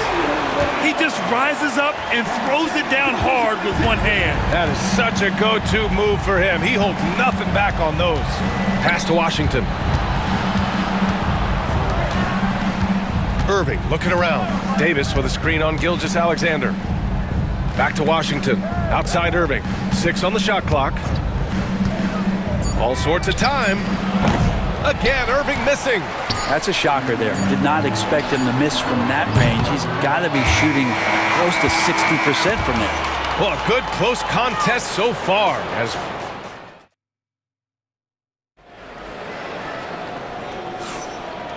He just rises up and throws it down hard with one hand. That is such a go-to move for him. He holds nothing back on those. Pass to Washington. Irving looking around. Davis with a screen on Gilgeous-Alexander. Back to Washington. Outside Irving. 6 on the shot clock. All sorts of time. Again, Irving missing. That's a shocker there. Did not expect him to miss from that range. He's got to be shooting close to 60% from there. Well, a good close contest so far.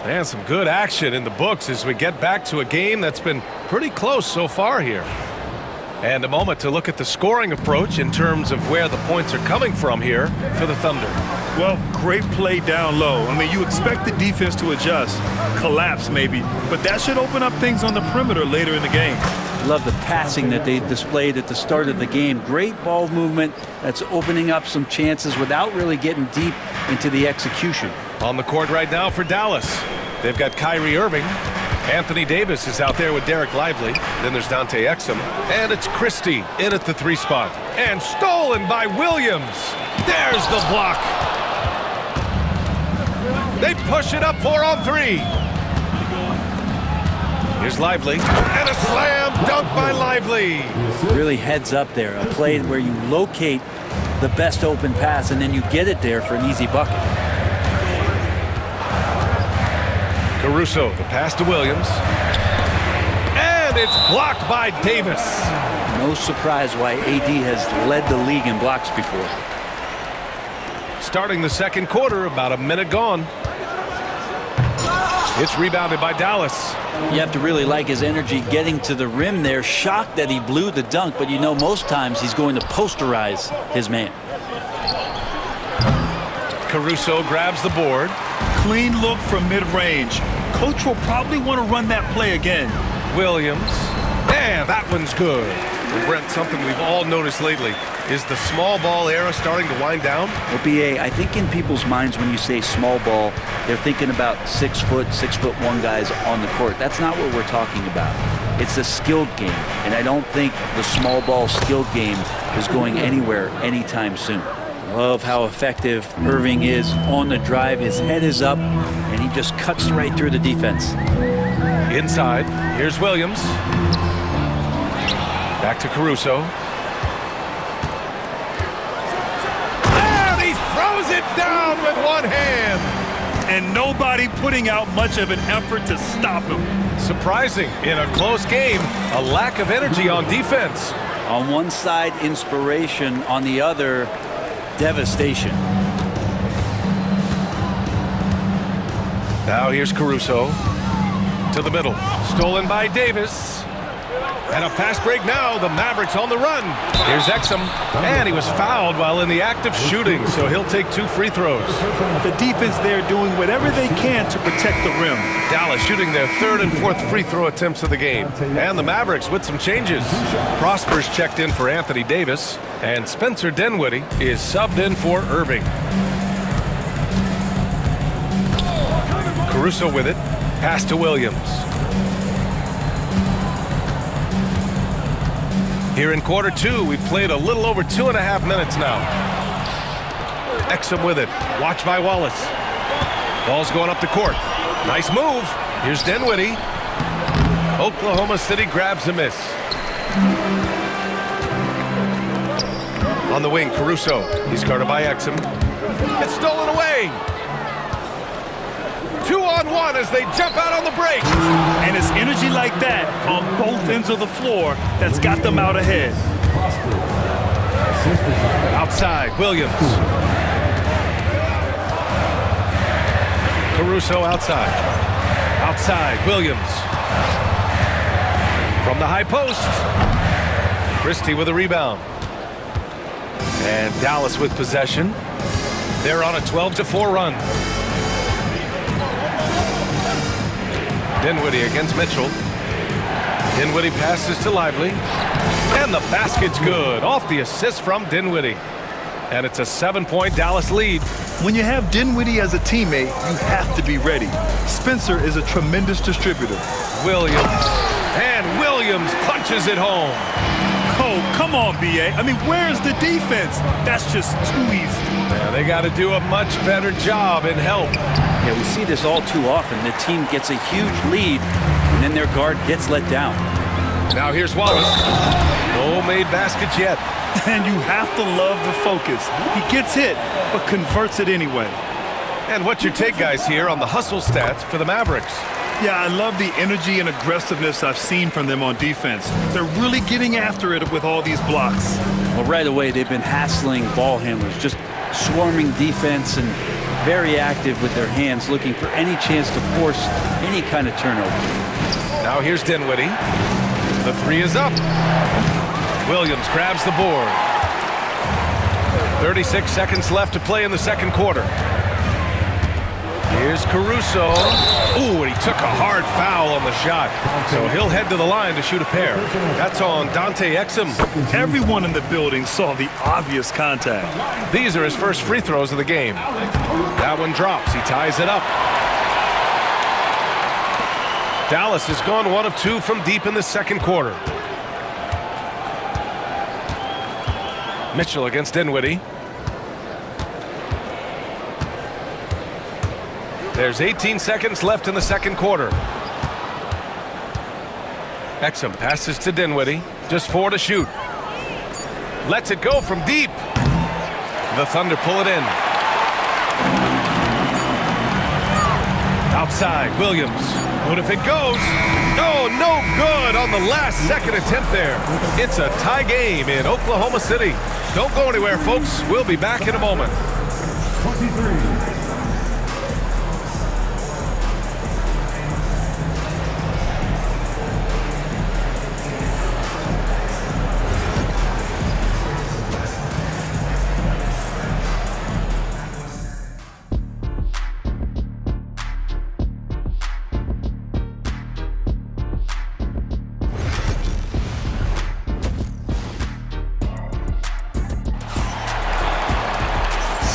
And some good action in the books as we get back to a game that's been pretty close so far here. And a moment to look at the scoring approach in terms of where the points are coming from here for the Thunder. Well, great play down low. I mean, you expect the defense to adjust, collapse maybe, but that should open up things on the perimeter later in the game. Love the passing that they displayed at the start of the game. Great ball movement that's opening up some chances without really getting deep into the execution. On the court right now for Dallas, they've got Kyrie Irving. Anthony Davis is out there with Derek Lively. Then there's Dante Exum. And it's Christie in at the 3 spot. And stolen by Williams. There's the block. They push it up 4 on 3. Here's Lively. And a slam dunk by Lively. Really heads up there. A play where you locate the best open pass and then you get it there for an easy bucket. Caruso, the pass to Williams. And it's blocked by Davis. No surprise why AD has led the league in blocks before. Starting the second quarter, about a minute gone. It's rebounded by Dallas. You have to really like his energy getting to the rim there. Shocked that he blew the dunk, but you know most times he's going to posterize his man. Caruso grabs the board. Clean look from mid-range. Coach will probably want to run that play again. Williams. And that one's good. And Brent, something we've all noticed lately. Is the small ball era starting to wind down? Well, BA, I think in people's minds when you say small ball, they're thinking about 6'1" guys on the court. That's not what we're talking about. It's a skilled game, and I don't think the small ball skilled game is going anywhere anytime soon. Love how effective Irving is on the drive. His head is up, and he just cuts right through the defense. Inside, here's Williams. Back to Caruso. And he throws it down with one hand. And nobody putting out much of an effort to stop him. Surprising, in a close game, a lack of energy on defense. On one side, inspiration. On the other, devastation. Now here's Caruso to the middle. Stolen by Davis. And a fast break now. The Mavericks on the run. Here's Exum. And he was fouled while in the act of shooting, so he'll take 2 free throws. The defense there doing whatever they can to protect the rim. Dallas shooting their 3rd and 4th free throw attempts of the game. And the Mavericks with some changes. Prosper's checked in for Anthony Davis. And Spencer Dinwiddie is subbed in for Irving. Caruso with it. Pass to Williams. Here in quarter 2, we've played a little over 2.5 minutes now. Exum with it. Watched by Wallace. Ball's going up the court. Nice move. Here's Dinwiddie. Oklahoma City grabs a miss. On the wing, Caruso. He's guarded by Exum. It's stolen away. 2-on-1 as they jump out on the break. And it's energy like that on both ends of the floor that's got them out ahead. Outside, Williams. Caruso outside. Outside, Williams. From the high post. Christie with a rebound. And Dallas with possession. They're on a 12-4 run. Dinwiddie against Mitchell. Dinwiddie passes to Lively. And the basket's good. Off the assist from Dinwiddie. And it's a 7-point Dallas lead. When you have Dinwiddie as a teammate, you have to be ready. Spencer is a tremendous distributor. Williams. And Williams punches it home. Oh, come on, B.A. I mean, where's the defense? That's just too easy. Yeah, they got to do a much better job in help. Yeah, we see this all too often. The team gets a huge lead, and then their guard gets let down. Now here's Wallace. No made baskets yet. And you have to love the focus. He gets hit, but converts it anyway. And what's your take, guys, here on the hustle stats for the Mavericks? Yeah, I love the energy and aggressiveness I've seen from them on defense. They're really getting after it with all these blocks. Well, right away, they've been hassling ball handlers, just swarming defense and very active with their hands, looking for any chance to force any kind of turnover. Now here's Dinwiddie. The three is up. Williams grabs the board. 36 seconds left to play in the second quarter. Here's Caruso. Ooh, and he took a hard foul on the shot. So he'll head to the line to shoot a pair. That's on Dante Exum. Everyone in the building saw the obvious contact. These are his first free throws of the game. That one drops. He ties it up. Dallas has gone 1 of 2 from deep in the second quarter. Mitchell against Dinwiddie. There's 18 seconds left in the second quarter. Exum passes to Dinwiddie. Just 4 to shoot. Lets it go from deep. The Thunder pull it in. Outside, Williams. What if it goes? Oh, no good on the last second attempt there. It's a tie game in Oklahoma City. Don't go anywhere, folks. We'll be back in a moment. 23.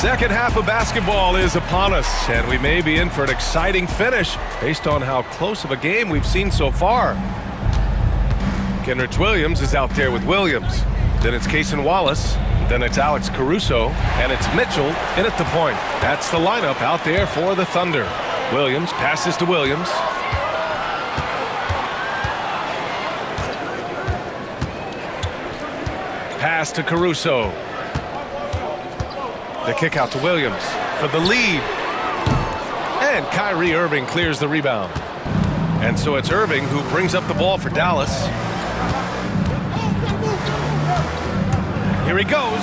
Second half of basketball is upon us, and we may be in for an exciting finish based on how close of a game we've seen so far. Kenrich Williams is out there with Williams. Then it's Cason Wallace. Then it's Alex Caruso. And it's Mitchell in at the point. That's the lineup out there for the Thunder. Williams passes to Williams. Pass to Caruso. The kick out to Williams for the lead. And Kyrie Irving clears the rebound. And so it's Irving who brings up the ball for Dallas. Here he goes.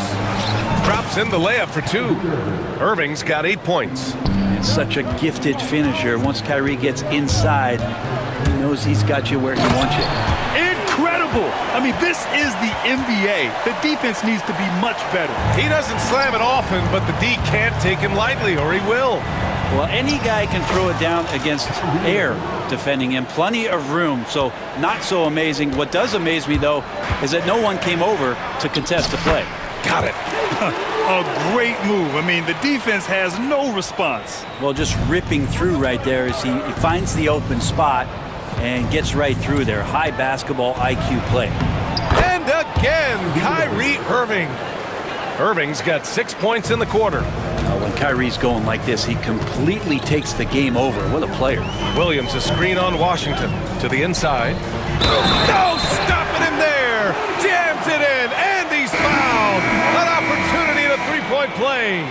Drops in the layup for 2. Irving's got 8 points. And such a gifted finisher. Once Kyrie gets inside, he knows he's got you where he wants you. Incredible! I mean, this is the NBA. The defense needs to be much better. He doesn't slam it often, but the D can't take him lightly, or he will. Well, any guy can throw it down against air defending him. Plenty of room, so not so amazing. What does amaze me, though, is that no one came over to contest the play. Got it. A great move. I mean, the defense has no response. Well, just ripping through right there as he finds the open spot and gets right through there. High basketball IQ play. And again, Kyrie Irving. Irving's got 6 points in the quarter. When Kyrie's going like this, he completely takes the game over. What a player. Williams, a screen on Washington. To the inside. No, stopping him there. Jams it in, and he's fouled. An three-point play.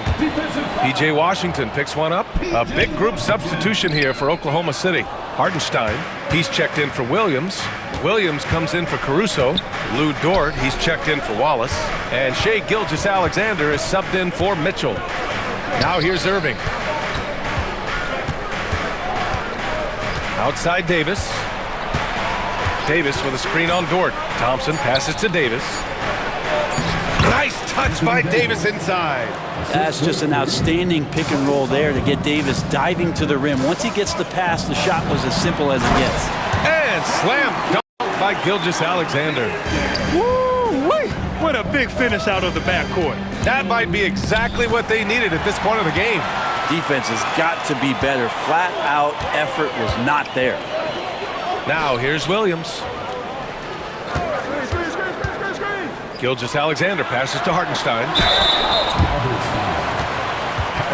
P.J. Washington picks one up. A big group substitution here for Oklahoma City. Hartenstein, he's checked in for Williams. Williams comes in for Caruso. Lou Dort, he's checked in for Wallace. And Shai Gilgeous-Alexander is subbed in for Mitchell. Now here's Irving. Outside Davis. Davis with a screen on Dort. Thompson passes to Davis. Nice touch by Davis inside. That's just an outstanding pick and roll there to get Davis diving to the rim. Once he gets the pass, the shot was as simple as it gets. And slam dunk by Gilgeous-Alexander. Woo-wee! What a big finish out of the backcourt. That might be exactly what they needed at this point of the game. Defense has got to be better. Flat out effort was not there. Now here's Williams. Gilgeous-Alexander passes to Hartenstein.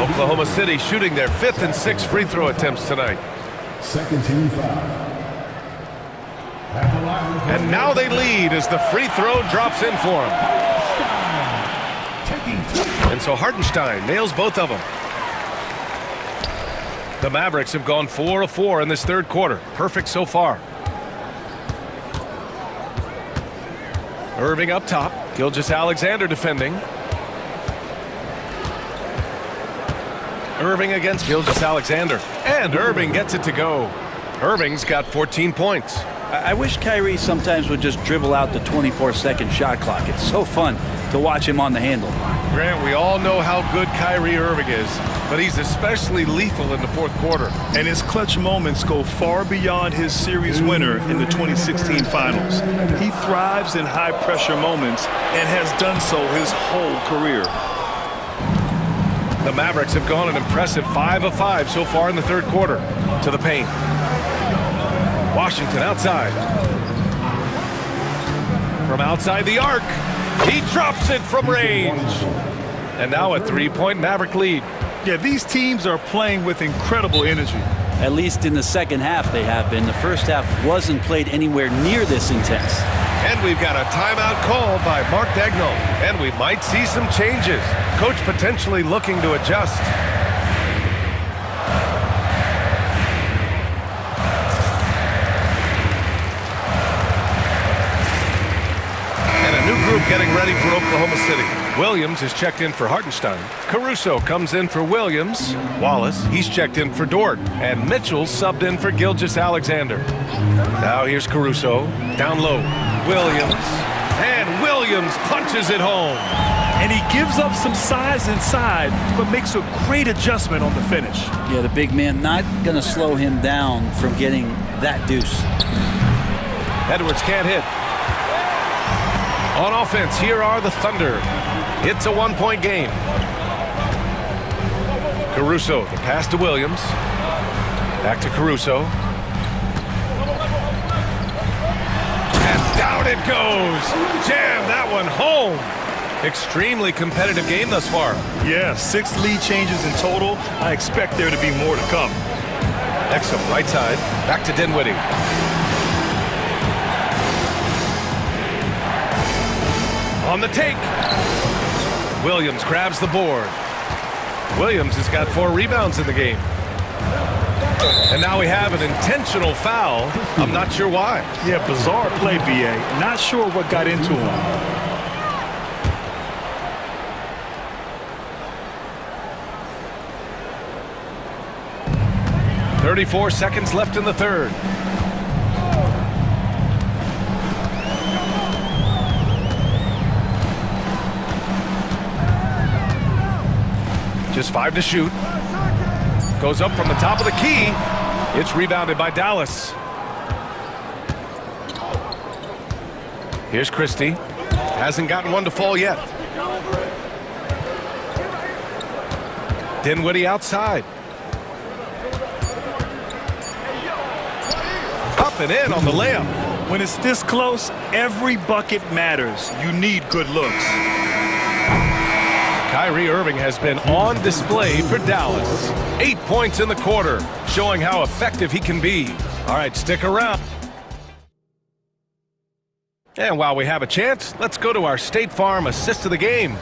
Oklahoma City shooting their 5th and 6th free throw attempts tonight. Second team foul. And now they lead as the free throw drops in for them. And so Hartenstein nails both of them. The Mavericks have gone 4 of 4 in this third quarter. Perfect so far. Irving up top. Gilgeous-Alexander defending. Irving against Gilgeous-Alexander. And Irving gets it to go. Irving's got 14 points. I wish Kyrie sometimes would just dribble out the 24-second shot clock. It's so fun to watch him on the handle. Grant, we all know how good Kyrie Irving is, but he's especially lethal in the fourth quarter. And his clutch moments go far beyond his series winner in the 2016 finals. He thrives in high-pressure moments and has done so his whole career. The Mavericks have gone an impressive 5 of 5 so far in the third quarter. To the paint. Washington outside. From outside the arc. He drops it from range. And now a three-point Maverick lead. Yeah, these teams are playing with incredible energy. At least in the second half they have been. The first half wasn't played anywhere near this intense. And we've got a timeout called by Mark Daigneault. And we might see some changes. Coach potentially looking to adjust. Group getting ready for Oklahoma City. Williams is checked in for Hartenstein. Caruso comes in for Williams. Wallace, he's checked in for Dort. And Mitchell subbed in for Gilgeous-Alexander. Now here's Caruso. Down low. Williams. And Williams punches it home. And he gives up some size inside, but makes a great adjustment on the finish. Yeah, the big man not going to slow him down from getting that deuce. Edwards can't hit. On offense, here are the Thunder. It's a one-point game. Caruso, the pass to Williams. Back to Caruso. And down it goes. Jam that one home. Extremely competitive game thus far. Yeah, 6 lead changes in total. I expect there to be more to come. Exum, right side. Back to Dinwiddie. On the take. Williams grabs the board. Williams has got 4 rebounds in the game. And now we have an intentional foul. I'm not sure why. Yeah, bizarre play, BA. Not sure what got into him. 34 seconds left in the third. Just 5 to shoot. Goes up from the top of the key. It's rebounded by Dallas. Here's Christie. Hasn't gotten one to fall yet. Dinwiddie outside. Up and in on the layup. When it's this close, every bucket matters. You need good looks. Kyrie Irving has been on display for Dallas. 8 points in the quarter, showing how effective he can be. All right, stick around. And while we have a chance, let's go to our State Farm assist of the game.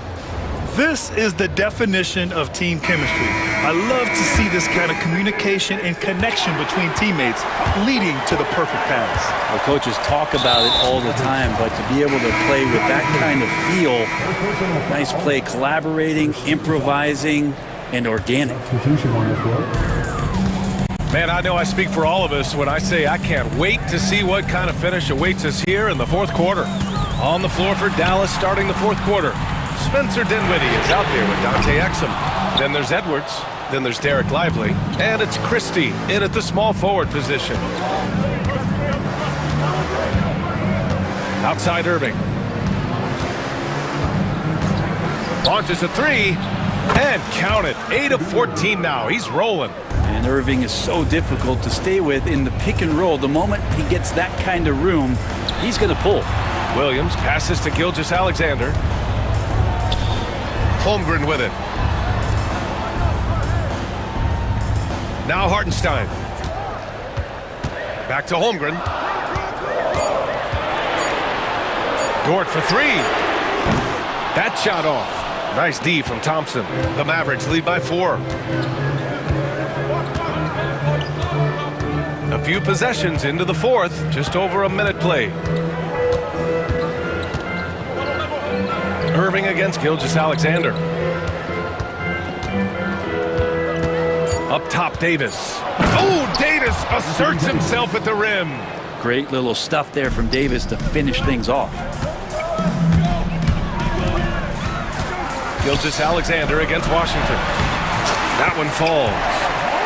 This is the definition of team chemistry. I love to see this kind of communication and connection between teammates leading to the perfect pass. Well, coaches talk about it all the time, but to be able to play with that kind of feel, nice play, collaborating, improvising, and organic. Man, I know I speak for all of us when I say I can't wait to see what kind of finish awaits us here in the fourth quarter. On the floor for Dallas starting the fourth quarter. Spencer Dinwiddie is out there with Dante Exum. Then there's Edwards. Then there's Derek Lively. And it's Christie in at the small forward position. Outside Irving. Launches a three. And count it. 8 of 14 now. He's rolling. And Irving is so difficult to stay with in the pick and roll. The moment he gets that kind of room, he's going to pull. Williams passes to Gilgeous-Alexander. Holmgren with it. Now Hartenstein. Back to Holmgren. Dort for three. That shot off. Nice D from Thompson. The Mavericks lead by 4. A few possessions into the fourth. Just over a minute played. Irving against Gilgeous-Alexander. Up top, Davis. Oh, Davis asserts himself at the rim. Great little stuff there from Davis to finish things off. Gilgeous-Alexander against Washington. That one falls.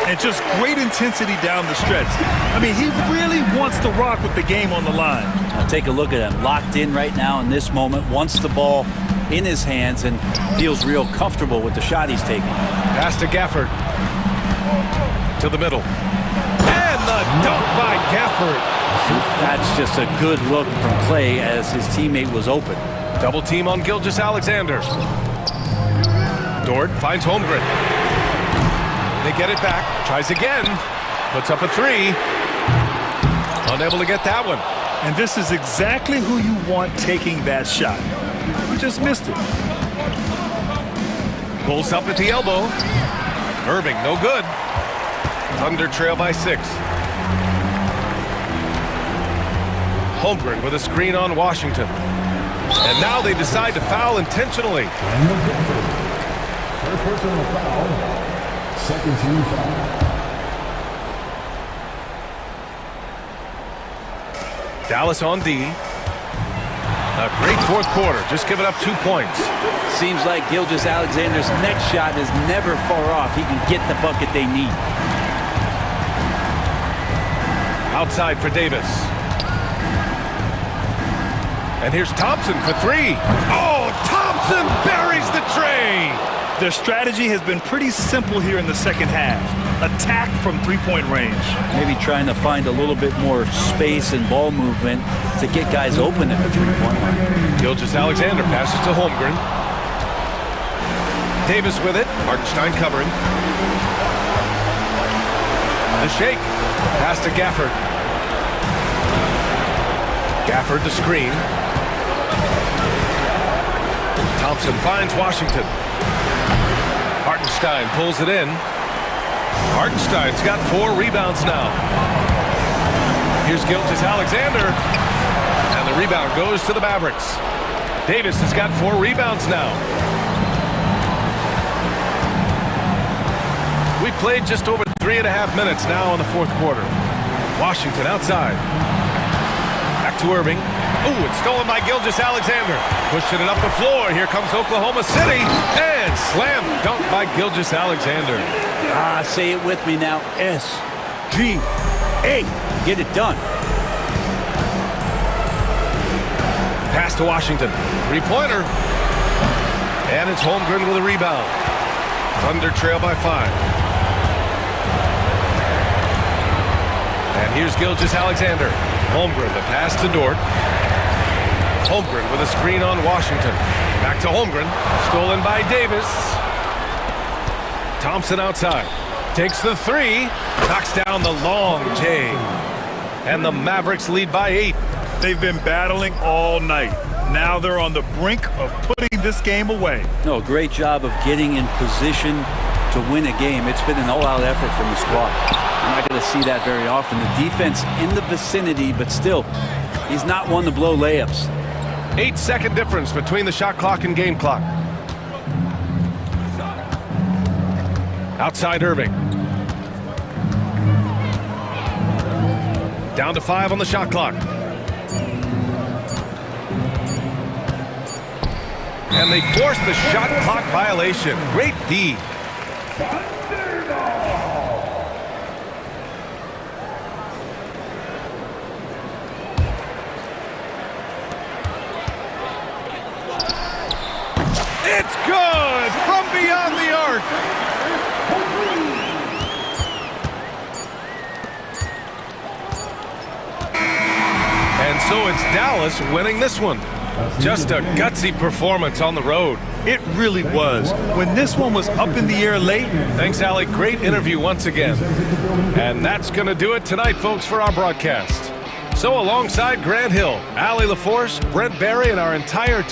And just great intensity down the stretch. I mean, he really wants to rock with the game on the line. Now take a look at him. Locked in right now in this moment. Wants the ball in his hands and feels real comfortable with the shot he's taking. Pass to Gafford. To the middle. And the dunk by Gafford. That's just a good look from Clay as his teammate was open. Double team on Gilgeous-Alexander. Dort finds Holmgren. They get it back. Tries again. Puts up a three. Unable to get that one. And this is exactly who you want taking that shot. He just missed it. Pulls up at the elbow. Irving, no good. Thunder trail by 6. Holmgren with a screen on Washington. And now they decide to foul intentionally. First personal foul. Second team foul. Dallas on D. A great fourth quarter, just giving up 2 points. Seems like Gilgeous-Alexander's next shot is never far off. He can get the bucket they need. Outside for Davis. And here's Thompson for three. Oh, Thompson buries the tray. Their strategy has been pretty simple here in the second half. Attack from three-point range. Maybe trying to find a little bit more space and ball movement to get guys open at the three-point line. Gilgeous-Alexander passes to Holmgren. Davis with it. Hartenstein covering. The shake. Pass to Gafford. Gafford the screen. Thompson finds Washington. Hartenstein pulls it in. Hartenstein's got 4 rebounds now. Here's Gilgeous-Alexander. And the rebound goes to the Mavericks. Davis has got 4 rebounds now. We played just over 3.5 minutes now in the fourth quarter. Washington outside. Back to Irving. Ooh, it's stolen by Gilgeous-Alexander. Pushing it up the floor. Here comes Oklahoma City. And slam dunk by Gilgeous-Alexander. Say it with me now. S-G-A. Get it done. Pass to Washington. Three-pointer. And it's Holmgren with a rebound. Thunder trail by 5. And here's Gilgeous-Alexander. Holmgren, the pass to Dort. Holmgren with a screen on Washington. Back to Holmgren. Stolen by Davis. Thompson outside. Takes the three. Knocks down the long J. And the Mavericks lead by 8. They've been battling all night. Now they're on the brink of putting this game away. No, great job of getting in position to win a game. It's been an all-out effort from the squad. You're not going to see that very often. The defense in the vicinity, but still, he's not one to blow layups. 8-second difference between the shot clock and game clock. Outside Irving. Down to 5 on the shot clock. And they forced the shot clock violation. Great D. It's good from beyond the arc. And so it's Dallas winning this one. Just a gutsy performance on the road. It really was. When this one was up in the air late. Thanks, Allie. Great interview once again. And that's going to do it tonight, folks, for our broadcast. So alongside Grant Hill, Allie LaForce, Brent Barry, and our entire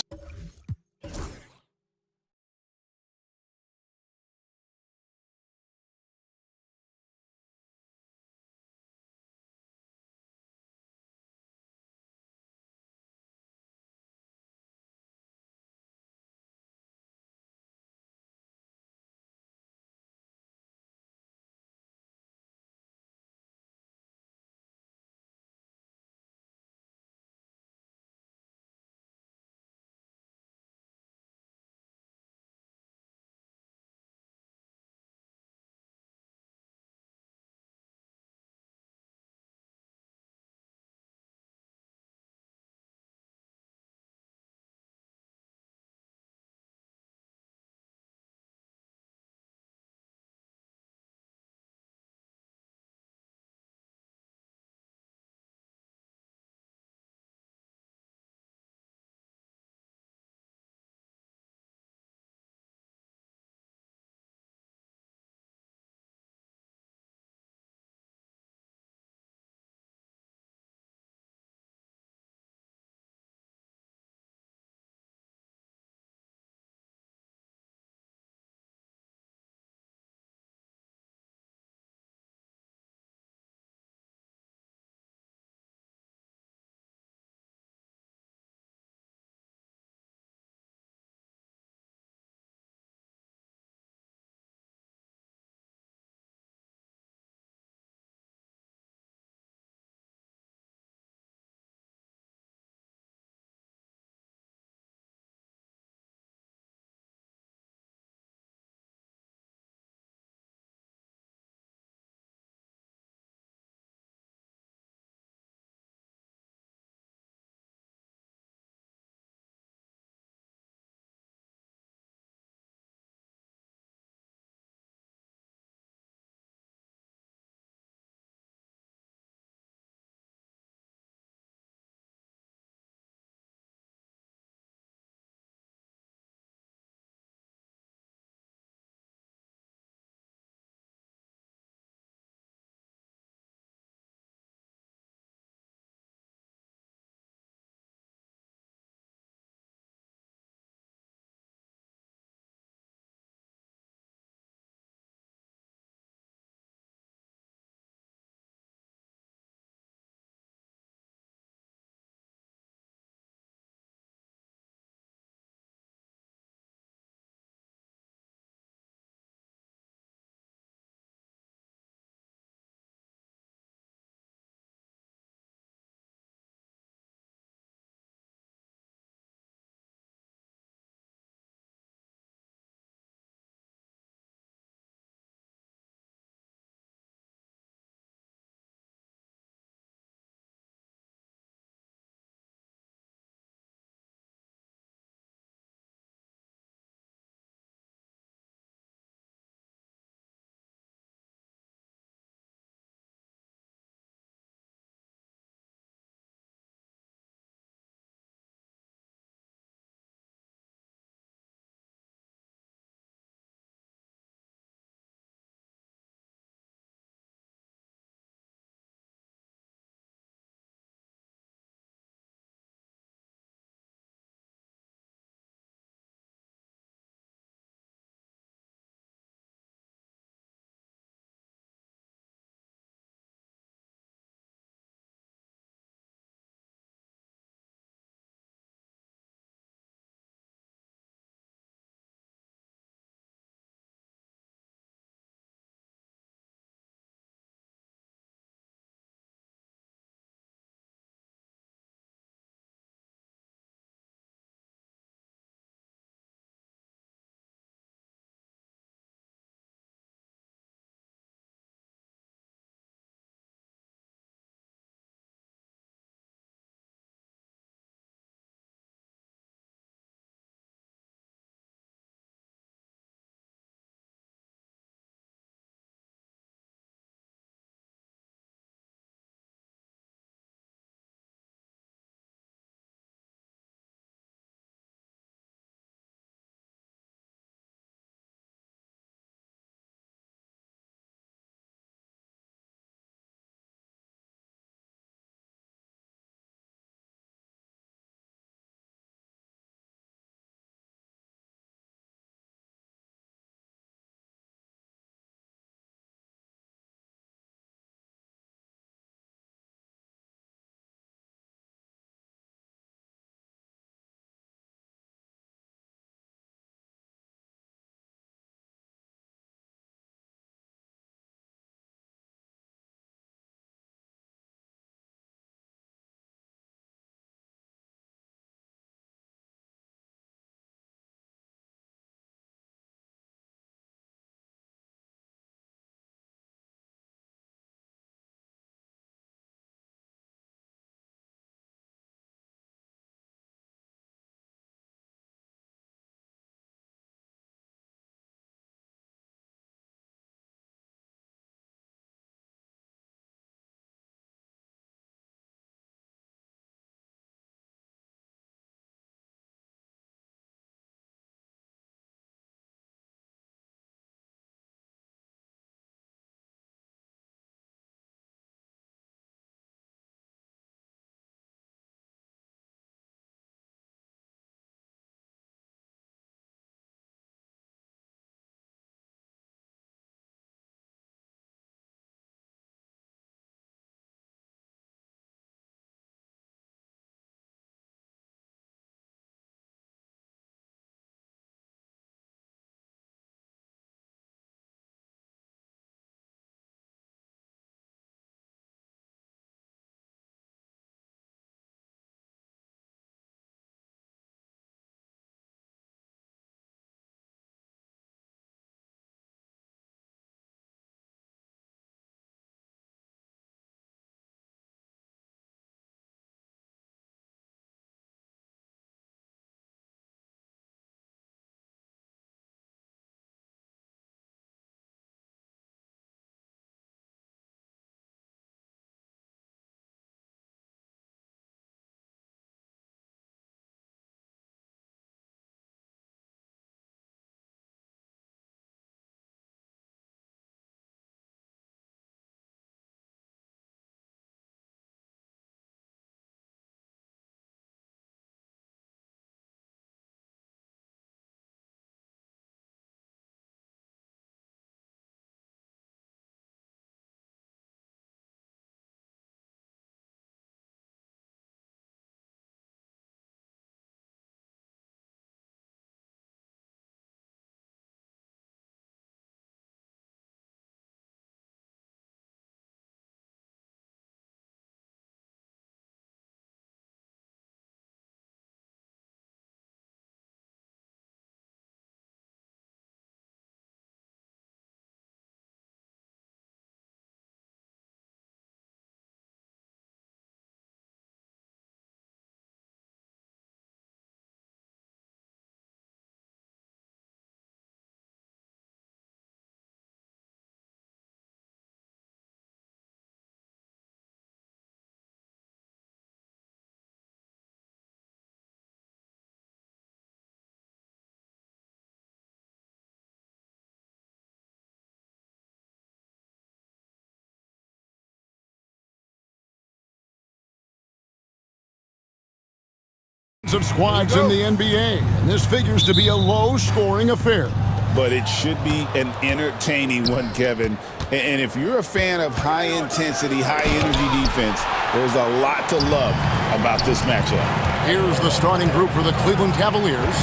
Of squads in the NBA, and this figures to be a low-scoring affair. But it should be an entertaining one, Kevin. And if you're a fan of high-intensity, high-energy defense, there's a lot to love about this matchup. Here's the starting group for the Cleveland Cavaliers.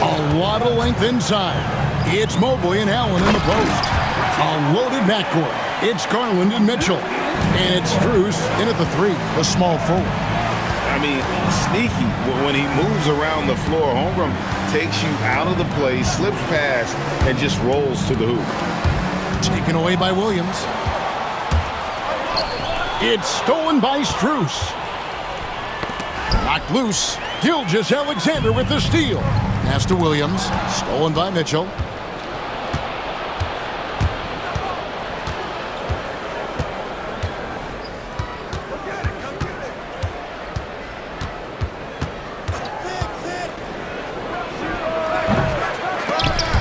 A lot of length inside. It's Mobley and Allen in the post. A loaded backcourt. It's Garland and Mitchell. And it's Strus in at the three, the small forward. I mean, sneaky when he moves around the floor. Holmgren takes you out of the play, slips past, and just rolls to the hoop. Taken away by Williams. It's stolen by Strus. Knocked loose. Gilgeous-Alexander with the steal. Pass to Williams. Stolen by Mitchell.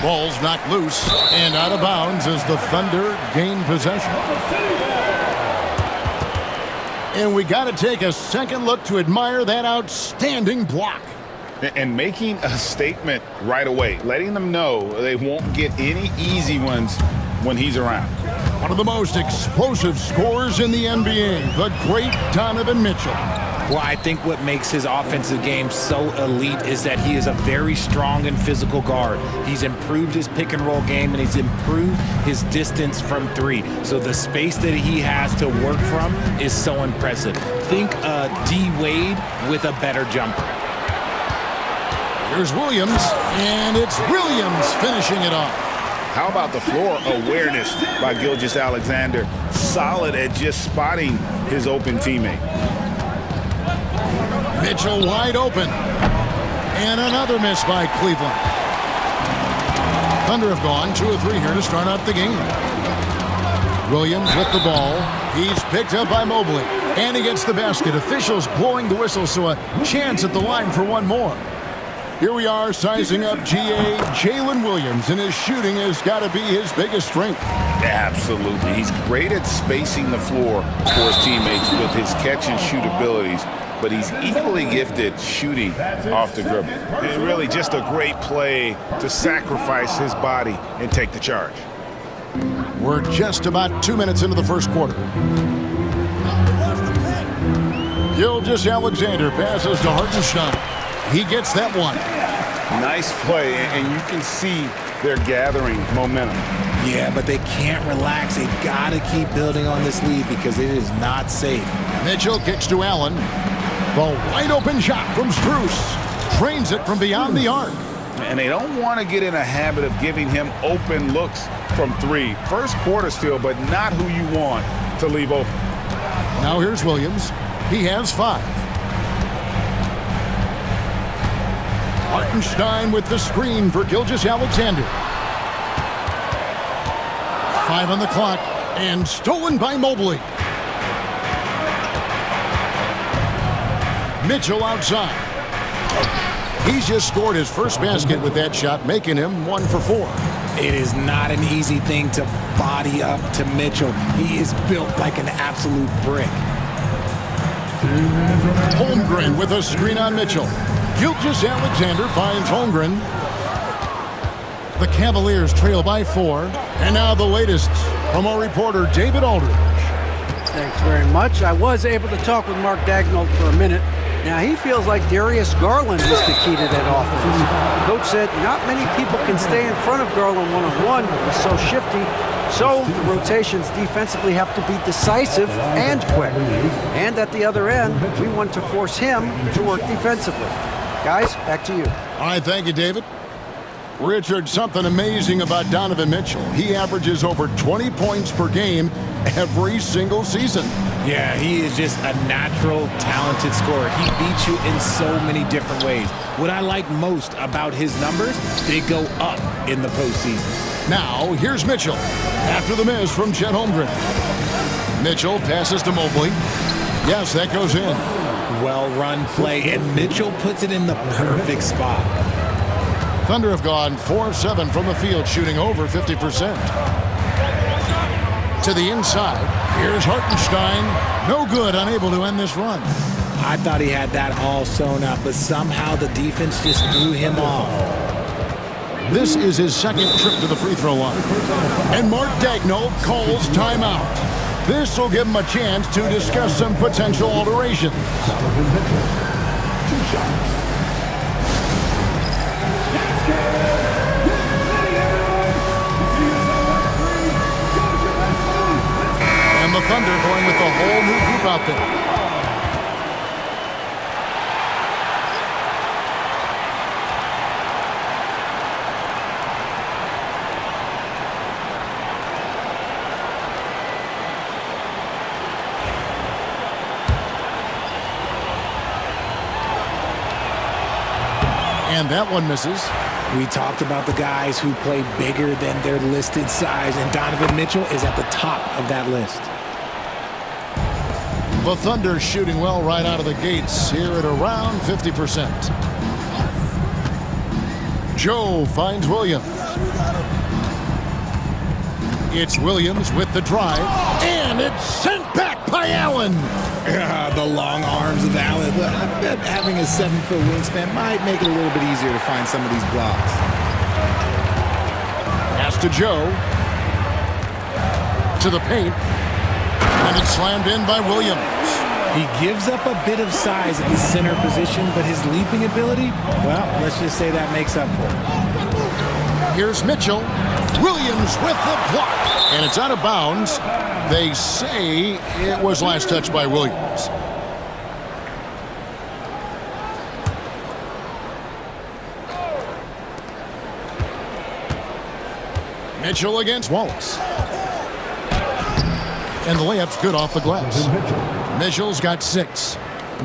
Ball's knocked loose and out of bounds as the Thunder gain possession. And we got to take a second look to admire that outstanding block. And making a statement right away, letting them know they won't get any easy ones when he's around. One of the most explosive scorers in the NBA, the great Donovan Mitchell. Well, I think what makes his offensive game so elite is that he is a very strong and physical guard. He's improved his pick and roll game, and he's improved his distance from three. So the space that he has to work from is so impressive. Think D. Wade with a better jumper. Here's Williams, and it's Williams finishing it off. How about the floor awareness by Gilgeous-Alexander? Solid at just spotting his open teammate. Mitchell wide open. And another miss by Cleveland. Thunder have gone 2 of 3 here to start out the game. Williams with the ball. He's picked up by Mobley. And he gets the basket. Officials blowing the whistle, so a chance at the line for one more. Here we are sizing up GA Jalen Williams, and his shooting has got to be his biggest strength. Absolutely. He's great at spacing the floor for his teammates with his catch and shoot abilities, but he's equally gifted shooting off the dribble. And really just a great play to sacrifice his body and take the charge. We're just about 2 minutes into the first quarter. Gilgeous-Alexander passes to Hartenstein. He gets that one. Nice play, and you can see they're gathering momentum. Yeah, but they can't relax. They've got to keep building on this lead because it is not safe. Mitchell kicks to Allen. The wide open shot from Strus. Trains it from beyond the arc. And they don't want to get in a habit of giving him open looks from three. First quarter still, but not who you want to leave open. Now here's Williams. He has 5. Hartenstein with the screen for Gilgeous-Alexander. 5 on the clock, and stolen by Mobley. Mitchell outside. He's just scored his first basket with that shot, making him 1 for 4. It is not an easy thing to body up to Mitchell. He is built like an absolute brick. Holmgren with a screen on Mitchell. Gilgeous-Alexander finds Holmgren. The Cavaliers trail by 4. And now the latest from our reporter, David Aldridge. Thanks very much. I was able to talk with Mark Daigneault for a minute. Now, he feels like Darius Garland is the key to that offense. The coach said not many people can stay in front of Garland one-on-one. He's so shifty. So the rotations defensively have to be decisive and quick. And at the other end, we want to force him to work defensively. Guys, back to you. All right, thank you, David. Richard, something amazing about Donovan Mitchell. He averages over 20 points per game every single season. Yeah, he is just a natural, talented scorer. He beats you in so many different ways. What I like most about his numbers, they go up in the postseason. Now, here's Mitchell. After the miss from Chet Holmgren. Mitchell passes to Mobley. Yes, that goes in. Well-run play, and Mitchell puts it in the perfect spot. Thunder have gone 4 of 7 from the field, shooting over 50%. To the inside, here's Hartenstein. No good, unable to end this run. I thought he had that all sewn up, but somehow the defense just threw him off. This is his second trip to the free throw line. And Mark Daigneault calls timeout. This will give him a chance to discuss some potential alterations. And the Thunder going with the whole new group out there. And that one misses. We talked about the guys who play bigger than their listed size, and Donovan Mitchell is at the top of that list. The Thunder shooting well right out of the gates here at around 50%. Joe finds Williams. It's Williams with the drive, and it's sent back by Allen. The long arms of Allen. I bet having a 7-foot wingspan might make it a little bit easier to find some of these blocks. Pass to Joe. To the paint. And it's slammed in by Williams. He gives up a bit of size at the center position, but his leaping ability, well, let's just say that makes up for it. Here's Mitchell. Williams with the block. And it's out of bounds. They say it was last touched by Williams. Mitchell against Wallace. And the layup's good off the glass. Mitchell's got 6.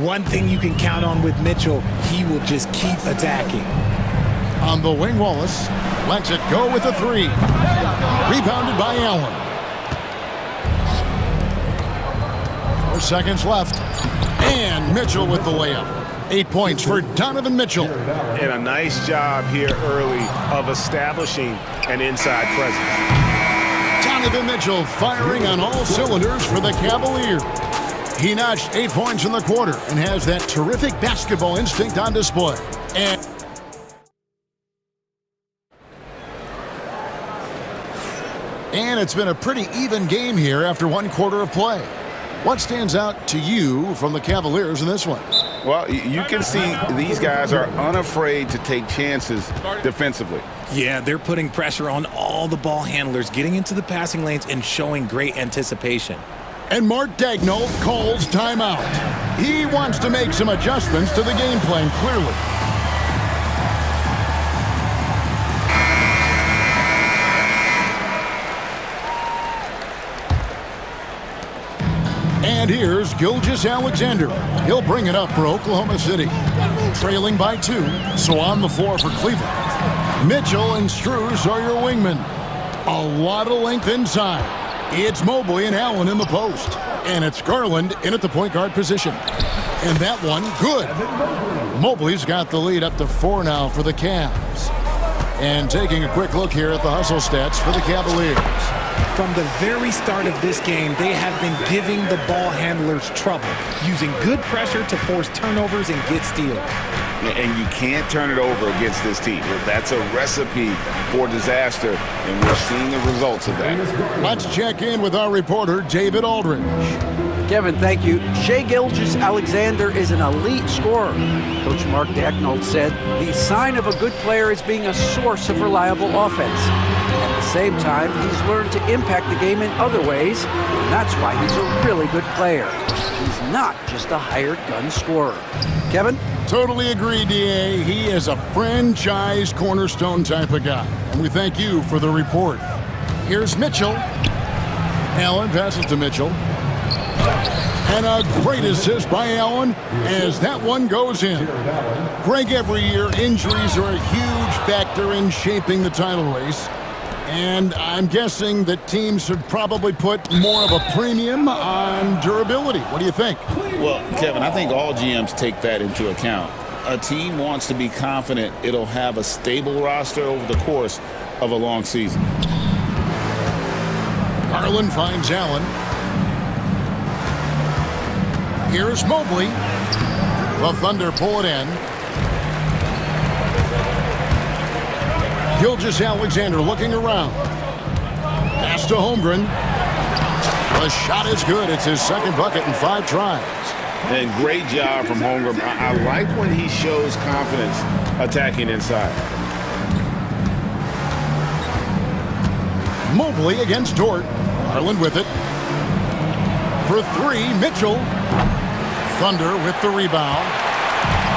One thing you can count on with Mitchell, he will just keep attacking. On the wing, Wallace lets it go with a 3. Rebounded by Allen. 4 seconds left. And Mitchell with the layup. 8 points for Donovan Mitchell. And a nice job here early of establishing an inside presence. Donovan Mitchell firing on all cylinders for the Cavaliers. He notched 8 points in the quarter and has that terrific basketball instinct on display. And it's been a pretty even game here after 1 quarter of play. What stands out to you from the Cavaliers in this one? Well, you can see these guys are unafraid to take chances defensively. Yeah, they're putting pressure on all the ball handlers, getting into the passing lanes and showing great anticipation. And Mark Daigneault calls timeout. He wants to make some adjustments to the game plan, clearly. And here's Gilgeous-Alexander. He'll bring it up for Oklahoma City. Trailing by 2, so on the floor for Cleveland. Mitchell and Strus are your wingmen. A lot of length inside. It's Mobley and Allen in the post. And it's Garland in at the point guard position. And that one, good. Mobley's got the lead up to 4 now for the Cavs. And taking a quick look here at the hustle stats for the Cavaliers. From the very start of this game, they have been giving the ball handlers trouble, using good pressure to force turnovers and get steals. And you can't turn it over against this team. That's a recipe for disaster, and we're seeing the results of that. Let's check in with our reporter, David Aldridge. Kevin, thank you. Shai Gilgeous-Alexander is an elite scorer. Coach Mark Daigneault said the sign of a good player is being a source of reliable offense. At the same time, he's learned to impact the game in other ways, and that's why he's a really good player. He's not just a hired gun scorer. Kevin? Totally agree, D.A. He is a franchise cornerstone type of guy. And we thank you for the report. Here's Mitchell. Allen passes to Mitchell. And a great assist by Allen as that one goes in. Greg, every year injuries are a huge factor in shaping the title race. And I'm guessing that teams should probably put more of a premium on durability. What do you think? Well, Kevin, I think all GMs take that into account. A team wants to be confident it'll have a stable roster over the course of a long season. Garland finds Allen. Here's Mobley. The Thunder pull it in. Gilgeous-Alexander looking around. Pass to Holmgren. The shot is good. It's his second bucket in 5 tries. And great job from Holmgren. I like when he shows confidence attacking inside. Mobley against Dort. Garland with it. For 3, Mitchell. Thunder with the rebound.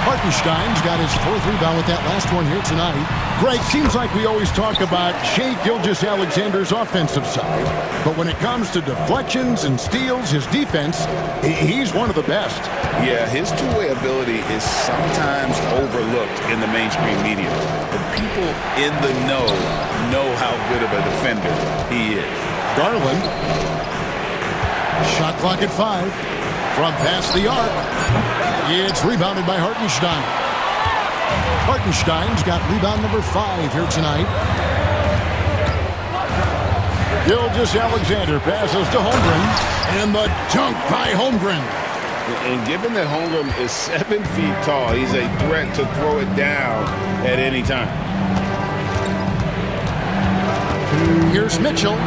Hartenstein's got his 4th rebound with that last one here tonight. Greg, seems like we always talk about Shai Gilgeous-Alexander's offensive side, but when it comes to deflections and steals, his defense, he's one of the best. Yeah, his two-way ability is sometimes overlooked in the mainstream media. The people in the know how good of a defender he is. Garland. Shot clock at 5. From past the arc. It's rebounded by Hartenstein. Hartenstein's got rebound number 5 here tonight. Gilgeous-Alexander passes to Holmgren. And the dunk by Holmgren. And given that Holmgren is 7 feet tall, he's a threat to throw it down at any time. Here's Mitchell.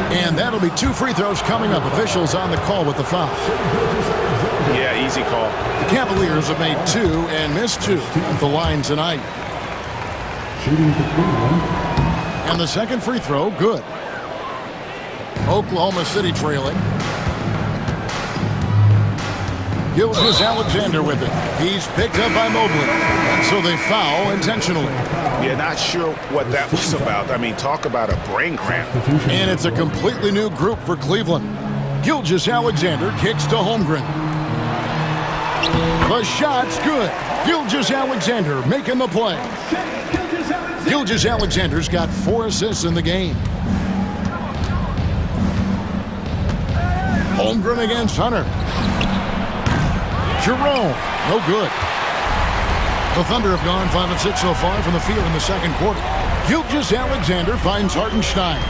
And that'll be 2 free throws coming up. Officials on the call with the foul. Yeah, easy call. The Cavaliers have made 2 and missed 2 at the line tonight. And the second free throw, good. Oklahoma City trailing. Gilgeous-Alexander with it. He's picked up by Mobley. So they foul intentionally. Yeah, not sure what that was about. I mean, talk about a brain cramp. And it's a completely new group for Cleveland. Gilgeous-Alexander kicks to Holmgren. The shot's good. Gilgeous-Alexander making the play. Gilgeous-Alexander's got 4 assists in the game. Holmgren against Hunter. Jerome, no good. The Thunder have gone 5 of 6 so far from the field in the second quarter. Gilgeous-Alexander finds Hartenstein.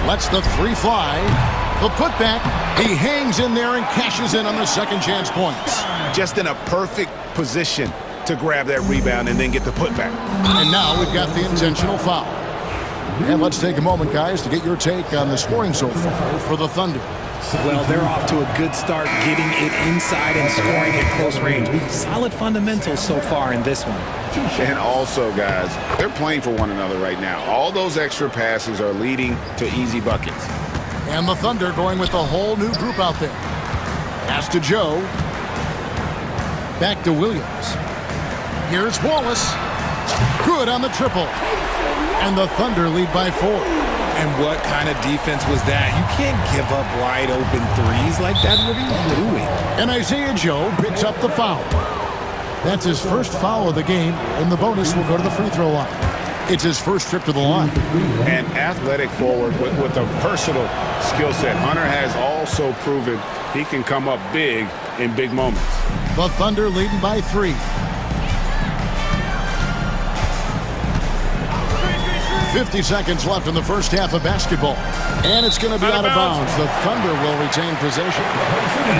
Lets the 3 fly. The putback. He hangs in there and cashes in on the second chance points. Just in a perfect position to grab that rebound and then get the putback. And now we've got the intentional foul. And let's take a moment, guys, to get your take on the scoring so far for the Thunder. Well, they're off to a good start getting it inside and scoring at close range. Solid fundamentals so far in this one. And also, guys, they're playing for one another right now. All those extra passes are leading to easy buckets. And the Thunder going with a whole new group out there. Pass to Joe. Back to Williams. Here's Wallace. Good on the triple. And the Thunder lead by 4. And what kind of defense was that? You can't give up wide open threes like that. What are you doing? And Isaiah Joe picks up the foul. That's his first foul of the game, and the bonus will go to the free throw line. It's his first trip to the line. An athletic forward with a versatile skill set. Hunter has also proven he can come up big in big moments. The Thunder leading by 3. 50 seconds left in the first half of basketball. And it's going to be out of bounds. The Thunder will retain possession.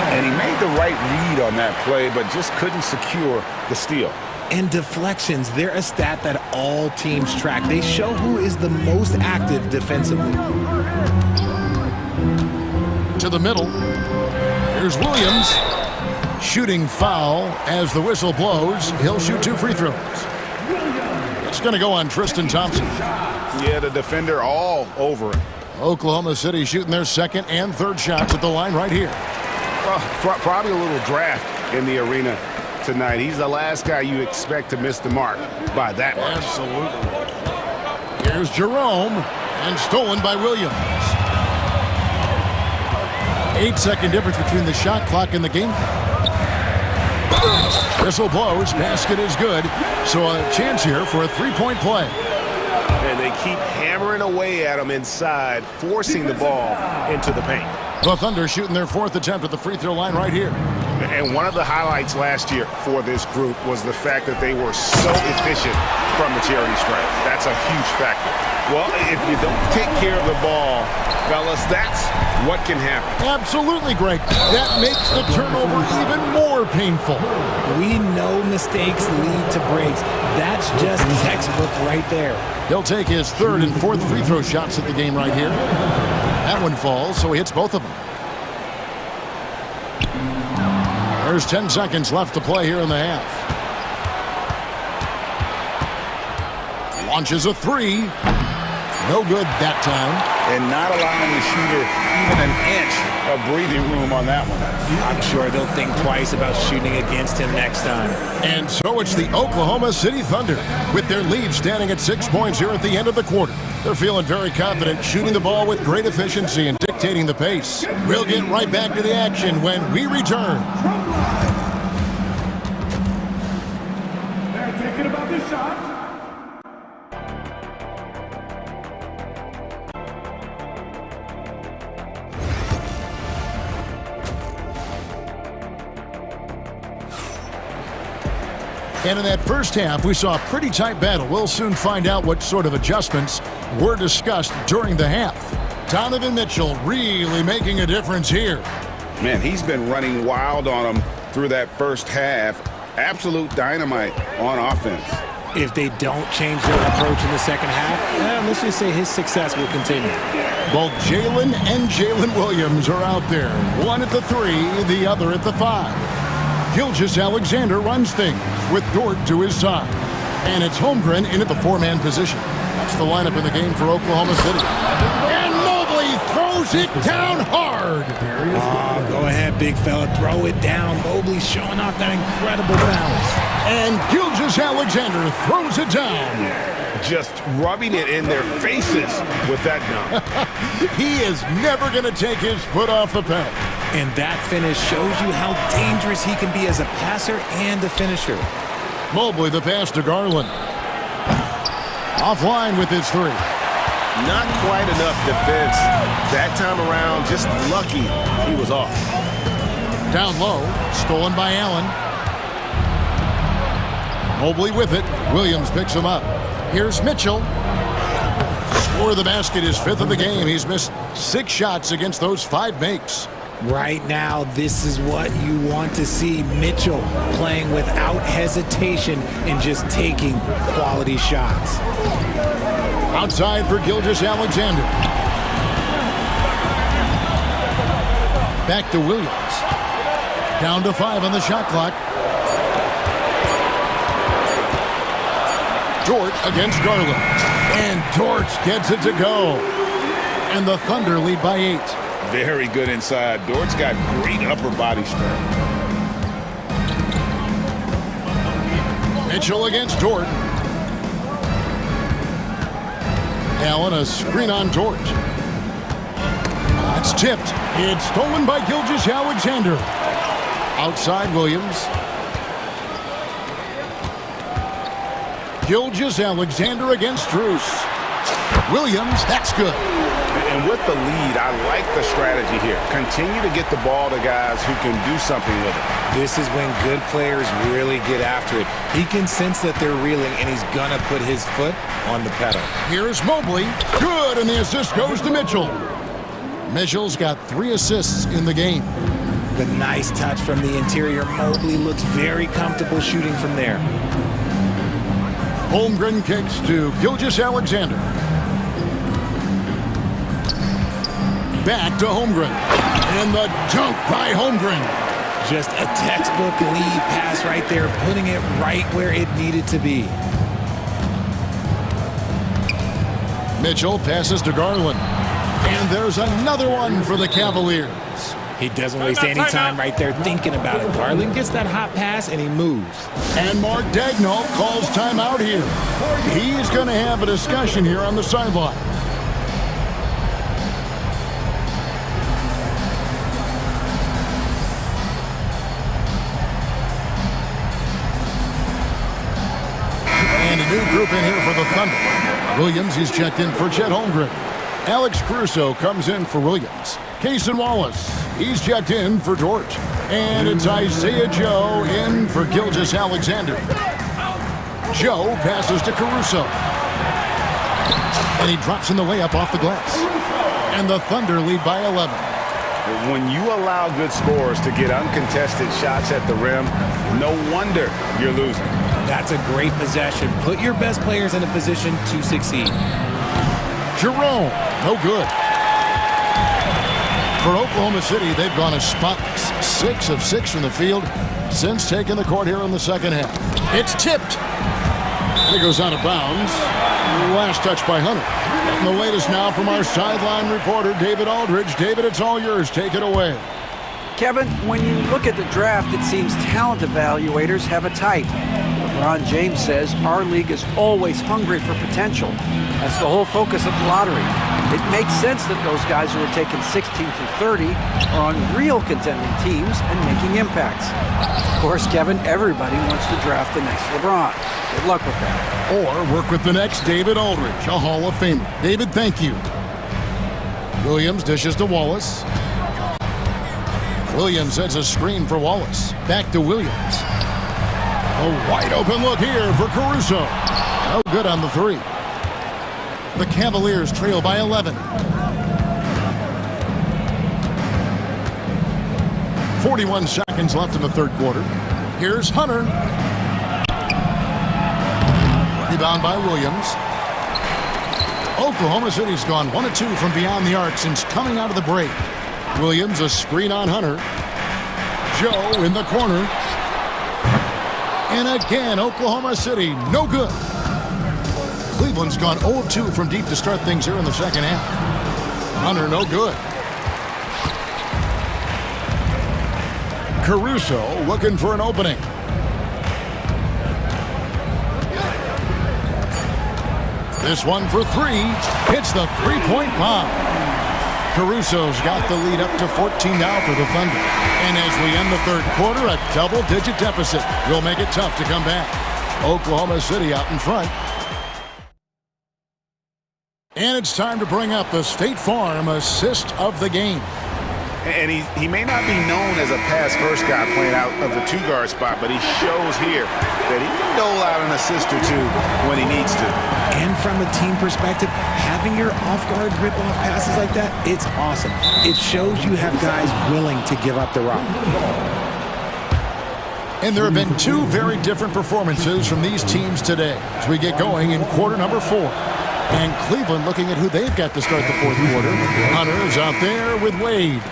And he made the right read on that play, but just couldn't secure the steal. And deflections, they're a stat that all teams track. They show who is the most active defensively. To the middle. Here's Williams. Shooting foul as the whistle blows. He'll shoot 2 free throws. It's going to go on Tristan Thompson. Yeah, the defender all over it. Oklahoma City shooting their second and third shots at the line right here. Well, probably a little draft in the arena tonight. He's the last guy you expect to miss the mark by that much. Absolutely. Here's Jerome, and stolen by Williams. 8-second difference between the shot clock and the game clock. Whistle blows, basket is good, so a chance here for a 3-point play. And they keep hammering away at him inside, forcing the ball into the paint. The Thunder shooting their 4th attempt at the free throw line right here. And one of the highlights last year for this group was the fact that they were so efficient from the charity stripe. That's a huge factor. Well, if you don't take care of the ball, fellas, that's what can happen. Absolutely, Greg. That makes the turnover even more painful. We know mistakes lead to breaks. That's just textbook right there. He'll take his third and fourth free throw shots at the game right here. That one falls, so he hits both of them. There's 10 seconds left to play here in the half. Launches a three. No good that time. And not allowing the shooter even an inch of breathing room on that one. I'm sure they'll think twice about shooting against him next time. And so it's the Oklahoma City Thunder with their lead standing at 6 points here at the end of the quarter. They're feeling very confident, shooting the ball with great efficiency and dictating the pace. We'll get right back to the action when we return. They're thinking about this shot. And in that first half, we saw a pretty tight battle. We'll soon find out what sort of adjustments were discussed during the half. Donovan Mitchell really making a difference here. Man, he's been running wild on them through that first half. Absolute dynamite on offense. If they don't change their approach in the second half, let's just say his success will continue. Both Jalen and Jalen Williams are out there. One at the 3, the other at the 5. Gilgeous-Alexander runs things with Dort to his side. And it's Holmgren in at the 4-man position. That's the lineup in the game for Oklahoma City. And Mobley throws it down hard. Oh, go ahead, big fella. Throw it down. Mobley showing off that incredible balance. And Gilgeous-Alexander throws it down. Just rubbing it in their faces with that dunk. He is never going to take his foot off the pedal. And that finish shows you how dangerous he can be as a passer and a finisher. Mobley the pass to Garland. Offline with his 3. Not quite enough defense that time around. Just lucky he was off. Down low, stolen by Allen. Mobley with it. Williams picks him up. Here's Mitchell. Score the basket, his 5th of the game. He's missed 6 shots against those 5 makes. Right now, this is what you want to see. Mitchell playing without hesitation and just taking quality shots. Outside for Gilgeous-Alexander. Back to Williams. Down to 5 on the shot clock. Dort against Garland. And Dort gets it to go. And the Thunder lead by 8. Very good inside. Dort's got great upper body strength. Mitchell against Dort. Allen, a screen on Dort. That's tipped. It's stolen by Gilgeous-Alexander. Outside Williams. Gilgeous-Alexander against Strus. Williams, that's good. And with the lead, I like the strategy here. Continue to get the ball to guys who can do something with it. This is when good players really get after it. He can sense that they're reeling, and he's going to put his foot on the pedal. Here's Mobley. Good, and the assist goes to Mitchell. Mitchell's got 3 assists in the game. The nice touch from the interior. Mobley looks very comfortable shooting from there. Holmgren kicks to Gilgeous-Alexander. Back to Holmgren. And the dunk by Holmgren. Just a textbook lead pass right there, putting it right where it needed to be. Mitchell passes to Garland. And there's another one for the Cavaliers. He doesn't waste any time right there thinking about it. Garland gets that hot pass, and he moves. And Mark Daigneault calls timeout here. He's going to have a discussion here on the sideline. And a new group in here for the Thunder. Williams is checked in for Chet Holmgren. Alex Caruso comes in for Williams. Cason Wallace, he's checked in for Dort. And it's Isaiah Joe in for Gilgeous Alexander. Joe passes to Caruso. And he drops in the layup off the glass. And the Thunder lead by 11. When you allow good scorers to get uncontested shots at the rim, no wonder you're losing. That's a great possession. Put your best players in a position to succeed. Jerome, no good. For Oklahoma City, they've gone as spotless. 6 of 6 from the field since taking the court here in the second half. It's tipped. And it goes out of bounds. Last touch by Hunter. And the latest now from our sideline reporter, David Aldridge. David, it's all yours. Take it away. Kevin, when you look at the draft, it seems talent evaluators have a type. LeBron James says our league is always hungry for potential. That's the whole focus of the lottery. It makes sense that those guys who are taken 16 through 30 are on real contending teams and making impacts. Of course, Kevin, everybody wants to draft the next LeBron. Good luck with that. Or work with the next David Aldridge, a Hall of Famer. David, thank you. Williams dishes to Wallace. Williams sets a screen for Wallace. Back to Williams. A wide open look here for Caruso. No good on the three. The Cavaliers trail by 11. 41 seconds left in the third quarter. Here's Hunter. Rebound by Williams. Oklahoma City's gone 1 of 2 from beyond the arc since coming out of the break. Williams, a screen on Hunter. Joe in the corner. And again, Oklahoma City, no good. Cleveland's gone 0 of 2 from deep to start things here in the second half. Hunter, no good. Caruso looking for an opening. This one for 3. Hits the three-point bomb. Caruso's got the lead up to 14 now for the Thunder. And as we end the third quarter, a double-digit deficit will make it tough to come back. Oklahoma City out in front. And it's time to bring up the State Farm assist of the game. And he may not be known as a pass-first guy playing out of the two-guard spot, but he shows here that he can dole out an assist or two when he needs to. And from a team perspective, having your off-guard rip-off passes like that, it's awesome. It shows you have guys willing to give up the rock. And there have been 2 very different performances from these teams today as we get going in quarter number 4. And Cleveland looking at who they've got to start the fourth quarter. Hunter's out there with Wade.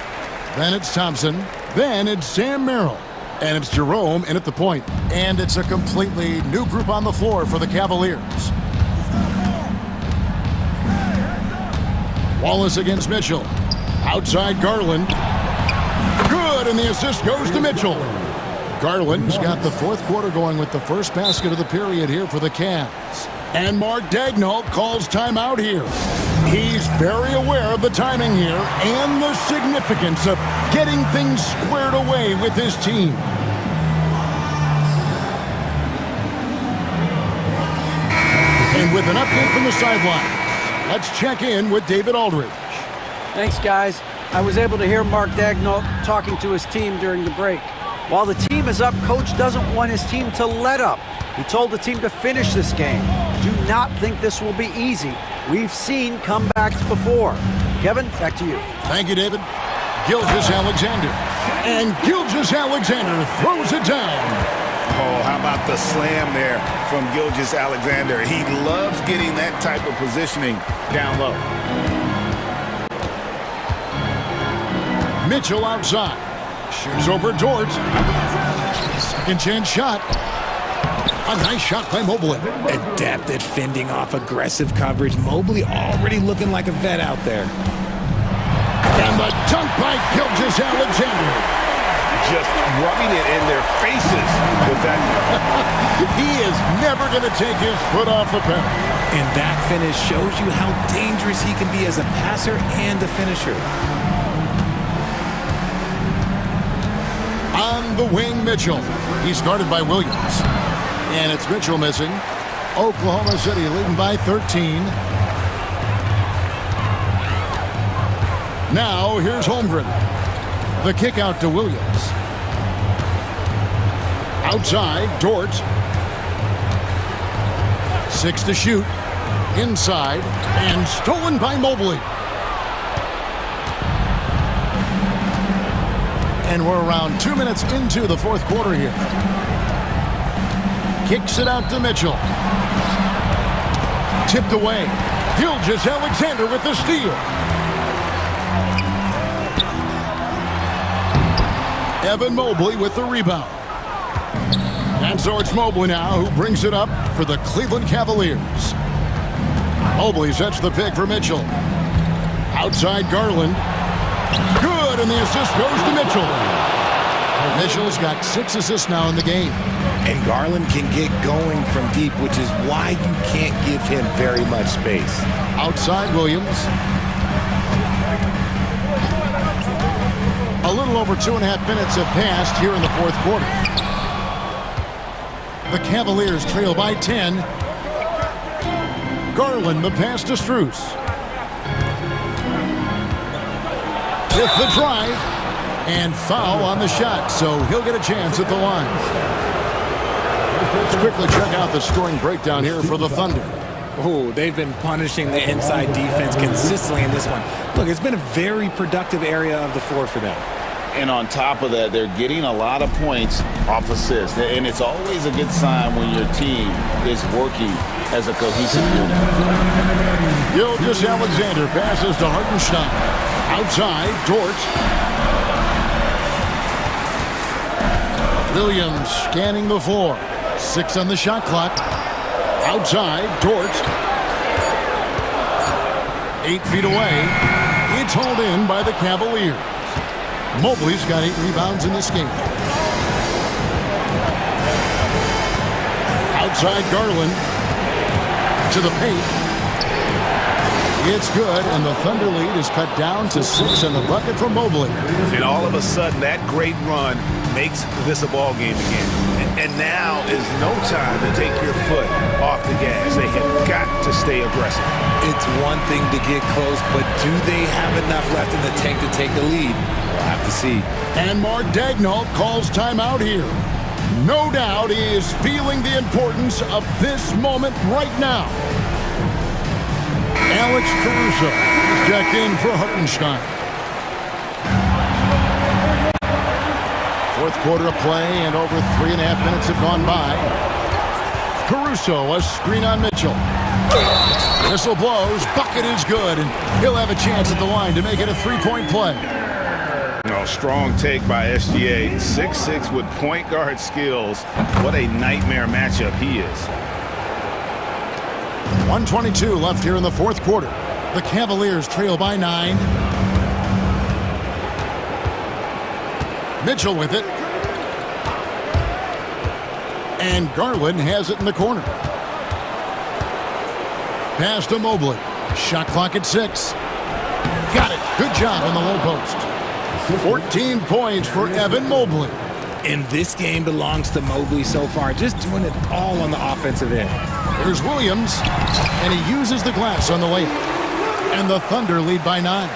Then it's Thompson. Then it's Sam Merrill. And it's Jerome in at the point. And it's a completely new group on the floor for the Cavaliers. Wallace against Mitchell. Outside Garland. Good, and the assist goes to Mitchell. Garland's got the fourth quarter going with the first basket of the period here for the Cavs. And Mark Daigneault calls timeout here. He's very aware of the timing here and the significance of getting things squared away with his team. And with an update from the sidelines, let's check in with David Aldridge. Thanks, guys. I was able to hear Mark Daigneault talking to his team during the break. While the team is up, Coach doesn't want his team to let up. He told the team to finish this game. Do not think this will be easy. We've seen comebacks before. Kevin, back to you. Thank you, David. Gilgeous Alexander. And Gilgeous Alexander throws it down. Oh, how about the slam there from Gilgeous Alexander? He loves getting that type of positioning down low. Mitchell outside. Shoots over Dort. Second chance shot. A nice shot by Mobley. Adept at fending off aggressive coverage. Mobley already looking like a vet out there. And the dunk by Gilgeous Alexander. Just rubbing it in their faces with that. He is never going to take his foot off the pedal. And that finish shows you how dangerous he can be as a passer and a finisher. On the wing, Mitchell. He's guarded by Williams. And it's Mitchell missing. Oklahoma City leading by 13. Now, here's Holmgren. The kick out to Williams. Outside, Dort. 6 to shoot. Inside, and stolen by Mobley. And we're around 2 minutes into the fourth quarter here. Kicks it out to Mitchell. Tipped away. Gilgeous-Alexander with the steal. Evan Mobley with the rebound. And so it's Mobley now who brings it up for the Cleveland Cavaliers. Mobley sets the pick for Mitchell. Outside Garland. Good, and the assist goes to Mitchell. Mitchell's got 6 assists now in the game. And Garland can get going from deep, which is why you can't give him very much space. Outside Williams. A little over 2.5 minutes have passed here in the fourth quarter. The Cavaliers trail by 10. Garland, the pass to Strus. With the drive, and foul on the shot, so he'll get a chance at the line. Let's quickly check out the scoring breakdown here for the Thunder. Oh, they've been punishing the inside defense consistently in this one. Look, it's been a very productive area of the floor for them. And on top of that, they're getting a lot of points off assists. And it's always a good sign when your team is working as a cohesive unit. Gilgeous-Alexander passes to Hartenstein. Outside, Dort. Williams scanning the floor. 6 on the shot clock. Outside, Dort. 8 feet away. It's hauled in by the Cavaliers. Mobley's got 8 rebounds in this game. Outside Garland. To the paint. It's good, and the Thunder lead is cut down to 6 in the bucket from Mobley. And all of a sudden, that great run makes this a ball game again. And now is no time to take your foot off the gas. They have got to stay aggressive. It's one thing to get close, but do they have enough left in the tank to take a lead? We'll have to see. And Mark Daigneault calls timeout here. No doubt he is feeling the importance of this moment right now. Alex Caruso is checked in for Hartenstein. Fourth quarter of play, and over 3.5 minutes have gone by. Caruso, a screen on Mitchell. Whistle blows, bucket is good, and he'll have a chance at the line to make it a 3-point play. Strong take by SGA. 6'6" with point guard skills. What a nightmare matchup he is. 1:22 left here in the fourth quarter. The Cavaliers trail by 9. Mitchell with it. And Garland has it in the corner. Pass to Mobley. Shot clock at 6. Got it. Good job on the low post. 14 points for Evan Mobley. And this game belongs to Mobley so far, just doing it all on the offensive end. Here's Williams, and he uses the glass on the layup. And the Thunder lead by 9.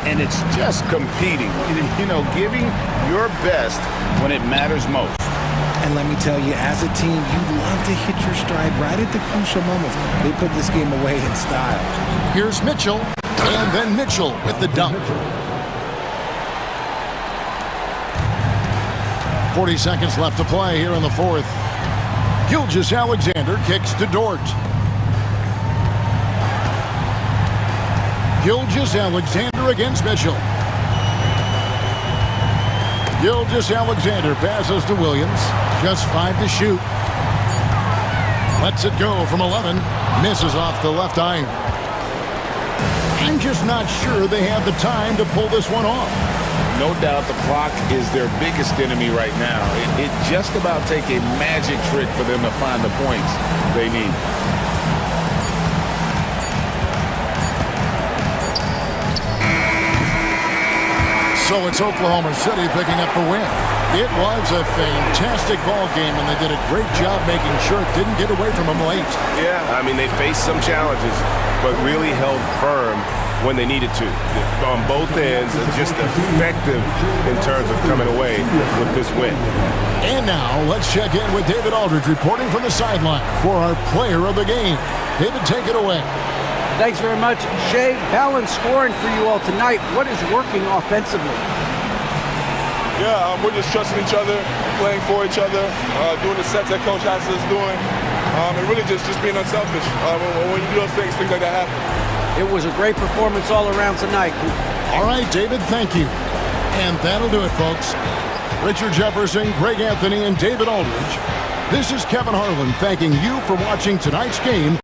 And it's just competing, giving your best when it matters most. And let me tell you, as a team, you love to hit your stride right at the crucial moments. They put this game away in style. Here's Mitchell, and then Mitchell with the dunk. 40 seconds left to play here in the fourth. Gilgeous-Alexander kicks to Dort. Gilgeous-Alexander against Mitchell. Gilgeous-Alexander passes to Williams. Just 5 to shoot. Lets it go from 11. Misses off the left iron. I'm just not sure they have the time to pull this one off. No doubt the clock is their biggest enemy right now. It just about take a magic trick for them to find the points they need. So it's Oklahoma City picking up the win. It was a fantastic ball game, and they did a great job making sure it didn't get away from them late. Yeah, I mean, they faced some challenges, but really held firm when they needed to. On both ends, and just effective in terms of coming away with this win. And now, let's check in with David Aldridge reporting from the sideline for our player of the game. David, take it away. Thanks very much. Shea, balanced scoring for you all tonight. What is working offensively? Yeah, we're just trusting each other, playing for each other, doing the sets that Coach has us doing, and really just being unselfish. When you do those things like that happen. It was a great performance all around tonight. All right, David, thank you. And that'll do it, folks. Richard Jefferson, Greg Anthony, and David Aldridge. This is Kevin Harlan thanking you for watching tonight's game.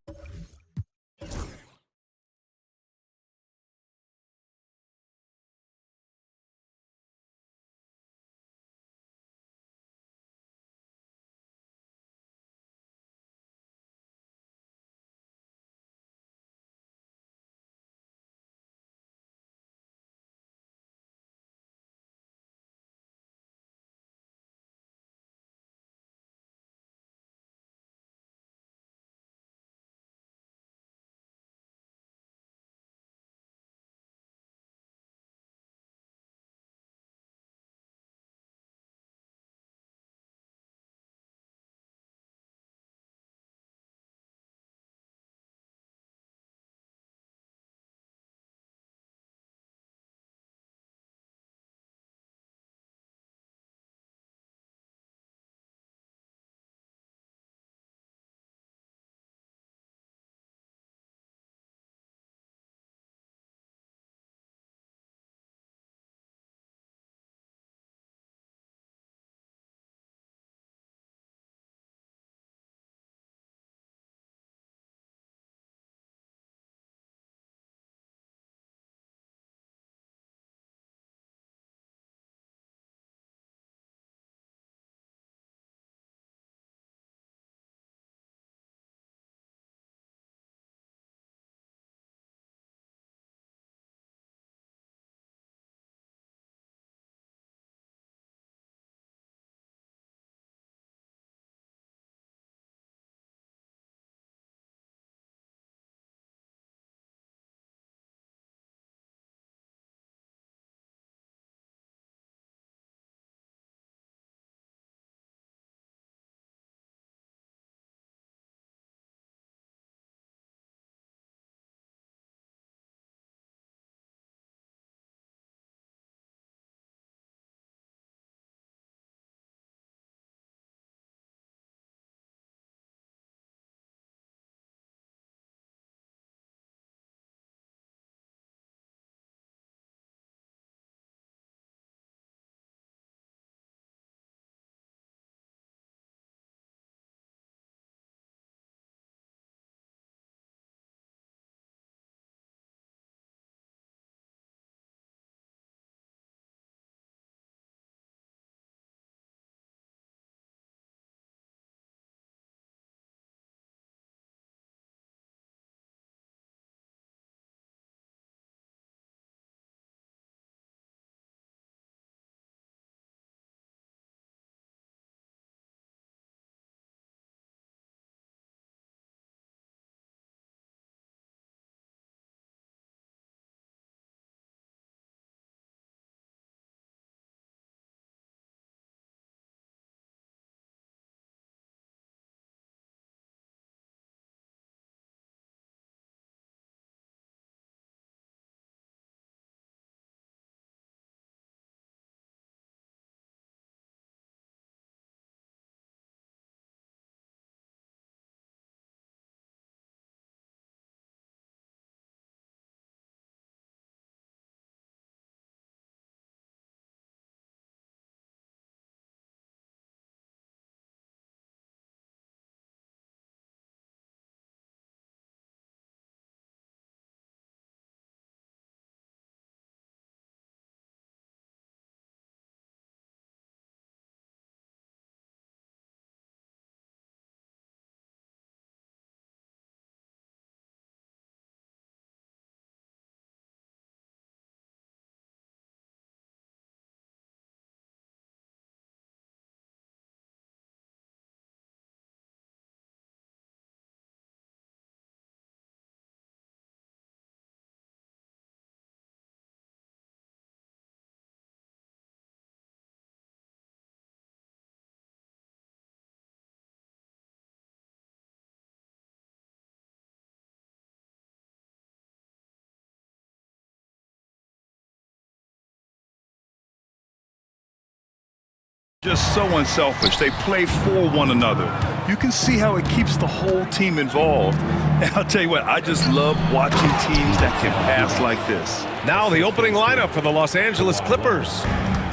Just so unselfish. They play for one another. You can see how it keeps the whole team involved. And I'll tell you what, I just love watching teams that can pass like this. Now the opening lineup for the Los Angeles Clippers.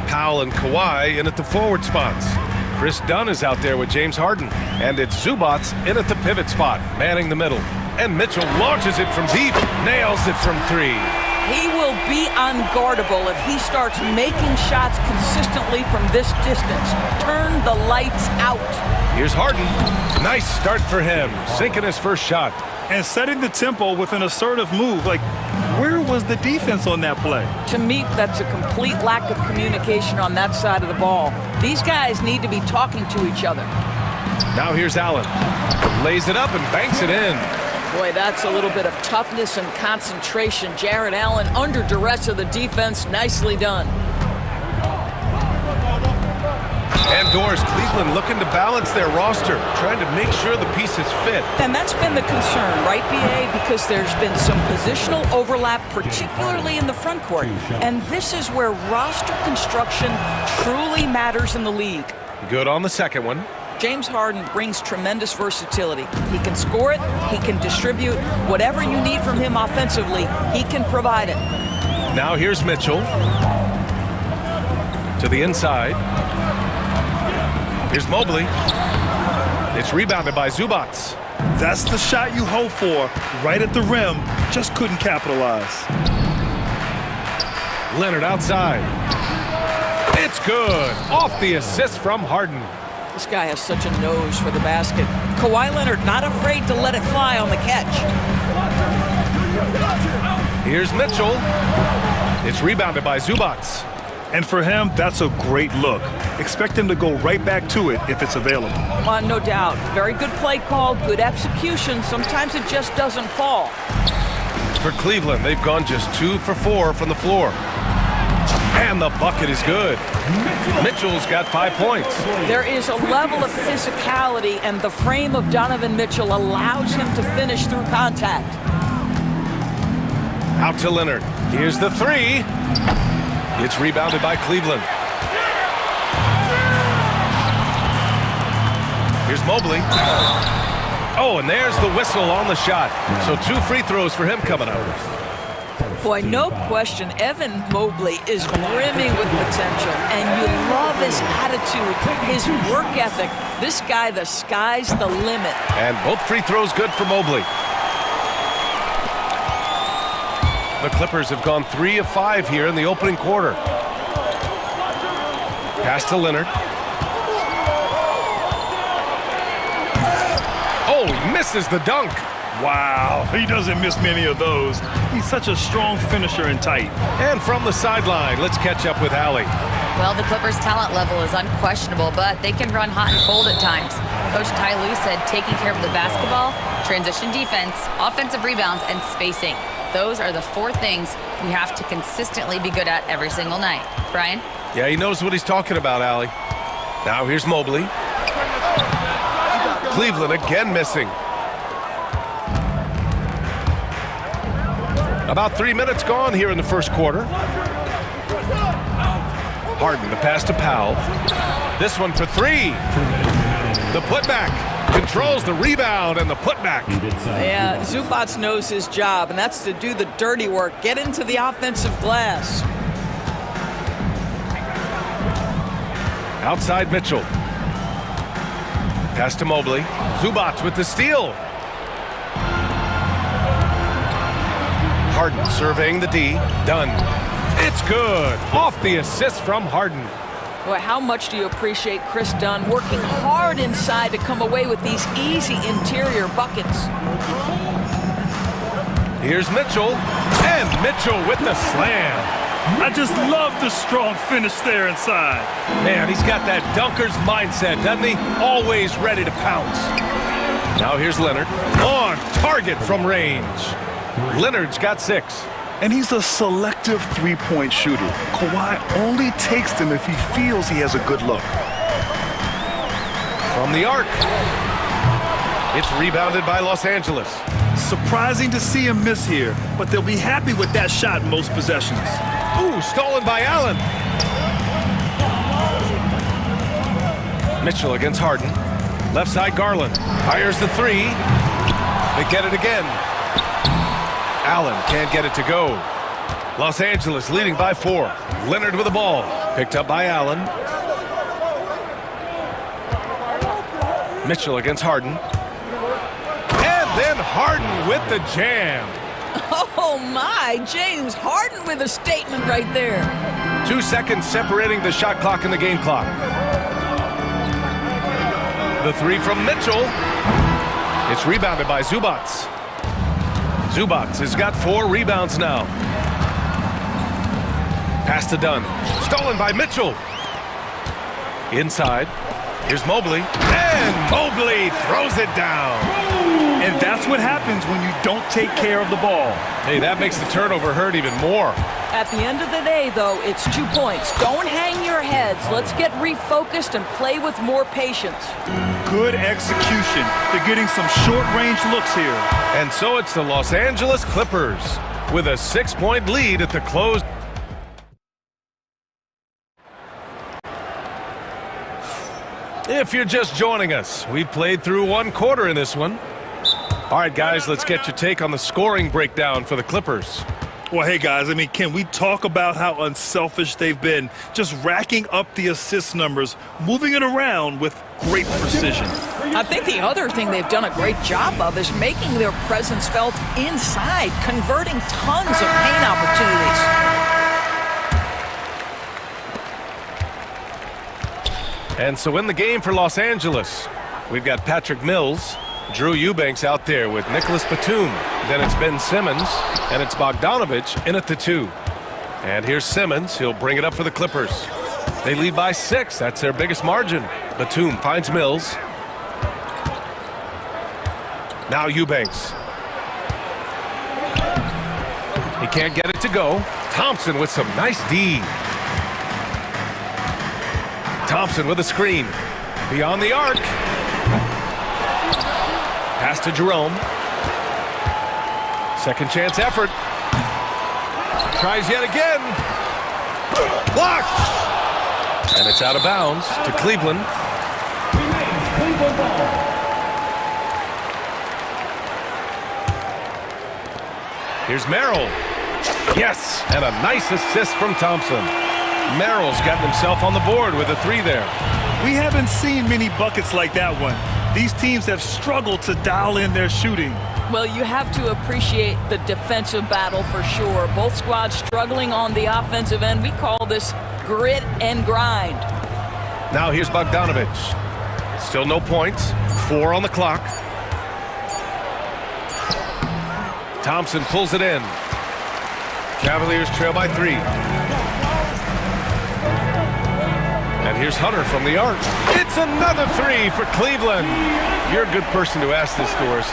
Powell and Kawhi in at the forward spots. Chris Dunn is out there with James Harden. And it's Zubats in at the pivot spot, manning the middle. And Mitchell launches it from deep, nails it from three. He will be unguardable if he starts making shots consistently from this distance. Turn the lights out. Here's Harden. Nice start for him, sinking his first shot. And setting the tempo with an assertive move. Like, where was the defense on that play? To me, that's a complete lack of communication on that side of the ball. These guys need to be talking to each other. Now here's Allen. Lays it up and banks it in. Boy, that's a little bit of toughness and concentration. Jarrett Allen under duress of the defense. Nicely done. And Doris, Cleveland looking to balance their roster, trying to make sure the pieces fit. And that's been the concern, right, B.A.? Because there's been some positional overlap, particularly in the front court. And this is where roster construction truly matters in the league. Good on the second one. James Harden brings tremendous versatility. He can score it, he can distribute. Whatever you need from him offensively, he can provide it. Now here's Mitchell. To the inside. Here's Mobley. It's rebounded by Zubats. That's the shot you hope for, right at the rim. Just couldn't capitalize. Leonard outside. It's good. Off the assist from Harden. This guy has such a nose for the basket. Kawhi Leonard not afraid to let it fly on the catch. Here's Mitchell. It's rebounded by Zubats. And for him, that's a great look. Expect him to go right back to it if it's available. No doubt. Very good play call, good execution. Sometimes it just doesn't fall. For Cleveland, they've gone just 2 for 4 from the floor. And the bucket is good. Mitchell's got 5 points. There is a level of physicality, and the frame of Donovan Mitchell allows him to finish through contact. Out to Leonard. Here's the three. It's rebounded by Cleveland. Here's Mobley. Oh, and there's the whistle on the shot. So 2 free throws for him coming up. Boy, no question, Evan Mobley is brimming with potential, and you love his attitude, his work ethic. This guy, the sky's the limit. And both free throws good for Mobley. The Clippers have gone 3 of 5 here in the opening quarter. Pass to Leonard. Oh, he misses the dunk. Wow, he doesn't miss many of those. He's such a strong finisher and tight. And from the sideline, let's catch up with Allie. Well, the Clippers' talent level is unquestionable, but they can run hot and cold at times. Coach Ty Lue said taking care of the basketball, transition defense, offensive rebounds, and spacing. Those are the 4 things we have to consistently be good at every single night. Brian? Yeah, he knows what he's talking about, Allie. Now here's Mobley. Cleveland again missing. About 3 minutes gone here in the first quarter. Harden, the pass to Powell. This one for 3. The putback. Controls the rebound and the putback. Yeah, Zubats knows his job, and that's to do the dirty work. Get into the offensive glass. Outside Mitchell. Pass to Mobley. Zubats with the steal. Harden surveying the D. Done. It's good. Off the assist from Harden. Boy, how much do you appreciate Chris Dunn working hard inside to come away with these easy interior buckets? Here's Mitchell. And Mitchell with the slam. I just love the strong finish there inside. Man, he's got that dunker's mindset, doesn't he? Always ready to pounce. Now here's Leonard. On target from range. Leonard's got 6. And he's a selective three-point shooter. Kawhi only takes them if he feels he has a good look. From the arc. It's rebounded by Los Angeles. Surprising to see him miss here, but they'll be happy with that shot in most possessions. Ooh, stolen by Allen. Mitchell against Harden. Left side, Garland. Fires the three. They get it again. Allen can't get it to go. Los Angeles leading by 4. Leonard with the ball. Picked up by Allen. Mitchell against Harden. And then Harden with the jam. Oh, my. James Harden with a statement right there. 2 seconds separating the shot clock and the game clock. The three from Mitchell. It's rebounded by Zubats. Zubats has got 4 rebounds now. Pass to Dunn. Stolen by Mitchell. Inside. Here's Mobley. And Mobley throws it down. And that's what happens when you don't take care of the ball. Hey, that makes the turnover hurt even more. At the end of the day, though, it's 2 points. Don't hang your heads. Let's get refocused and play with more patience. Good execution. They're getting some short-range looks here. And so it's the Los Angeles Clippers with a 6-point lead at the close. If you're just joining us, we played through 1 quarter in this one. All right, guys, let's get your take on the scoring breakdown for the Clippers. Well, hey, guys, I mean, can we talk about how unselfish they've been? Just racking up the assist numbers, moving it around with great precision. I think the other thing they've done a great job of is making their presence felt inside, converting tons of paint opportunities. And so in the game for Los Angeles, we've got Patrick Mills, Drew Eubanks out there with Nicholas Batum. Then it's Ben Simmons, and it's Bogdanovich in at the 2. And here's Simmons. He'll bring it up for the Clippers. They lead by 6. That's their biggest margin. Batum finds Mills. Now Eubanks. He can't get it to go. Thompson with some nice D. Thompson with a screen. Beyond the arc. Pass to Jerome. Second chance effort. Tries yet again. Blocked. And it's out of bounds to Cleveland. Here's Merrill. Yes, and a nice assist from Thompson. Merrill's gotten himself on the board with a 3 there. We haven't seen many buckets like that one. These teams have struggled to dial in their shooting. Well, you have to appreciate the defensive battle for sure. Both squads struggling on the offensive end. We call this grit and grind. Now here's Bogdanovich. Still no points. 4 on the clock. Thompson pulls it in. Cavaliers trail by 3. And here's Hunter from the arc. It's another 3 for Cleveland. You're a good person to ask this, Doris.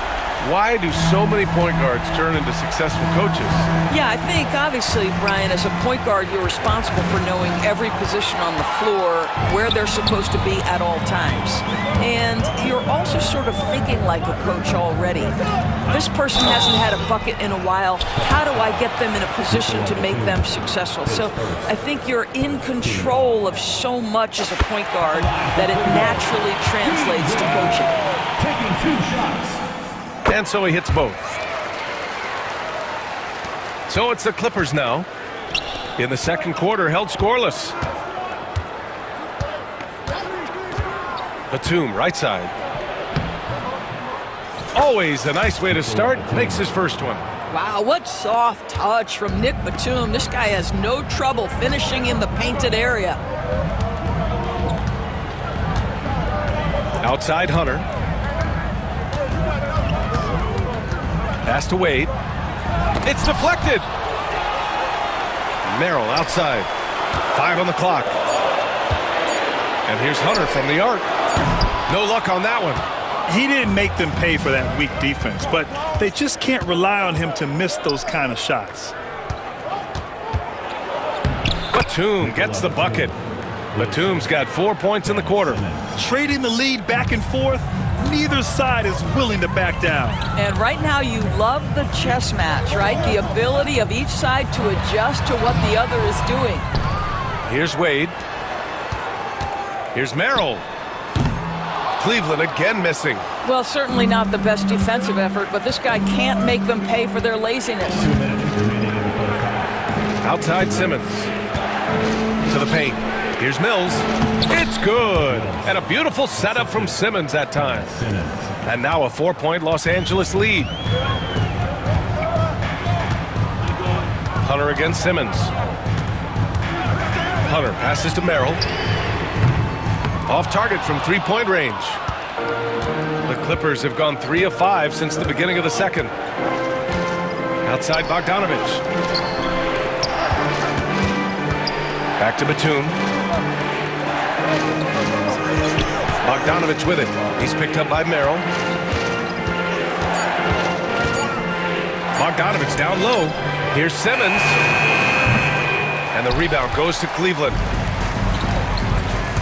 Why do so many point guards turn into successful coaches? Yeah, I think obviously, Brian, as a point guard, you're responsible for knowing every position on the floor, where they're supposed to be at all times. And you're also sort of thinking like a coach already. This person hasn't had a bucket in a while. How do I get them in a position to make them successful? So I think you're in control of so much as a point guard that it naturally translates to coaching. Taking 2 shots. And so he hits both. So it's the Clippers now. In the second quarter, held scoreless. Batum, right side. Always a nice way to start. Makes his first one. Wow, what soft touch from Nick Batum. This guy has no trouble finishing in the painted area. Outside Hunter. Pass to Wade. It's deflected. Merrill outside. 5 on the clock. And here's Hunter from the arc. No luck on that one. He didn't make them pay for that weak defense, but they just can't rely on him to miss those kind of shots. Batum gets the bucket. Batum's got 4 points in the quarter. Trading the lead back and forth, neither side is willing to back down. And right now you love the chess match, right? The ability of each side to adjust to what the other is doing. Here's Wade. Here's Merrill. Cleveland again missing. Well, certainly not the best defensive effort, but this guy can't make them pay for their laziness. Outside Simmons. To the paint. Here's Mills. It's good. And a beautiful setup from Simmons that time. And now a 4-point Los Angeles lead. Hunter against Simmons. Hunter passes to Merrill. Off target from three-point range. The Clippers have gone 3 of 5 since the beginning of the second. Outside Bogdanovich. Back to Batum. Bogdanovich with it. He's picked up by Merrill. Bogdanovich down low. Here's Simmons. And the rebound goes to Cleveland.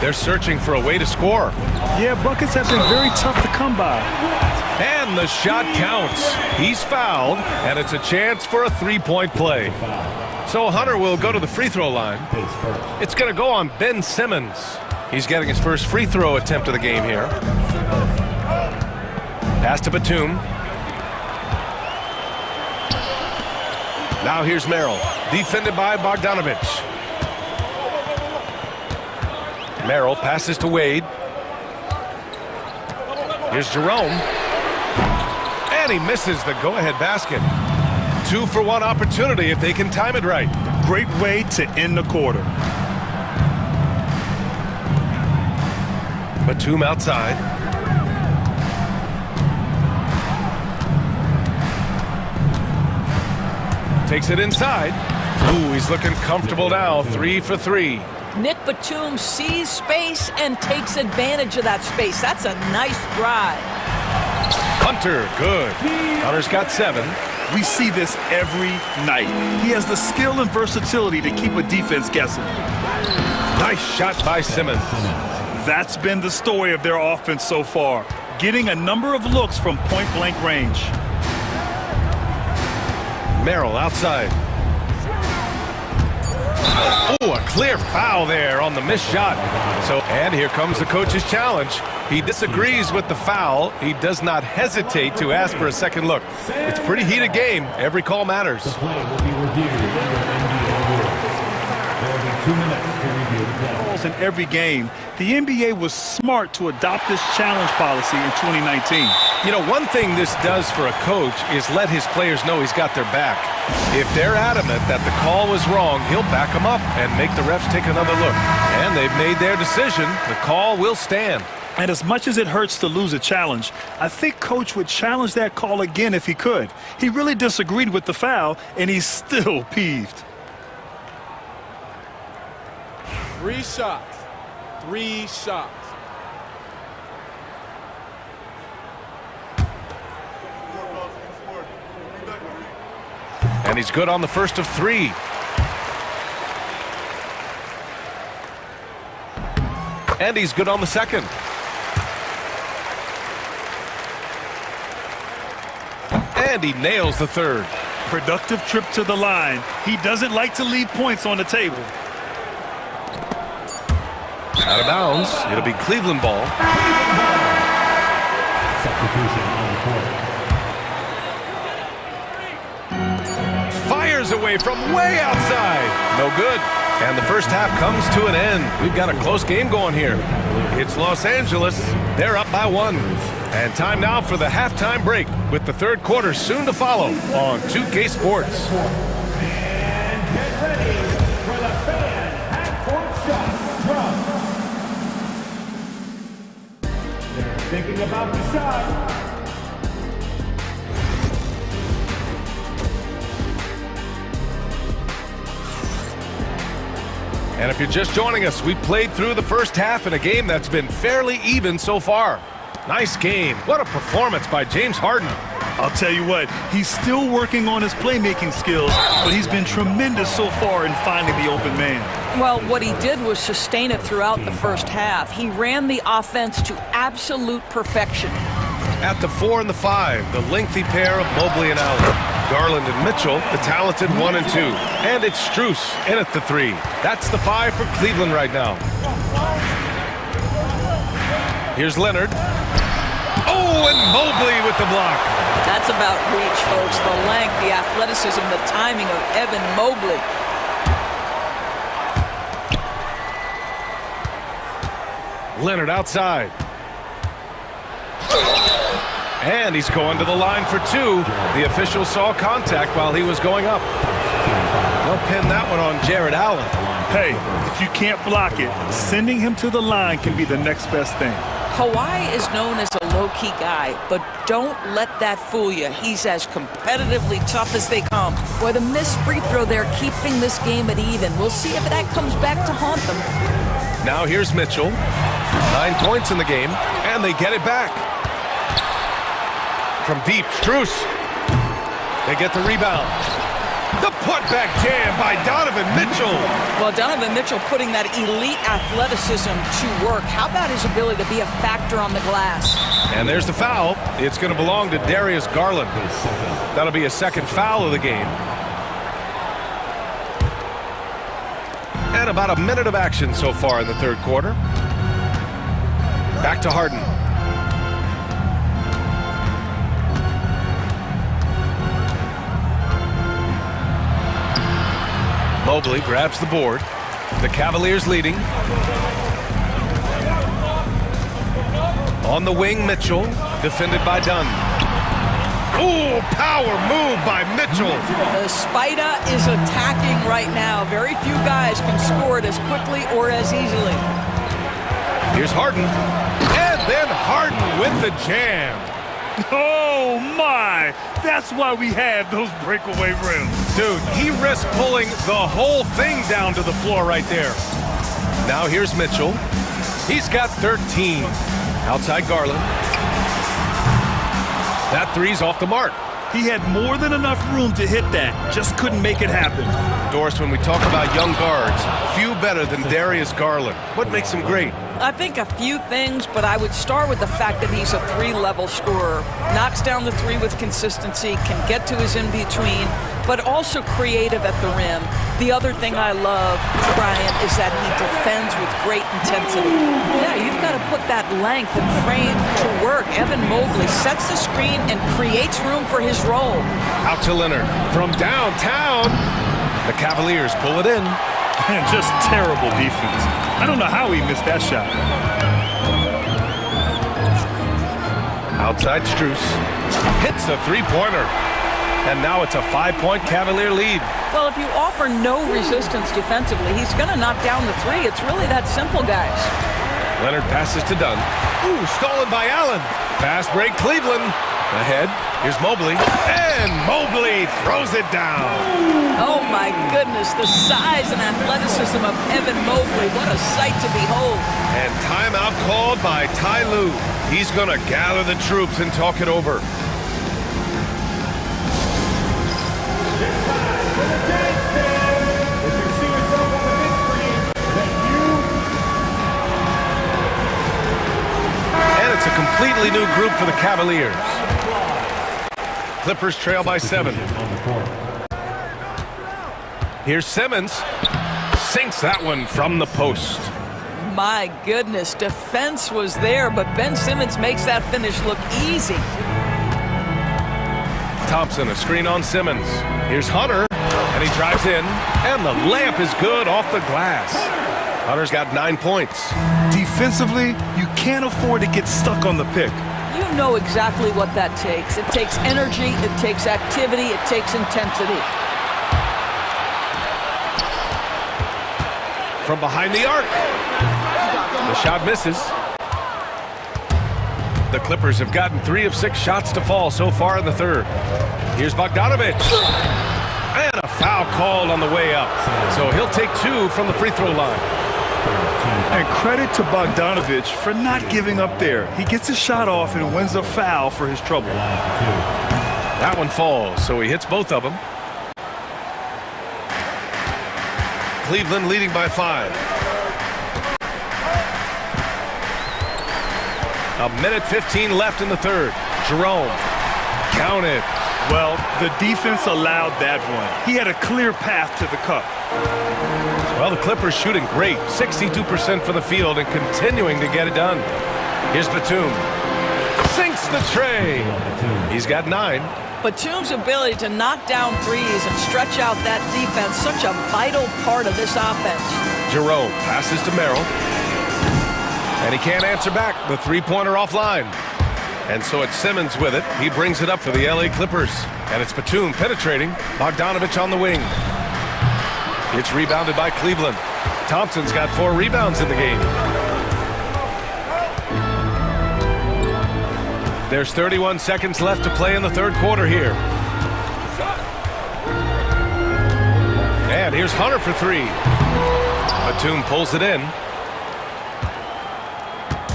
They're searching for a way to score. Yeah, buckets have been very tough to come by. And the shot counts. He's fouled, and it's a chance for a three-point play. So Hunter will go to the free throw line. It's going to go on Ben Simmons. He's getting his first free throw attempt of the game here. Pass to Batum. Now here's Merrill, defended by Bogdanovich. Merrill passes to Wade. Here's Jerome. And he misses the go-ahead basket. 2-for-1 opportunity if they can time it right. Great way to end the quarter. Batum outside. Takes it inside. Ooh, he's looking comfortable now. 3 for 3. Nick Batum sees space and takes advantage of that space. That's a nice drive. Hunter, good. Hunter's got 7. We see this every night. He has the skill and versatility to keep a defense guessing. Nice shot by Simmons. That's been the story of their offense so far, getting a number of looks from point-blank range. Merrill outside. Oh, a clear foul there on the missed shot. And here comes the coach's challenge. He disagrees with the foul. He does not hesitate to ask for a second look. It's a pretty heated game. Every call matters. The play will be reviewed under NBA rules. There will be 2 minutes to review the play. In every game, the NBA was smart to adopt this challenge policy in 2019. You know, one thing this does for a coach is let his players know he's got their back. If they're adamant that the call was wrong, he'll back them up and make the refs take another look. And they've made their decision. The call will stand. And as much as it hurts to lose a challenge, I think Coach would challenge that call again if he could. He really disagreed with the foul, and he's still peeved. 3 shots. 3 shots. And he's good on the first of 3. And he's good on the second. And he nails the third. Productive trip to the line. He doesn't like to leave points on the table. Out of bounds. It'll be Cleveland ball. Substitution on the court. Fires away from way outside. No good. And the first half comes to an end. We've got a close game going here. It's Los Angeles. They're up by 1. And time now for the halftime break, with the third quarter soon to follow on 2K Sports. And get ready for the fan half-court shot from. They're thinking about the shot. And if you're just joining us, we played through the first half in a game that's been fairly even so far. Nice game. What a performance by James Harden. I'll tell you what, he's still working on his playmaking skills, but he's been tremendous so far in finding the open man. Well, what he did was sustain it throughout the first half. He ran the offense to absolute perfection. At the 4 and the 5, the lengthy pair of Mobley and Allen. Garland and Mitchell, the talented 1 and 2. And it's Strus in at the 3. That's the 5 for Cleveland right now. Here's Leonard. Oh, and Mobley with the block. That's about reach, folks. The length, the athleticism, the timing of Evan Mobley. Leonard outside. And he's going to the line for two. The official saw contact while he was going up. They'll pin that one on Jared Allen. Hey, if you can't block it, sending him to the line can be the next best thing. Kawhi is known as a low-key guy, but don't let that fool you. He's as competitively tough as they come. Boy, the missed free throw there, keeping this game at even. We'll see if that comes back to haunt them. Now here's Mitchell. 9 points in the game, and they get it back. From deep, Strus. They get the rebound. The putback jam by Donovan Mitchell. Well, Donovan Mitchell putting that elite athleticism to work. How about his ability to be a factor on the glass? And there's the foul. It's going to belong to Darius Garland. That'll be a second foul of the game. And about a minute of action so far in the third quarter. Back to Harden. Mobley grabs the board. The Cavaliers leading. On the wing, Mitchell, defended by Dunn. Ooh, power move by Mitchell. The Spider is attacking right now. Very few guys can score it as quickly or as easily. Here's Harden. And then Harden with the jam. Oh, my! That's why we have those breakaway rims. Dude, he risked pulling the whole thing down to the floor right there. Now here's Mitchell. He's got 13. Outside Garland. That three's off the mark. He had more than enough room to hit that. Just couldn't make it happen. Doris, when we talk about young guards, few better than Darius Garland. What makes him great? I think a few things, but I would start with the fact that he's a three-level scorer. Knocks down the three with consistency, can get to his in-between, but also creative at the rim. The other thing I love, Brian, is that he defends with great intensity. Yeah, you've got to put that length and frame to work. Evan Mobley sets the screen and creates room for his role. Out to Leonard from downtown. The Cavaliers pull it in. And just terrible defense. I don't know how he missed that shot. Outside Strus. Hits a three-pointer. And now it's a 5-point Cavalier lead. Well, if you offer no resistance defensively, he's going to knock down the three. It's really that simple, guys. Leonard passes to Dunn. Ooh, stolen by Allen. Fast break, Cleveland. Ahead. Here's Mobley. And Mobley throws it down. Oh, my goodness. The size and athleticism of Evan Mobley. What a sight to behold. And timeout called by Ty Lue. He's going to gather the troops and talk it over. And it's a completely new group for the Cavaliers. Clippers trail by 7. Here's Simmons. Sinks that one from the post. My goodness, defense was there, but Ben Simmons makes that finish look easy. Thompson, a screen on Simmons. Here's Hunter, and he drives in, and the layup is good off the glass. Hunter's got 9 points. Defensively, you can't afford to get stuck on the pick. You know exactly what that takes. It takes energy, it takes activity, it takes intensity. From behind the arc. The shot misses. The Clippers have gotten 3 of 6 shots to fall so far in the third. Here's Bogdanovic. And a foul called on the way up. So he'll take 2 from the free throw line. And credit to Bogdanovic for not giving up there. He gets his shot off and wins a foul for his trouble. That one falls, so he hits both of them. Cleveland leading by 5. A minute 15 left in the third. Jerome. Count it. Well, the defense allowed that one. He had a clear path to the cup. Well, the Clippers shooting great. 62% for the field and continuing to get it done. Here's Batum. Sinks the tray. He's got 9. Batum's ability to knock down threes and stretch out that defense, such a vital part of this offense. Jerome passes to Merrill. And he can't answer back. The three-pointer offline. And so it's Simmons with it. He brings it up for the LA Clippers. And it's Batum penetrating. Bogdanovich on the wing. It's rebounded by Cleveland. Thompson's got 4 rebounds in the game. There's 31 seconds left to play in the third quarter here. And here's Hunter for 3. Batum pulls it in.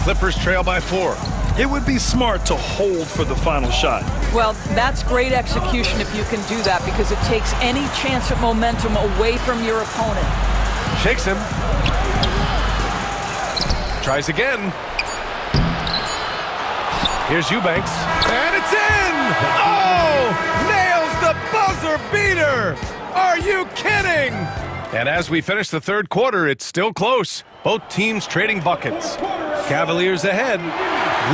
Clippers trail by 4. It would be smart to hold for the final shot. Well, that's great execution if you can do that, because it takes any chance of momentum away from your opponent. Shakes him. Tries again. Here's Eubanks. And it's in! Oh! Nails the buzzer beater! Are you kidding? And as we finish the third quarter, it's still close. Both teams trading buckets. Cavaliers ahead,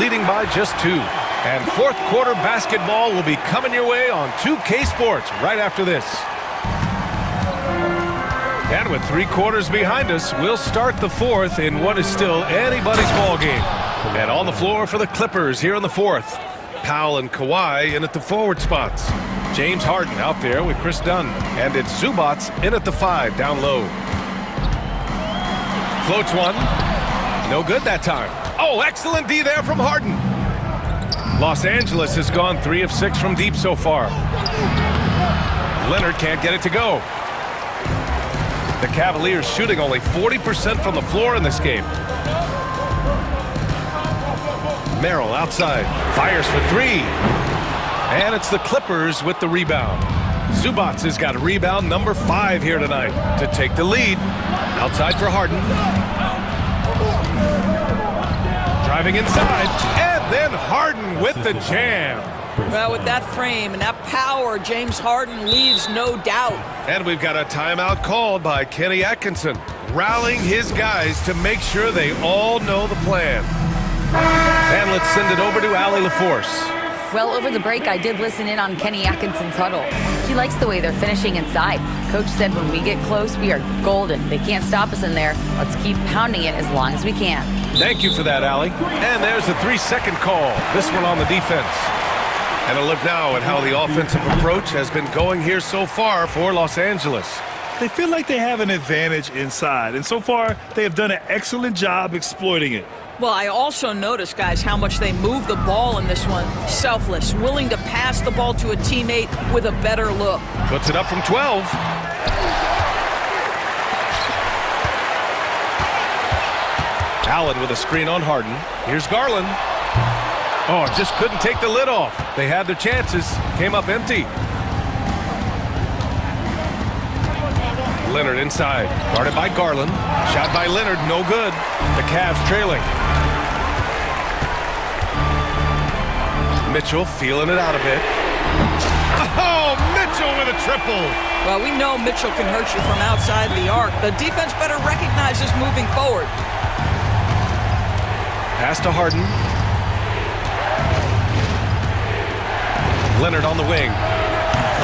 leading by just 2. And fourth quarter basketball will be coming your way on 2K Sports right after this. And with 3 quarters behind us, we'll start the fourth in what is still anybody's ball game. And on the floor for the Clippers here in the fourth. Powell and Kawhi in at the forward spots. James Harden out there with Chris Dunn. And it's Zubats in at the 5 down low. Floats one. No good that time. Oh, excellent D there from Harden. Los Angeles has gone 3 of 6 from deep so far. Leonard can't get it to go. The Cavaliers shooting only 40% from the floor in this game. Merrill outside, fires for 3. And it's the Clippers with the rebound. Zubats has got rebound number 5 here tonight to take the lead. Outside for Harden. Driving inside, and then Harden with the jam. Well, with that frame and that power, James Harden leaves no doubt. And we've got a timeout called by Kenny Atkinson, rallying his guys to make sure they all know the plan. And let's send it over to Allie LaForce. Well, over the break, I did listen in on Kenny Atkinson's huddle. He likes the way they're finishing inside. Coach said when we get close, we are golden. They can't stop us in there. Let's keep pounding it as long as we can. Thank you for that, Allie. And there's the 3-second call. This one on the defense. And a look now at how the offensive approach has been going here so far for Los Angeles. They feel like they have an advantage inside, and so far they have done an excellent job exploiting it. Well, I also noticed, guys, how much they move the ball in this one. Selfless, willing to pass the ball to a teammate with a better look. Puts it up from 12. Allen with a screen on Harden. Here's Garland. Oh, just couldn't take the lid off. They had their chances. Came up empty. Leonard inside. Guarded by Garland. Shot by Leonard. No good. The Cavs trailing. Mitchell feeling it out a bit. Oh, Mitchell with a triple. Well, we know Mitchell can hurt you from outside the arc. The defense better recognize this moving forward. Pass to Harden. Leonard on the wing.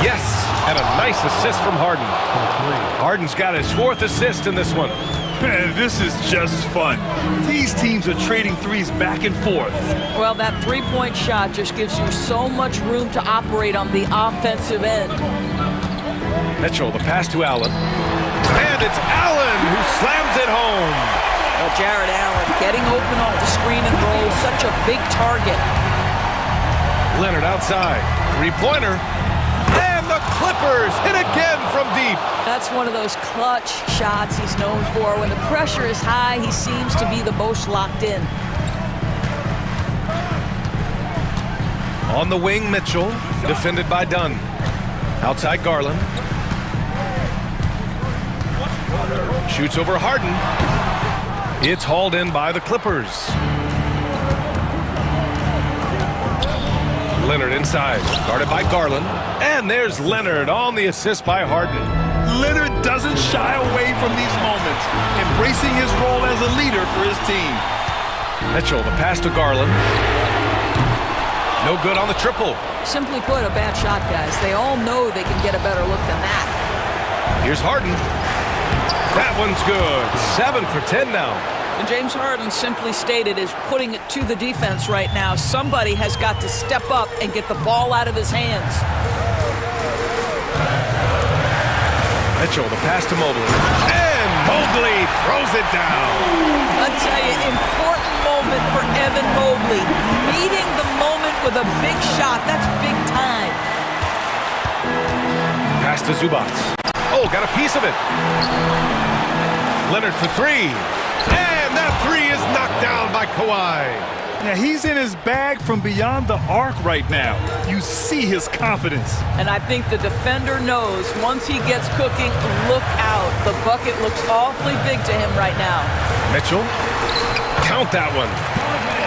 Yes, and a nice assist from Harden. Harden's got his 4th assist in this one. Man, this is just fun. These teams are trading threes back and forth. Well, that three-point shot just gives you so much room to operate on the offensive end. Mitchell, the pass to Allen. And it's Allen who slams it home. Well, Jared Allen getting open off the screen and roll, such a big target. Leonard outside. Three-pointer. And the Clippers hit again from deep. That's one of those clutch shots he's known for. When the pressure is high, he seems to be the most locked in. On the wing, Mitchell, defended by Dunn. Outside Garland. Shoots over Harden. It's hauled in by the Clippers. Leonard inside, guarded by Garland. And there's Leonard on the assist by Harden. Leonard doesn't shy away from these moments, embracing his role as a leader for his team. Mitchell, the pass to Garland. No good on the triple. Simply put, a bad shot, guys. They all know they can get a better look than that. Here's Harden. That one's good. 7 for 10 now. And James Harden simply stated is putting it to the defense right now. Somebody has got to step up and get the ball out of his hands. Mitchell, the pass to Mobley. And Mobley throws it down. I'll tell you, important moment for Evan Mobley. Meeting the moment with a big shot. That's big time. Pass to Zubac. Oh, got a piece of it. Leonard for 3. And that 3 is knocked down by Kawhi. Yeah, he's in his bag from beyond the arc right now. You see his confidence. And I think the defender knows once he gets cooking, look out. The bucket looks awfully big to him right now. Mitchell, count that one.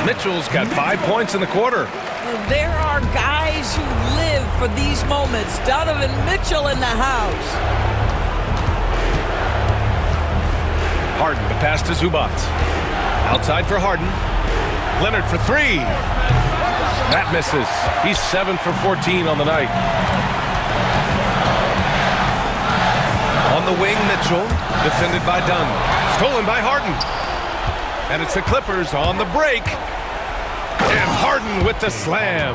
Mitchell's got 5 points in the quarter. There are guys who live for these moments. Donovan Mitchell in the house. Harden, the pass to Zubac. Outside for Harden. Leonard for 3. That misses. He's 7 for 14 on the night. On the wing, Mitchell, defended by Dunn. Stolen by Harden. And it's the Clippers on the break. And Harden with the slam.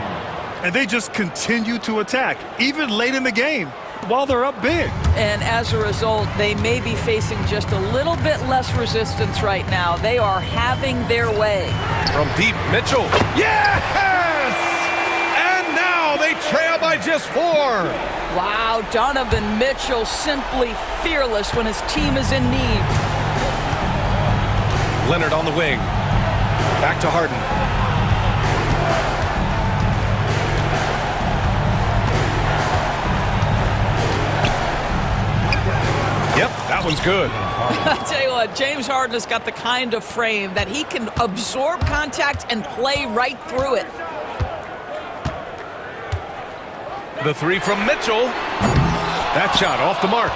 And they just continue to attack, even late in the game, while they're up big. And as a result, they may be facing just a little bit less resistance right now. They are having their way. From deep, Mitchell. Yes! And now they trail by just 4. Wow, Donovan Mitchell simply fearless when his team is in need. Leonard on the wing. Back to Harden. Yep, that one's good. I tell you what, James Harden has got the kind of frame that he can absorb contact and play right through it. The 3 from Mitchell. That shot off the mark.